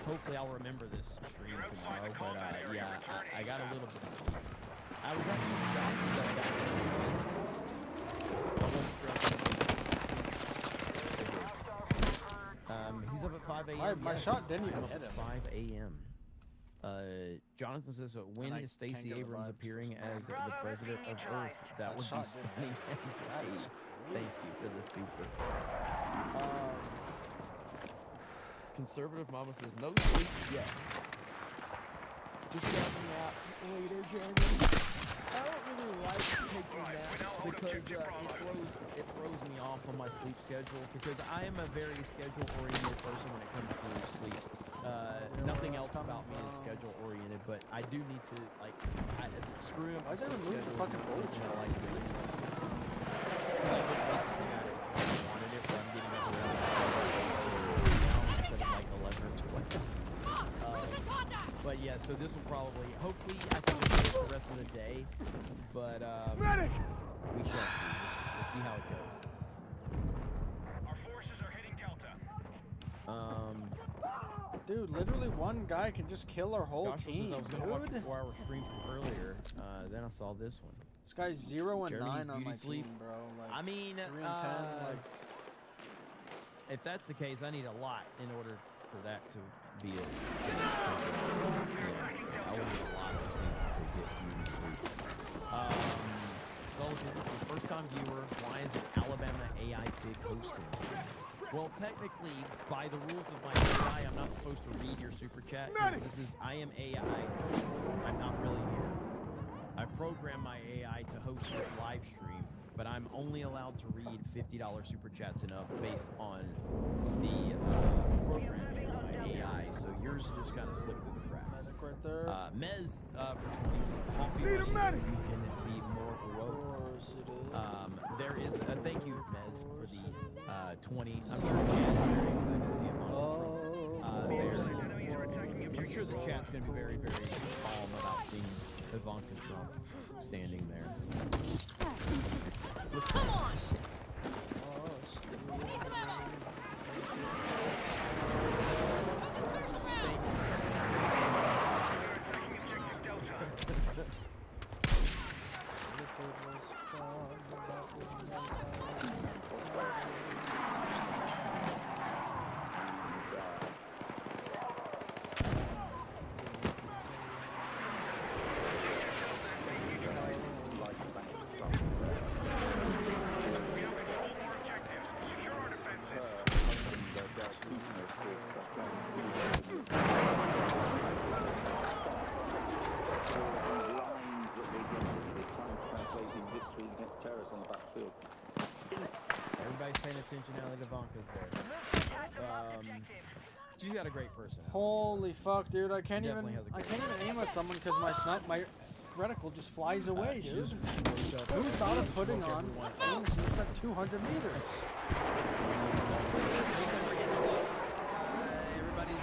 hopefully I'll remember this stream tomorrow, but yeah, I got a little bit of sleep. I was actually shocked that I got he's up at 5 a.m. My shot didn't even hit him. 5 a.m. Jonathan says, when is Stacey Abrams appearing as the president of Earth? That would be stunning. Thank you for the super. Conservative Mama says, no sleep yet. Just get me out later, Jeremy. I don't really like taking naps because it throws me off on my sleep schedule because I am a very schedule-oriented person when it comes to sleep. Nothing else about me is schedule-oriented, but I do need to, like, screw up. Why did they remove the fucking bowl I like to do. I wanted it, but I'm getting up around 7 now instead of like 11 or 12. But yeah, so this will probably, hopefully I can just do it the rest of the day, but we shall see. We'll see how it goes. Our forces are hitting Delta. Dude, literally one guy can just kill our whole team, I was gonna watch a dude. 4-hour stream from earlier, then I saw this one. This guy's 0 and Jeremy's 9 on my sleep. team, bro. Like, I mean, 3 and 10, like, if that's the case, I need a lot in order for that to be a. I would need a lot of sleep to get beauty sleep. Sullivan, this is first time viewer. Why is it Alabama AI Fig hosting? Well, technically, by the rules of my AI, I'm not supposed to read your super chat. I am AI. I'm not really here. I programmed my AI to host this live stream, but I'm only allowed to read $50 super chats and up based on the programming of my AI. So yours just kind of slipped through the cracks. Medic right there. Mez for 20 says coffee wishes so you can be more woke. There is a thank you, Mez, for the 20. I'm sure Chad is very excited to see Ivanka Trump. I'm sure the chat's going to be very, very calm about seeing Ivanka Trump standing there. Come on! Everybody's paying attention now that Ivanka's there. She's got a great personality. Holy fuck, dude! I can't even aim at someone because my reticle just flies away, dude. Who thought of putting on aim assist at 200 meters? Everybody's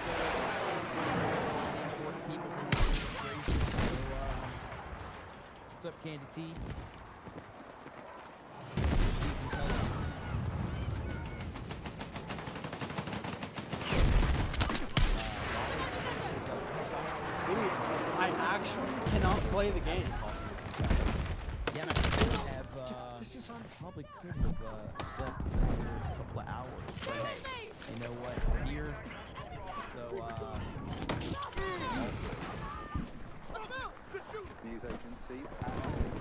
important people in the what's up, Candy T? I actually cannot play the game. Yeah, I could have. This is on. Probably could have slept another couple of hours, but hey, you know what? We're here, so news agency, and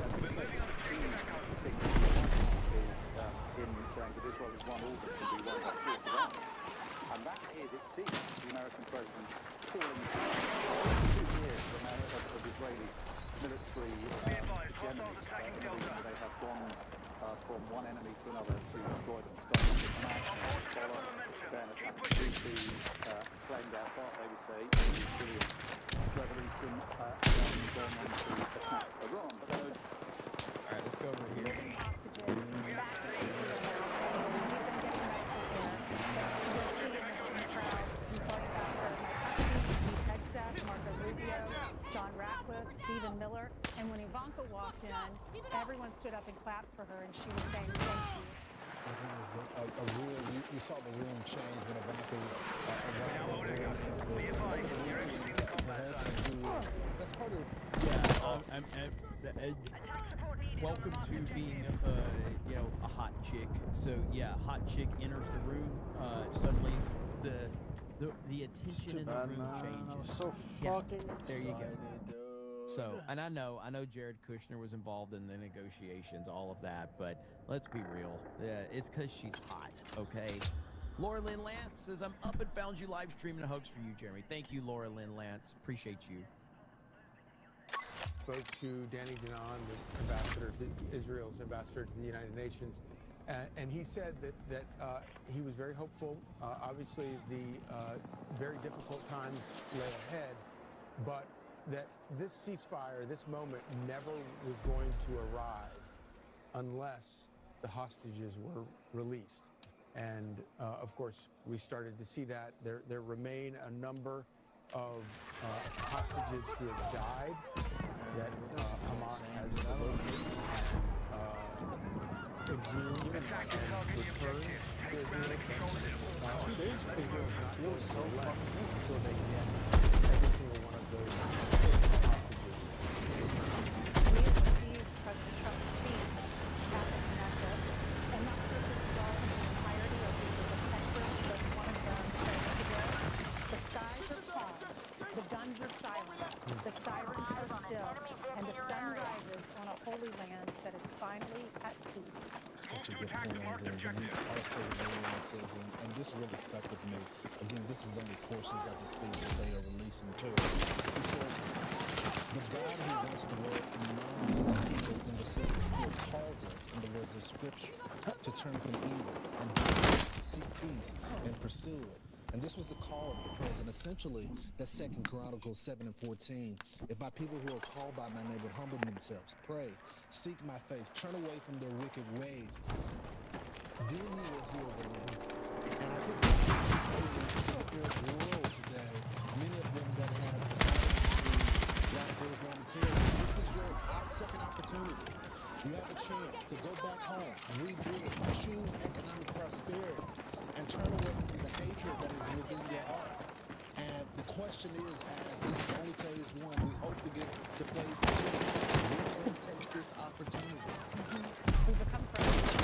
as it says, the key thing is in saying that Israel is one order to be one by force of arms. And that is, it seems, the American president's calling to 2 years of Israeli military hegemony. They have gone from one enemy to another to destroy them, starting with Hamas and Hezbollah, then attacking Houthis, claimed their part, they would say, in the Syrian revolution, and then gone on to attack Iran. But then, all right, let's go over here. Marco Rubio, John Ratcliffe, Stephen Miller, and when Ivanka walked in, everyone stood up and clapped for her, and she was saying thank you. You saw the room change when Ivanka arrived. That's part of. Yeah, welcome to being, you know, a hot chick. So yeah, hot chick enters the room. Suddenly, the attention in the room changes. I was so fucking there you go. excited, dude. So, and I know Jared Kushner was involved in the negotiations, all of that, but let's be real. Yeah, it's because she's hot, okay? Laura Lynn Lance says, I'm up and found you live streaming. Hugs for you, Jeremy. Thank you, Laura Lynn Lance. Appreciate you. Spoke to Danny Danon, the ambassador to Israel's ambassador to the United Nations, and he said that he was very hopeful. Obviously, the very difficult times lay ahead, but that this ceasefire, this moment, never was going to arrive unless the hostages were released. And of course, we started to see that. There remain a number of hostages who have died that Hamas has located and exhumed and returned to Israel. 2 days ago, Israel feels so fucking good until they get every single one of those hostages. We have received President Trump's speech at the Knesset, and not sure this is all in the entirety of this excerpt, but one of them says today, the skies are calm, the guns are silent, the sirens are still, and the sun rises on a holy land that is finally at peace. Such a good point, Isaiah. But he also says, and this really stuck with me. Again, this is only portions of the speech that they are releasing to us. He says, the God who wants to work among his people in the city still calls us, in the words of Scripture, to turn from evil and to seek peace and pursue it. And this was the call of the president. Essentially, that 2 Chronicles 7:14. If my people who are called by my name would humble themselves, pray, seek my face, turn away from their wicked ways, then you will heal the land. And I think this is speaking to the third world today. Many of them that have decided to choose radical Islamicitarian. This is your second opportunity. You have a chance to go back home, rebuild, choose economic prosperity, and turn away from the hatred that is within your heart. And the question is, as this is only phase 1, we hope to get to phase 2. Will they take this opportunity? We've become friends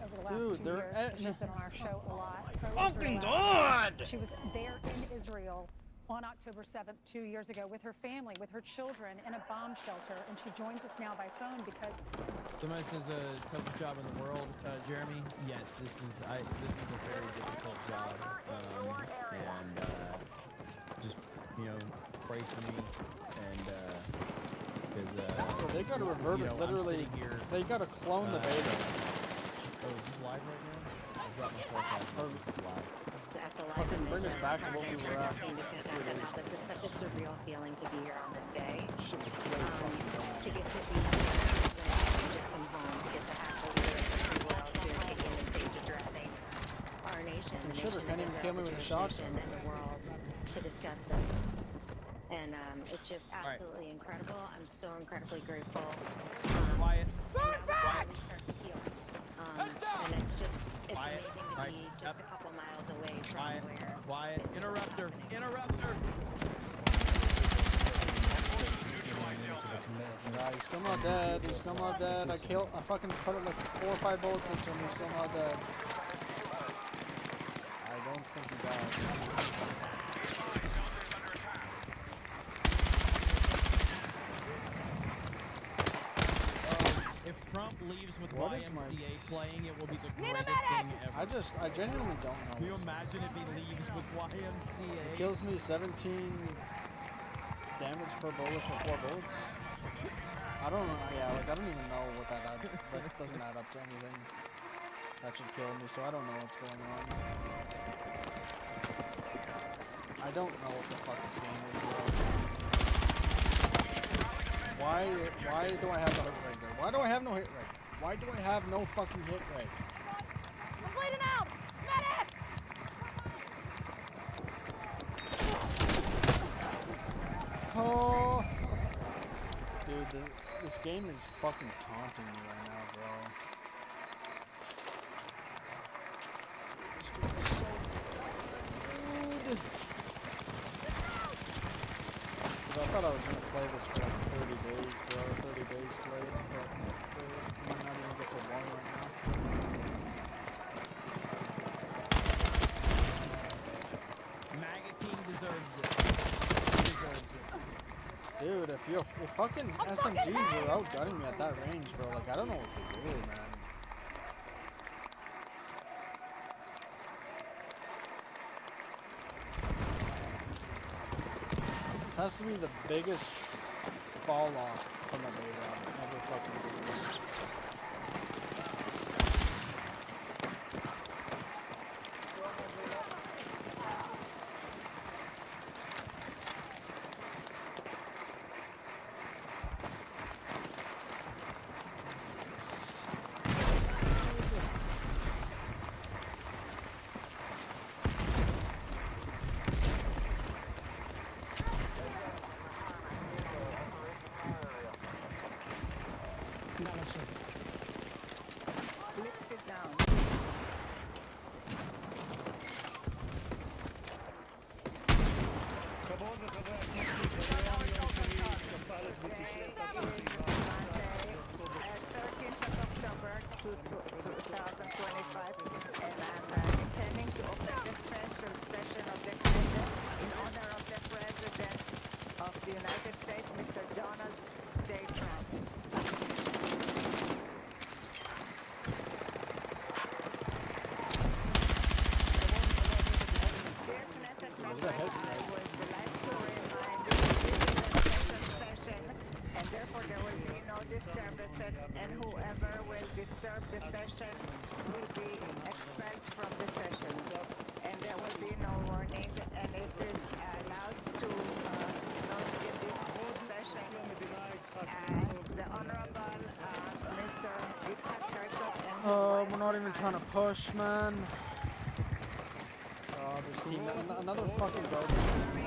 over the last 2 years. She's been on our show a lot. Fucking God! She was there in Israel on October 7th, 2 years ago, with her family, with her children, in a bomb shelter, and she joins us now by phone because... Somebody says toughest job in the world, Jeremy. Yes, this is a very difficult job, and just, you know, pray for me, and because they gotta revert it. Literally, they gotta clone the beta. Oh, is this live right now? I dropped myself out. This is live. Fucking bring us back to what we were at. It's such a surreal feeling to be here on this day. Shit was really fucking to get to be here when I just come home, to get to have the leader of the free world here taking the stage addressing our nation. Sugar can't even kill me with a shotgun. In the world to discuss this. And it's just absolutely incredible. I'm so incredibly grateful. Quiet. Quiet. Start to heal. And it's amazing to be just a couple miles away from where... Quiet. Interrupter. Interrupter. Guys, some are dead. He's somehow dead. I fucking put like 4 or 5 bullets into him. He's somehow dead. I don't think he died. If Trump leaves with YMCA playing, it will be the greatest thing ever. I genuinely don't know. Can you imagine if he leaves with YMCA? It kills me 17 damage per bullet for 4 bullets. I don't know. Yeah, like I don't even know what that doesn't add up to anything. That should kill me, so I don't know what's going on. I don't know what the fuck this game is, bro. Why do I have no hit rate there? Why do I have no hit rate? Why do I have no fucking hit rate? I'm bleeding out! Medic! Oh, dude, this game is fucking taunting me right now, bro. This game is so good. If I thought I was gonna play this for like 30 days, bro. 30 days played, but we might not even get to 1 right now. MAGA King deserves it. He deserves it. Dude, if fucking SMGs are outgunning me at that range, bro, like I don't know what to do, man. This has to be the biggest fall off from a beta I've ever fucking released. And whoever will disturb the session will be expelled from the session. And there will be no warning, and it is allowed to not in this session. And the Honorable Mr. Itzhak Herzog and his wife We're not even trying to push, man. This team, another fucking garbage team.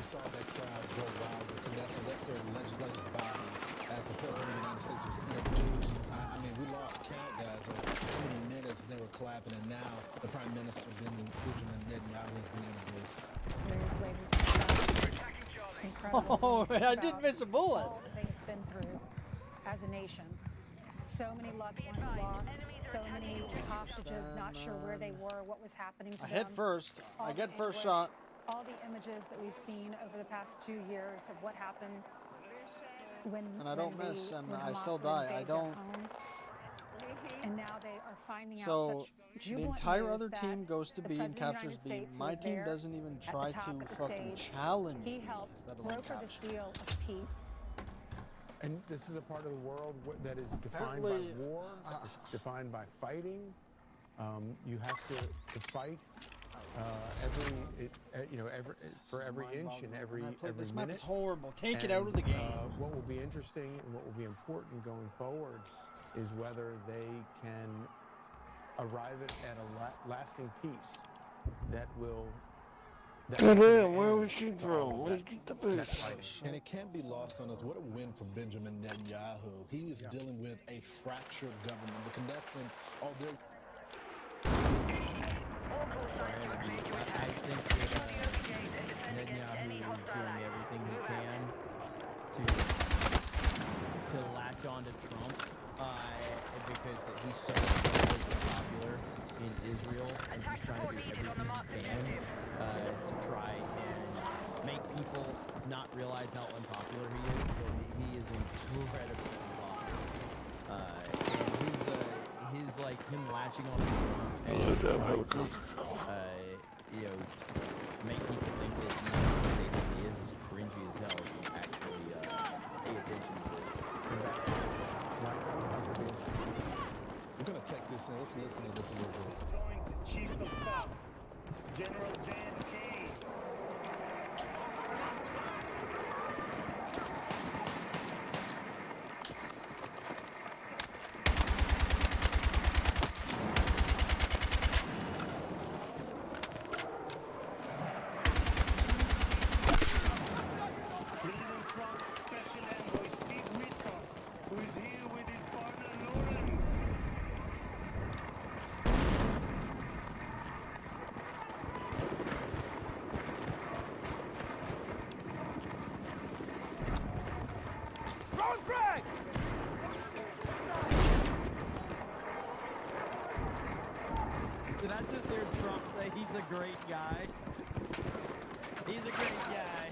Saw that crowd go wild. The Knesset, that's their legislative body. As the President of the United States was introduced, I mean, we lost count, guys, of how many minutes they were clapping, and now the Prime Minister, Benjamin Netanyahu, has been introduced. Oh, I didn't miss a bullet. All that they've been through as a nation. So many loved ones lost, so many hostages not sure where they were, what was happening to them. I hit first. I get first shot. All the images that we've seen over the past 2 years of what happened when and I don't miss, and I Hamas still would die. I invade their don't. homes. And now they are finding So out such the jubilant entire news other that team goes to the B and President of the captures United B. States My was team there doesn't even at the try top to of the fucking stage. challenge He me, helped let alone broker this capture. deal of peace. And this is a part of the world that is defined Apparently, by war. It's defined by fighting. You have to fight for every inch and every This minute. map is horrible. Take it out of the game. What will be interesting and what will be important going forward is whether they can arrive at a lasting peace that will. Where was she from? Where did you get the boost? And it can't be lost on us. What a win for Benjamin Netanyahu. He is dealing with a fractured government. The Knesset, all their... I think that Netanyahu is doing everything he can to latch on to Trump because he's so popular in Israel, and he's trying to do everything he can to try and make people not realize how unpopular he is, but he is incredibly unpopular. And his like him latching on to Trump and make people think that he is as cringy as hell if you actually pay attention to this. We're going to take this in. Let's listen to this a little bit. Chiefs of Staff, General Dan Kane. frag! Did I just hear Trump say he's a great guy? He's a great guy.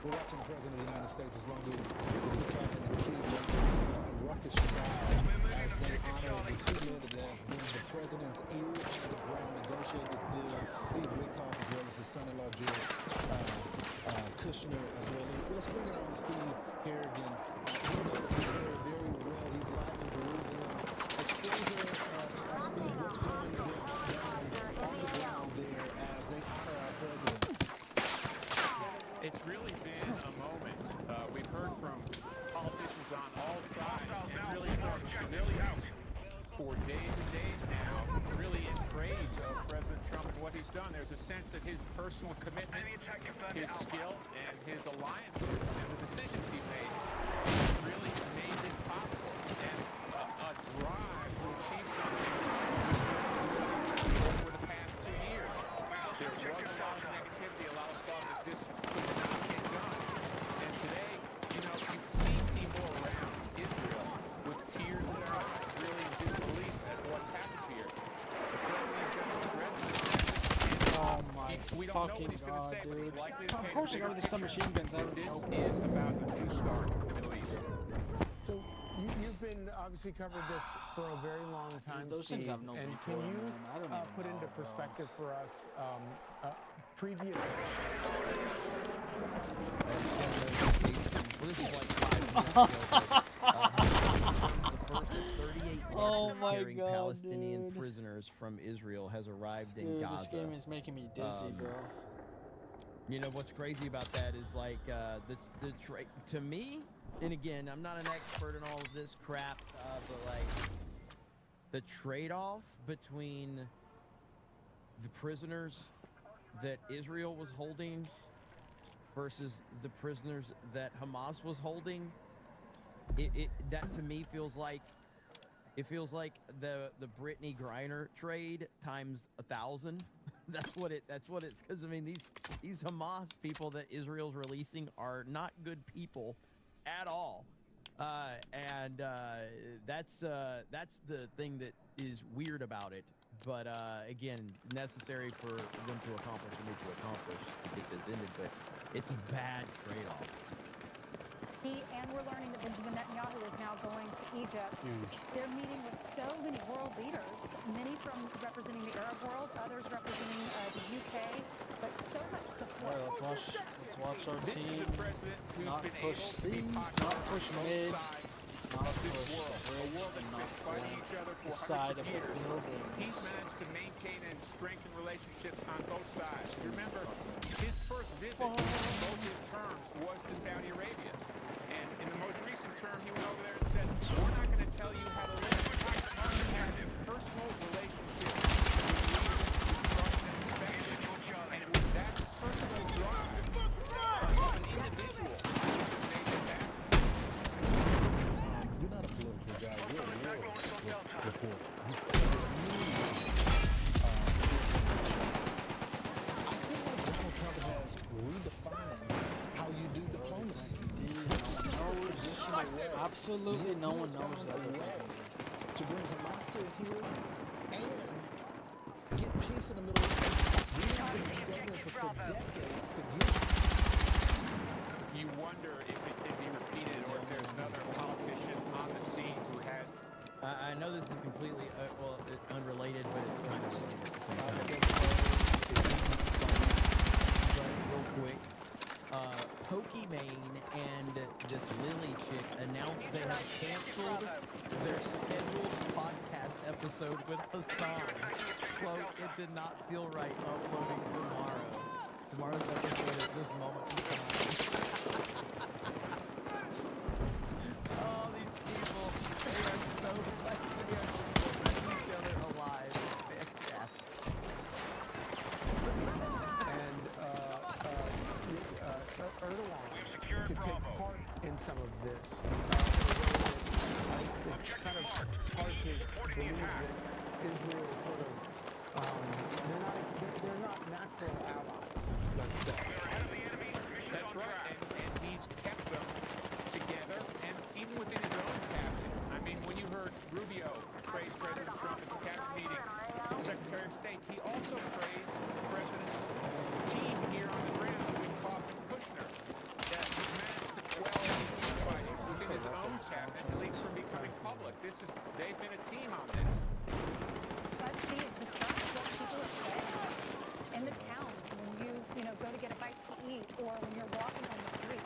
We're watching the President of the United States as long as it is Captain and Key a ruckus crowd as they honor the 2 men that have been the President's ear to the ground negotiate this deal. Steve Witkoff as well as his son-in-law Jared Kushner as well. Let's bring it on Steve Harrigan. He knows the area very well. He's live in Jerusalem. Explain to us, Steve, what's going down on the ground there as they honor our President. It's really been a moment. We've heard from politicians on all sides, and really from civilians for days and days now, really in praise of President Trump and what he's done. There's a sense that his personal commitment, his skill, and his alliances, and the decisions he made really made this possible. And a drive to achieve something over the past 2 years. There was a lot of negativity, a lot of thought that this could not get done. And today, you know, you've seen people around Israel with tears in their eyes, really in disbelief at what's happened here. The President General's residence, Oh my we don't know what fucking he's going to god, say, but he's dude. likely to Of paint course a they got bigger these submachine guns. I picture. don't This know. is about a new start in the Middle East. So you've been obviously covered this for a very long time, Those things Steve, have no and recoil, can you man. I don't even put know, into bro. perspective for us previous? Well, this is like 5 years ago, but, the first 38 Oh buses my carrying God, Palestinian dude. prisoners from Israel has arrived in Dude, Gaza. this game is making me dizzy, bro. You know what's crazy about that is like to me, and again, I'm not an expert in all of this crap, but like the trade-off between the prisoners that Israel was holding versus the prisoners that Hamas was holding, that to me feels like the Brittany Griner trade times 1,000. That's what it's, because I mean these Hamas people that Israel's releasing are not good people at all, and that's the thing that is weird about it. But again, necessary for them to accomplish what they need to accomplish to get this ended. But it's a bad trade-off. And we're learning that Benjamin Netanyahu is now going to Egypt. Huge. They're meeting with so many world leaders, many from representing the Arab world, others representing the UK, but so much support. All right, let's watch our This is team a president who's not been push able to C, be popular not push on both mid, sides not of this push world, a brick, world that's and been not fighting flank each other for the side hundreds of of the years. buildings. He's managed to maintain and strengthen relationships on both sides. Remember, his first visit in both his terms was to Saudi Arabia. And in the most recent term, he went over there and said, we're not going to tell you how to live. We're going to have a personal relationship with leaders who trust and respect you. And it was that personal drive of an individual that made it happen. You're not a political guy. You're a war reporter. I feel like Donald Trump has redefined how you do diplomacy. Absolutely no one knows that. To bring Hamas to here and get peace in the Middle East. We have been struggling for decades to get. You wonder if it can be repeated or if there's another politician on the scene who has. I know this is completely unrelated, but it's kind of related at the same time. Real quick, Pokimane and this Lily chick announced they have canceled their scheduled podcast episode with Hassan. Quote, it did not feel right uploading tomorrow. Tomorrow's episode at this moment in time. Oh, these people, they are so keeping each other alive. It's fantastic. to take part in some of this. It's kind of hard to believe that Israel is sort of, they're not natural allies, let's say. That's right, and he's kept them together, and even within his own cabinet. I mean, when you heard Rubio praise President Trump at the cabinet meeting, Secretary of State, he also praised the president's team here on the ground with Kaufman Kushner, that has managed to quell the infighting within his own cabinet, at least from becoming public. They've been a team on this. That's the concern of what people are saying in the towns when you go to get a bite to eat or when you're walking on the street.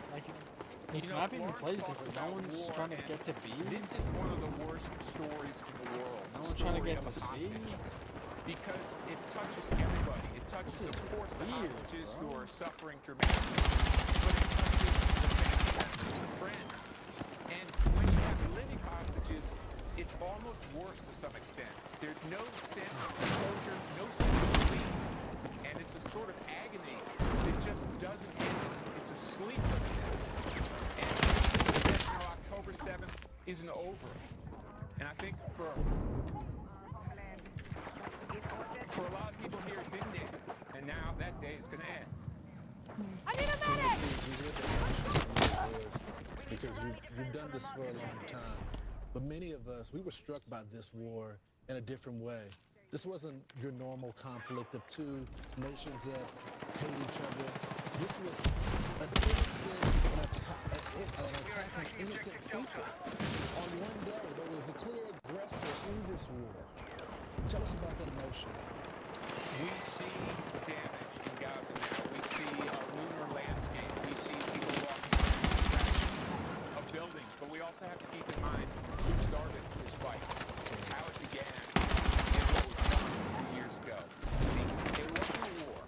This map even plays different. No one's trying to get to B. This is one of the worst stories in the world. No one's trying to get to C. Because it touches everybody. It touches, of course, the hostages who are suffering dramatically, but it touches the family members, the friends. And when you have living hostages, it's almost worse to some extent. There's no sense of closure, no sense of relief, and it's a sort of agony that just doesn't end. It's a sleeplessness. And October 7th isn't over. And I think for a lot of people here, it didn't end. And now that day is going to end. I need a medic! Because you've done this for a long time. But many of us, we were struck by this war in a different way. This wasn't your normal conflict of two nations that hate each other. This was an attack on innocent people. On one day, there was a clear aggressor in this war. Tell us about that emotion. We see damage in Gaza now. We see a lunar landscape. We see people walking around of buildings. But we also have to keep in mind who started this fight, how it began, and what was done 2 years ago. It wasn't a war.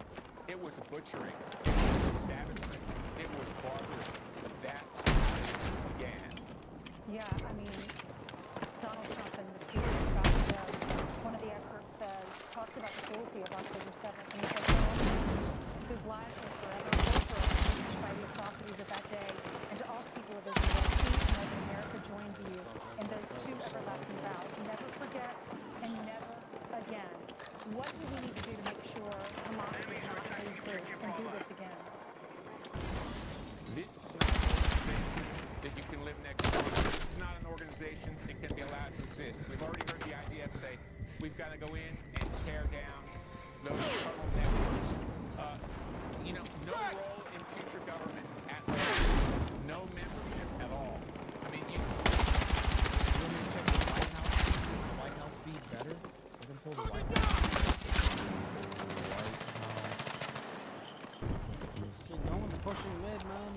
It was a butchering. It was savagery. It was barbarism. That's how this began. Yeah, I mean, Donald Trump in the speech about one of the excerpts talked about the cruelty of October 7th, and he said, whose lives are forever changed by the atrocities of that day, and to all people of Israel, please know that America joins you in those two everlasting vows. Never forget and never again. What do we need to do to make sure Hamas does not regroup and do this again? This is not an organization that you can live next door to. This is not an organization that can be allowed to exist. We've already heard the IDF say we've got to go in and tear down those tunnel networks. No role in future government at all. No membership at all. I mean, you want me to check the White House feed better? I can pull the White House. No one's pushing mid, man.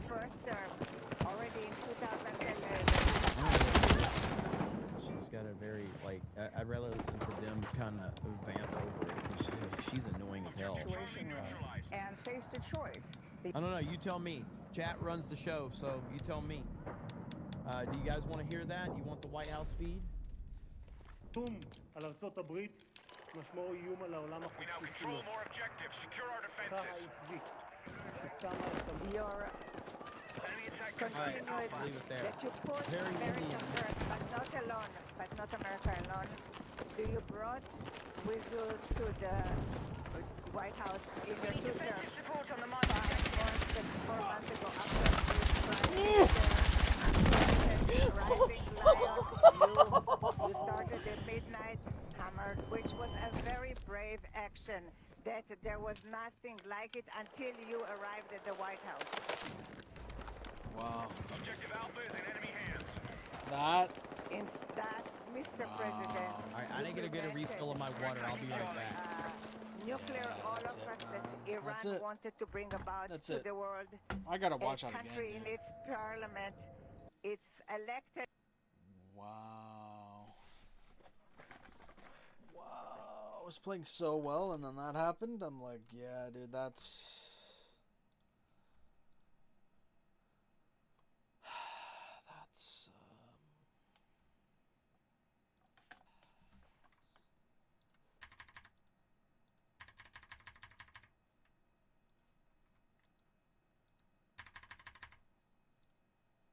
First term, already in 2011. She's got a very, I'd rather listen to them kind of vamp over it. She's annoying as hell. And face the choice. I don't know, you tell me. Chat runs the show, so you tell me. Do you guys want to hear that? You want the White House feed? איום על ארצות הברית משמעו איום על העולם החופשי כולו. הצעה העקבית ששמה את your continued that you put America first, but not alone, but not America alone. Do you brought with you to the White House in your two terms 4 months ago after this you started the Midnight Hammer, which was a very brave action. That there was nothing like it until you arrived at the White House. Wow. Objective Alpha is in enemy hands. That. Mr. President. Alright, I didn't get a refill of my water. I'll be right back. Nuclear holocaust that Iran wanted to bring about to the world. I gotta watch a that again. country in its parliament, its elected. Wow. I was playing so well, and then that happened. I'm like, yeah, dude, that's